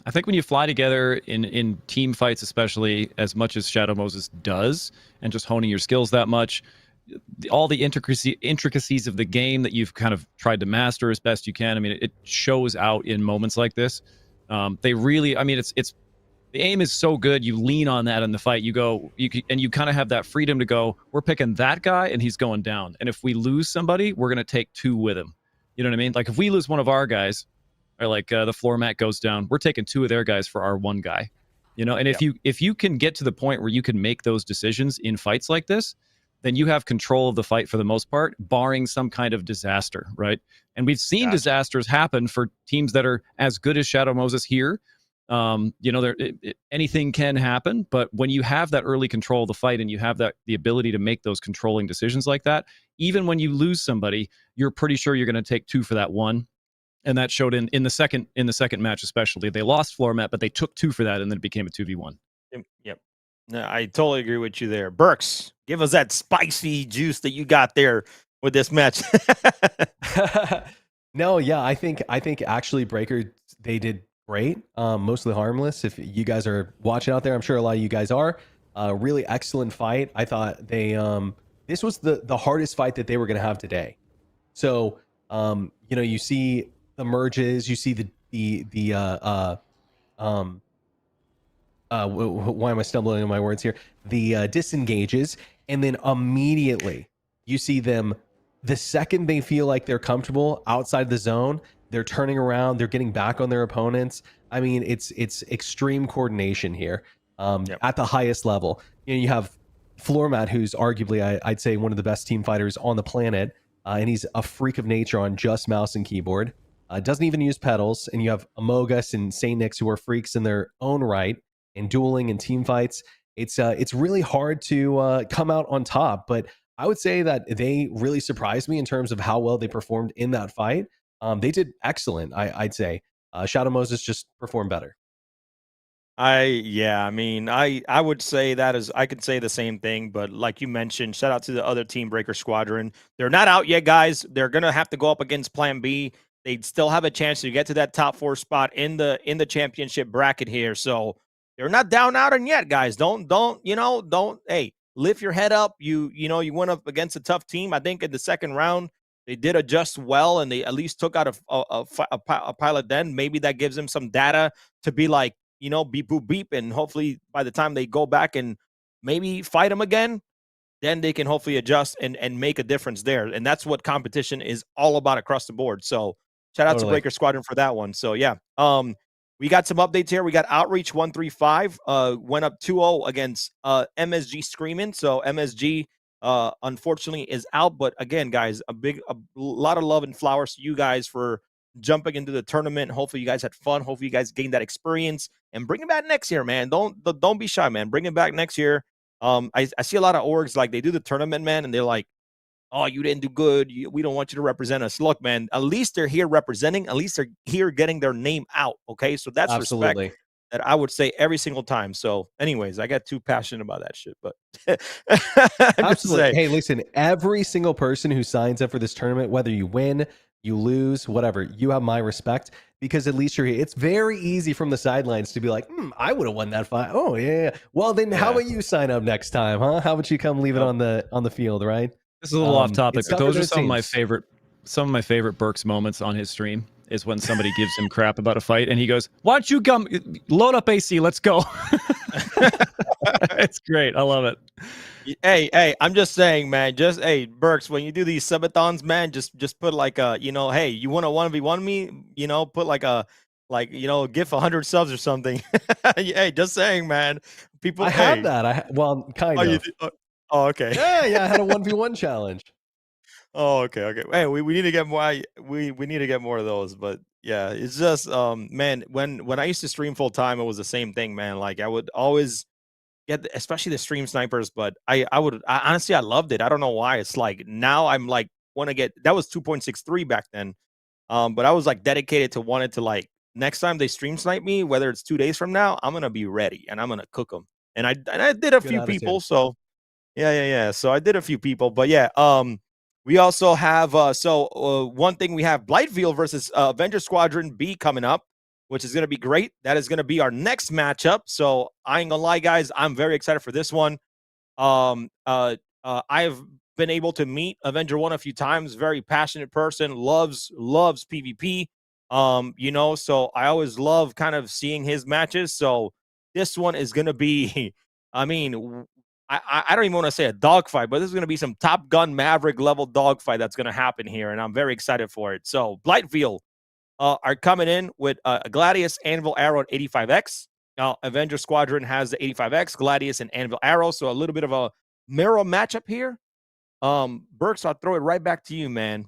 I think when you fly together in team fights, especially as much as Shadow Moses does, and just honing your skills that much, all the intricacies of the game that you've kind of tried to master as best you can, I mean, it shows out in moments like this. They really, I mean, it's The aim is so good, you lean on that in the fight. You kind of have that freedom to go, we're picking that guy and he's going down. And if we lose somebody, we're going to take 2 with him. You know what I mean? Like if we lose one of our guys, or like the floor mat goes down, we're taking 2 of their guys for our 1 guy. You know, and if you can get to the point where you can make those decisions in fights like this, then you have control of the fight for the most part, barring some kind of disaster, right? And we've seen disasters happen for teams that are as good as Shadow Moses here. You know, anything can happen, but when you have that early control of the fight and you have the ability to make those controlling decisions like that, even when you lose somebody, you're pretty sure you're going to take 2 for that 1. And that showed in the second match, especially. They lost floor mat, but they took 2 for that, and then it became a 2v1. Yep. No, I totally agree with you there. Burks, give us that spicy juice that you got there with this match. No, yeah, I think actually Breaker, they did great. Mostly harmless. If you guys are watching out there, I'm sure a lot of you guys are. Really excellent fight. I thought they this was the hardest fight that they were going to have today. So you know, you see the merges, you see why am I stumbling on my words here? The disengages, and then immediately you see them, the second they feel like they're comfortable outside the zone, they're turning around, they're getting back on their opponents. I mean, it's extreme coordination here at the highest level. You know, you have Floormat, who's arguably, I'd say, one of the best team fighters on the planet, and he's a freak of nature on just mouse and keyboard. Doesn't even use pedals. And you have Amogus and Saint Nix, who are freaks in their own right in dueling and team fights. It's really hard to come out on top, but I would say that they really surprised me in terms of how well they performed in that fight. They did excellent, I'd say. Shadow Moses just performed better. I mean, I would say that is, I could say the same thing, but like you mentioned, shout out to the other Team Breaker Squadron. They're not out yet, guys. They're gonna have to go up against Plan B. They still have a chance to get to that top 4 spot in the championship bracket here. So they're not down out and yet, guys. Don't hey, lift your head up. You went up against a tough team. I think in the second round they did adjust well, and they at least took out a pilot. Then maybe that gives them some data to be like, beep boop beep, and hopefully by the time they go back and maybe fight them again, then they can hopefully adjust and make a difference there. And that's what competition is all about across the board. So shout out to Breaker Squadron for that one. So yeah, we got some updates here. We got Outreach 135 went up 2-0 against MSG Screaming. So MSG unfortunately is out, but again, guys, a lot of love and flowers to you guys for jumping into the tournament. Hopefully you guys had fun. Hopefully you guys gained that experience and bring it back next year, man. Don't be shy, man. Bring it back next year. I see a lot of orgs, like, they do the tournament, man, and they're like, oh, you didn't do good, we don't want you to represent us. Look, man, at least they're here representing, at least they're here getting their name out. Okay, so that's Absolutely. respect that I would say every single time. So anyways, I got too passionate about that shit, but Absolutely. Hey, listen, every single person who signs up for this tournament, whether you win, you lose, whatever, you have my respect, because at least you're here. It's very easy from the sidelines to be like, I would have won that fight. Oh yeah. Well, then how about you sign up next time, huh? How about you come leave it on the field, right? This is a little off topic, but those are some of my favorite Burks moments on his stream, is when somebody gives him crap about a fight and he goes, why don't you come load up AC, let's go. It's great. I love it. Hey, I'm just saying, man, hey, Burks, when you do these subathons, man, just put like a, hey, you want to 1v1 me, put like a, give 100 subs or something. Hey, just saying, man. People, I had that. Kind of. Oh, okay. Yeah, I had a 1v1 challenge. Oh, okay. Hey, we need to get more. We need to get more of those. But yeah, it's just man, when I used to stream full time, it was the same thing, man. Like, I would always get, especially the stream snipers, but I honestly, I loved it. I don't know why. It's like now I'm like, want to get, that was 2.63 back then. But I was like dedicated to wanted to, like, next time they stream snipe me, whether it's 2 days from now, I'm gonna be ready and I'm gonna cook them. And I did a few people. So yeah. So I did a few people, but yeah, we also have one thing, we have Blightville versus Avengers Squadron B coming up, which is going to be great. That is going to be our next matchup. So I ain't gonna lie, guys, I'm very excited for this one. I've been able to meet Avenger 1 a few times. Very passionate person, loves PvP. So I always love kind of seeing his matches. So this one is going to be, I mean, I don't even want to say a dogfight, but this is going to be some Top Gun Maverick level dogfight that's going to happen here, and I'm very excited for it. So Blightville are coming in with a Gladius, Anvil, Arrow, and 85X. Now, Avengers Squadron has the 85X, Gladius, and Anvil, Arrow, so a little bit of a mirror matchup here. Burks, I'll throw it right back to you, man.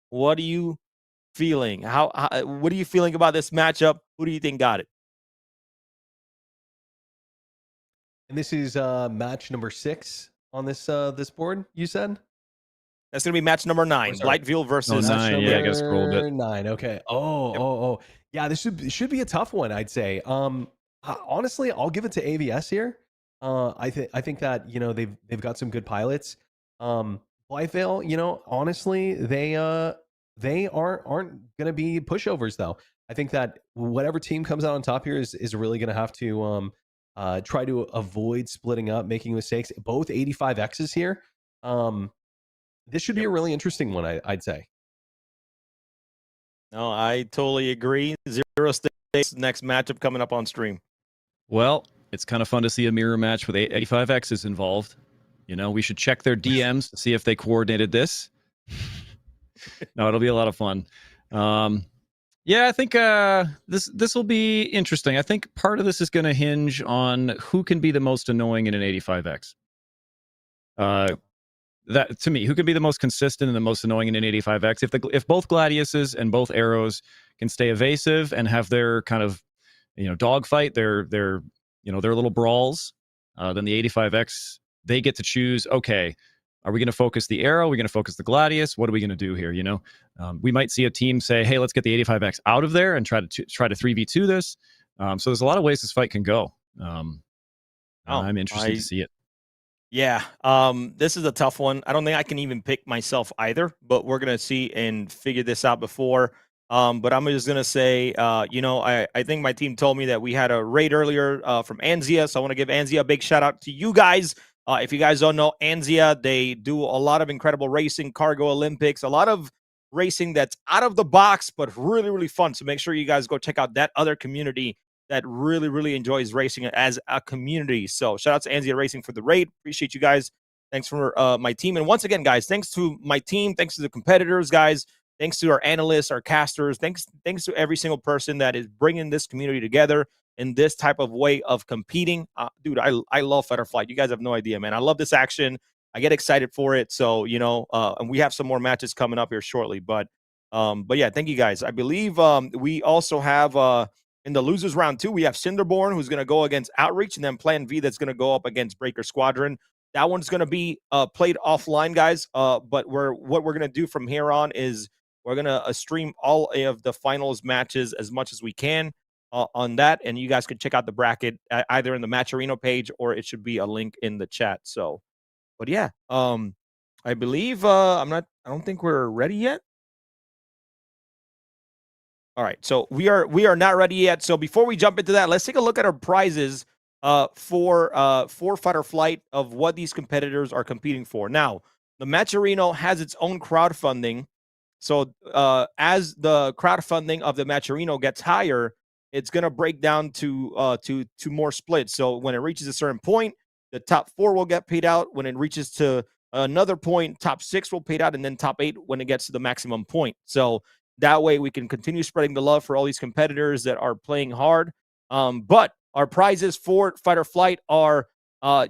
What are you feeling? What are you feeling about this matchup? Who do you think got it? And this is match number 6 on this this board, you said? That's going to be match number 9. Blightville versus... 9, yeah, I got to scroll a bit. 9, okay. Oh. Yeah, this should be a tough one, I'd say. Honestly, I'll give it to AVS here. I think that, you know, they've got some good pilots. Blightville, you know, honestly, they aren't going to be pushovers, though. I think that whatever team comes out on top here is really going to have to try to avoid splitting up, making mistakes. Both 85Xs here. This should be a really interesting one, I'd say. No, I totally agree. 0 States, next matchup coming up on stream. Well, it's kind of fun to see a mirror match with 85Xs involved. You know, we should check their DMs to see if they coordinated this. No, it'll be a lot of fun. Yeah, I think this will be interesting. I think part of this is going to hinge on who can be the most annoying in an 85X. That, to me, who can be the most consistent and the most annoying in an 85X? If both Gladiuses and both Arrows can stay evasive and have their kind of, you know, dogfight, their little brawls, then the 85X, they get to choose, okay, are we going to focus the Arrow? Are we going to focus the Gladius? What are we going to do here? You know, we might see a team say, hey, let's get the 85X out of there and try to 3v2 this. So there's a lot of ways this fight can go. I'm interested to see it. Yeah, this is a tough one. I don't think I can even pick myself either, but we're going to see and figure this out before. But I'm just going to say, you know, I think my team told me that we had a raid earlier from Anzia, so I want to give Anzia a big shout out to you guys. If you guys don't know, Anzia, they do a lot of incredible racing, Cargo Olympics, a lot of racing that's out of the box, but really, really fun. So make sure you guys go check out that other community that really, really enjoys racing as a community. So shout out to Anzia Racing for the raid. Appreciate you guys. Thanks for my team. And once again, guys, thanks to my team. Thanks to the competitors, guys. Thanks to our analysts, our casters. Thanks to every single person that is bringing this community together in this type of way of competing. Dude, I love Fight or Flight. You guys have no idea, man. I love this action. I get excited for it. So, you know, and we have some more matches coming up here shortly. But yeah, thank you guys. I believe we also have in the losers round 2, we have Cinderborn, who's going to go against Outreach, and then Plan V that's going to go up against Breaker Squadron. That one's going to be played offline, guys. But what we're going to do from here on is we're going to stream all of the finals matches as much as we can on that, and you guys can check out the bracket either in the Matcherino page or it should be a link in the chat. So, but yeah, I believe I don't think we're ready yet. All right, so we are not ready yet. So before we jump into that, let's take a look at our prizes for Fight or Flight of what these competitors are competing for. Now, the Matcherino has its own crowdfunding. So as the crowdfunding of the Matcherino gets higher, it's going to break down to more splits. So when it reaches a certain point, the top 4 will get paid out. When it reaches to another point, top 6 will pay out, and then top 8 when it gets to the maximum point. So that way we can continue spreading the love for all these competitors that are playing hard. But our prizes for Fight or Flight are,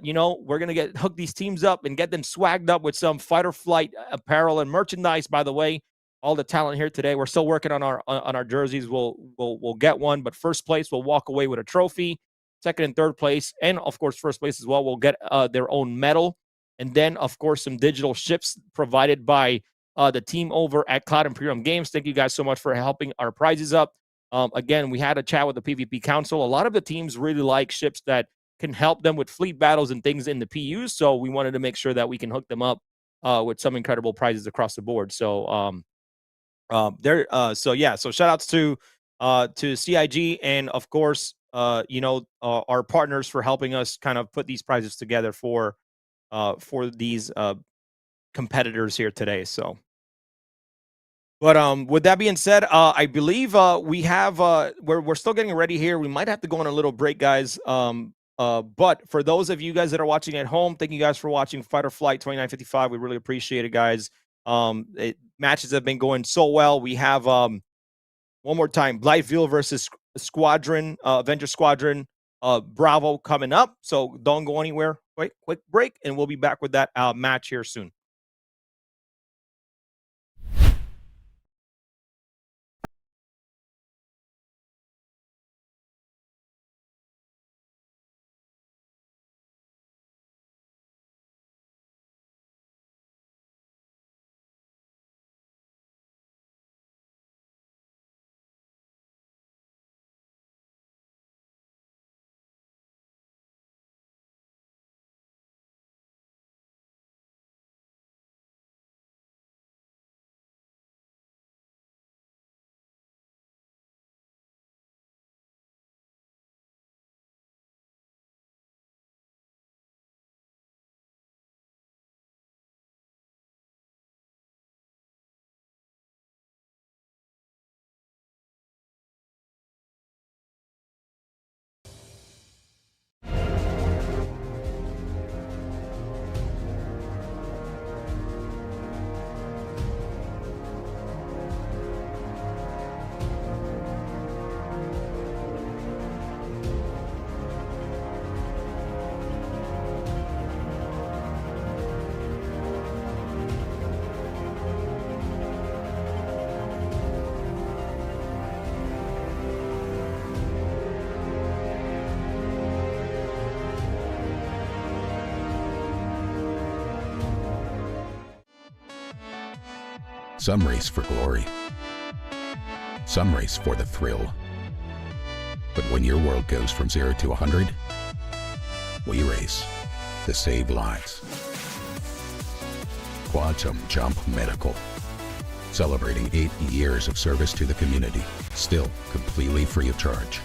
you know, we're going to hook these teams up and get them swagged up with some Fight or Flight apparel and merchandise. By the way, all the talent here today, we're still working on our jerseys. We'll get one, but first place will walk away with a trophy. Second and third place, and of course first place as well, will get their own medal. And then, of course, some digital ships provided by the team over at Cloud Imperium Games. Thank you guys so much for helping our prizes up. Again, we had a chat with the PvP Council. A lot of the teams really like ships that can help them with fleet battles and things in the PUs. So we wanted to make sure that we can hook them up with some incredible prizes across the board. So so shout outs to CIG and of course you know, our partners for helping us kind of put these prizes together for these competitors here today. So But with that being said, I believe we have we're still getting ready here. We might have to go on a little break, guys. But for those of you guys that are watching at home, thank you guys for watching Fight or Flight 2955. We really appreciate it, guys. Matches have been going so well. We have one more time, Blightville versus Squadron, Avengers Squadron, Bravo coming up. So don't go anywhere. Quick break, and we'll be back with that match here soon. Some race for glory. Some race for the thrill. But when your world goes from 0 to 100, we race to save lives. Quantum Jump Medical. Celebrating 8 years of service to the community, still completely free of charge.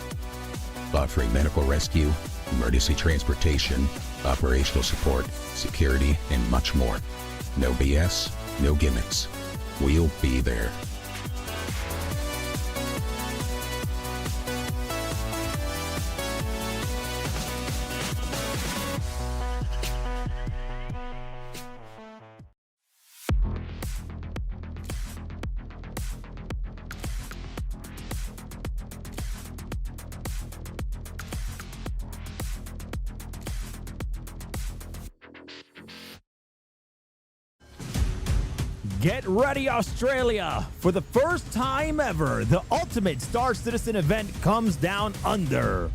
Offering medical rescue, emergency transportation, operational support, security, and much more. No BS, no gimmicks. We'll be there. Get ready, Australia! For the first time ever, the ultimate StarCitizen event comes down under.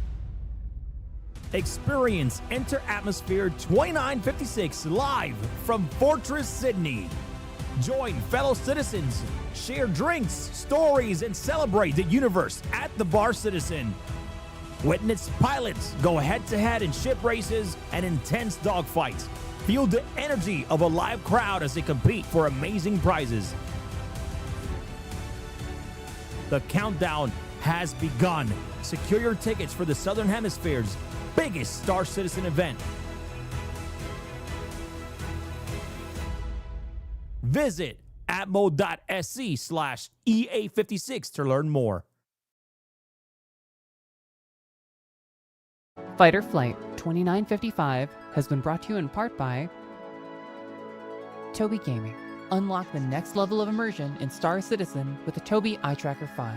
Experience Enter Atmosphere 2956 live from Fortress Sydney. Join fellow citizens, share drinks, stories, and celebrate the universe at the Bar Citizen. Witness pilots go head-to-head in ship races and intense dogfights. Feel the energy of a live crowd as they compete for amazing prizes. The countdown has begun. Secure your tickets for the Southern Hemisphere's biggest StarCitizen event. Visit atmo.sc/EA56 to learn more. Fight or Flight 2955 has been brought to you in part by Tobii Gaming. Unlock the next level of immersion in Star Citizen with the Tobii Eye Tracker 5.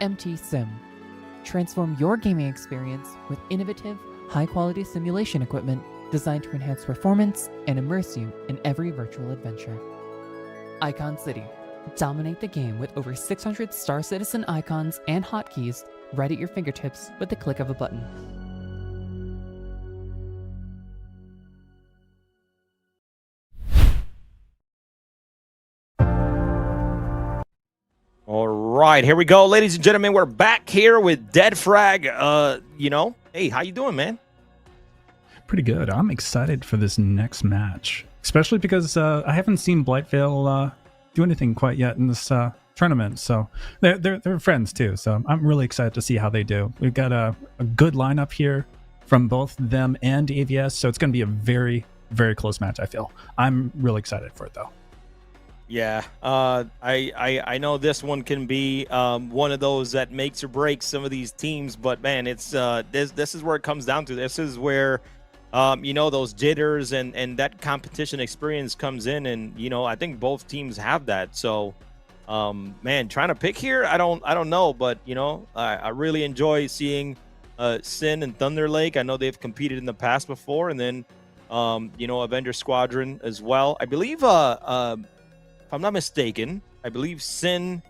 MT Sim. Transform your gaming experience with innovative, high-quality simulation equipment designed to enhance performance and immerse you in every virtual adventure. Icon City. Dominate the game with over 600 Star Citizen icons and hotkeys right at your fingertips with the click of a button. All right, here we go, ladies and gentlemen. We're back here with Dead Frag. Hey, how you doing, man? Pretty good. I'm excited for this next match, especially because I haven't seen Blightville do anything quite yet in this tournament. So they're friends too. So I'm really excited to see how they do. We've got a good lineup here from both them and AVS. So it's going to be a very, very close match. I feel I'm really excited for it though. Yeah, I know this one can be one of those that makes or breaks some of these teams, but man, it's this is where it comes down to. This is where those jitters and that competition experience comes in, and I think both teams have that. So man, trying to pick here, I don't know, but I really enjoy seeing Sin and Thunder Lake. I know they've competed in the past before, and then Avengers Squadron as well. I believe if I'm not mistaken, I believe Sin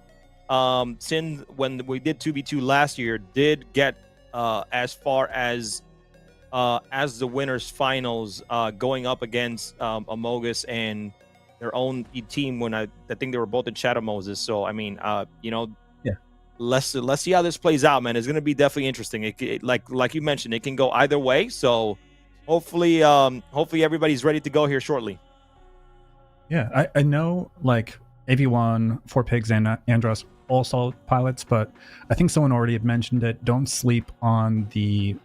when we did 2v2 last year did get as far as the winners finals, going up against Amogus and their own team when I think they were both in Shadow Moses. So I mean, Yeah. let's see how this plays out, man. It's gonna be definitely interesting. It like you mentioned, it can go either way. So hopefully everybody's ready to go here shortly. Yeah, I know like AV1, Four Pigs, and Andros all solid pilots, but I think someone already had mentioned it. Don't sleep on the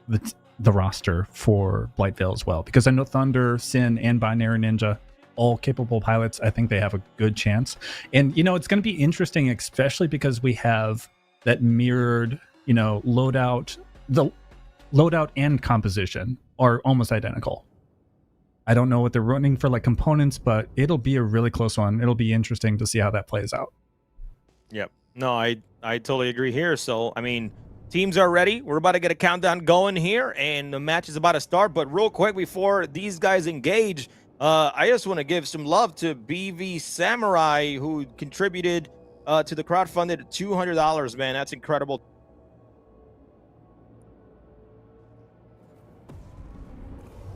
roster for Blightville as well, because I know Thunder, Sin, and Binary Ninja, all capable pilots. I think they have a good chance. And it's going to be interesting, especially because we have that mirrored, loadout. The loadout and composition are almost identical. I don't know what they're running for like components, but it'll be a really close one. It'll be interesting to see how that plays out. Yep. No, I totally agree here. So, I mean, teams are ready. We're about to get a countdown going here, and the match is about to start. But real quick, before these guys engage, I just want to give some love to BV Samurai, who contributed to the crowdfunded $200, man. That's incredible.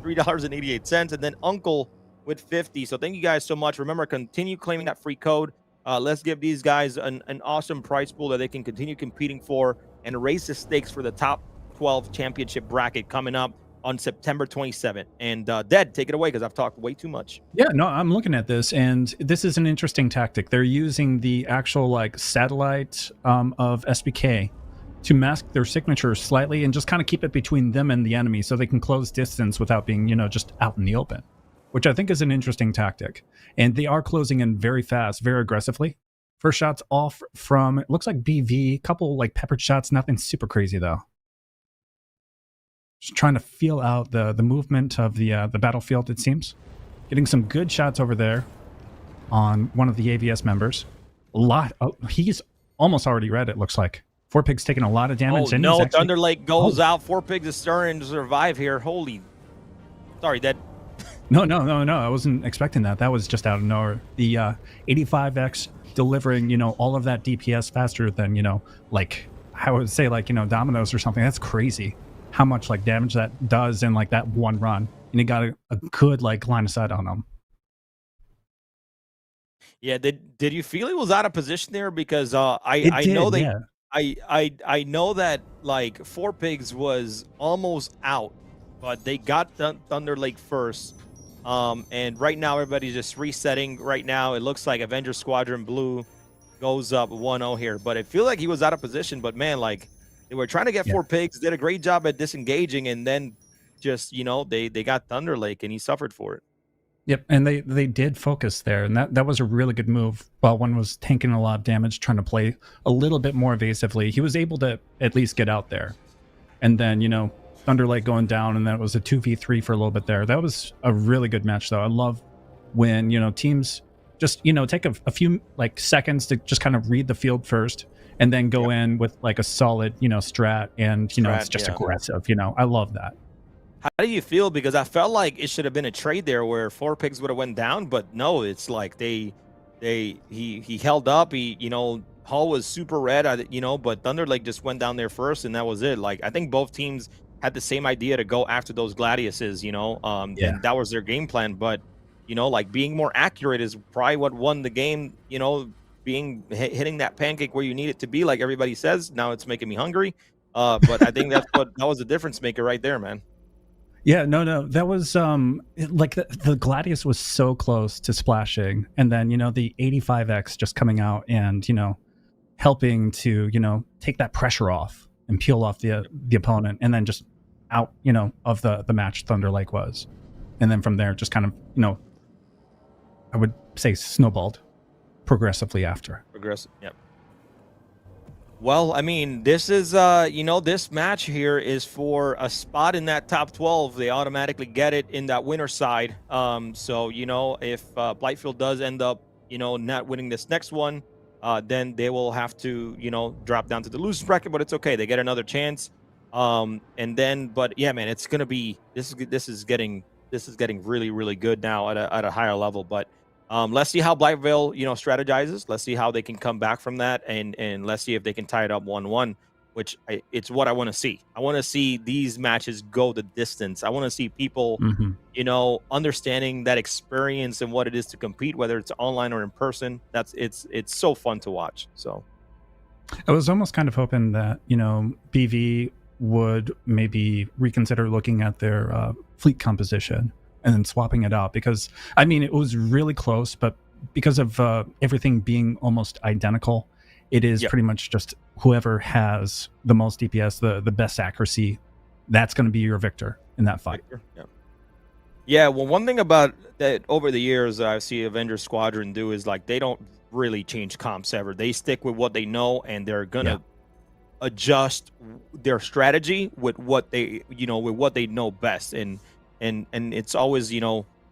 $3.88, and then Uncle with 50. So thank you guys so much. Remember, continue claiming that free code. Let's give these guys an awesome prize pool that they can continue competing for and raise the stakes for the top 12 championship bracket coming up on September 27th. And Dead, take it away, because I've talked way too much. Yeah, no, I'm looking at this, and this is an interesting tactic. They're using the actual like satellite of SBK to mask their signature slightly and just kind of keep it between them and the enemy so they can close distance without being, just out in the open, which I think is an interesting tactic. And they are closing in very fast, very aggressively. First shots off from, it looks like BV, couple like peppered shots, nothing super crazy though. Just trying to feel out the movement of the battlefield, it seems. Getting some good shots over there on one of the AVS members. He's almost already red, it looks like. Four Pigs taking a lot of damage. Oh, and no, he's actually... Thunder Lake goes out. Four Pigs is starting to survive here. Holy. Sorry, Dead. No. I wasn't expecting that. That was just out of nowhere. The 85X delivering, all of that DPS faster than, like, I would say, like, Dominoes or something. That's crazy how much, like, damage that does in, like, that one run. And he got a good, like, line of sight on him. Yeah, did you feel he was out of position there? Because I know they... Yeah. I know that like Four Pigs was almost out, but they got Thunder Lake first. And right now everybody's just resetting. Right now it looks like Avengers Squadron Blue goes up 1-0 here, but I feel like he was out of position. But man, like they were trying to get Four Pigs, did a great job at disengaging, and then just they got Thunder Lake and he suffered for it. Yep, and they did focus there, and that was a really good move. While one was tanking a lot of damage, trying to play a little bit more evasively, he was able to at least get out there. And then, Thunder Lake going down, and that was a 2v3 for a little bit there. That was a really good match, though. I love when, teams just, take a few, like, seconds to just kind of read the field first, and then go in with, like, a solid, strat, and, it's just aggressive, I love that. How do you feel? Because I felt like it should have been a trade there where Four Pigs would have went down, but no, it's like he held up. Hull was super red, but Thunder Lake just went down there first, and that was it. Like I think both teams had the same idea to go after those Gladiuses, and that was their game plan. But like being more accurate is probably what won the game. Hitting that pancake where you need it to be, like everybody says. Now it's making me hungry, but I think that was the difference maker right there, man. Yeah, no, that was like the Gladius was so close to splashing, and then the 85X just coming out and helping to take that pressure off and peel off the opponent, and then just out of the match Thunder Lake was. and then from there, just kind of, I would say snowballed progressively after. Progressive. Yep. Well, I mean, this is this match here is for a spot in that top 12. They automatically get it in that winner side. So if Blightville does end up not winning this next one, then they will have to drop down to the losers bracket. But it's okay, they get another chance. But yeah, man, it's gonna be this is getting really, really good now at a higher level. But let's see how Blightville, strategizes. Let's see how they can come back from that, and let's see if they can tie it up 1-1, which it's what I want to see. I want to see these matches go the distance. I want to see people, understanding that experience and what it is to compete, whether it's online or in person. It's so fun to watch. So I was almost kind of hoping that, BV would maybe reconsider looking at their fleet composition and then swapping it out, because I mean, it was really close, but because of everything being almost identical, it is pretty much just whoever has the most DPS, the best accuracy, that's going to be your victor in that fight. Yeah, well, one thing about that over the years I see Avengers Squadron do is like they don't really change comps ever. They stick with what they know, and they're gonna adjust their strategy with what they know best. And it's always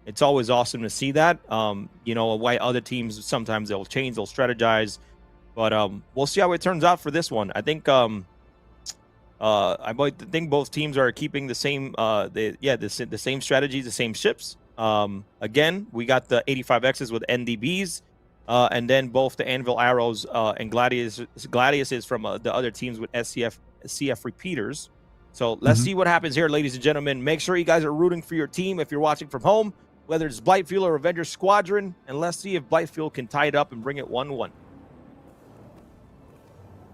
it's always awesome to see that. Why other teams sometimes they'll change, they'll strategize, but we'll see how it turns out for this one. I think I think both teams are keeping the same the same strategies, the same ships. Again, we got the 85Xs with NDBs, and then both the Anvil Arrows and Gladiuses from the other teams with CF repeaters. So let's see what happens here, ladies and gentlemen. Make sure you guys are rooting for your team if you're watching from home, whether it's Blightville or Avengers Squadron, and let's see if Blightville can tie it up and bring it 1-1.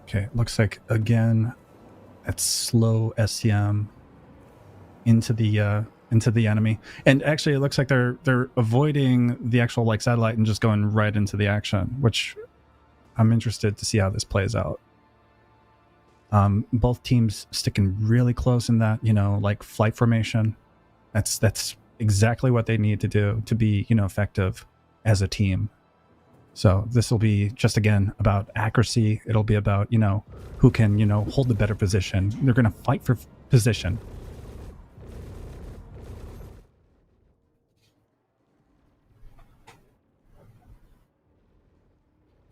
Okay, looks like again that slow SCM into the enemy, and actually it looks like they're avoiding the actual satellite and just going right into the action, which I'm interested to see how this plays out. Both teams sticking really close in that flight formation. That's exactly what they need to do to be effective as a team. So this will be just again about accuracy. It'll be about who can hold the better position. They're going to fight for position.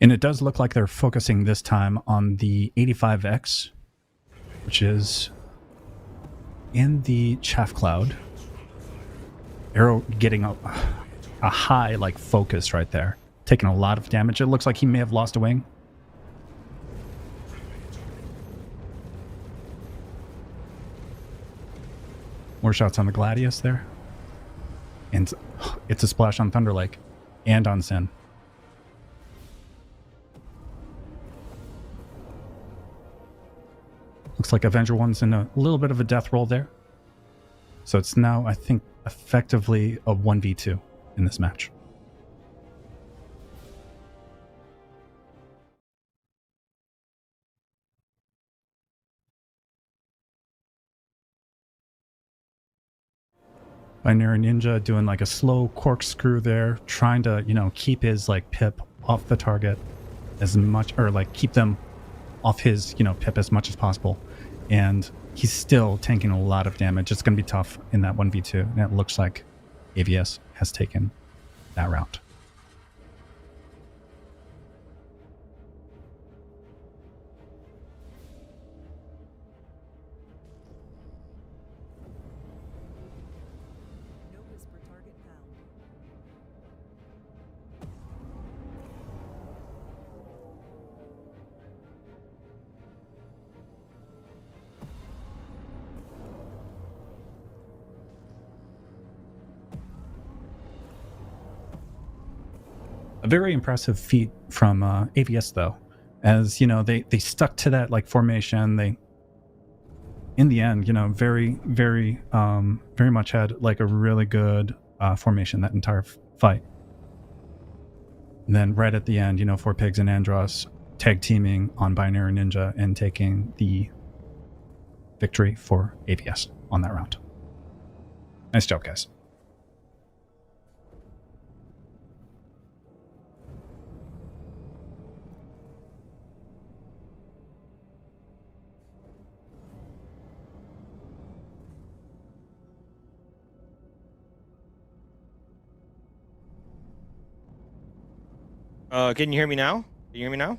And it does look like they're focusing this time on the 85X, which is in the chaff cloud. Arrow getting a high focus right there, taking a lot of damage. It looks like he may have lost a wing. More shots on the Gladius there. And it's a splash on Thunder Lake and on Sin. Looks like Avenger 1's in a little bit of a death roll there. So it's now, I think, effectively a 1v2 in this match. Binary Ninja doing a slow corkscrew there, trying to, keep his pip off the target as much, or keep them off his, pip as much as possible. And he's still tanking a lot of damage. It's going to be tough in that 1v2. And it looks like AVS has taken that route. A very impressive feat from AVS, though, as they stuck to that formation. They, in the end, very, very, very much had a really good formation that entire fight. And then right at the end, Four Pigs and Andros tag teaming on Binary Ninja and taking the victory for AVS on that round. Nice job, guys. Can you hear me now? Can you hear me now?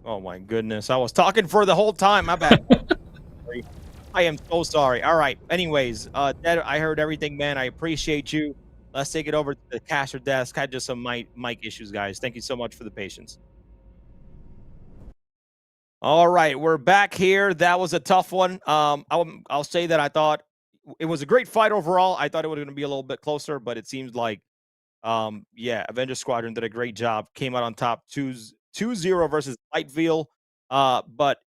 Oh my goodness, I was talking for the whole time. My bad. Sorry. I am so sorry. All right. Anyways, Dad, I heard everything, man. I appreciate you. Let's take it over to the caster desk. Had just some mic issues, guys. Thank you so much for the patience. All right, we're back here. That was a tough one. I'll say that I thought it was a great fight overall. I thought it was going to be a little bit closer, but it seems like, yeah, Avengers Squadron did a great job. Came out on top 2-0 versus Blightville. But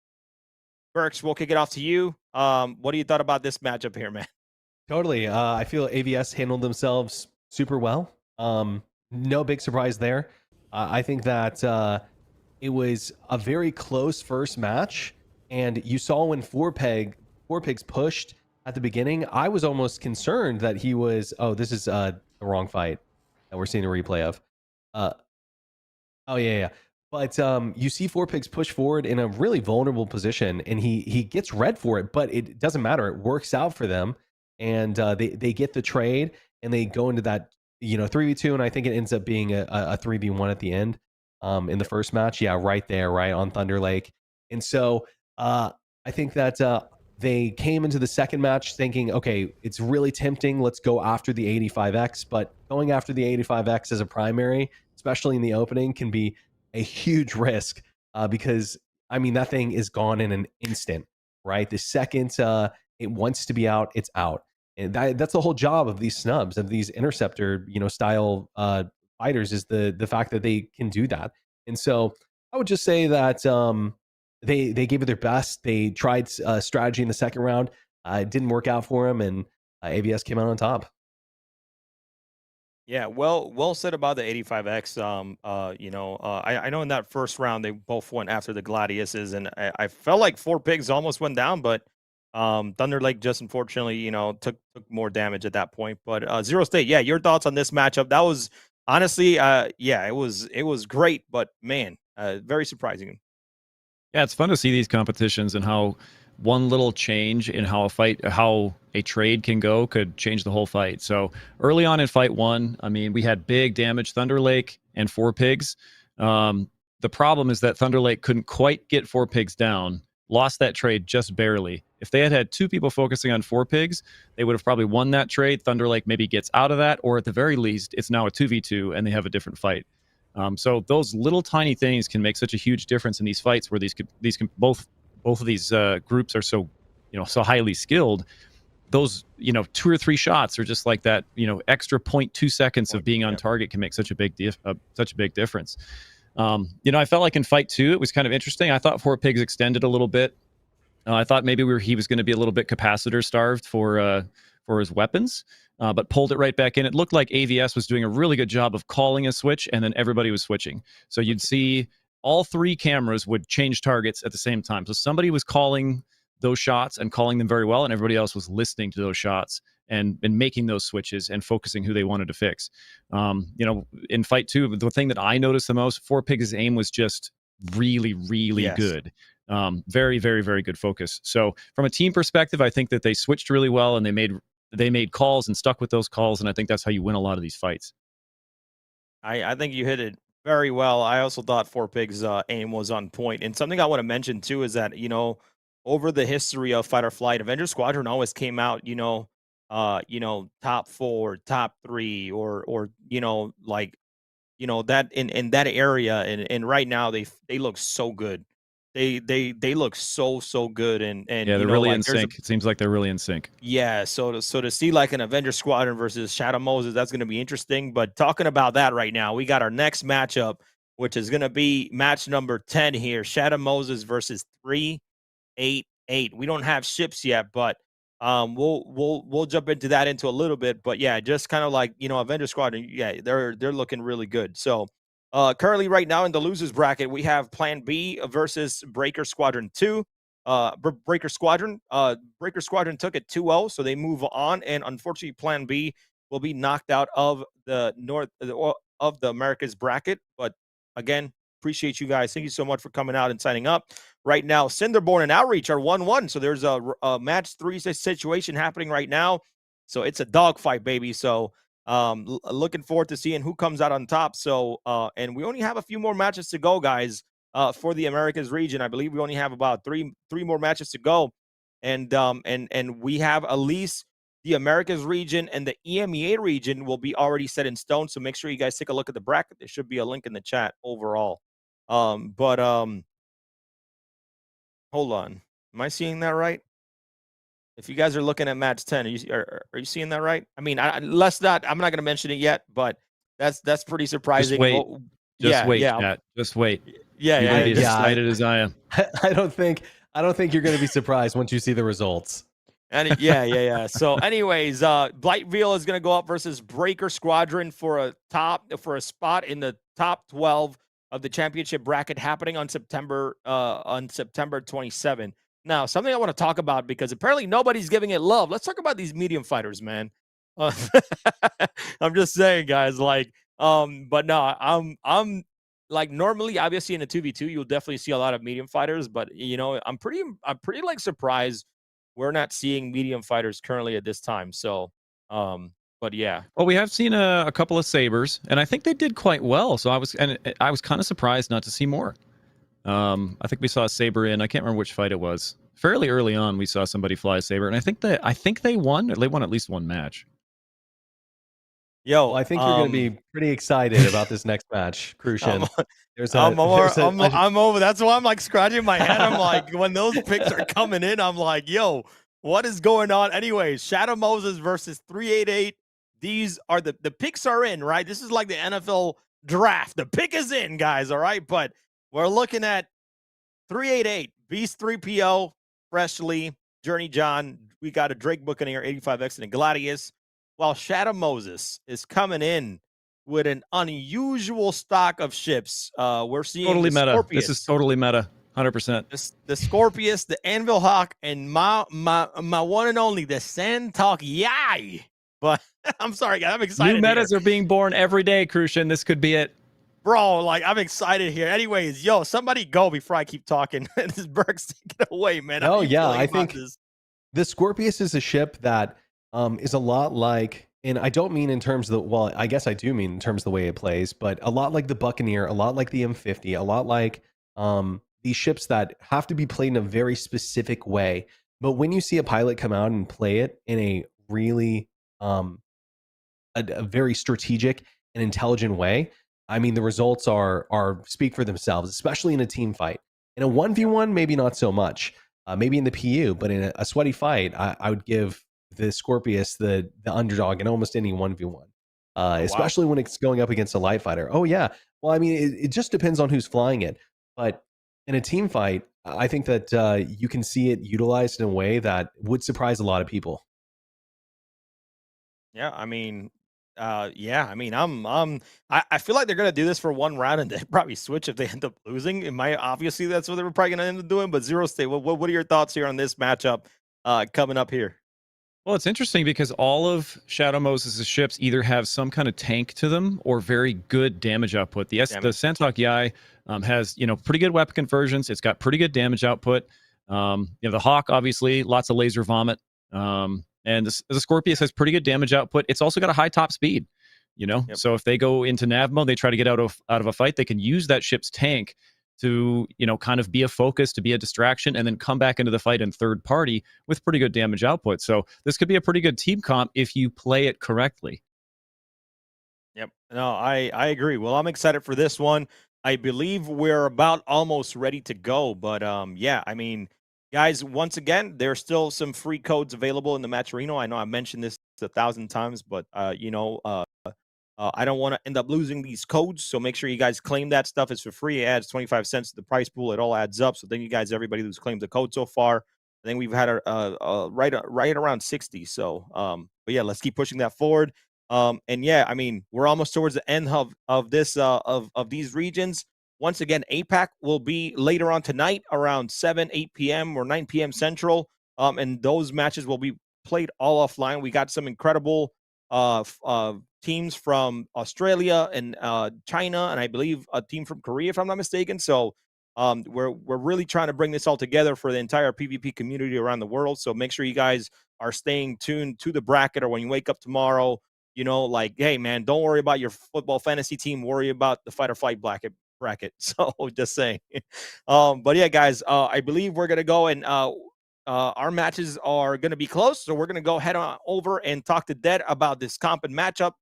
Berks, we'll kick it off to you. What do you thought about this matchup here, man? Totally. I feel AVS handled themselves super well. No big surprise there. I think that it was a very close first match, and you saw when Four Pigs pushed at the beginning. I was almost concerned that he was. Oh, this is the wrong fight that we're seeing a replay of. Oh yeah. But you see Four Pigs push forward in a really vulnerable position, and he gets red for it, but it doesn't matter. It works out for them, and they get the trade, and they go into that 3v2, and I think it ends up being a 3v1 at the end in the first match. Yeah, right there, right on Thunder Lake. And so I think that they came into the second match thinking, okay, it's really tempting. Let's go after the 85X, but going after the 85X as a primary, especially in the opening, can be a huge risk because I mean that thing is gone in an instant, right? The second it wants to be out, it's out, and that's the whole job of these snubs, of these interceptor, style fighters, is the fact that they can do that. And so I would just say that they gave it their best. They tried strategy in the second round. It didn't work out for them, and AVS came out on top. Yeah, well said about the 85X. I know in that first round they both went after the Gladiuses, and I felt like Four Pigs almost went down, but Thunder Lake just unfortunately, took more damage at that point. But Zero State, yeah, your thoughts on this matchup? That was honestly, yeah, it was great, but man, very surprising. Yeah, it's fun to see these competitions and how one little change in how a trade can go could change the whole fight. So early on in fight one, I mean, we had big damage, Thunder Lake and Four Pigs. The problem is that Thunder Lake couldn't quite get Four Pigs down, lost that trade just barely. If they had had two people focusing on Four Pigs, they would have probably won that trade. Thunder Lake maybe gets out of that, or at the very least, it's now a 2v2 and they have a different fight. So those little tiny things can make such a huge difference in these fights where both of these groups are so highly skilled. Those 2 or 3 shots are just like that extra 0.2 seconds of being on target can make such a big difference. I felt like in fight 2 it was kind of interesting. I thought Four Pigs extended a little bit. I thought maybe he was going to be a little bit capacitor starved for his weapons, but pulled it right back in. It looked like AVS was doing a really good job of calling a switch, and then everybody was switching. So you'd see all 3 cameras would change targets at the same time. So somebody was calling those shots and calling them very well, and everybody else was listening to those shots and making those switches and focusing who they wanted to fix. In fight 2, the thing that I noticed the most, Four Pigs' aim was just really, really good. Very, very, very good focus. So from a team perspective, I think that they switched really well, and they made calls and stuck with those calls, and I think that's how you win a lot of these fights. I think you hit it very well. I also thought Four Pigs' aim was on point. And something I want to mention too is that, over the history of Fight or Flight, Avengers Squadron always came out, top 4, top 3, or that in that area. And right now they look so good. They look so good, and yeah, they're really in sync. It seems like they're really in sync. Yeah, so to see like an Avenger Squadron versus Shadow Moses, that's going to be interesting. But talking about that right now, we got our next matchup, which is going to be match number 10 here: Shadow Moses versus 388. We don't have ships yet, but we'll jump into that into a little bit. But yeah, just kind of like Avenger Squadron, yeah, they're looking really good. So. Currently, right now in the losers bracket, we have Plan B versus Breaker Squadron 2. Breaker Squadron took it 2-0, so they move on. And unfortunately, Plan B will be knocked out of the Americas bracket. But again, appreciate you guys. Thank you so much for coming out and signing up. Right now, Cinderborn and Outreach are 1-1. So there's a match 3 situation happening right now. So it's a dogfight, baby. So Looking forward to seeing who comes out on top. So, and we only have a few more matches to go, guys. For the Americas region, I believe we only have about three more matches to go, and we have at least the Americas region and the EMEA region will be already set in stone. So make sure you guys take a look at the bracket. There should be a link in the chat overall. But hold on, am I seeing that right? If you guys are looking at match 10, are you seeing that right? I mean, I'm not going to mention it yet, but that's pretty surprising. Just wait, yeah, chat. Just wait. Yeah, You're yeah, gonna be as yeah. excited as I am. I don't think you're going to be surprised once you see the results. And yeah. So, anyways, Blightville is going to go up versus Breaker Squadron for a spot in the top 12 of the championship bracket, happening on September 27. Now, something I want to talk about, because apparently nobody's giving it love. Let's talk about these medium fighters, man. I'm just saying, guys. Like, but no, I'm like, normally, obviously, in a 2v2, you'll definitely see a lot of medium fighters. But I'm pretty like surprised we're not seeing medium fighters currently at this time. So, but yeah. Well, we have seen a couple of sabers, and I think they did quite well. So I was kind of surprised not to see more. I think we saw a saber in, I can't remember which fight it was. Fairly early on, we saw somebody fly a saber, and I think they won. Or they won at least one match. Yo, Well, I think you're going to be pretty excited about this next match, Crucian. I'm over. That's why I'm like scratching my head. I'm like, when those picks are coming in, I'm like, yo, what is going on? Anyways, Shadow Moses versus 388. These are the picks are in, right? This is like the NFL draft. The pick is in, guys. All right. But we're looking at 388, Beast 3PO, Freshly, Journey John. We got a Drake Buccaneer, 85X, and a Gladius. While Shadow Moses is coming in with an unusual stock of ships. We're seeing totally meta. Scorpius. This is totally meta, 100%. The Scorpius, the Anvil Hawk, and my one and only, the Sandtalk Yai. But I'm sorry, guys, I'm excited. New metas are being born every day, Crucian. This could be it. Bro, like, I'm excited here. Anyways, yo, somebody go before I keep talking. This Berg's taking it away, man. Oh, yeah, I think the Scorpius is a ship that is a lot like, and I don't mean in terms of the, well, I guess I do mean in terms of the way it plays, but a lot like the Buccaneer, a lot like the M50, a lot like these ships that have to be played in a very specific way. But when you see a pilot come out and play it in a really a very strategic and intelligent way, I mean, the results are speak for themselves, especially in a team fight. In a 1v1, maybe not so much. Maybe in the PU, but in a sweaty fight, I would give the Scorpius the underdog in almost any 1v1, especially when it's going up against a light fighter. Oh, yeah. Well, I mean, it just depends on who's flying it. But in a team fight, I think that you can see it utilized in a way that would surprise a lot of people. Yeah, I mean, I feel like they're gonna do this for one round and then probably switch if they end up losing. Obviously that's what they were probably gonna end up doing. But Zero State, what are your thoughts here on this matchup coming up here? Well, it's interesting because all of Shadow Moses' ships either have some kind of tank to them or very good damage output. The Sandtalk Yai has pretty good weapon conversions. It's got pretty good damage output. The Hawk, obviously, lots of laser vomit. And the Scorpius has pretty good damage output. It's also got a high top speed, So if they go into nav mode, they try to get out of a fight, they can use that ship's tank to, kind of be a focus, to be a distraction, and then come back into the fight in third party with pretty good damage output. So this could be a pretty good team comp if you play it correctly. Yep. No, I agree. Well, I'm excited for this one. I believe we're about almost ready to go. But yeah, I mean, guys, once again, there's still some free codes available in the Match Arena. I know I mentioned this 1,000 times, but I don't want to end up losing these codes. So make sure you guys claim that stuff. It's for free. It adds 25 cents to the price pool. It all adds up. So thank you guys, everybody who's claimed the code so far. I think we've had right around 60. So, but yeah, let's keep pushing that forward. And yeah, I mean, we're almost towards the end of this of these regions. Once again, APAC will be later on tonight around 8 p.m. or 9 p.m. Central. And those matches will be played all offline. We got some incredible teams from Australia and China, and I believe a team from Korea, if I'm not mistaken. So we're really trying to bring this all together for the entire PvP community around the world. So make sure you guys are staying tuned to the bracket, or when you wake up tomorrow, you know, like, hey man, don't worry about your football fantasy team, worry about the fight or flight bracket. So just saying. But yeah, guys, I believe we're gonna go and our matches are gonna be close, so we're gonna go head on over and talk to Dead about this comp and matchup.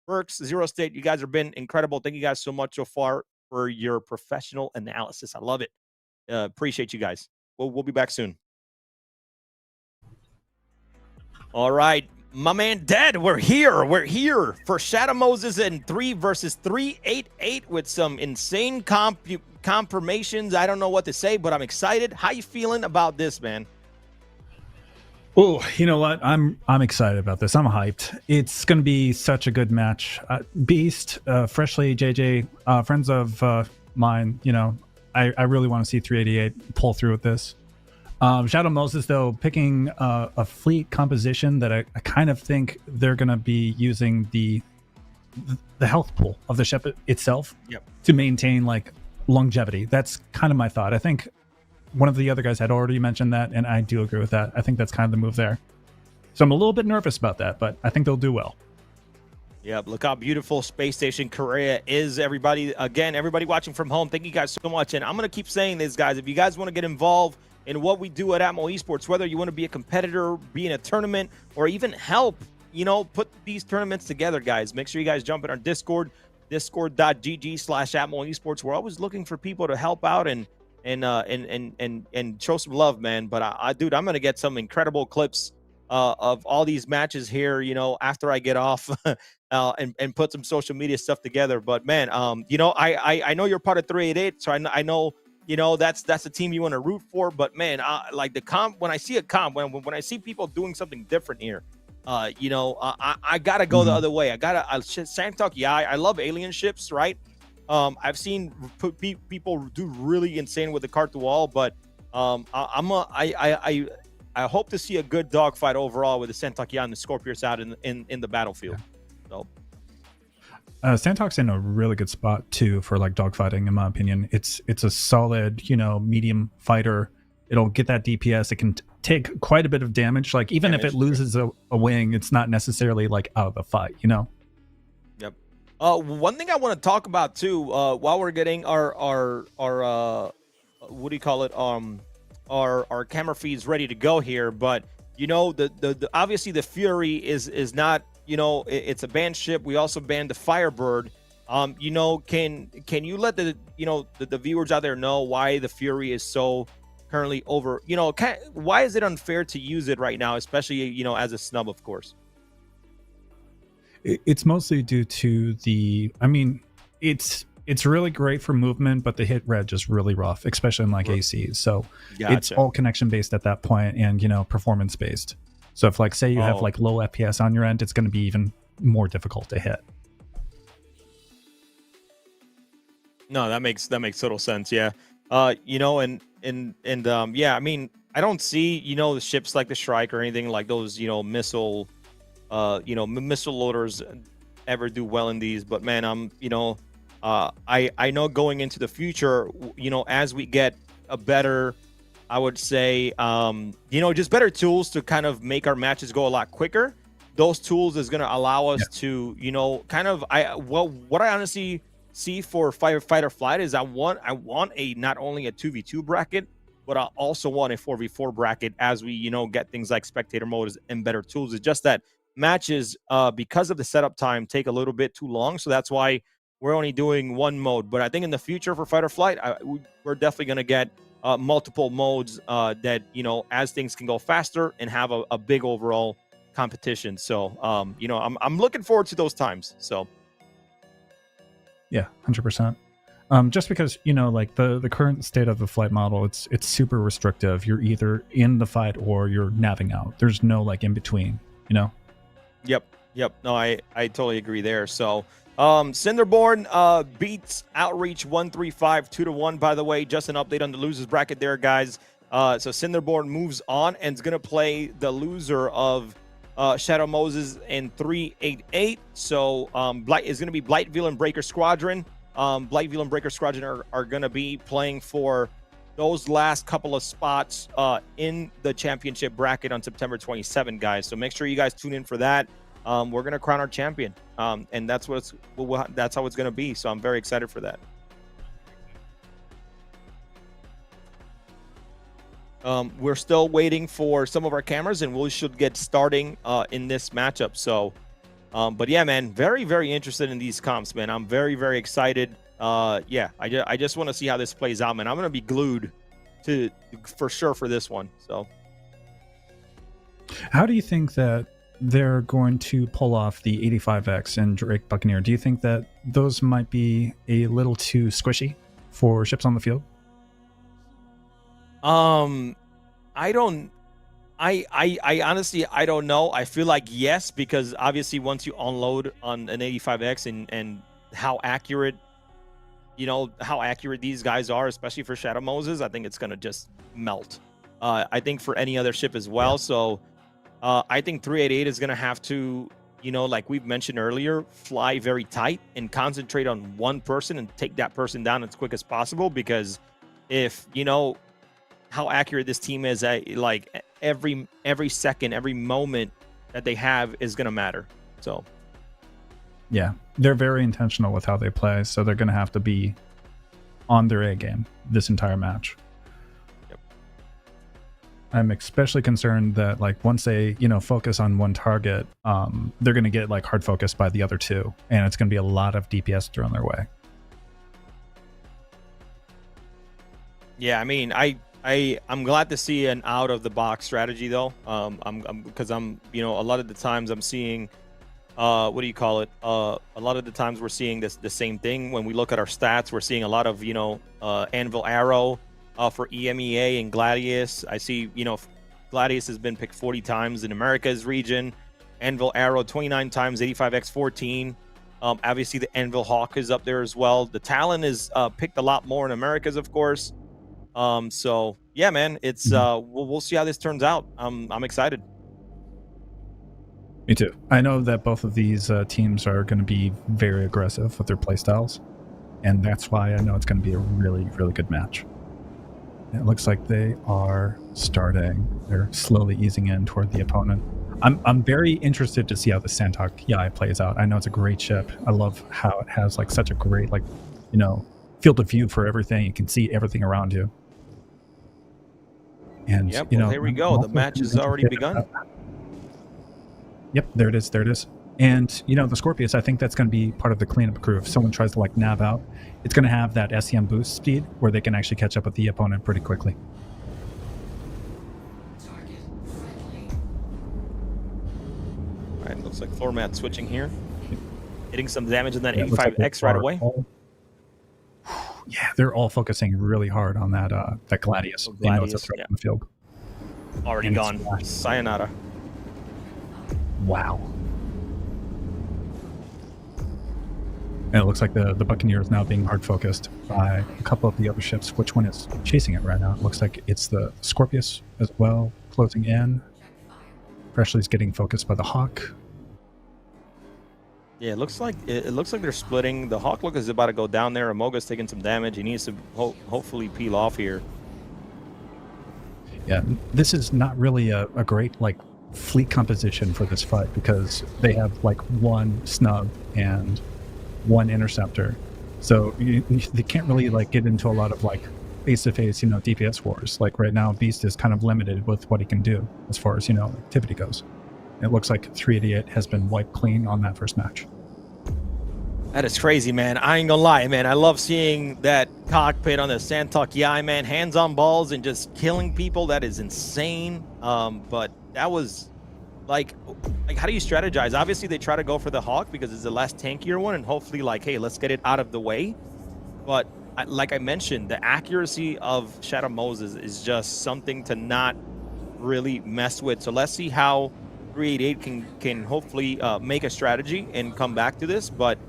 Works Zero State, you guys have been incredible. Thank you guys so much so far for your professional analysis. I love it. Appreciate you guys. We'll be back soon. All right, my man Dead, we're here. We're here for Shadow Moses and 3 versus 388 with some insane confirmations. I don't know what to say, but I'm excited. How you feeling about this, man? Oh, you know what? I'm excited about this. I'm hyped. It's going to be such a good match. Beast, Freshly, JJ, friends of mine. You know, I really want to see 388 pull through with this. Shadow Moses, though, picking a fleet composition that I kind of think they're going to be using the health pool of the ship itself to maintain like longevity. That's kind of my thought. I think one of the other guys had already mentioned that, and I do agree with that. I think that's kind of the move there. So I'm a little bit nervous about that, but I think they'll do well. Yep, look how beautiful Space Station Korea is, everybody. Again, everybody watching from home, thank you guys so much. And I'm going to keep saying this, guys. If you guys want to get involved in what we do at Atmo Esports, whether you want to be a competitor, be in a tournament, or even help, you know, put these tournaments together, guys, make sure you guys jump in our Discord, discord.gg/Atmo Esports. We're always looking for people to help out and show some love, man. But dude, I'm gonna get some incredible clips of all these matches here, you know, after I get off and put some social media stuff together. But man, you know, I know you're part of 388, so I know, you know, that's a team you want to root for. But man, like the comp, when I see a comp, when I see people doing something different here, you know, I gotta go the other way. Santok, yeah, I love alien ships, right? I've seen people do really insane with the cart to wall, but I hope to see a good dogfight overall with the Santok and the Scorpius out in the battlefield. So Santok's in a really good spot too for like dogfighting, in my opinion. It's a solid, you know, medium fighter. It'll get that DPS. It can take quite a bit of damage. Like even if it loses a wing, it's not necessarily like out of the fight, you know. Yep. One thing I want to talk about too, while we're getting our what do you call it? Our camera feeds ready to go here, but you know, the obviously the Fury is not, you know, it's a banned ship. We also banned the Firebird. You know, can you let the viewers out there know why the Fury is so currently over? You know, why is it unfair to use it right now, especially, you know, as a snub, of course? It's mostly due to I mean, it's really great for movement, but the hit reg is really rough, especially in like ACs. So it's all connection based at that point, and you know, performance based. So if like say you have like low FPS on your end, it's going to be even more difficult to hit. No, that makes total sense. Yeah. You know, and yeah, I mean, I don't see, you know, the ships like the Shrike or anything like those, you know, missile loaders ever do well in these. But man, you know, I know going into the future, you know, as we get a better, I would say, you know, just better tools to kind of make our matches go a lot quicker. Those tools is going to allow us to, you know, kind of, what I honestly see for fight or flight is I want a not only a 2v2 bracket, but I also want a 4v4 bracket as we, you know, get things like spectator modes and better tools. It's just that matches, because of the setup time, take a little bit too long. So that's why we're only doing one mode. But I think in the future for fight or flight, we're definitely going to get multiple modes that, you know, as things can go faster and have a big overall competition. So, you know, I'm looking forward to those times. So, yeah, 100%. Just because, you know, like the current state of the flight model, it's super restrictive. You're either in the fight or you're navving out. There's no like in between, you know? Yep. No, I totally agree there. So, Cinderborn beats Outreach 135 2-1. By the way, just an update on the losers bracket there, guys. So Cinderborn moves on and is gonna play the loser of Shadow Moses and 388. So is gonna be Blightville and Breaker Squadron. Blightville and Breaker Squadron are gonna be playing for those last couple of spots in the championship bracket on September 27, guys. So make sure you guys tune in for that. we're gonna crown our champion, and that's that's how it's gonna be. So I'm very excited for that. We're still waiting for some of our cameras, and we should get starting in this matchup. So, but yeah, man, very, very interested in these comps, man. I'm very, very excited. Yeah, I just want to see how this plays out, man. I'm gonna be glued to for sure for this one. So, how do you think that they're going to pull off the 85X and Drake Buccaneer? Do you think that those might be a little too squishy for ships on the field? I honestly, I don't know. I feel like yes, because obviously once you unload on an 85X and how accurate, how accurate these guys are, especially for Shadow Moses, I think it's going to just melt. I think for any other ship as well. Yeah. So, I think 388 is going to have to, like we've mentioned earlier, fly very tight and concentrate on one person and take that person down as quick as possible, because if, how accurate this team is, like every second, every moment that they have is going to matter. So yeah, they're very intentional with how they play, so they're going to have to be on their A game this entire match. Yep. I'm especially concerned that like once they focus on one target, they're going to get like hard focused by the other two, and it's going to be a lot of DPS thrown their way. Yeah, I mean, I'm glad to see an out of the box strategy though. Because I'm a lot of the times I'm seeing, what do you call it? A lot of the times we're seeing the same thing. When we look at our stats, we're seeing a lot of Anvil Arrow for EMEA and Gladius. I see Gladius has been picked 40 times in America's region. Anvil Arrow 29 times, 85X 14. Obviously the Anvil Hawk is up there as well. The Talon is picked a lot more in Americas, of course. So yeah, man, it's we'll see how this turns out. I'm excited. Me too. I know that both of these teams are going to be very aggressive with their playstyles, and that's why I know it's going to be a really, really good match. It looks like they are starting. They're slowly easing in toward the opponent. I'm very interested to see how the Santok Yai plays out. I know it's a great ship. I love how it has like such a great field of view for everything. You can see everything around you. And yep, well, here we go. The match has already begun. Yep, there it is. There it is. And the Scorpius, I think that's going to be part of the cleanup crew. If someone tries to like nab out, it's going to have that SEM boost speed where they can actually catch up with the opponent pretty quickly. All right, looks like floor mat switching here, hitting some damage in that 85X right away. Yeah, they're all focusing really hard on that Gladius. They know it's a threat in the field. Already gone. Sayonara. Wow. And it looks like the Buccaneer is now being hard focused by a couple of the other ships. Which one is chasing it right now? It looks like it's the Scorpius as well, closing in. Freshly's getting focused by the Hawk. Yeah, it looks like they're splitting. The Hawk is about to go down there. Amoga's taking some damage. He needs to hopefully peel off here. Yeah, this is not really a great fleet composition for this fight, because they have one Snub and one Interceptor, so they can't really get into a lot of face-to-face DPS wars. Right now, Beast is kind of limited with what he can do as far as activity goes. It looks like 388 has been wiped clean on that first match. That is crazy, man. I ain't gonna lie, man. I love seeing that cockpit on the Santok Yai, man. Hands on balls and just killing people. That is insane. But that was how do you strategize? Obviously, they try to go for the Hawk because it's the less tankier one, and hopefully, hey, let's get it out of the way. But like I mentioned, the accuracy of Shadow Moses is just something to not really mess with. So let's see how 388 can hopefully make a strategy and come back to this. But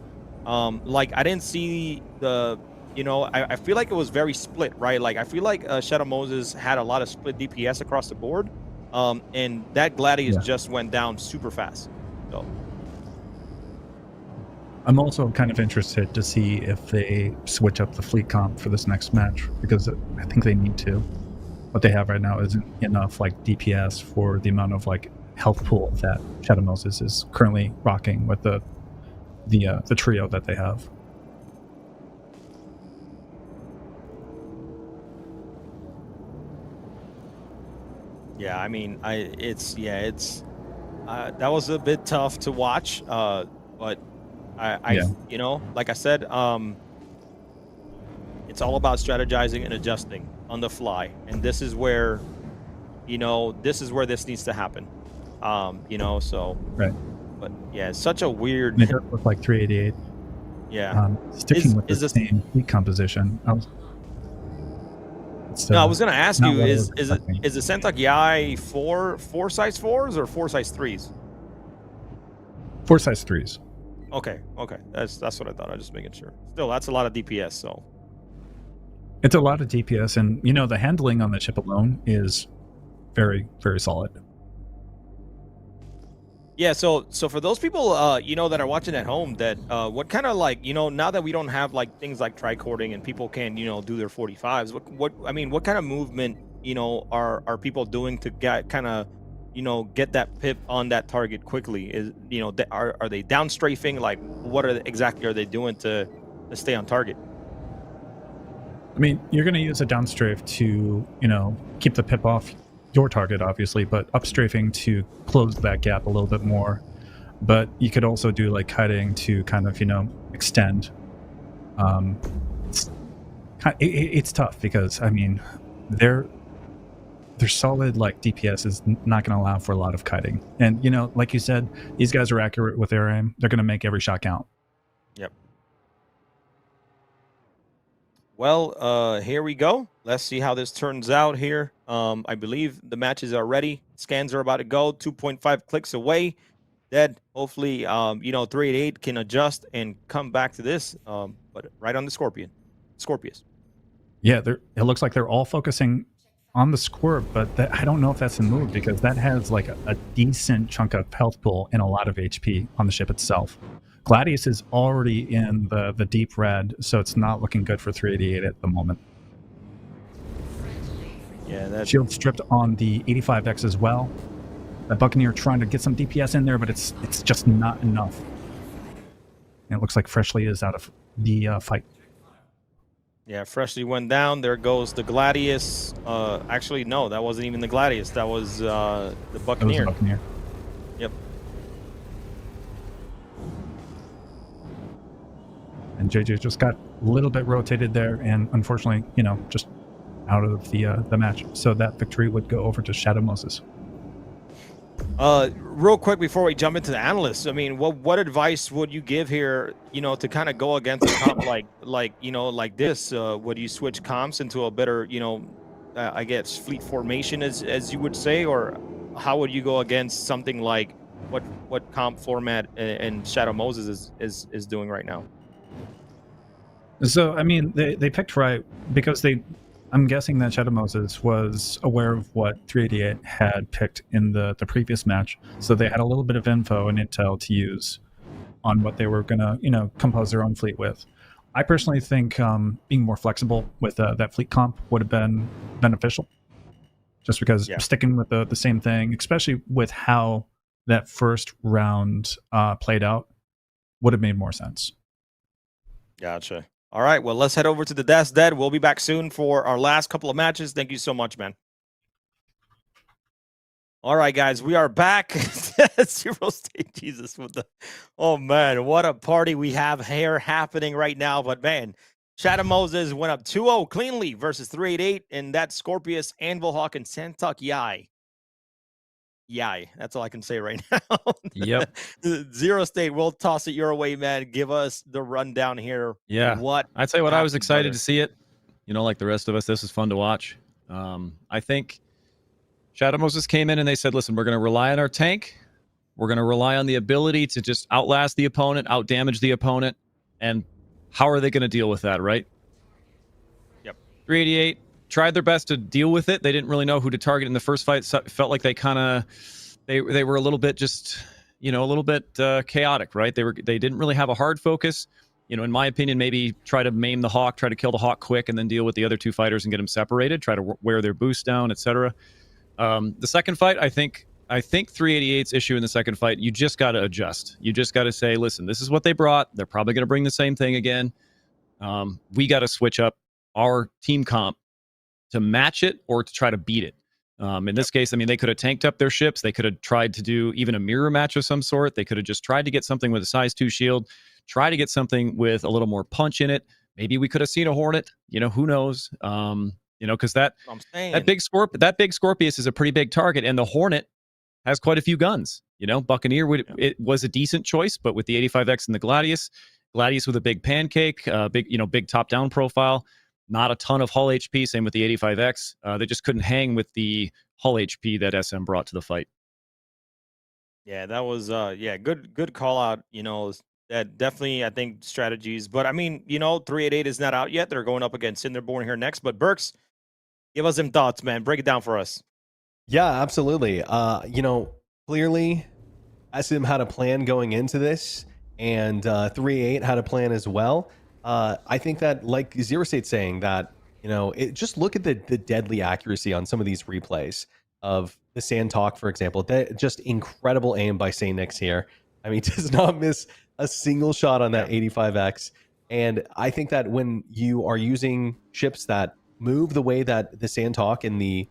I didn't see the I feel like it was very split, right? I feel like Shadow Moses had a lot of split DPS across the board, and that Gladius just went down super fast. So I'm also kind of interested to see if they switch up the fleet comp for this next match, because I think they need to. What they have right now isn't enough DPS for the amount of health pool that Shadow Moses is currently rocking with the trio that they have. Yeah, I mean, it's that was a bit tough to watch, but I you know, like I said, it's all about strategizing and adjusting on the fly, and this is where, you know, this needs to happen, you know, so Right. But yeah, it's such a weird. And it does look like 388. Yeah, sticking with is the this same fleet composition. No, I was gonna ask you, is the Sentak Yai four size 4s or 4 size 3s? 4 size 3s. Okay, that's what I thought. I was just making sure. Still, that's a lot of DPS. So It's a lot of DPS, and you know the handling on the chip alone is very, very solid. yeah, so for those people, you know, that are watching at home, that what kind of, like, you know, now that we don't have like things like tricording and people can, you know, do their 45s, what I mean, what kind of movement, you know, are people doing to get kind of, you know, get that pip on that target quickly? Is, you know, are they down strafing? Like, what exactly are they doing to stay on target? I mean, you're going to use a downstrafe to, you know, keep the pip off your target, obviously, but upstrafing to close that gap a little bit more. But you could also do like kiting to kind of, you know, extend. It's tough because, I mean, their solid like DPS is not going to allow for a lot of kiting. And, you know, like you said, these guys are accurate with their aim. They're going to make every shot count. Yep. Well, here we go. Let's see how this turns out here. I believe the matches are ready. Scans are about to go. 2.5 clicks away. Dead. Hopefully, you know, 388 can adjust and come back to this. But right on the Scorpius. Yeah, it looks like they're all focusing on the Squirt, but I don't know if that's a move because that has like a decent chunk of health pool and a lot of HP on the ship itself. Gladius is already in the deep red, so it's not looking good for 388 at the moment. Yeah, that Shield stripped on the 85X as well. The Buccaneer trying to get some DPS in there, but it's just not enough. And it looks like Freshly is out of the fight. Yeah, Freshly went down. There goes the Gladius. Actually, no, that wasn't even the Gladius. That was the Buccaneer. That was the Buccaneer. Yep. And JJ just got a little bit rotated there, and unfortunately, you know, just out of the match. So that victory would go over to Shadow Moses. Real quick before we jump into the analysts, I mean, what advice would you give here, you know, to kind of go against a comp like you know, like this? Would you switch comps into a better, you know, I guess fleet formation, as you would say, or how would you go against something like what comp format and Shadow Moses is doing right now? So I mean, they picked right because I'm guessing that Shadow Moses was aware of what 388 had picked in the previous match, so they had a little bit of info and intel to use on what they were gonna, you know, compose their own fleet with. I personally think being more flexible with that fleet comp would have been beneficial, just because sticking with the same thing, especially with how that first round played out, would have made more sense. Gotcha. All right, well, let's head over to the desk, Dead. We'll be back soon for our last couple of matches. Thank you so much, man. All right, guys, we are back. Zero State, Jesus. Oh, man, what a party we have here happening right now. But, man, Shadow Moses went up 2-0 cleanly versus 388, and that's Scorpius, Anvil Hawk, and Santuck Yai. Yai, that's all I can say right now. Yep. Zero State, we'll toss it your way, man. Give us the rundown here. Yeah. What I'd say what I was happened, excited brother? to see it. You know, like the rest of us, this was fun to watch. I think Shadow Moses came in and they said, listen, we're going to rely on our tank. We're going to rely on the ability to just outlast the opponent, outdamage the opponent. And how are they going to deal with that, right? Yep. 388 tried their best to deal with it. They didn't really know who to target in the first fight. So it felt like they kind of they were a little bit just, you know, a little bit chaotic, right? They didn't really have a hard focus. You know, in my opinion, maybe try to maim the Hawk, try to kill the Hawk quick, and then deal with the other two fighters and get them separated. Try to wear their boost down, etc. The second fight, I think I think 388's issue in the second fight, you just got to adjust. You just got to say, listen, this is what they brought. They're probably going to bring the same thing again. We got to switch up our team comp to match it or to try to beat it. In this case, I mean, they could have tanked up their ships. They could have tried to do even a mirror match of some sort. They could have just tried to get something with a size 2 shield, try to get something with a little more punch in it. Maybe we could have seen a Hornet. You know, who knows? Because that big Scorpius is a pretty big target, and the Hornet has quite a few guns. You know, Buccaneer it was a decent choice, but with the 85X and the Gladius with a big pancake, big top-down profile. Not a ton of hull HP, same with the 85X. They just couldn't hang with the hull HP that SM brought to the fight. Yeah, that was good call out. That definitely, I think, strategies. But I mean, 388 is not out yet. They're going up against Cinderborn here next. But Burks, give us some thoughts, man. Break it down for us. Yeah, absolutely. Clearly SM had a plan going into this, and 388 had a plan as well. I think that, like Zero State's saying, that just look at the deadly accuracy on some of these replays of the Sand Talk, for example. That just incredible aim by Saint Nix here. I mean, does not miss a single shot on that 85X. And I think that when you are using ships that move the way that the Sand Talk and the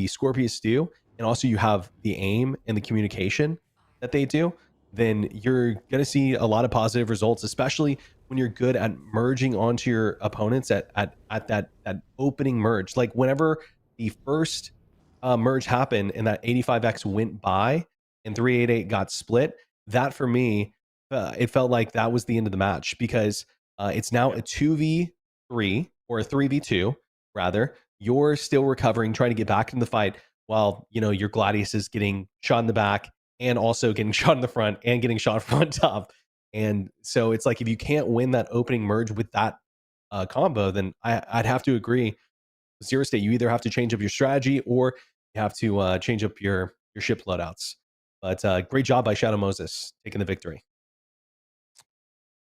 Scorpius do, and also you have the aim and the communication that they do, then you're going to see a lot of positive results, especially when you're good at merging onto your opponents at that opening merge. Like whenever the first merge happened and that 85X went by and 388 got split, that for me, it felt like that was the end of the match, because it's now a 2v3 or a 3v2 rather. You're still recovering, trying to get back in the fight, while your Gladius is getting shot in the back and also getting shot in the front and getting shot from on top. And so it's like, if you can't win that opening merge with that combo, then I'd have to agree, Zero State, you either have to change up your strategy or you have to change up your ship loadouts. But great job by Shadow Moses taking the victory.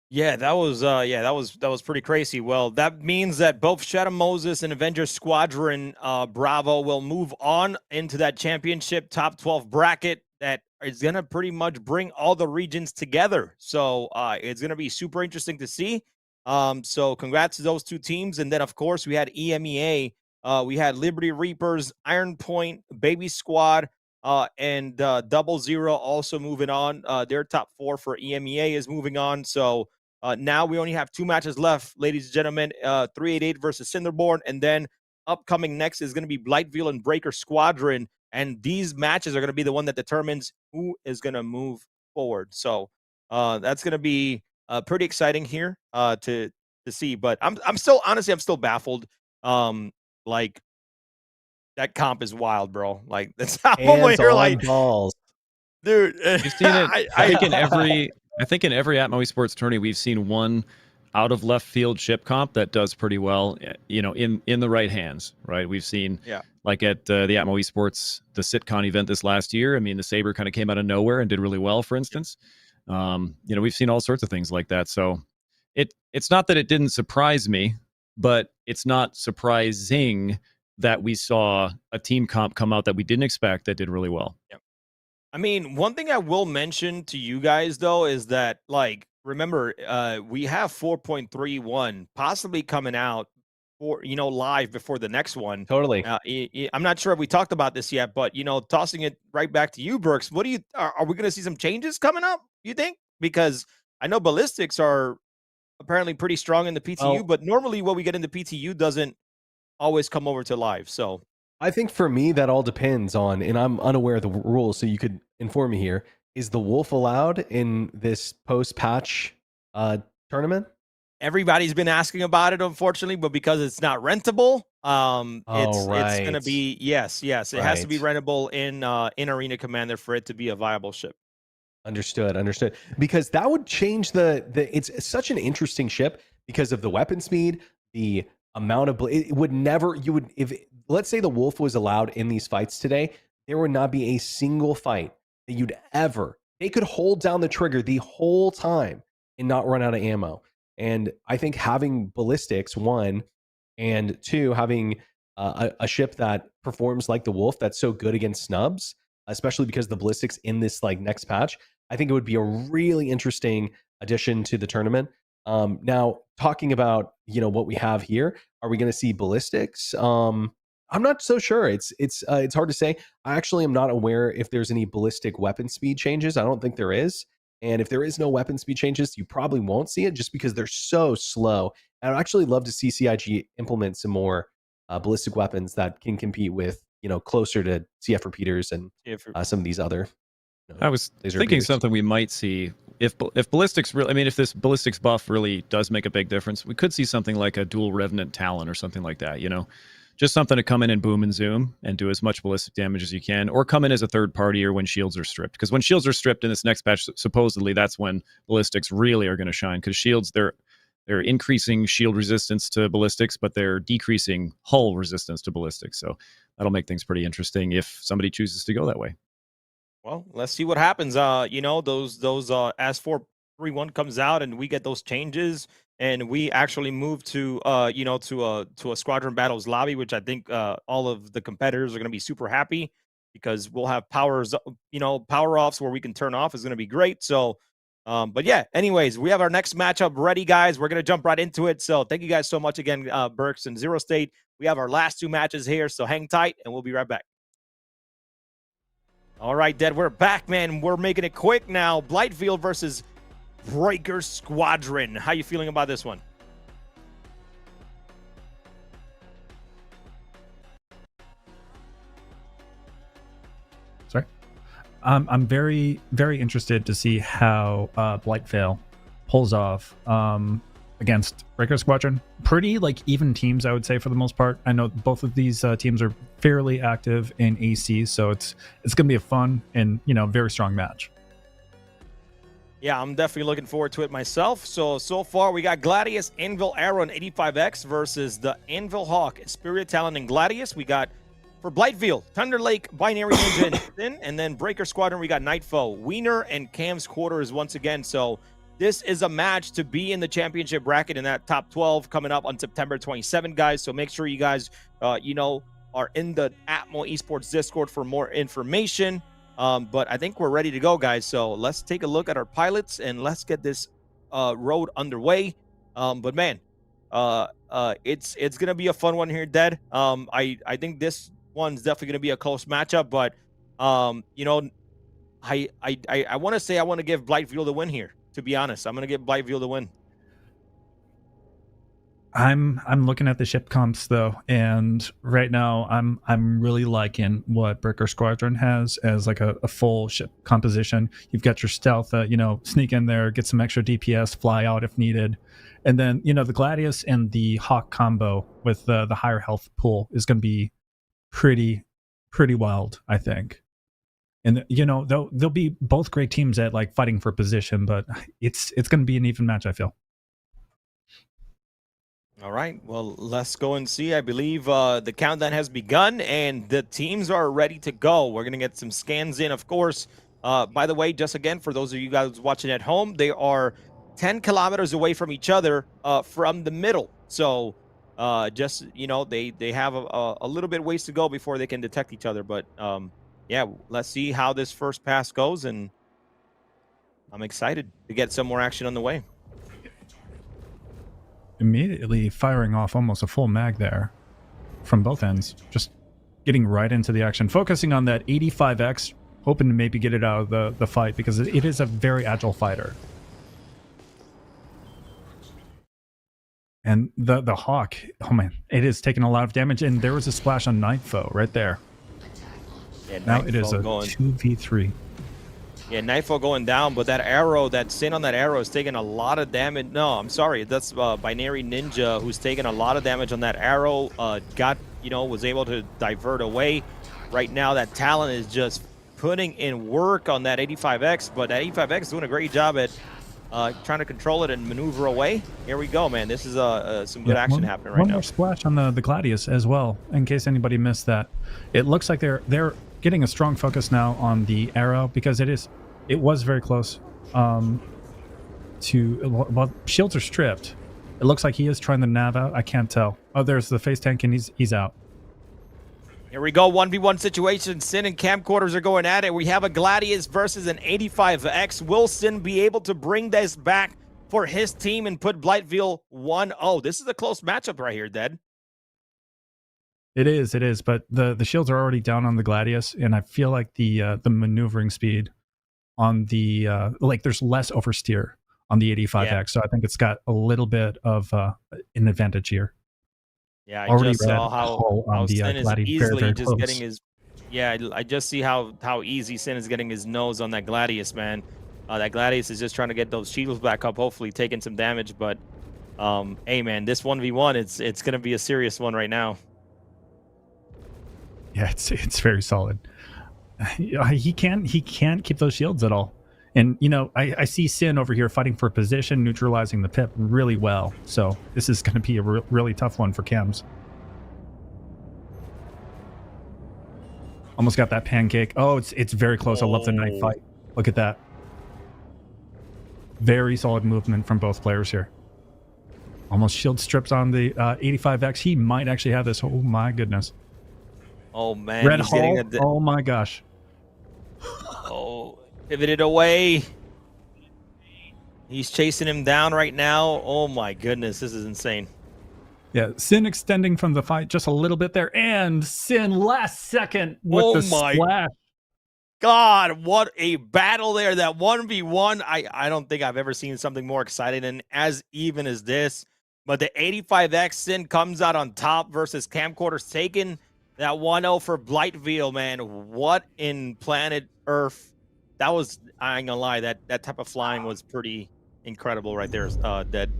Yeah, that was pretty crazy. Well, that means that both Shadow Moses and Avengers Squadron Bravo will move on into that championship top 12 bracket that is going to pretty much bring all the regions together. So it's going to be super interesting to see. So congrats to those two teams. And then, of course, we had EMEA. We had Liberty Reapers, Iron Point, Baby Squad, and 00 also moving on. Their top 4 for EMEA is moving on. So now we only have 2 matches left, ladies and gentlemen. 388 versus Cinderborn, and then upcoming next is going to be Blightville and Breaker Squadron. And these matches are going to be the one that determines who is going to move forward. So that's going to be pretty exciting here to see. But I'm still baffled. Like, that comp is wild, bro. Like, that's how you're like, balls, dude. You've seen it. I think in every Atmo Esports tourney, we've seen one out of left field ship comp that does pretty well, in the right hands, right? We've seen, like at the Atmo Esports, the SitCon event this last year. I mean, the Saber kind of came out of nowhere and did really well, for instance. We've seen all sorts of things like that. So it's not that it didn't surprise me, but it's not surprising that we saw a team comp come out that we didn't expect that did really well. Yep. I mean, one thing I will mention to you guys, though, is that, like, remember, we have 4.31 possibly coming out for, live before the next one. Totally. I'm not sure if we talked about this yet, but, tossing it right back to you, Brooks, what do you, are we going to see some changes coming up, you think? Because I know ballistics are apparently pretty strong in the PTU, but normally what we get in the PTU doesn't always come over to live. So I think for me, that all depends on, and I'm unaware of the rules, so you could inform me here. Is the Wolf allowed in this post-patch tournament? Everybody's been asking about it, unfortunately, but because it's not rentable, it's going to be, yes. It has to be rentable in Arena Commander for it to be a viable ship. Understood. Because that would change it's such an interesting ship because of the weapon speed, the amount of, if let's say the Wolf was allowed in these fights today, there would not be a single fight that they could hold down the trigger the whole time and not run out of ammo. And I think having ballistics, 1, and 2, having a ship that performs like the Wolf that's so good against snubs, especially because the ballistics in this like next patch, I think it would be a really interesting addition to the tournament. Now, talking about what we have here, are we going to see ballistics? I'm not so sure. It's hard to say. I actually am not aware if there's any ballistic weapon speed changes. I don't think there is. And if there is no weapon speed changes, you probably won't see it just because they're so slow. And I'd actually love to see CIG implement some more ballistic weapons that can compete with closer to CF repeaters and some of these other. I was laser thinking repeaters. something we might see if ballistics really. I mean, if this ballistics buff really does make a big difference, we could see something like a dual revenant talon or something like that. Just something to come in and boom and zoom and do as much ballistic damage as you can, or come in as a third party or when shields are stripped. Because when shields are stripped in this next patch, supposedly that's when ballistics really are going to shine. Because shields, they're increasing shield resistance to ballistics, but they're decreasing hull resistance to ballistics. So that'll make things pretty interesting if somebody chooses to go that way. Well, let's see what happens. Those as 431 comes out and we get those changes, and we actually move to to a Squadron Battles lobby, which I think all of the competitors are going to be super happy because we'll have power offs where we can turn off is going to be great. So, but yeah, anyways, we have our next matchup ready, guys. We're going to jump right into it. So thank you guys so much again, Burks and Zero State. We have our last two matches here, so hang tight and we'll be right back. All right, Dad, we're back, man. We're making it quick now. Blightville versus Breaker Squadron. How you feeling about this one? Sorry. I'm very, very interested to see how Blightville pulls off against Breaker Squadron. Pretty even teams, I would say, for the most part. I know both of these teams are fairly active in AC, so it's gonna be a fun and very strong match. Yeah, I'm definitely looking forward to it myself. So far we got Gladius, Anvil Arrow, and 85X versus the Anvil Hawk, Spirit Talon, and Gladius. We got for Blightville, Thunder Lake, Binary Ninja, and then Breaker Squadron, we got Nightfoe, Wiener, and Cam's Quarters once again. So this is a match to be in the championship bracket in that top 12 coming up on September 27, guys. So make sure you guys, are in the Atmo Esports Discord for more information. But I think we're ready to go, guys. So let's take a look at our pilots and let's get this road underway. But man, it's gonna be a fun one here, Dead. I think this one's definitely gonna be a close matchup. But I want to say I want to give Blightville the win here. To be honest, I'm gonna give Blightville the win. I'm looking at the ship comps though, and right now I'm really liking what Breaker Squadron has as like a full ship composition. You've got your stealth, sneak in there, get some extra DPS, fly out if needed, and then the Gladius and the Hawk combo with the higher health pool is going to be pretty wild, I think. And they'll be both great teams at fighting for position, but it's going to be an even match, I feel. All right, well, let's go and see. I believe the countdown has begun and the teams are ready to go. We're going to get some scans in, of course. By the way, just again, for those of you guys watching at home, they are 10 kilometers away from each other from the middle. So just, they have a little bit ways to go before they can detect each other. But yeah, let's see how this first pass goes. And I'm excited to get some more action on the way. Immediately firing off almost a full mag there from both ends, just getting right into the action, focusing on that 85X, hoping to maybe get it out of the fight because it is a very agile fighter. And the Hawk, oh man, it is taking a lot of damage, and there was a splash on Nightfoe right there. Yeah, now it is a 2v3. Yeah, Nightfall going down, but that arrow, that sin on that arrow is taking a lot of damage. No, I'm sorry. That's Binary Ninja who's taking a lot of damage on that arrow. Was able to divert away. Right now, that Talon is just putting in work on that 85X, but that 85X is doing a great job at trying to control it and maneuver away. Here we go, man. This is some good action happening right now. One more splash on the Gladius as well, in case anybody missed that. It looks like they're getting a strong focus now on the arrow because it was very close well, shields are stripped. It looks like he is trying to nav out. I can't tell. Oh, there's the face tank and he's out. Here we go, 1v1 situation. Sin and camcorders are going at it. We have a Gladius versus an 85X. Will Sin be able to bring this back for his team and put Blightville 1-0? This is a close matchup right here, Dead. It is, but the shields are already down on the Gladius, and I feel like the maneuvering speed on the like there's less oversteer on the 85X, so I think it's got a little bit of an advantage here. Yeah, I Already just saw read how the Sin is Gladius easily very just close. getting his. Yeah, I just see how easy Sin is getting his nose on that Gladius, man. That Gladius is just trying to get those shields back up, hopefully taking some damage. But hey, man, this 1v1, it's gonna be a serious one right now. Yeah, it's very solid. He can't keep those shields at all. And you know, I see Sin over here fighting for position, neutralizing the pip really well. So this is going to be a really tough one for Cams. Almost got that pancake. Oh, it's very close. I love the knife fight. Look at that. Very solid movement from both players here. Almost shield strips on the 85X. He might actually have this. Oh my goodness. Oh man, Red he's Hall. getting Oh my gosh. Oh, pivoted away. He's chasing him down right now. Oh my goodness, this is insane. Yeah, Sin extending from the fight just a little bit there, and Sin last second with the splash. God, what a battle there. That 1v1, I don't think I've ever seen something more exciting and as even as this. But the 85X Sin comes out on top versus camcorders taking that 1-0 for Blightville, man. What in planet Earth? That was, I ain't gonna lie, that type of flying was pretty incredible right there, Dead.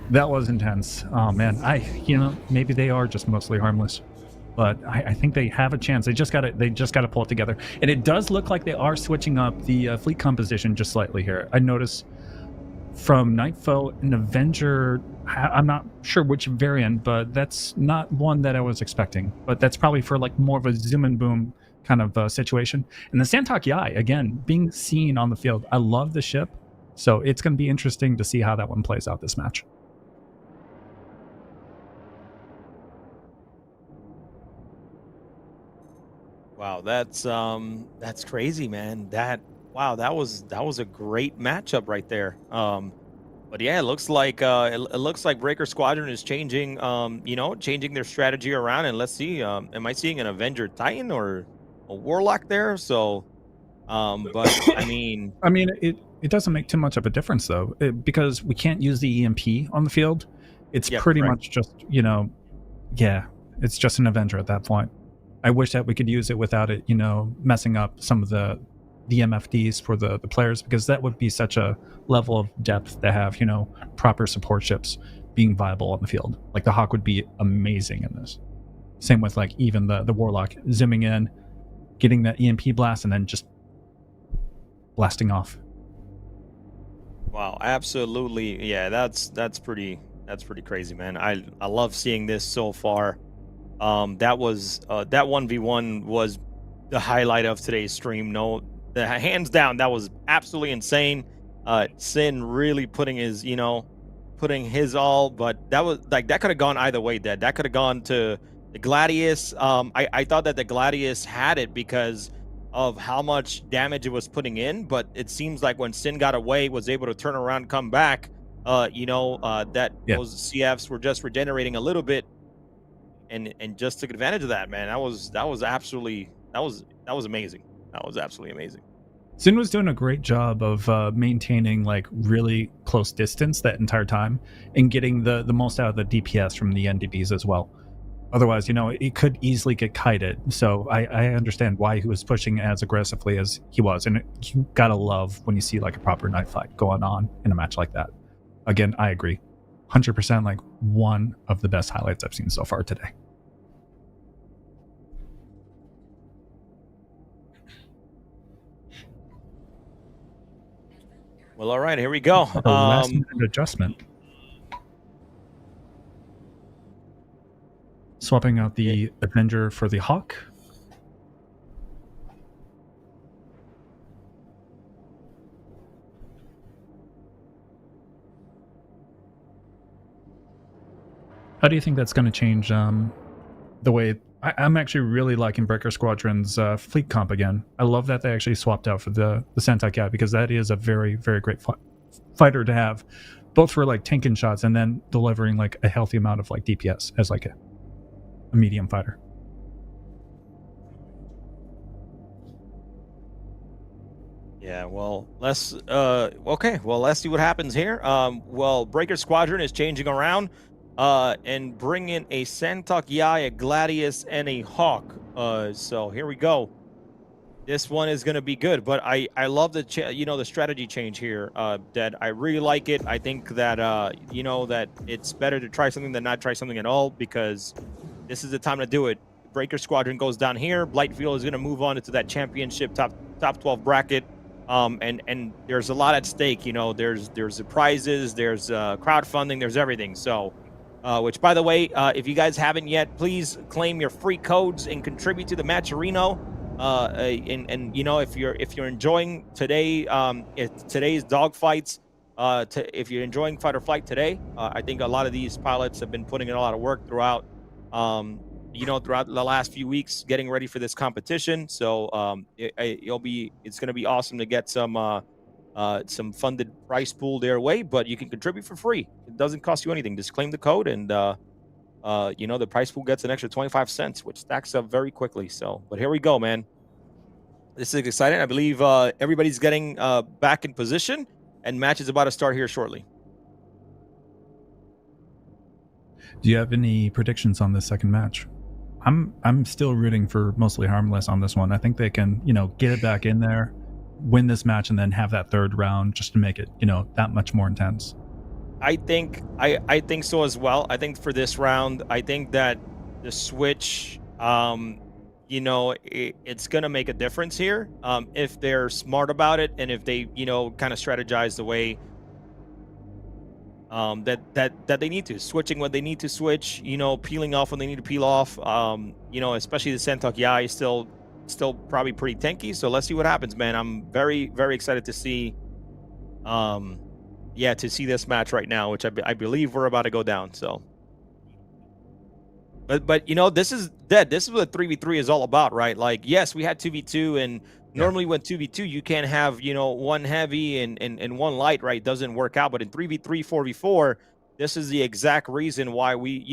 That was intense. Oh man, maybe they are just mostly harmless, but I think they have a chance. They just gotta pull it together. And it does look like they are switching up the fleet composition just slightly here. I noticed from Nightfoe and Avenger, I'm not sure which variant, but that's not one that I was expecting. But that's probably for like more of a zoom and boom kind of situation. And the Santok Yai, again, being seen on the field. I love the ship, so it's going to be interesting to see how that one plays out this match. Wow, that's crazy, man. That was a great matchup right there. But yeah, it looks like Breaker Squadron is changing changing their strategy around, and let's see, am I seeing an Avenger Titan or a Warlock there? So but I mean it doesn't make too much of a difference though, because we can't use the EMP on the field. It's Yeah, pretty correct. much just, it's just an Avenger at that point. I wish that we could use it without it, messing up some of the MFDs for the players, because that would be such a level of depth to have, proper support ships being viable on the field. Like the Hawk would be amazing in this. Same with like even the Warlock zooming in, getting that EMP blast, and then just blasting off. Wow, absolutely. Yeah, that's pretty crazy, man. I love seeing this so far. That 1v1 was the highlight of today's stream. No, hands down, that was absolutely insane. Sin really putting his all, but that was like, that could have gone either way. That could have gone to the Gladius. I thought that the Gladius had it because of how much damage it was putting in, but it seems like when Sin got away, was able to turn around, come back, those CFs were just regenerating a little bit, and just took advantage of that, man. That was amazing. That was absolutely amazing. Sin was doing a great job of maintaining like really close distance that entire time and getting the most out of the DPS from the NDBs as well. Otherwise, it could easily get kited. So I understand why he was pushing as aggressively as he was. And you gotta love when you see like a proper knife fight going on in a match like that. Again, I agree. 100% like one of the best highlights I've seen so far today. Well, all right, here we go. The last minute adjustment. Swapping out the Avenger for the Hawk. How do you think that's going to change the way I'm actually really liking Breaker Squadron's fleet comp again. I love that they actually swapped out for the Sentai guy, because that is a very, very great fighter to have, both for like tanking shots and then delivering like a healthy amount of like DPS as like a medium fighter. Yeah, well, let's okay, well, let's see what happens here. Well, Breaker Squadron is changing around and bringing a Santok Yai, a Gladius, and a Hawk. So here we go. This one is going to be good, but I love the the strategy change here, Dead. I really like it. I think that that it's better to try something than not try something at all, because this is the time to do it. Breaker Squadron goes down here. Blightville is going to move on into that championship top 12 bracket. And there's a lot at stake. There's the prizes, there's crowdfunding, there's everything. So which, by the way, if you guys haven't yet, please claim your free codes and contribute to the Matcherino. And if you're enjoying today, today's dogfights, if you're enjoying Fight or Flight today, I think a lot of these pilots have been putting in a lot of work throughout throughout the last few weeks getting ready for this competition. So it's going to be awesome to get some funded prize pool their way, but you can contribute for free. It doesn't cost you anything. Just claim the code, and the prize pool gets an extra 25 cents, which stacks up very quickly. So, but here we go, man. This is exciting. I believe everybody's getting back in position, and match is about to start here shortly. Do you have any predictions on this second match? I'm still rooting for Mostly Harmless on this one. I think they can, get it back in there, win this match, and then have that third round just to make it, that much more intense. I think so as well. I think for this round, I think that the switch, it's gonna make a difference here if they're smart about it, and if they, kind of strategize the way that they need to, switching when they need to switch, peeling off when they need to peel off, especially the Santok Yai is still probably pretty tanky. So let's see what happens, man. I'm very, very excited to see to see this match right now, which I believe we're about to go down. So but this is Dead. This is what 3v3 is all about, right? Like, yes, we had 2v2, and normally when 2v2 you can't have one heavy and one light, right? It doesn't work out. But in 3v3 4v4, this is the exact reason why we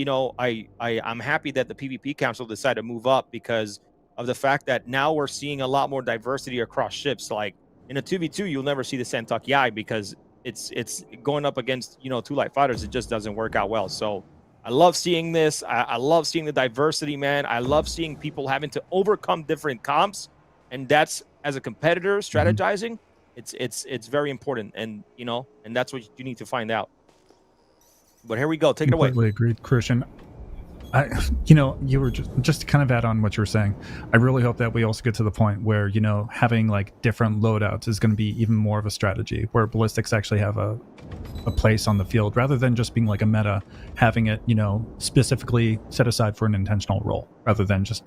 I'm happy that the PvP Council decided to move up, because of the fact that now we're seeing a lot more diversity across ships. Like in a 2v2 you'll never see the Santok Yai, because it's going up against two light fighters. It just doesn't work out well. So I love seeing this. I love seeing the diversity, man. I love seeing people having to overcome different comps, and that's, as a competitor strategizing, it's very important, and and that's what you need to find out. But here we go. Take it away. Completely agreed, Christian. You were just to kind of add on what you were saying. I really hope that we also get to the point where having like different loadouts is going to be even more of a strategy, where ballistics actually have a place on the field, rather than just being like a meta, having it specifically set aside for an intentional role, rather than just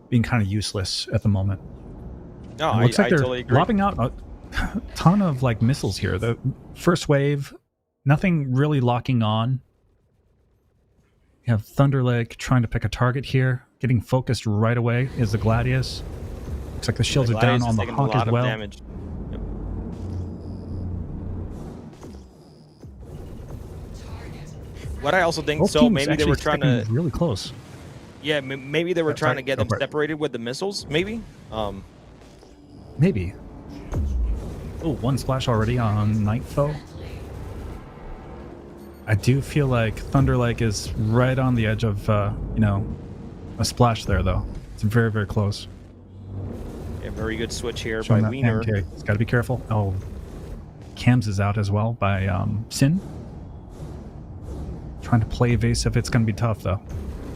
being kind of useless at the moment. No, it looks like they're totally agree. lobbing out a ton of like missiles here. The first wave, nothing really locking on. You have Thunderlake trying to pick a target here. Getting focused right away is the Gladius. Looks like the shields are down on the Hawk as well. Damage. Yep. What I also think, Both so teams maybe they actually were trying to really close. Yeah, maybe they were trying to get them separated with the missiles. Maybe. Maybe. Oh, one splash already on Nightfoe. I do feel like Thunderlake is right on the edge of, a splash there, though. It's very, very close. Yeah, very good switch here Showing by that Wiener. pancake. It's got to be careful. Oh, Cams is out as well by Sin. Trying to play evasive. It's going to be tough, though.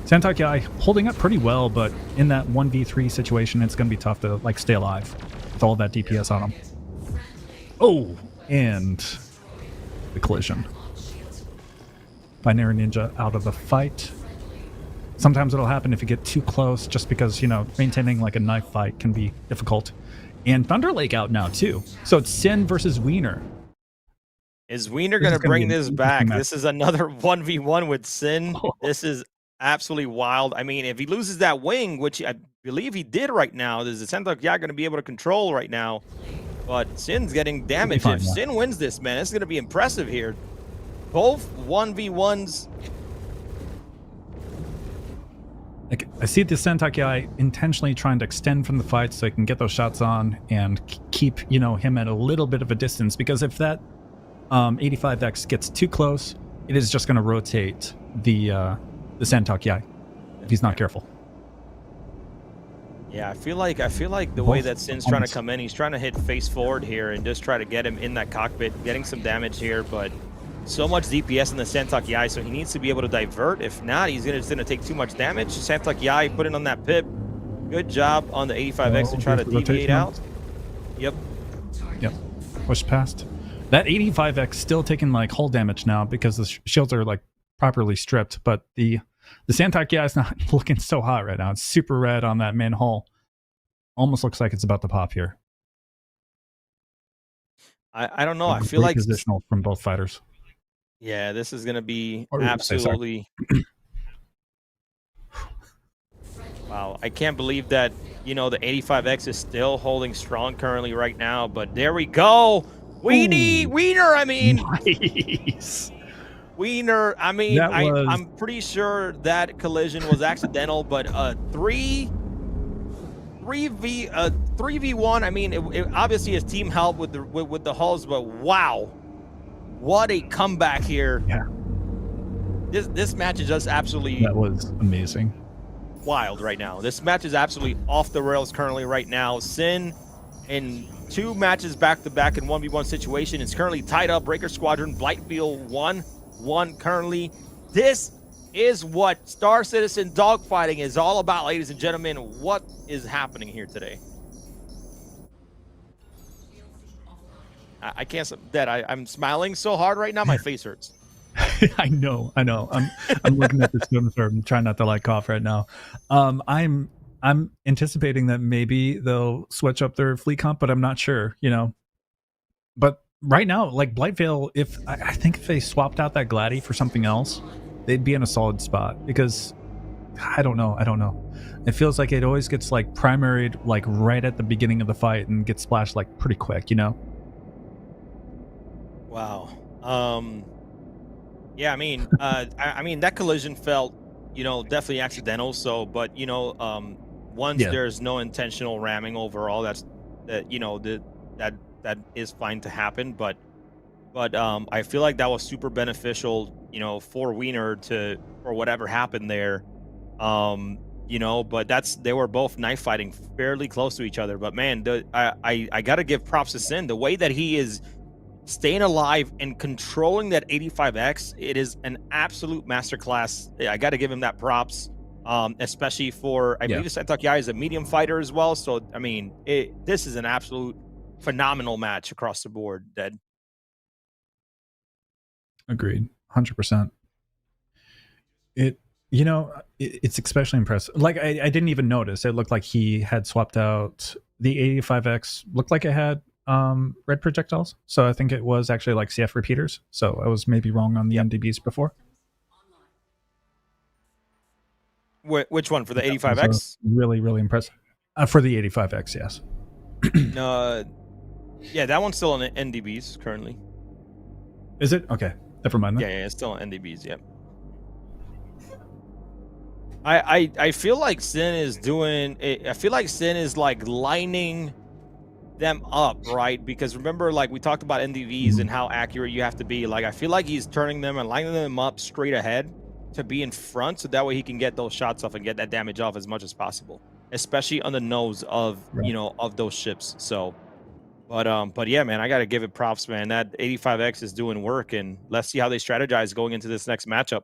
Santok Yai holding up pretty well, but in that 1v3 situation, it's going to be tough to stay alive with all that DPS on him. Oh, and the collision. Binary Ninja out of the fight. Sometimes it'll happen if you get too close, just because, maintaining a knife fight can be difficult. And Thunderlake out now, too. So it's Sin versus Wiener. Is Wiener going to bring this back? This is another 1v1 with Sin. This is absolutely wild. I mean, if he loses that wing, which I believe he did right now, there's a Sentok Yak going to be able to control right now. But Sin's getting damaged. fine, If yeah. Sin wins this, man, it's going to be impressive here. Both 1v1s. Like, I see the Sentai intentionally trying to extend from the fight so he can get those shots on and keep, you know, him at a little bit of a distance, because if that 85X gets too close, it is just going to rotate the Sentai if he's not careful. Yeah, I feel like the way Both that Sin's trying to opponents. come in, he's trying to hit face forward here and just try to get him in that cockpit, getting some damage here, but so much DPS in the Sentok Yai, so he needs to be able to divert. If not, he's just gonna take too much damage. Sentok Yai putting on that pip. Good job on the 85X to try to deviate out. Yep. Yep. Push past. That 85X still taking like hull damage now because the shields are like properly stripped, but the Sentai Yai is not looking so hot right now. It's super red on that main hull. Almost looks like it's about to pop here. I don't know. I Great feel like positional from both fighters. yeah, this is gonna be Or, sorry. absolutely. Wow, I can't believe that, you know, the 85X is still holding strong currently right now, but there we go. Wiener, I mean. Nice. Wiener, I mean, That was- I'm pretty sure that collision was accidental, but 3v1, I mean, it obviously his team helped with the hulls, but wow. What a comeback here. Yeah. This match is just absolutely That was amazing. wild right now. This match is absolutely off the rails currently right now. Sin in 2 matches back-to-back in 1v1 situation is currently tied up. Breaker Squadron, Blightville 1-1 currently. This is what StarCitizen dogfighting is all about, ladies and gentlemen. What is happening here today? I can't, Dad, I'm smiling so hard right now, my face hurts. I know. I'm looking at this film, so I'm trying not to like cough right now. I'm anticipating that maybe they'll switch up their fleet comp, but I'm not sure, you know. But right now, like Blightville, if I think if they swapped out that Gladi for something else, they'd be in a solid spot, because I don't know. It feels like it always gets like primaried like right at the beginning of the fight and gets splashed like pretty quick, you know. Wow. Yeah, I mean, I mean that collision felt, you know, definitely accidental. So, but you know, once Yeah. there's no intentional ramming overall, that you know that is fine to happen. But I feel like that was super beneficial, you know, for Wiener for whatever happened there. You know, but they were both knife fighting fairly close to each other. But man, I got to give props to Sin, the way that he is staying alive and controlling that 85X. It is an absolute masterclass. I got to give him that props, especially for, I believe Sentok Yai is a medium fighter as well. So, I mean, this is an absolute phenomenal match across the board, Dead. Agreed, 100%. It's especially impressive. Like I didn't even notice. It looked like he had swapped out the 85X. Looked like it had red projectiles. So I think it was actually like CF repeaters. So I was maybe wrong on the MDBs before. Which one, for the So 85X? really, really impressive. For the 85X, yes. Yeah, that one's still on NDBs currently. Is it? Okay, never mind. Yeah, it's still on NDBs. Yep. I feel like Sin is doing. I feel like Sin is like lining them up, right? Because remember, like we talked about NDVs and how accurate you have to be. Like I feel like he's turning them and lining them up straight ahead to be in front, so that way he can get those shots off and get that damage off as much as possible, especially on the nose of you know, of those ships. So, but yeah, man, I got to give it props, man. That 85X is doing work, and let's see how they strategize going into this next matchup.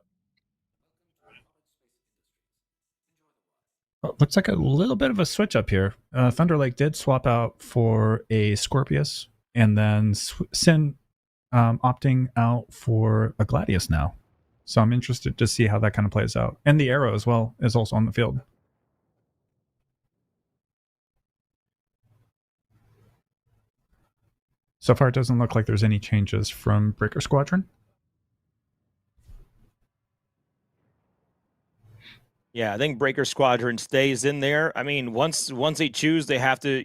Well, looks like a little bit of a switch up here. Thunder Lake did swap out for a Scorpius, and then Sin opting out for a Gladius now. So I'm interested to see how that kind of plays out. And the Arrow as well is also on the field. So far, it doesn't look like there's any changes from Breaker Squadron. Yeah, I think Breaker Squadron stays in there. I mean, once they choose, they have to,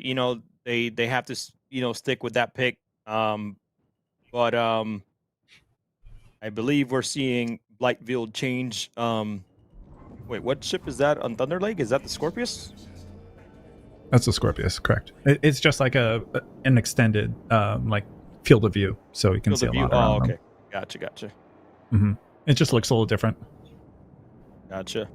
they have to, stick with that pick. But I believe we're seeing Blightville change. Wait, what ship is that on Thunder Lake? Is that the Scorpius? That's the Scorpius, correct. It's just like an extended like field of view, so you can Field see of a view. lot Oh, around okay. Gotcha. them. It just looks a little different. Gotcha.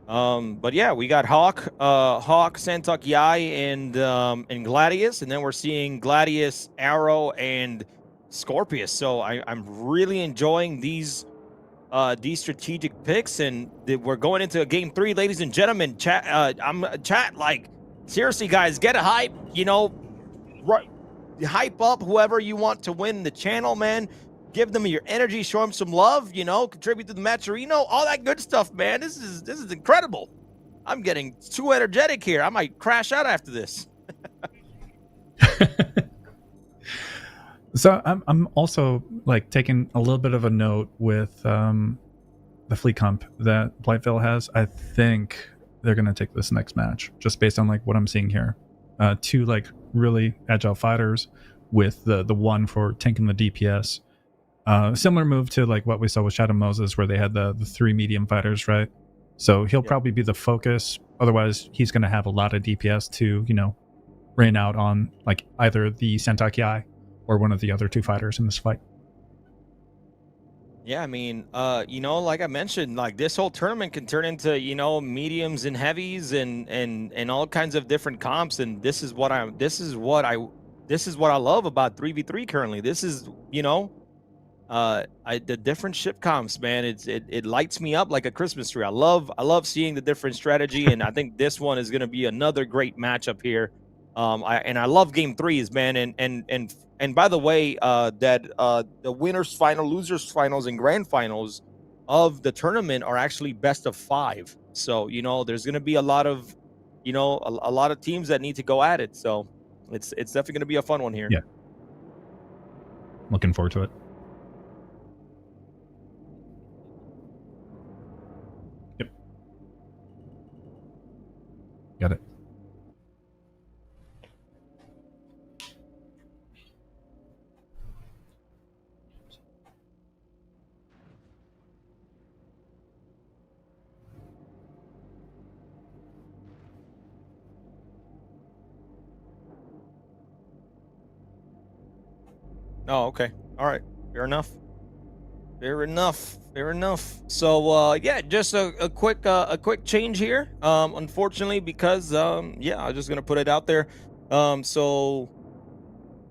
But yeah, we got Hawk, Santuck Yai, and Gladius, and then we're seeing Gladius, Arrow, and Scorpius. So I'm really enjoying these strategic picks, and we're going into a game 3, ladies and gentlemen. Chat, chat, like, seriously, guys, get a hype. Right, hype up whoever you want to win the channel, man. Give them your energy, show them some love, contribute to the match, or all that good stuff, man. This is incredible. I'm getting too energetic here. I might crash out after this. So I'm also like taking a little bit of a note with the fleet comp that Blightville has. I think they're gonna take this next match just based on like what I'm seeing here. 2 like really agile fighters with the one for tanking the DPS. Similar move to like what we saw with Shadow Moses, where they had the 3 medium fighters, right? So he'll probably be the focus. Otherwise, he's going to have a lot of DPS to, rain out on like either the Santakiai or one of the other 2 fighters in this fight. Yeah, I mean, like I mentioned, like this whole tournament can turn into, mediums and heavies and all kinds of different comps, and this is what I love about 3v3 currently. This is, the different ship comps, man. It lights me up like a Christmas tree. I love seeing the different strategy, and I think this one is going to be another great matchup here. I love game 3s, man. And by the way, that the winners final, losers finals, and grand finals of the tournament are actually best of 5. So there's going to be a lot of a lot of teams that need to go at it. So it's definitely going to be a fun one here. Yeah, looking forward to it. Yep, got it. Oh, okay. All right. Fair enough. So yeah, just a quick change here. Unfortunately, because yeah, I'm just gonna put it out there. So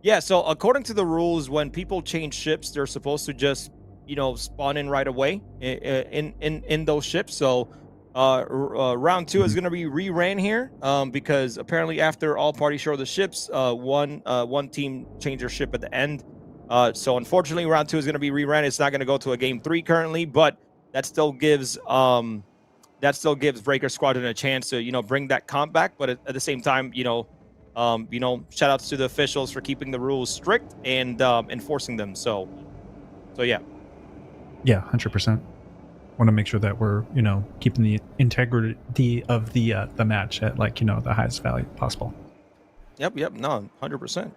yeah, so according to the rules, when people change ships, they're supposed to just spawn in right away in those ships. So round 2 is going to be reran here because apparently after all parties show the ships, one team changed their ship at the end. So unfortunately, round 2 is going to be reran. It's not going to go to a game 3 currently, but that still gives Breaker Squadron a chance to bring that comp back. But at the same time, shout outs to the officials for keeping the rules strict and enforcing them. So yeah. Yeah, 100%. Want to make sure that we're, keeping the integrity of the match at like, the highest value possible. Yep. No, 100%.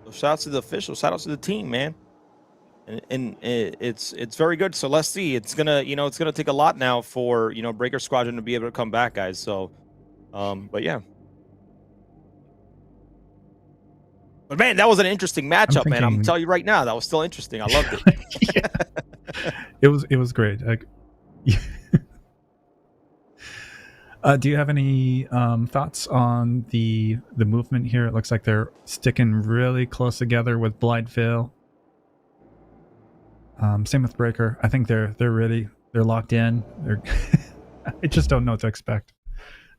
So shout outs to the officials, shout outs to the team, man. And it's very good. So let's see. It's gonna take a lot now for Breaker Squadron to be able to come back, guys. So but yeah. But man, that was an interesting matchup, man. I'm telling you right now, that was still interesting. I loved it. Yeah. It was great. Do you have any thoughts on the movement here? It looks like they're sticking really close together with Blightville. Same with Breaker. I think they're ready. They're locked in. I just don't know what to expect.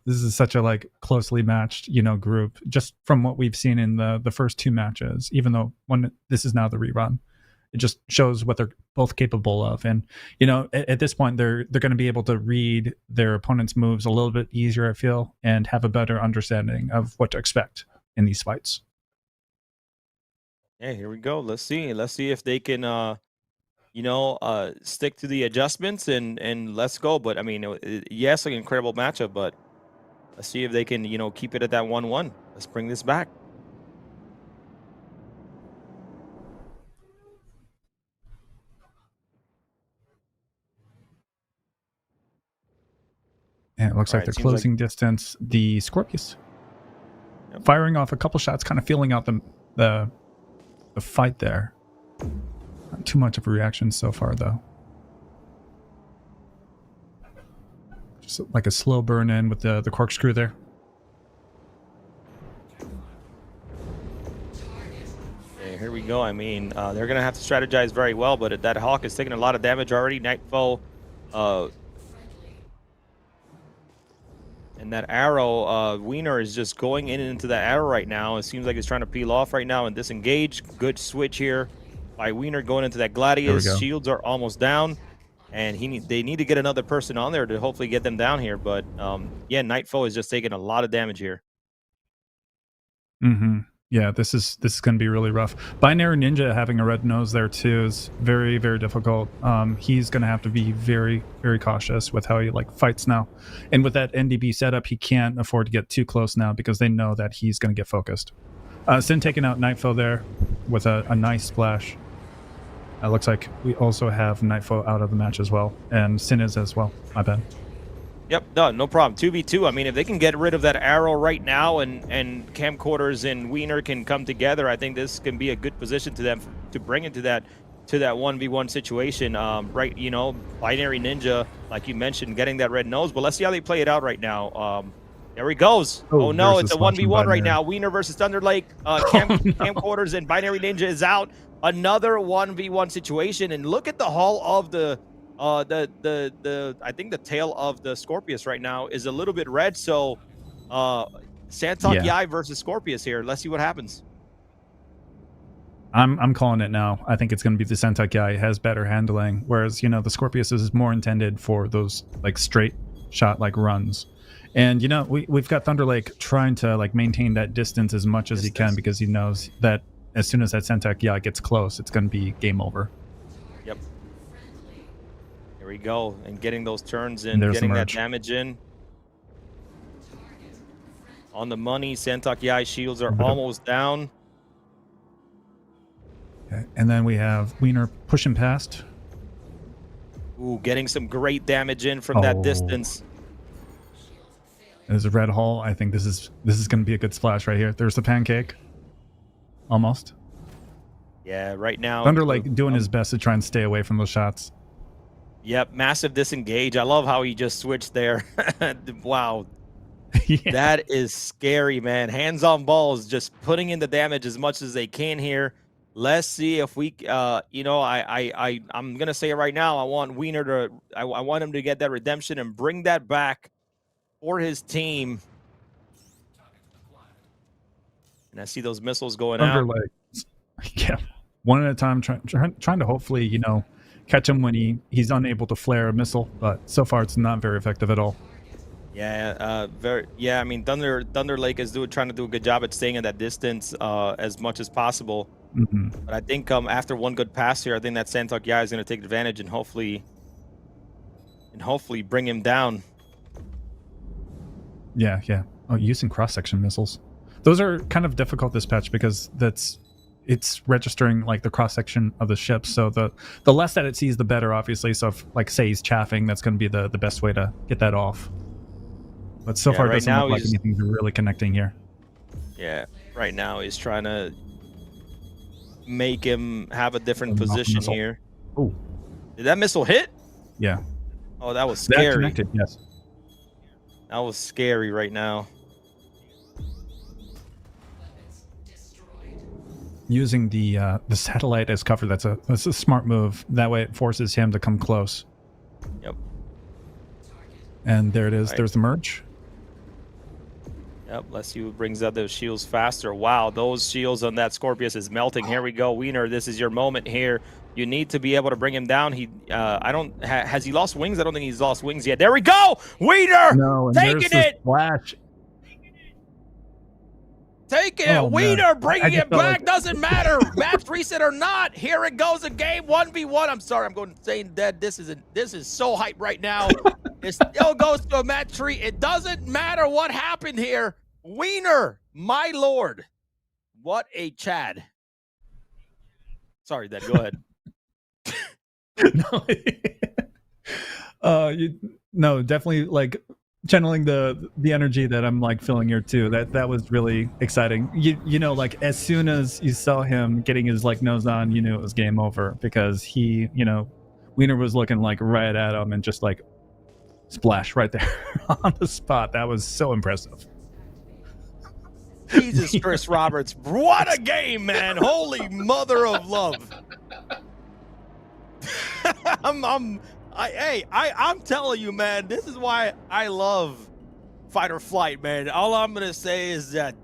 This is such a like closely matched, group. Just from what we've seen in the first 2 matches, even though this is now the rerun, it just shows what they're both capable of. And at this point, they're going to be able to read their opponent's moves a little bit easier, I feel, and have a better understanding of what to expect in these fights. Yeah, here we go. Let's see if they can stick to the adjustments and let's go. But I mean, yes, an incredible matchup, but let's see if they can, keep it at that 1-1. Let's bring this back. And it looks All like right, they're seems like- closing distance. The Scorpius Yep. firing off a couple shots, kind of feeling out the fight there. Not too much of a reaction so far, though. Just like a slow burn in with the corkscrew there. Okay, here we go. I mean, they're going to have to strategize very well, but that Hawk is taking a lot of damage already. Nightfall, and that arrow, Wiener is just going in and into that arrow right now. It seems like he's trying to peel off right now and disengage. Good switch here by Wiener going into that Gladius. Shields are almost down, and they need to get another person on there to hopefully get them down here. But yeah, Nightfall is just taking a lot of damage here. Mm-hmm. Yeah, this is going to be really rough. Binary Ninja having a red nose there too is very, very difficult. He's going to have to be very, very cautious with how he fights now. And with that NDB setup, he can't afford to get too close now because they know that he's going to get focused. Sin taking out Nightfall there with a nice splash. It looks like we also have Nightfall out of the match as well, and Sin is as well. My bad. Yep, no problem. 2v2. I mean, if they can get rid of that arrow right now and Camcorders and Wiener can come together, I think this can be a good position to them to bring into that 1v1 situation. Right, Binary Ninja, like you mentioned, getting that red nose. But let's see how they play it out right now. There he goes. Oh no, it's a 1v1 right now. Wiener versus Thunder Lake. Camcorders and Binary Ninja is out. Another 1v1 situation. And look at the hull of the I think the tail of the Scorpius right now is a little bit red. So Santok Yai versus Scorpius here. Let's see what happens. I'm calling it now. I think it's going to be the Santok Yai. It has better handling, whereas the Scorpius is more intended for those straight shot runs. And we've got Thunder Lake trying to maintain that distance as much as he can, because he knows that as soon as that Santok Yai gets close, it's going to be game over. Yep. Here we go, and getting those turns in, getting that damage in. On the money, Santok Yai shields are almost down. Okay. And then we have Wiener pushing past. Ooh, getting some great damage in from that distance. There's a red hull. I think this is going to be a good splash right here. There's the pancake. Almost. Yeah, right now. Thunder Lake doing his best to try and stay away from those shots. Yep, massive disengage. I love how he just switched there. Wow. Yeah. That is scary, man. Hands on balls, just putting in the damage as much as they can here. Let's see if we, I'm gonna say it right now. I want Wiener to, I want him to get that redemption and bring that back for his team. And I see those missiles going out. Yeah, one at a time, trying to hopefully, catch him when he's unable to flare a missile. But so far, it's not very effective at all. Yeah, Yeah, I mean, Thunder Lake is trying to do a good job at staying at that distance as much as possible. Mm-hmm. But I think after one good pass here, I think that Santok Yai is going to take advantage and hopefully bring him down. Yeah. Oh, using cross-section missiles. Those are kind of difficult this patch because it's registering the cross-section of the ship. So the less that it sees, the better, obviously. So if say he's chaffing, that's going to be the best way to get that off. But so far, it doesn't look like anything's really connecting here. Yeah, right now he's trying to make him have a different position here. Oh, did that missile hit? Yeah. Oh, that was scary. That connected, yes. That was scary right now. Using the satellite as cover, that's a smart move. That way it forces him to come close. Yep. And there it is. Right. There's the merge. Yep, let's see who brings out those shields faster. Wow, those shields on that Scorpius is melting. Here we go, Wiener. This is your moment here. You need to be able to bring him down. Has he lost wings? I don't think he's lost wings yet. There we go, Wiener. No, and taking it. Flash. Taking Oh, it. man. Wiener I bringing just it felt back. like- Doesn't matter. Match reset or not. Here it goes. A game 1v1. I'm sorry. I'm going insane dead. This is so hype right now. It still goes to a match tree. It doesn't matter what happened here. Wiener, my lord. What a Chad. Sorry, Dad. Go ahead. No, definitely like channeling the energy that I'm like feeling here too. That was really exciting. You know, like as soon as you saw him getting his like nose on, you knew it was game over because he, you know, Wiener was looking like right at him and just like splash right there on the spot. That was so impressive. Jesus, Chris Roberts. What a game, man. Holy mother of love. I'm telling you, man, this is why I love Fight or Flight, man. All I'm gonna say is that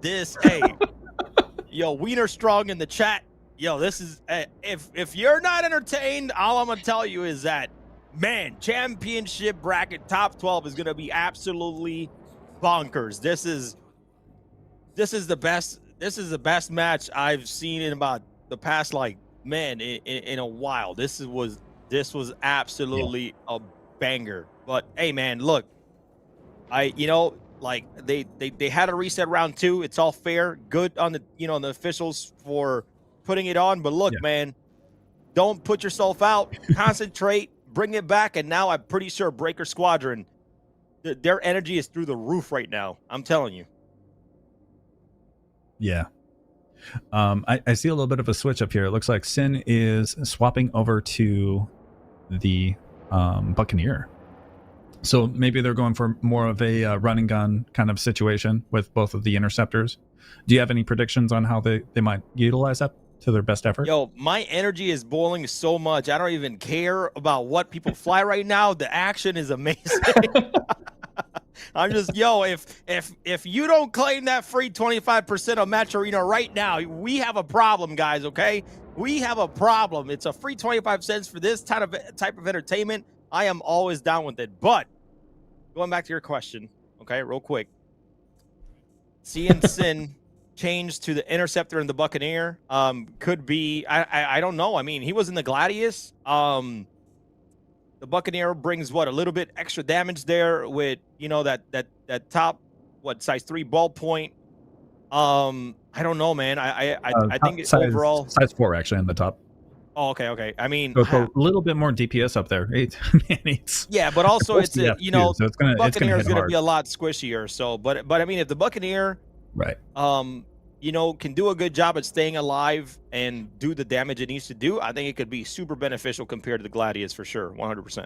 yo, Wiener Strong in the chat. Yo, this is if you're not entertained, all I'm gonna tell you is that, man, championship bracket top 12 is gonna be absolutely bonkers. This is the best match I've seen in about the past, like, man, in a while. This was absolutely a banger. But hey, man, look, like they had a reset round 2. It's all fair. Good on the on the officials for putting it on. But look, man, don't put yourself out. Concentrate, bring it back. And now I'm pretty sure Breaker Squadron, their energy is through the roof right now. I'm telling you. Yeah. I see a little bit of a switch up here. It looks like Sin is swapping over to the Buccaneer. So maybe they're going for more of a run and gun kind of situation with both of the interceptors. Do you have any predictions on how they might utilize that to their best effort? Yo, my energy is boiling so much. I don't even care about what people fly right now. The action is amazing. I'm just, if you don't claim that free 25% of Match Arena right now, we have a problem, guys, okay? We have a problem. It's a free 25 cents for this type of entertainment. I am always down with it. But going back to your question, okay, real quick. Seeing Sin change to the Interceptor and the Buccaneer could be, I don't know. I mean, he was in the Gladius. The Buccaneer brings a little bit extra damage there with that top size 3 ballpoint. I don't know, man. I think overall size 4 actually on the top. Oh, okay. I mean, So it's a little bit more DPS up there. Yeah, but also it's so it's gonna Buccaneer is hit gonna hard. be a lot squishier. So, but I mean, if the Buccaneer, Right. can do a good job at staying alive and do the damage it needs to do, I think it could be super beneficial compared to the Gladius for sure, 100%.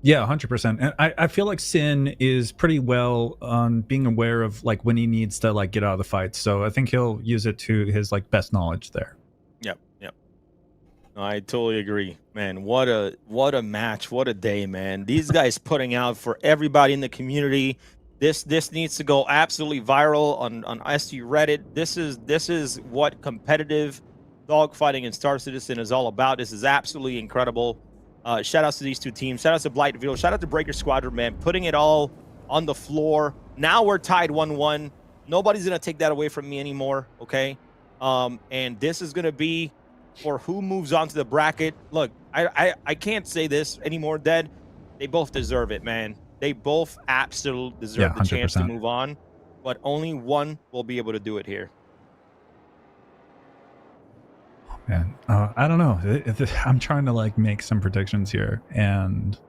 Yeah, 100%. And I feel like Sin is pretty well on being aware of like when he needs to like get out of the fight. So I think he'll use it to his like best knowledge there. Yep. I totally agree, man. What a match, what a day, man. These guys putting out for everybody in the community. This needs to go absolutely viral on SC Reddit. This is what competitive dogfighting and StarCitizen is all about. This is absolutely incredible. Shout outs to these two teams. Shout outs to Blightville. Shout out to Breaker Squadron, man. Putting it all on the floor. Now we're tied 1-1. Nobody's going to take that away from me anymore, okay? And this is going to be for who moves on to the bracket. Look, I can't say this anymore, Dead. They both deserve it, man. They both absolutely deserve the chance to move on, but only one will be able to do it here. Man, I don't know. I'm trying to like make some predictions here, and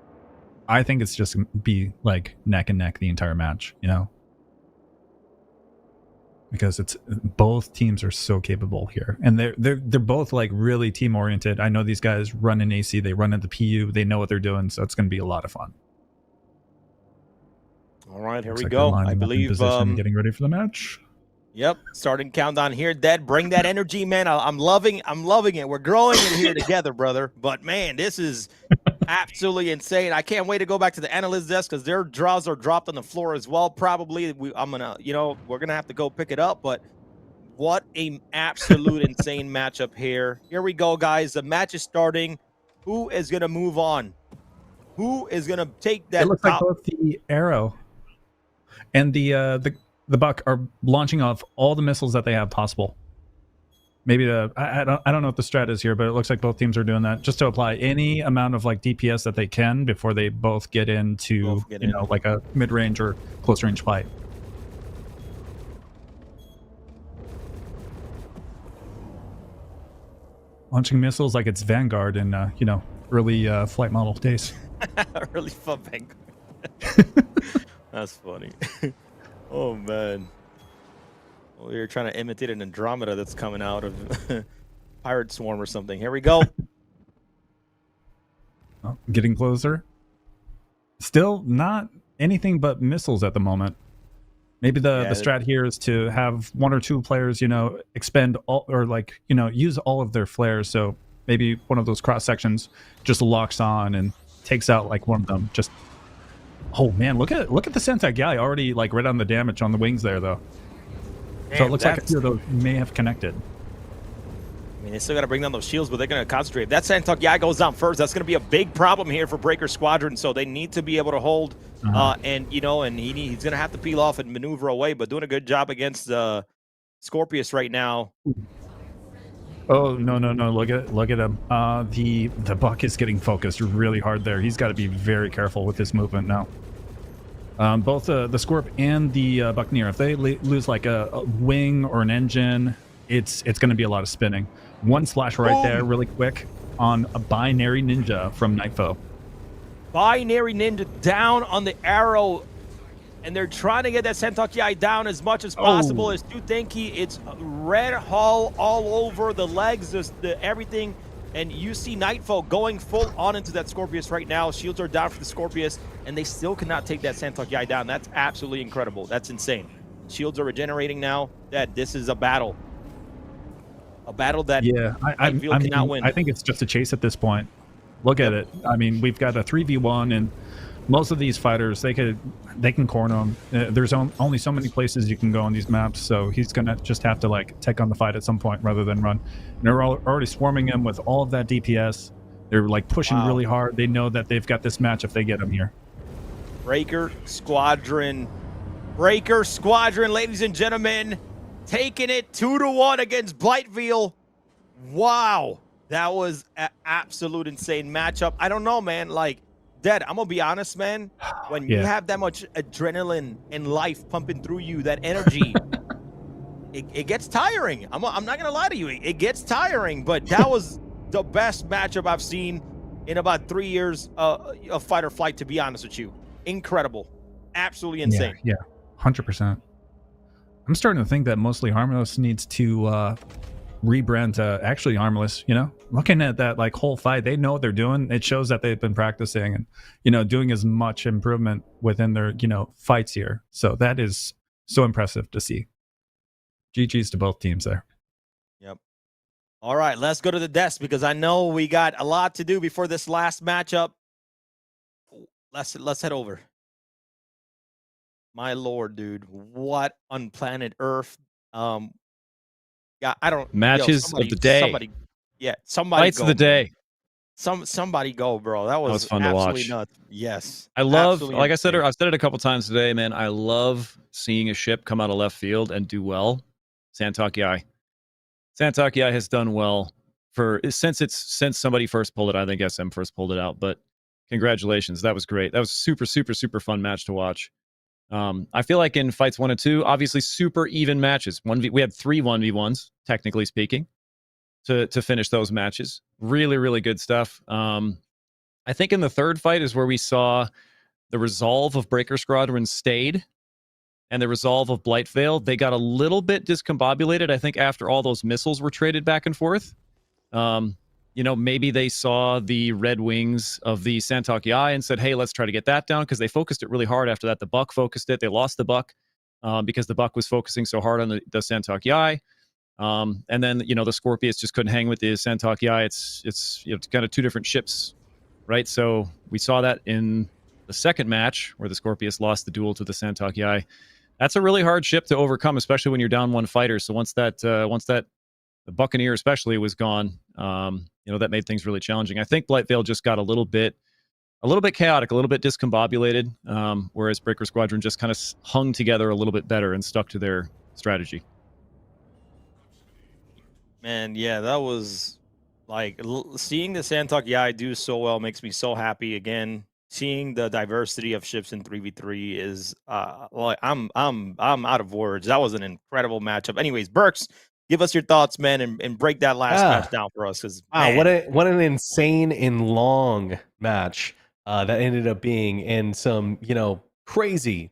I think it's just be like neck and neck the entire match, because it's both teams are so capable here, and they're both like really team oriented. I know these guys run in AC, they run in the PU, they know what they're doing, so it's going to be a lot of fun. All right, here we go. I believe getting ready for the match. Yep, starting countdown here. Dad, bring that energy, man. I'm loving it. We're growing in here together, brother. But man, this is absolutely insane. I can't wait to go back to the analyst desk because their draws are dropped on the floor as well. Probably we're gonna have to go pick it up. But what a absolute insane matchup here. Here we go, guys. The match is starting. Who is gonna move on? Who is gonna take that? It looks like both the Arrow and the the Buck are launching off all the missiles that they have possible. Maybe I don't know what the strat is here, but it looks like both teams are doing that just to apply any amount of like DPS that they can before they both get into like a mid range or close range fight. Launching missiles like it's Vanguard in early flight model days. Really fun Vanguard. That's funny. Oh man. Well, you're trying to imitate an Andromeda that's coming out of Pirate Swarm or something. Here we go. Oh, getting closer. Still not anything but missiles at the moment. Maybe the strat here is to have one or two players, expend all or use all of their flares. So maybe one of those cross sections just locks on and takes out like one of them. Just oh man, look at the Sentai guy already like right on the damage on the wings there though. Man, so it looks like a few of those may have connected. I mean, they still got to bring down those shields, but they're going to concentrate. If that Santok Yai goes down first, that's going to be a big problem here for Breaker Squadron. So they need to be able to hold, and he's going to have to peel off and maneuver away. But doing a good job against Scorpius right now. Oh no! Look at him. The Buck is getting focused really hard there. He's got to be very careful with his movement now. Both the Scorp and the Buccaneer, if they lose like a wing or an engine, it's going to be a lot of spinning. One splash right there, really quick, on a Binary Ninja from Nightfoe. Binary Ninja down on the arrow, and they're trying to get that Sentok Yai down as much as possible. It's too dinky. It's red hull all over the legs, the everything. And you see Nightfoe going full on into that Scorpius right now. Shields are down for the Scorpius, and they still cannot take that Santok Yai down. That's absolutely incredible. That's insane. Shields are regenerating now. This is a battle. A battle that I cannot win. I think it's just a chase at this point. Look at it. I mean, we've got a 3v1, and most of these fighters, they can corner them. There's only so many places you can go on these maps, so he's gonna just have to like take on the fight at some point rather than run. And they're already swarming him with all of that DPS. They're like pushing really hard. They know that they've got this match if they get him here. Breaker Squadron, ladies and gentlemen, taking it 2-1 against Blightville. Wow, that was an absolute insane matchup. I don't know, man. Like, Dead, I'm gonna be honest, man. When you have that much adrenaline and life pumping through you, that energy, it gets tiring. I'm not gonna lie to you, it gets tiring. But that was the best matchup I've seen in about 3 years of Fight or Flight. To be honest with you, incredible, absolutely insane. Yeah, 100%. I'm starting to think that Mostly Harmless needs to rebrand to actually Harmless. Looking at that like whole fight, they know what they're doing. It shows that they've been practicing and doing as much improvement within their fights here. So that is so impressive to see. GG's to both teams there. Yep. All right, let's go to the desk because I know we got a lot to do before this last matchup. Let's head over. My lord, dude, what on planet Earth? Yeah, I don't. Matches of the day. Somebody Fights of the day. Somebody go, bro. That was fun to watch. Nuts. Yes, I love. Like I said, I've said it a couple times today, man. I love seeing a ship come out of left field and do well. Santok Yai. Santok Yai has done well since somebody first pulled it. I think SM first pulled it out, but congratulations. That was great. That was super, super, super fun match to watch. I feel like in fights 1 and 2, obviously super even matches. We had 3 1v1s, technically speaking, to finish those matches. Really, really good stuff. I think in the third fight is where we saw the resolve of Breaker Squadron stayed and the resolve of Blightville. They got a little bit discombobulated, I think, after all those missiles were traded back and forth. Maybe they saw the red wings of the Santok Yai and said, hey, let's try to get that down, because they focused it really hard after that. The Buck focused it. They lost the Buck because the Buck was focusing so hard on the Santok Yai. And then, the Scorpius just couldn't hang with the Santok Yai. It's kind of two different ships, right? So we saw that in the second match where the Scorpius lost the duel to the Santok Yai. That's a really hard ship to overcome, especially when you're down one fighter. So once that the Buccaneer especially was gone, that made things really challenging. I think Blightville just got a little bit a little bit chaotic, a little bit discombobulated, whereas Breaker Squadron just kind of hung together a little bit better and stuck to their strategy. Man, yeah, that was like seeing the Sandtalk I do so well makes me so happy. Again, seeing the diversity of ships in 3v3 is like I'm out of words. That was an incredible matchup. Anyways, Burks, give us your thoughts, man, and break that last match down for us. Because wow, what an insane and long match that ended up being, and some crazy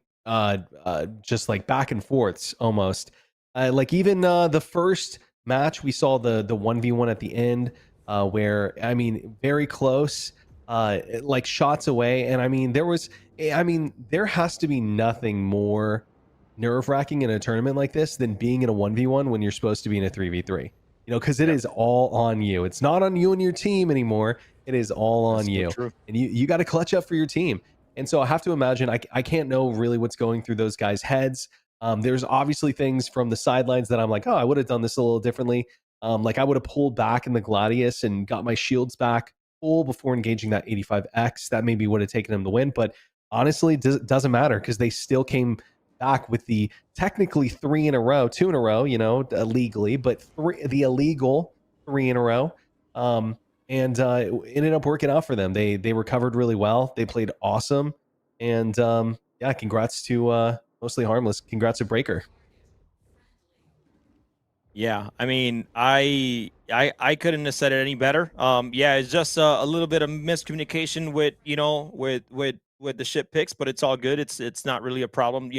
just like back and forths almost. Like even the first match we saw the 1v1 at the end, where I mean very close, like shots away, and I mean there has to be nothing more nerve-wracking in a tournament like this than being in a 1v1 when you're supposed to be in a 3v3, because it is all on you. It's not on you and your team anymore. It is all on you. True. And you got to clutch up for your team. And so I have to imagine, I can't know really what's going through those guys' heads. There's obviously things from the sidelines that I'm like, oh, I would have done this a little differently. Like I would have pulled back in the Gladius and got my shields back full before engaging that 85X. That maybe would have taken him the win. But honestly, doesn't matter, because they still came back with the technically 3 in a row, 2 in a row, legally, but the illegal 3 in a row. And it ended up working out for them. They recovered really well. They played awesome. And yeah, congrats to Mostly Harmless. Congrats to Breaker. Yeah, I mean, I couldn't have said it any better. Yeah, it's just a little bit of miscommunication with with the ship picks, but it's all good. It's not really a problem.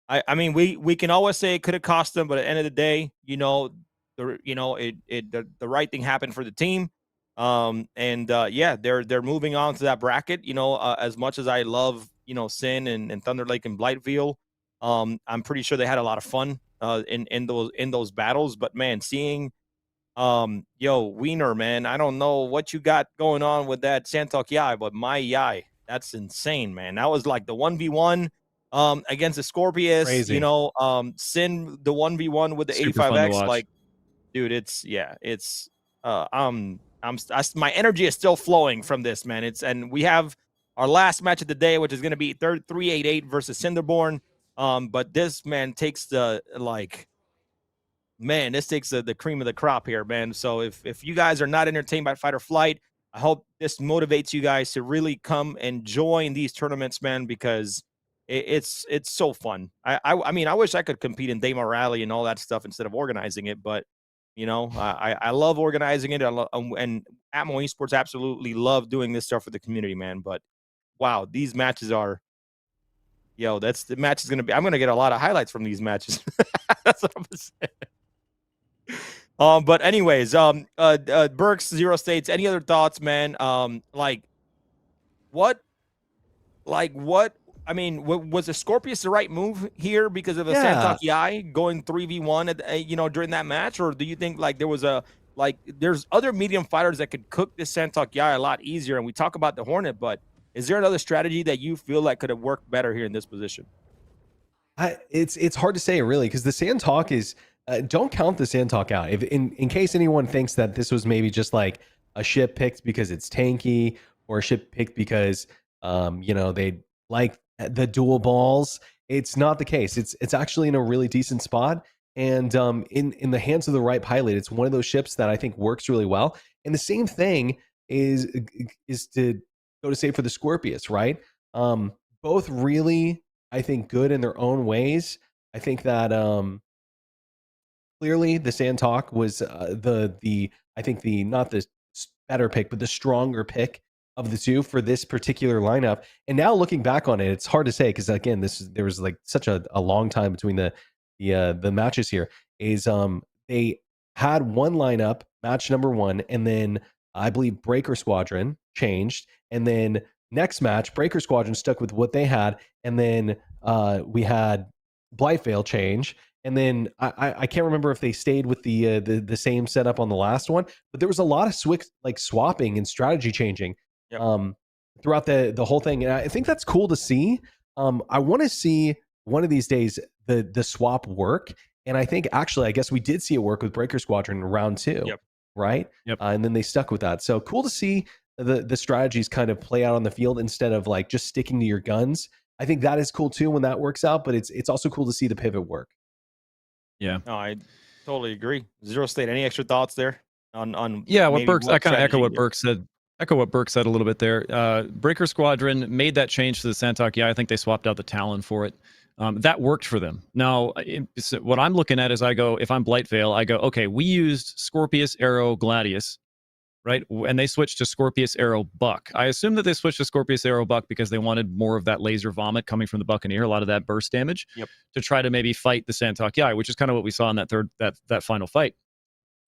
I mean, we can always say it could have cost them, but at the end of the day, the right thing happened for the team. Yeah, they're moving on to that bracket. As much as I love Sin and Thunder Lake and Blightville, I'm pretty sure they had a lot of fun in those battles. But man, seeing Wiener, man, I don't know what you got going on with that Sandtalk Yai, but my Yai, that's insane, man. That was like the 1v1 against the Scorpius. Crazy. Sin the 1v1 with the Super fun to 85X. watch. Like, dude, my energy is still flowing from this, man. And we have our last match of the day, which is going to be 388 versus Cinderborn. But this, man, takes the cream of the crop here, man. So if you guys are not entertained by Fight or Flight, I hope this motivates you guys to really come and join these tournaments, man, because it's so fun. I mean, I wish I could compete in Dayma Rally and all that stuff instead of organizing it, but I love organizing it. And Atmo Esports absolutely love doing this stuff for the community, man. But wow, these matches are, I'm going to get a lot of highlights from these matches. That's what I'm saying. But anyways, Burks, Zero States, any other thoughts, man? I mean, was the Scorpius the right move here because of a Sandtalk Yai going 3v1 during that match? Or do you think like there's other medium fighters that could cook this Sandtalk Yai a lot easier? And we talk about the Hornet, but is there another strategy that you feel like could have worked better here in this position? It's hard to say, really, because the Sandtalk is don't count the Sandtalk out. If in case anyone thinks that this was maybe just like a ship picked because it's tanky, or a ship picked because they like the dual balls, it's not the case. It's actually in a really decent spot, and in the hands of the right pilot, it's one of those ships that I think works really well. And the same thing is to go to say for the Scorpius, right? Both really, I think, good in their own ways. I think that clearly the Sandtalk was I think not the better pick, but the stronger pick of the two for this particular lineup. And now looking back on it, it's hard to say, because again, there was like such a long time between the matches here. Is they had one lineup, match number 1, and then I believe Breaker Squadron changed, and then next match Breaker Squadron stuck with what they had, and then we had Blightville change, and then I can't remember if they stayed with the same setup on the last one, but there was a lot of swapping and strategy changing throughout the whole thing, and I think that's cool to see. I want to see one of these days the swap work, and I think actually I guess we did see it work with Breaker Squadron in round 2. Yep. Right? Yep. And then they stuck with that. So cool to see. the strategies kind of play out on the field instead of like just sticking to your guns. I think that is cool too when that works out, but it's also cool to see the pivot work. Yeah. No, I totally agree. Zero State, any extra thoughts there on Yeah, what maybe Burke's, I kind of echo strategy what there? Burke said. Echo what Burke said a little bit there. Breaker Squadron made that change to the Santok. Yeah, I think they swapped out the Talon for it. That worked for them. Now, what I'm looking at is I go, if I'm Blightville, I go, okay, we used Scorpius, Arrow, Gladius, right? And they switched to Scorpius, Arrow, Buck. I assume that they switched to Scorpius, Arrow, Buck because they wanted more of that laser vomit coming from the Buccaneer, a lot of that burst damage, to try to maybe fight the Santok Yai, which is kind of what we saw in that final fight.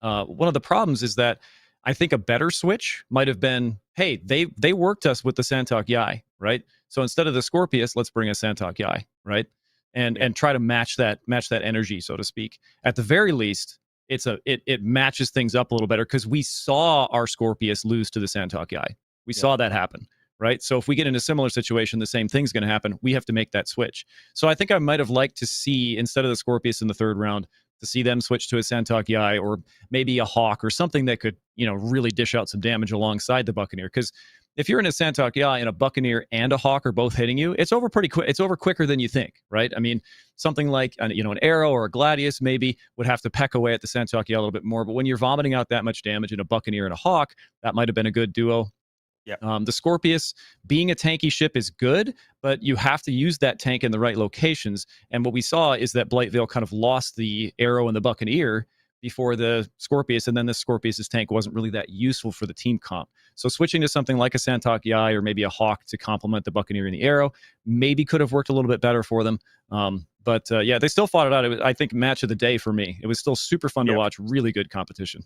One of the problems is that I think a better switch might have been, hey, they worked us with the Santok Yai, right? So instead of the Scorpius, let's bring a Santok Yai, right? And try to match that energy, so to speak. At the very least, it matches things up a little better because we saw our Scorpius lose to the Santok Yai. We saw that happen, right? So if we get in a similar situation, the same thing's going to happen. We have to make that switch. So I think I might have liked to see, instead of the Scorpius in the third round, to see them switch to a Santok Yai or maybe a Hawk or something that could, really dish out some damage alongside the Buccaneer. Because if you're in a Santok Yai and a Buccaneer and a Hawk are both hitting you, it's over pretty quick. It's over quicker than you think, right? I mean, something like an Arrow or a Gladius maybe would have to peck away at the Santok Yai a little bit more. But when you're vomiting out that much damage in a Buccaneer and a Hawk, that might have been a good duo. Yeah. The Scorpius being a tanky ship is good, but you have to use that tank in the right locations. And what we saw is that Blightville kind of lost the Arrow and the Buccaneer before the Scorpius, and then the Scorpius's tank wasn't really that useful for the team comp. So switching to something like a Santok Yai or maybe a Hawk to complement the Buccaneer and the Arrow maybe could have worked a little bit better for them. But they still fought it out. It was, I think, match of the day for me. It was still super fun to watch. Really good competition.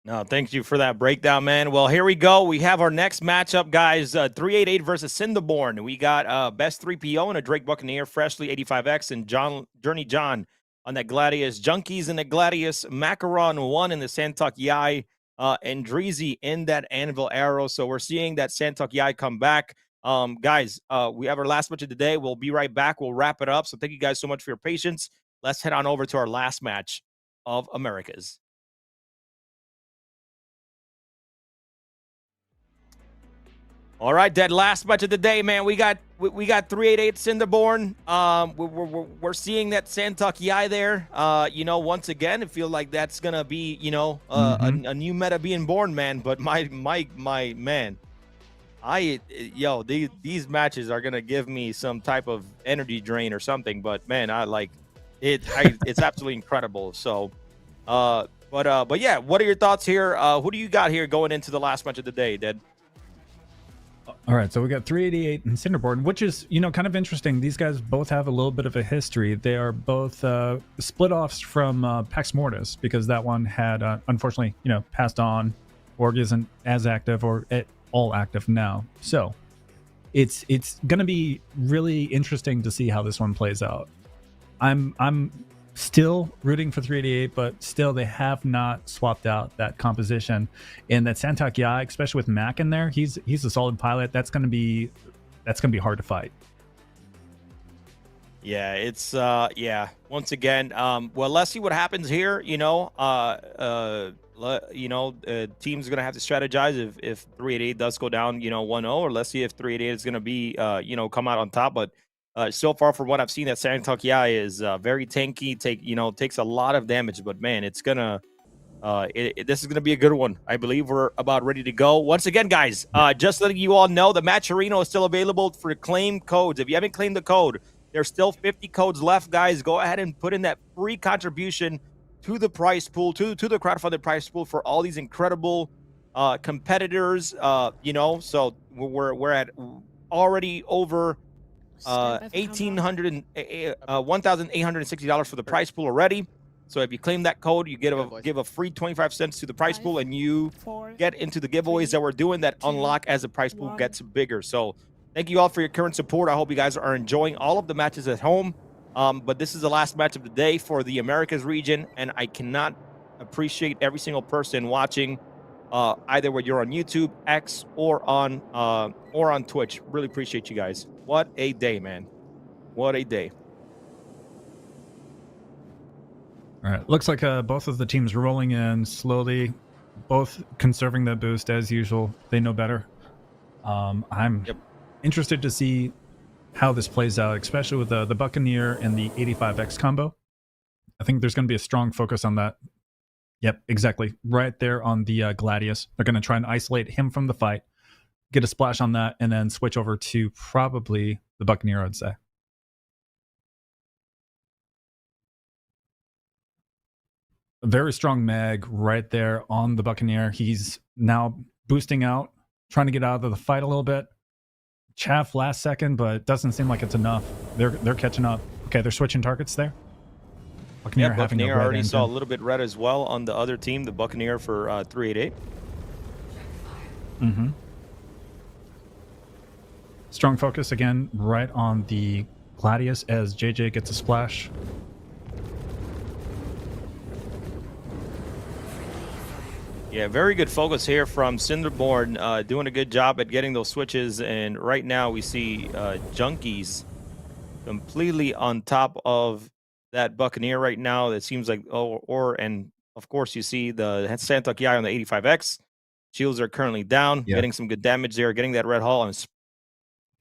No, thank you for that breakdown, man. Well, here we go. We have our next matchup, guys. 388 versus Cinderborn. We got Best 3PO and a Drake Buccaneer, Freshly 85X, and Journey John on that Gladius. Junkies in the Gladius, Macaron 1 in the Santok Yai, and Dreezy in that Anvil Arrow. So we're seeing that Santok Yai come back. Guys, we have our last match of the day. We'll be right back. We'll wrap it up. So thank you guys so much for your patience. Let's head on over to our last match of Americas. All right, that last match of the day, man. We got 388 Cinderborn. We're seeing that Santok Yai there. Once again, it feels like that's gonna be a new meta being born, man. But my man, these matches are gonna give me some type of energy drain or something. But man, I like it. It's absolutely incredible. So, but yeah, what are your thoughts here? Who do you got here going into the last match of the day, Dad? All right, so we got 388 and Cinderborn, which is, kind of interesting. These guys both have a little bit of a history. They are both split-offs from Pax Mortis, because that one had, unfortunately, passed on. Org isn't as active or at all active now. So it's going to be really interesting to see how this one plays out. I'm still rooting for 388, but still they have not swapped out that composition. And that Santok Yai, especially with Mac in there, he's a solid pilot. That's gonna be hard to fight. Yeah, it's once again, well, let's see what happens here. Team's gonna have to strategize if 388 does go down 1-0, or let's see if 388 is gonna be come out on top. But so far, from what I've seen, that Santok Yai is very tanky. Takes a lot of damage, but man, it's gonna this is gonna be a good one. I believe we're about ready to go. Once again, guys, just letting you all know, the Matcherino is still available for claim codes. If you haven't claimed the code, there's still 50 codes left, guys. Go ahead and put in that free contribution to the prize pool, to the crowdfunded prize pool for all these incredible competitors. So we're at already over $1,860 for the prize pool already. So if you claim that code, you give a free 25 cents to the prize pool, and you get into the giveaways that we're doing that unlock as the prize pool gets bigger. So thank you all for your current support. I hope you guys are enjoying all of the matches at home. But this is the last match of the day for the Americas region, and I cannot appreciate every single person watching, either when you're on YouTube, X, or on Twitch. Really appreciate you guys. What a day, man. What a day. All right, looks like both of the teams rolling in slowly. both conserving that boost as usual. They know better. I'm Yep. interested to see how this plays out, especially with the Buccaneer and the 85X combo. I think there's going to be a strong focus on that. Yep, exactly. Right there on the Gladius. They're going to try and isolate him from the fight, get a splash on that, and then switch over to probably the Buccaneer, I'd say. A very strong mag right there on the Buccaneer. He's now boosting out, trying to get out of the fight a little bit. Chaff last second, but it doesn't seem like it's enough. They're catching up. Okay, they're switching targets there. Buccaneer, Yeah, having a Buccaneer red already saw a engine. little bit red as well on the other team, the Buccaneer for 388. Mm-hmm. Strong focus again, right on the Gladius as JJ gets a splash. Yeah, very good focus here from Cinderborn, doing a good job at getting those switches. And right now we see Junkies completely on top of that Buccaneer right now. That seems like, and of course you see the Santok Yai on the 85X. Shields are currently down, Yeah. getting some good damage there, getting that red hull, and it's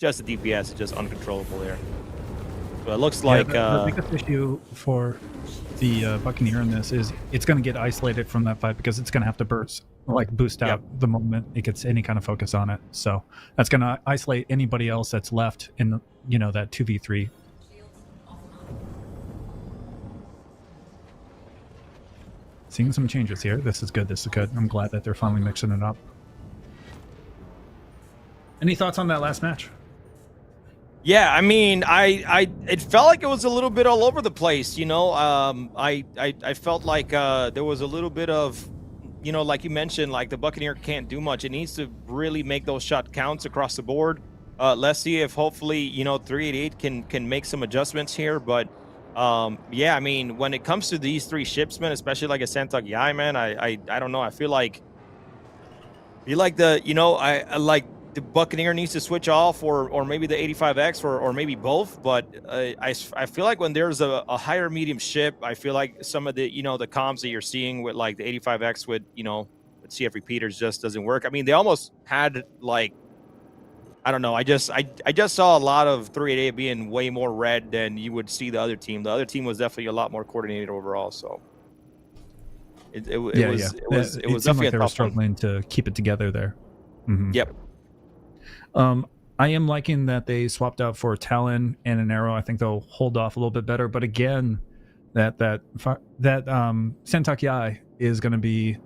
just the DPS is just uncontrollable there. So it looks like the biggest issue for the Buccaneer in this is it's going to get isolated from that fight because it's going to have to boost out the moment it gets any kind of focus on it. So that's going to isolate anybody else that's left in that 2v3. Seeing some changes here. This is good. This is good. I'm glad that they're finally mixing it up. Any thoughts on that last match? Yeah, I mean, it felt like it was a little bit all over the place, you know. I felt like there was a little bit of, you know, like you mentioned, like the Buccaneer can't do much. It needs to really make those shot counts across the board. Let's see if hopefully, you know, 388 can make some adjustments here. But yeah, I mean, when it comes to these three ships, man, especially like a Santok Yai, man, I don't know. I feel like the, you know, I like the Buccaneer needs to switch off, or maybe the 85X, or maybe both. But I feel like when there's a higher medium ship, I feel like some of the, you know, the comms that you're seeing with like the 85X with, you know, with CF repeaters just doesn't work. I mean, they almost had like, I don't know. I just saw a lot of 388 being way more red than you would see the other team. The other team was definitely a lot more coordinated overall. So it was seemed definitely like a they were tough one. struggling to keep it together there. Mhm. Yep. I am liking that they swapped out for Talon and an arrow. I think they'll hold off a little bit better. But again, that Santok Yai is going to be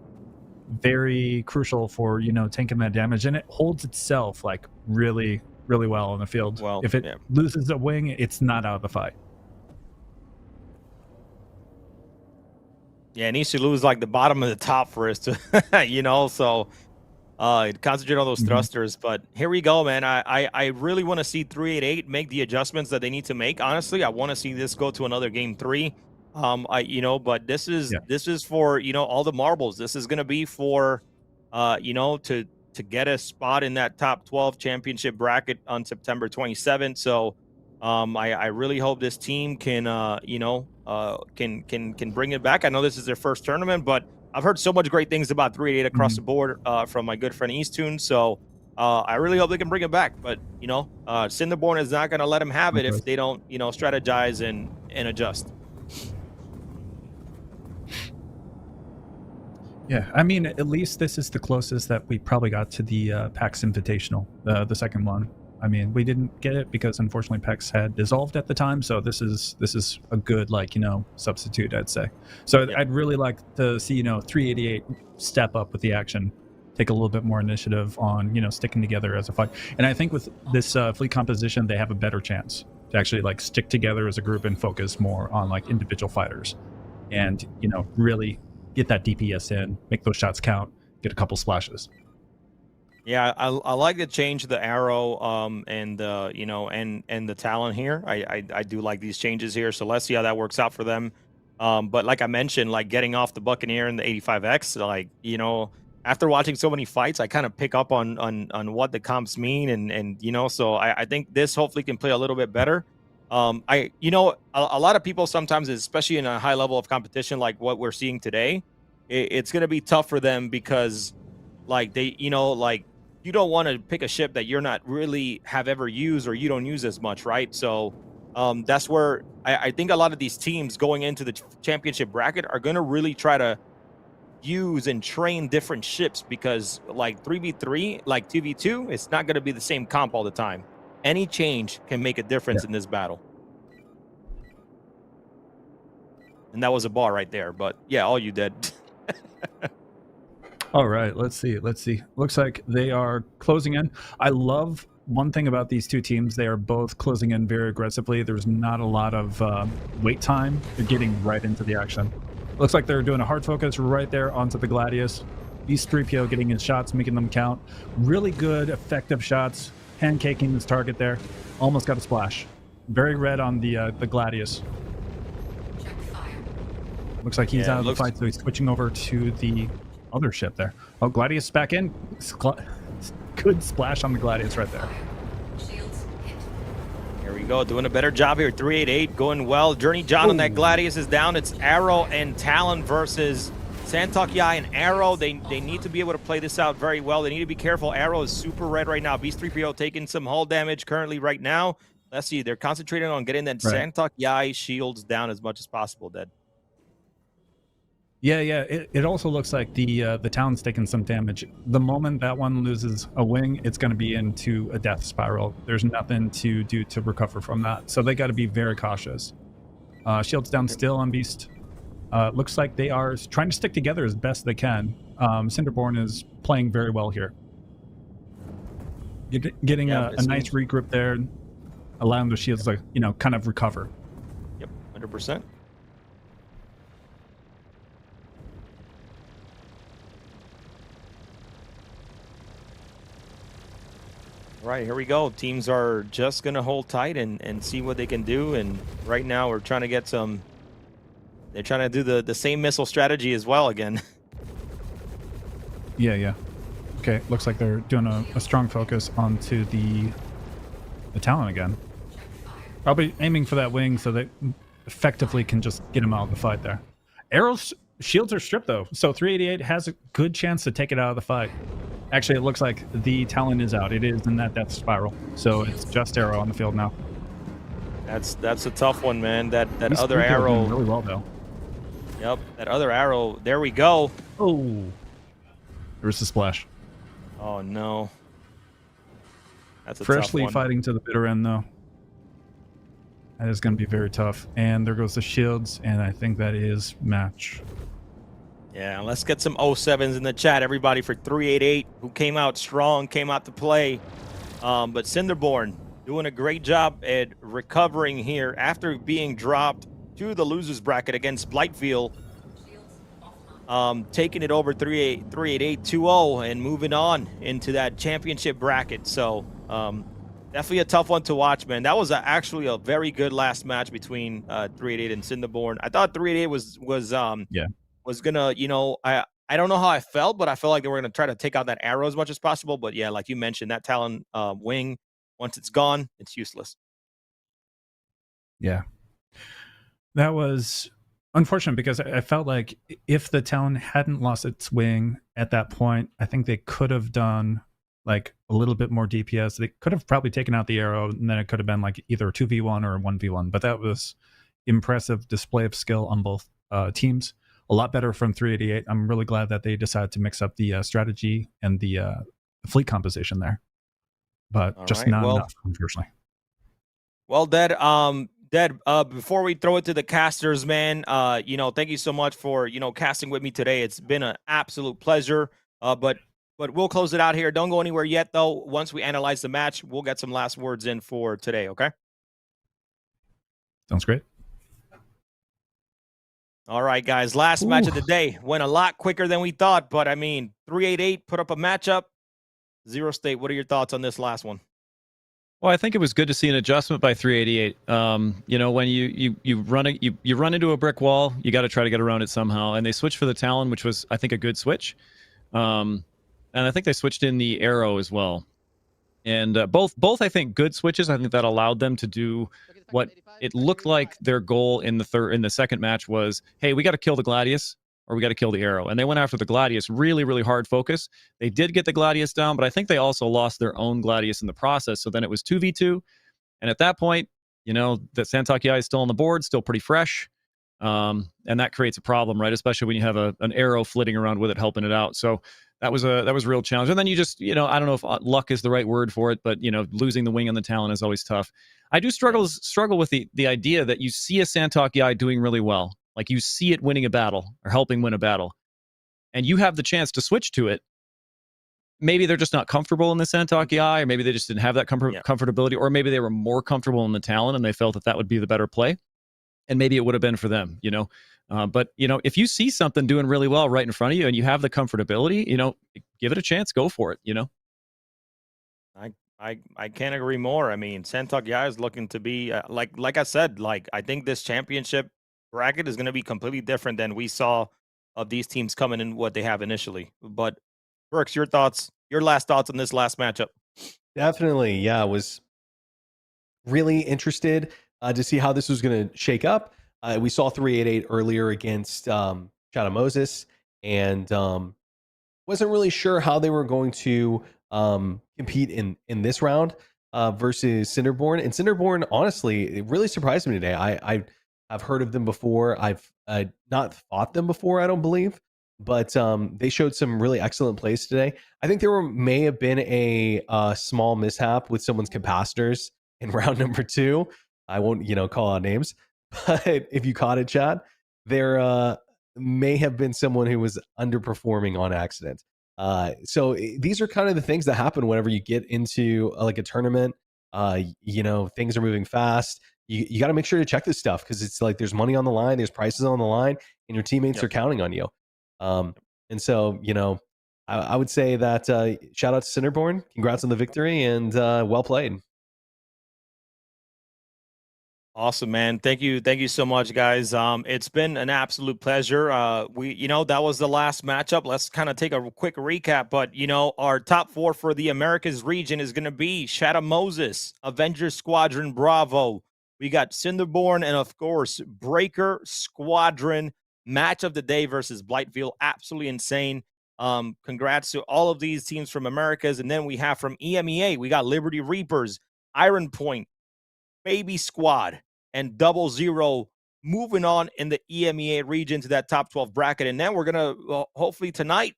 very crucial for, you know, tanking that damage, and it holds itself like really, really well on the field. Well, if it yeah. loses a wing, it's not out of the fight. Yeah, it needs to lose like the bottom of the top for us to, you know, so concentrate on those thrusters. But here we go, man. I really want to see 388 make the adjustments that they need to make. Honestly, I want to see this go to another game 3. You know, but this is for, you know, all the marbles. This is going to be for, you know, to get a spot in that top 12 championship bracket on September 27th. So I really hope this team can, you know, can bring it back. I know this is their first tournament, but I've heard so much great things about 388 across the board from my good friend Easttune. So I really hope they can bring it back. But, you know, Cinderborn is not going to let them have it if they don't, you know, strategize and adjust. Yeah, I mean, at least this is the closest that we probably got to the PAX Invitational, the second one. I mean, we didn't get it because unfortunately PAX had dissolved at the time, so this is a good, like, you know, substitute, I'd say. So I'd really like to see, you know, 388 step up with the action, take a little bit more initiative on, you know, sticking together as a fight. And I think with this fleet composition, they have a better chance to actually like stick together as a group and focus more on like individual fighters, and, you know, really get that DPS in, make those shots count, get a couple splashes. Yeah, I like to change the arrow and you know, and the Talon here. I do like these changes here. So let's see how that works out for them. But like I mentioned, like getting off the Buccaneer and the 85X, like, you know, after watching so many fights, I kind of pick up on what the comps mean, and you know, so I think this hopefully can play a little bit better. You know, a lot of people sometimes, especially in a high level of competition like what we're seeing today, it's going to be tough for them because, like, they, you know, like, you don't want to pick a ship that you're not really have ever used or you don't use as much, right? So that's where I think a lot of these teams going into the championship bracket are going to really try to use and train different ships because, like, 3v3, like 2v2, it's not going to be the same comp all the time. Any change can make a difference in this battle. And that was a bar right there, but yeah, all you did. All right, let's see. Looks like they are closing in. I love one thing about these two teams. They are both closing in very aggressively. There's not a lot of wait time. They're getting right into the action. Looks like they're doing a hard focus right there onto the Gladius. Beast 3PO getting his shots, making them count. Really good, effective shots. Pancaking his target there. Almost got a splash. Very red on the Gladius. Looks like he's out of the fight, so he's switching over to the other ship there. Oh, Gladius back in. Good splash on the Gladius right there. Here we go, doing a better job here. 388 going well. Journey John on that Gladius is down. It's Arrow and Talon versus Santok Yai and Arrow. They need to be able to play this out very well. They need to be careful. Arrow is super red right now. Beast 3PO taking some hull damage currently right now. Let's see, they're concentrating on getting that Santok Yai shields down as much as possible, Dead. Yeah. It also looks like the Talon's taking some damage. The moment that one loses a wing, it's going to be into a death spiral. There's nothing to do to recover from that. So they got to be very cautious. Shields down still on Beast. Looks like they are trying to stick together as best they can. Cinderborn is playing very well here. Getting a nice regroup there, allowing the shields to, you know, kind of recover. Yep, 100%. Right, here we go. Teams are just going to hold tight and see what they can do. And right now we're trying to get some... They're trying to do the same missile strategy as well again. Yeah. Okay, looks like they're doing a strong focus onto the Talon again. Probably aiming for that wing so they effectively can just get him out of the fight there. Arrow's shields are stripped though, so 388 has a good chance to take it out of the fight. Actually, it looks like the Talon is out. It is in that death spiral, so it's just Arrow on the field now. That's a tough one, man. That other Arrow really well though. Yep, that other Arrow. There we go. Oh, there's the splash. Oh no. That's a Freshly tough one. fighting to the bitter end though. That is going to be very tough. And there goes the shields, and I think that is match. Yeah, let's get some 07s in the chat, everybody, for 388, who came out strong, came out to play. But Cinderborn doing a great job at recovering here after being dropped to the losers bracket against Blightville. Taking it over 388 2-0 and moving on into that championship bracket. So definitely a tough one to watch, man. That was actually a very good last match between 388 and Cinderborn. I thought 388 was gonna, you know, I don't know how I felt, but I felt like they were gonna try to take out that Arrow as much as possible. But yeah, like you mentioned, that Talon wing, once it's gone, it's useless. Yeah, that was unfortunate because I felt like if the Talon hadn't lost its wing at that point, I think they could have done like a little bit more DPS. They could have probably taken out the Arrow, and then it could have been like either a 2v1 or a 1v1. But that was impressive display of skill on both teams. A lot better from 388. I'm really glad that they decided to mix up the strategy and the fleet composition there, but just not enough, unfortunately. Well, Dead, before we throw it to the casters, man, you know, thank you so much for, you know, casting with me today. It's been an absolute pleasure. But we'll close it out here. Don't go anywhere yet, though. Once we analyze the match, we'll get some last words in for today. Okay. Sounds great. All right, guys, last match of the day went a lot quicker than we thought, but I mean, 388 put up a matchup. Zero State, what are your thoughts on this last one? Well, I think it was good to see an adjustment by 388. You know, when you run into a brick wall, you got to try to get around it somehow. And they switched for the Talon, which was, I think, a good switch. And I think they switched in the Arrow as well. And both I think good switches. I think that allowed them to do what it looked like their goal in the second match was, hey, we got to kill the Gladius. or we got to kill the arrow. And they went after the Gladius, really, really hard focus. They did get the Gladius down, but I think they also lost their own Gladius in the process. So then it was 2v2. And at that point, the Santok Yai is still on the board, still pretty fresh. And that creates a problem, right? Especially when you have an arrow flitting around with it, helping it out. So that was a real challenge. And then you just, I don't know if luck is the right word for it, but losing the wing on the Talon is always tough. I do struggle with the idea that you see a Santok Yai doing really well, like you see it winning a battle or helping win a battle, and you have the chance to switch to it. Maybe they're just not comfortable in the Santok Yai, or maybe they just didn't have that comfortability, or maybe they were more comfortable in the Talon and they felt that would be the better play, and maybe it would have been for them, But if you see something doing really well right in front of you and you have the comfortability, give it a chance, go for it. I can't agree more. I mean, Santok Yai is looking to be like I said, I think this championship bracket is going to be completely different than we saw of these teams coming in what they have initially. But Burks, your last thoughts on this last matchup? Definitely, yeah. I was really interested to see how this was going to shake up. We saw 388 earlier against Shadow Moses, and wasn't really sure how they were going to compete in this round versus Cinderborn. And Cinderborn, honestly, it really surprised me today. I've heard of them before. I've not fought them before, I don't believe, but they showed some really excellent plays today. I think there may have been a small mishap with someone's capacitors in round number 2. I won't, call out names, but if you caught it, Chad, there may have been someone who was underperforming on accident. So these are kind of the things that happen whenever you get into a tournament. Things are moving fast. You got to make sure to check this stuff, because it's like there's money on the line, there's prices on the line, and your teammates are counting on you. And so, I would say that shout out to Cinderborn, congrats on the victory, and well played. Awesome, man. Thank you so much, guys. It's been an absolute pleasure. That was the last matchup. Let's kind of take a quick recap. But our top 4 for the Americas region is going to be Shadow Moses, Avengers, Squadron, Bravo. We got Cinderborn, and of course Breaker, Squadron. Match of the day versus Blightville. Absolutely insane. Congrats to all of these teams from Americas. And then we have from EMEA, we got Liberty Reapers, Iron Point, Baby Squad, and 00 moving on in the EMEA region to that top 12 bracket. And then we're going to hopefully tonight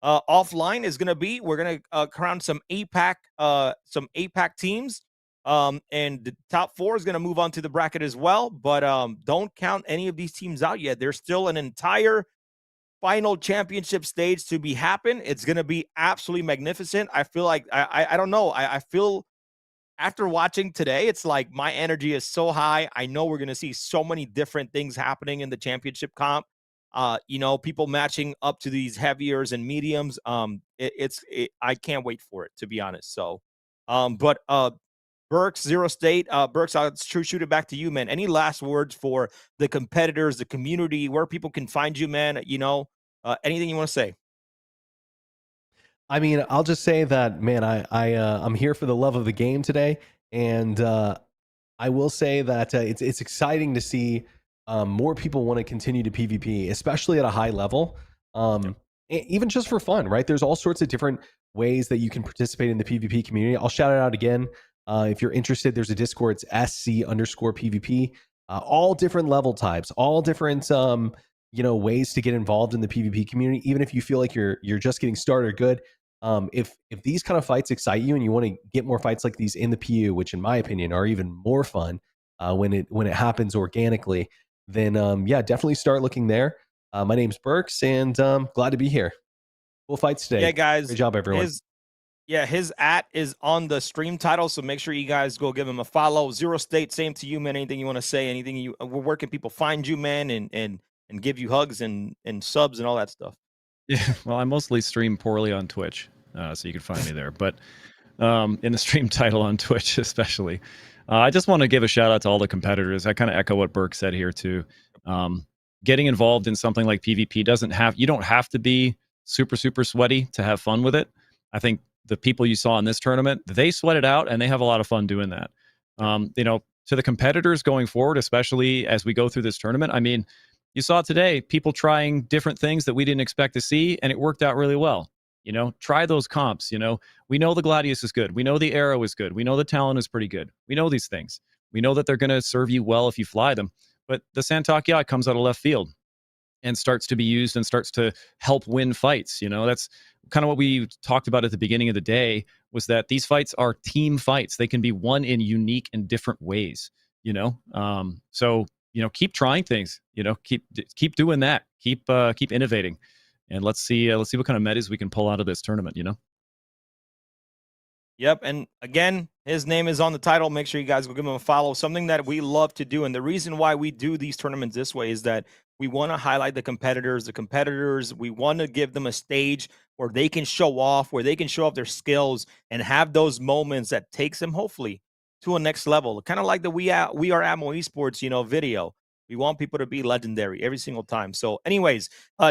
offline is going to be, we're going to crown some APAC teams. And the top 4 is going to move on to the bracket as well. But don't count any of these teams out yet. There's still an entire final championship stage to be happen. It's going to be absolutely magnificent. I feel like, I don't know. I feel after watching today, it's like my energy is so high. I know we're going to see so many different things happening in the championship comp. People matching up to these heaviers and mediums. I can't wait for it, to be honest. So, Burks, Zero State, Burks, I'll shoot it back to you, man. Any last words for the competitors, the community, where people can find you, man? Anything you want to say? I mean, I'll just say that, man, I'm here for the love of the game today, and I will say that it's exciting to see more people want to continue to PvP, especially at a high level, even just for fun, right? There's all sorts of different ways that you can participate in the PvP community. I'll shout it out again. If you're interested, there's a Discord. It's SC_PvP. All different level types, all different ways to get involved in the PvP community. Even if you feel like you're just getting started, good. If these kind of fights excite you and you want to get more fights like these in the PU, which in my opinion are even more fun when it happens organically, then definitely start looking there. My name's Burks, and glad to be here. Cool fights today. Yeah, guys. Great job, everyone. His @ is on the stream title, so make sure you guys go give him a follow. Zero State, same to you, man. Anything you want to say? Where can people find you, man, and give you hugs and subs and all that stuff? Yeah, well, I mostly stream poorly on Twitch, so you can find me there. But in the stream title on Twitch, especially, I just want to give a shout out to all the competitors. I kind of echo what Burke said here too. Getting involved in something like PvP you don't have to be super sweaty to have fun with it. I think the people you saw in this tournament, they sweat it out and they have a lot of fun doing that. To the competitors going forward, especially as we go through this tournament, I mean, You saw today people trying different things that we didn't expect to see, and it worked out really well. Try those comps. We know the Gladius is good. We know the Arrow is good. We know the Talon is pretty good. We know these things. We know that they're going to serve you well if you fly them. But the Santok Yacht comes out of left field and starts to be used and starts to help win fights. That's kind of what we talked about at the beginning of the day, was that these fights are team fights. They can be won in unique and different ways, so keep trying things, keep doing that, keep innovating, and let's see what kind of metas we can pull out of this tournament. Yep. And again, his name is on the title. Make sure you guys go give him a follow. Something that we love to do. And the reason why we do these tournaments this way is that we want to highlight the competitors. We want to give them a stage where they can show off, where they can show off their skills and have those moments that takes them hopefully to a next level. Kind of like the We Are Ammo Esports, video. We want people to be legendary every single time. So anyways,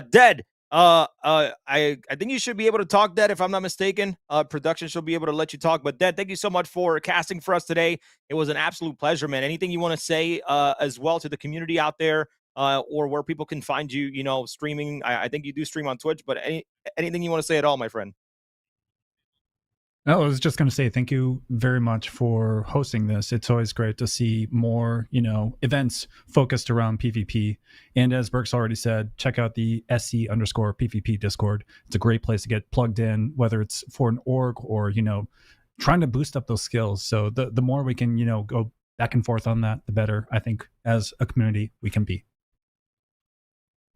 Dead, I think you should be able to talk, Dead, if I'm not mistaken. Production should be able to let you talk. But Dead, thank you so much for casting for us today. It was an absolute pleasure, man. Anything you want to say as well to the community out there, or where people can find you, streaming? I think you do stream on Twitch, but anything you want to say at all, my friend? No, I was just going to say thank you very much for hosting this. It's always great to see more, events focused around PvP. And as Burke's already said, check out the SC_PvP Discord. It's a great place to get plugged in, whether it's for an org or, trying to boost up those skills. So the more we can, go back and forth on that, the better, I think, as a community we can be.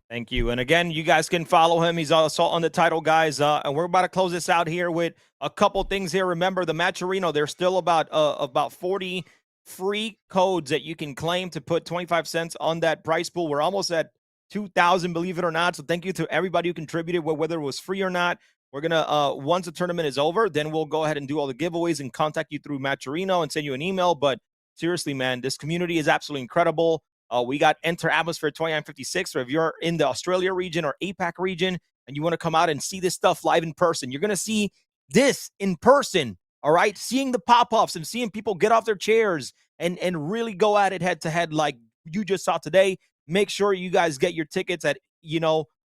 Thank you. And again, you guys can follow him. He's also on the title, guys. And we're about to close this out here with a couple things here. Remember, the Matcherino, there's still about 40 free codes that you can claim to put 25 cents on that prize pool. We're almost at 2,000, believe it or not. So thank you to everybody who contributed, whether it was free or not. We're going to, once the tournament is over, then we'll go ahead and do all the giveaways and contact you through Matcherino and send you an email. But seriously, man, this community is absolutely incredible. We got Enter Atmosphere 2956. So if you're in the Australia region or APAC region and you want to come out and see this stuff live in person, you're going to see this in person. All right. Seeing the pop-ups and seeing people get off their chairs and really go at it head to head like you just saw today. Make sure you guys get your tickets at,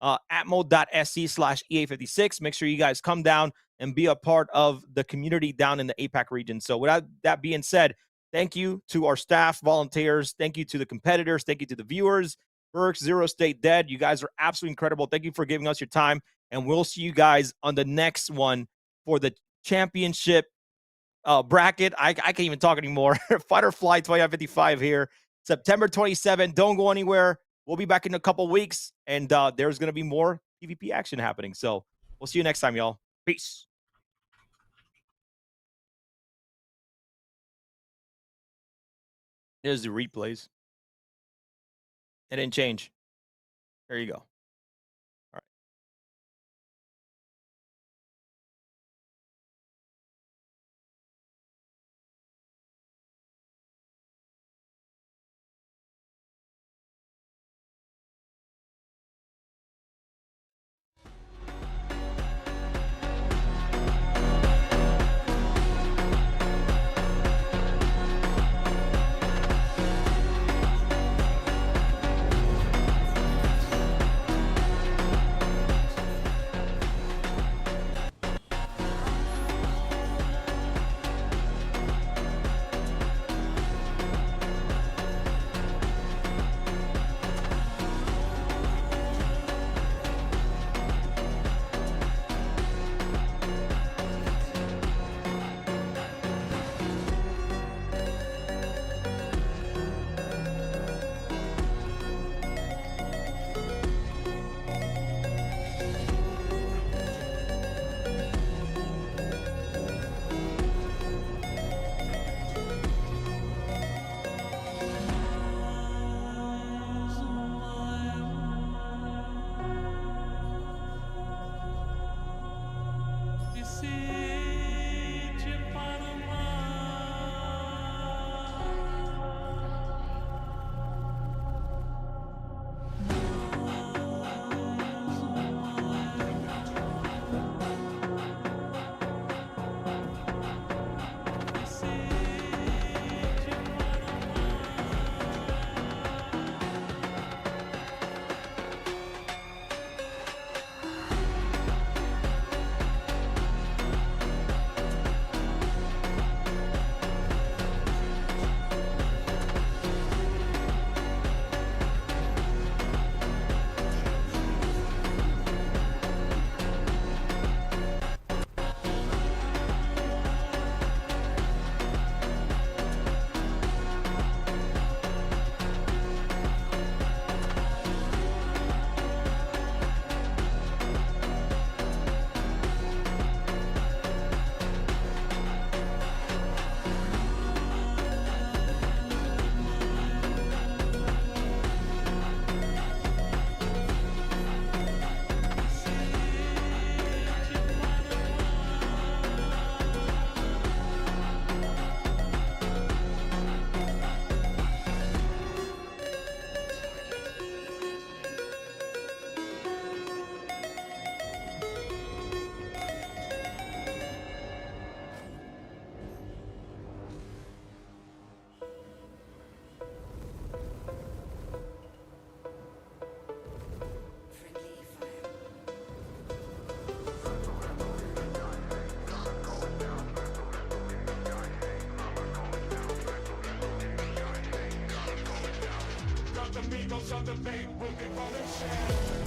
atmo.sc/EA56. Make sure you guys come down and be a part of the community down in the APAC region. So with that being said, thank you to our staff, volunteers. Thank you to the competitors. Thank you to the viewers. Burks, Zero State, Dead. You guys are absolutely incredible. Thank you for giving us your time. And we'll see you guys on the next one for the championship bracket. I can't even talk anymore. Fight or Flight 2555 here. September 27. Don't go anywhere. We'll be back in a couple weeks. And there's going to be more PvP action happening. So we'll see you next time, y'all. Peace. Here's the replays. It didn't change. There you go. Migos on the beat, we'll be rolling shit.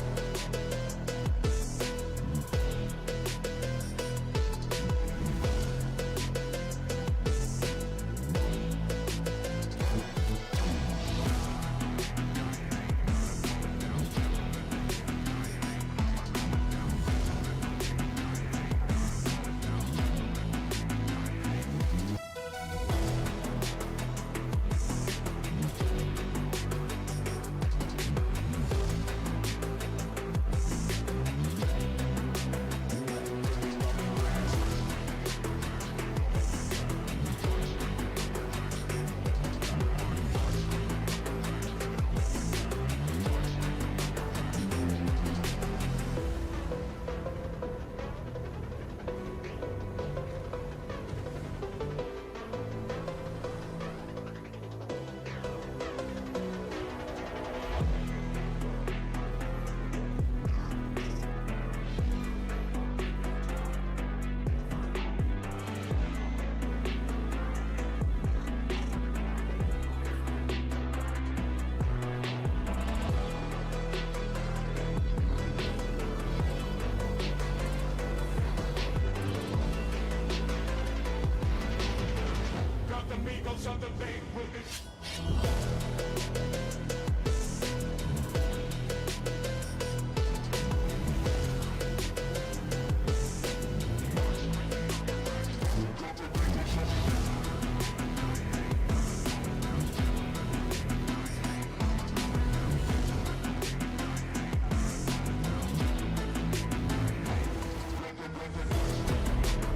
Got the Migos on the beat, we'll be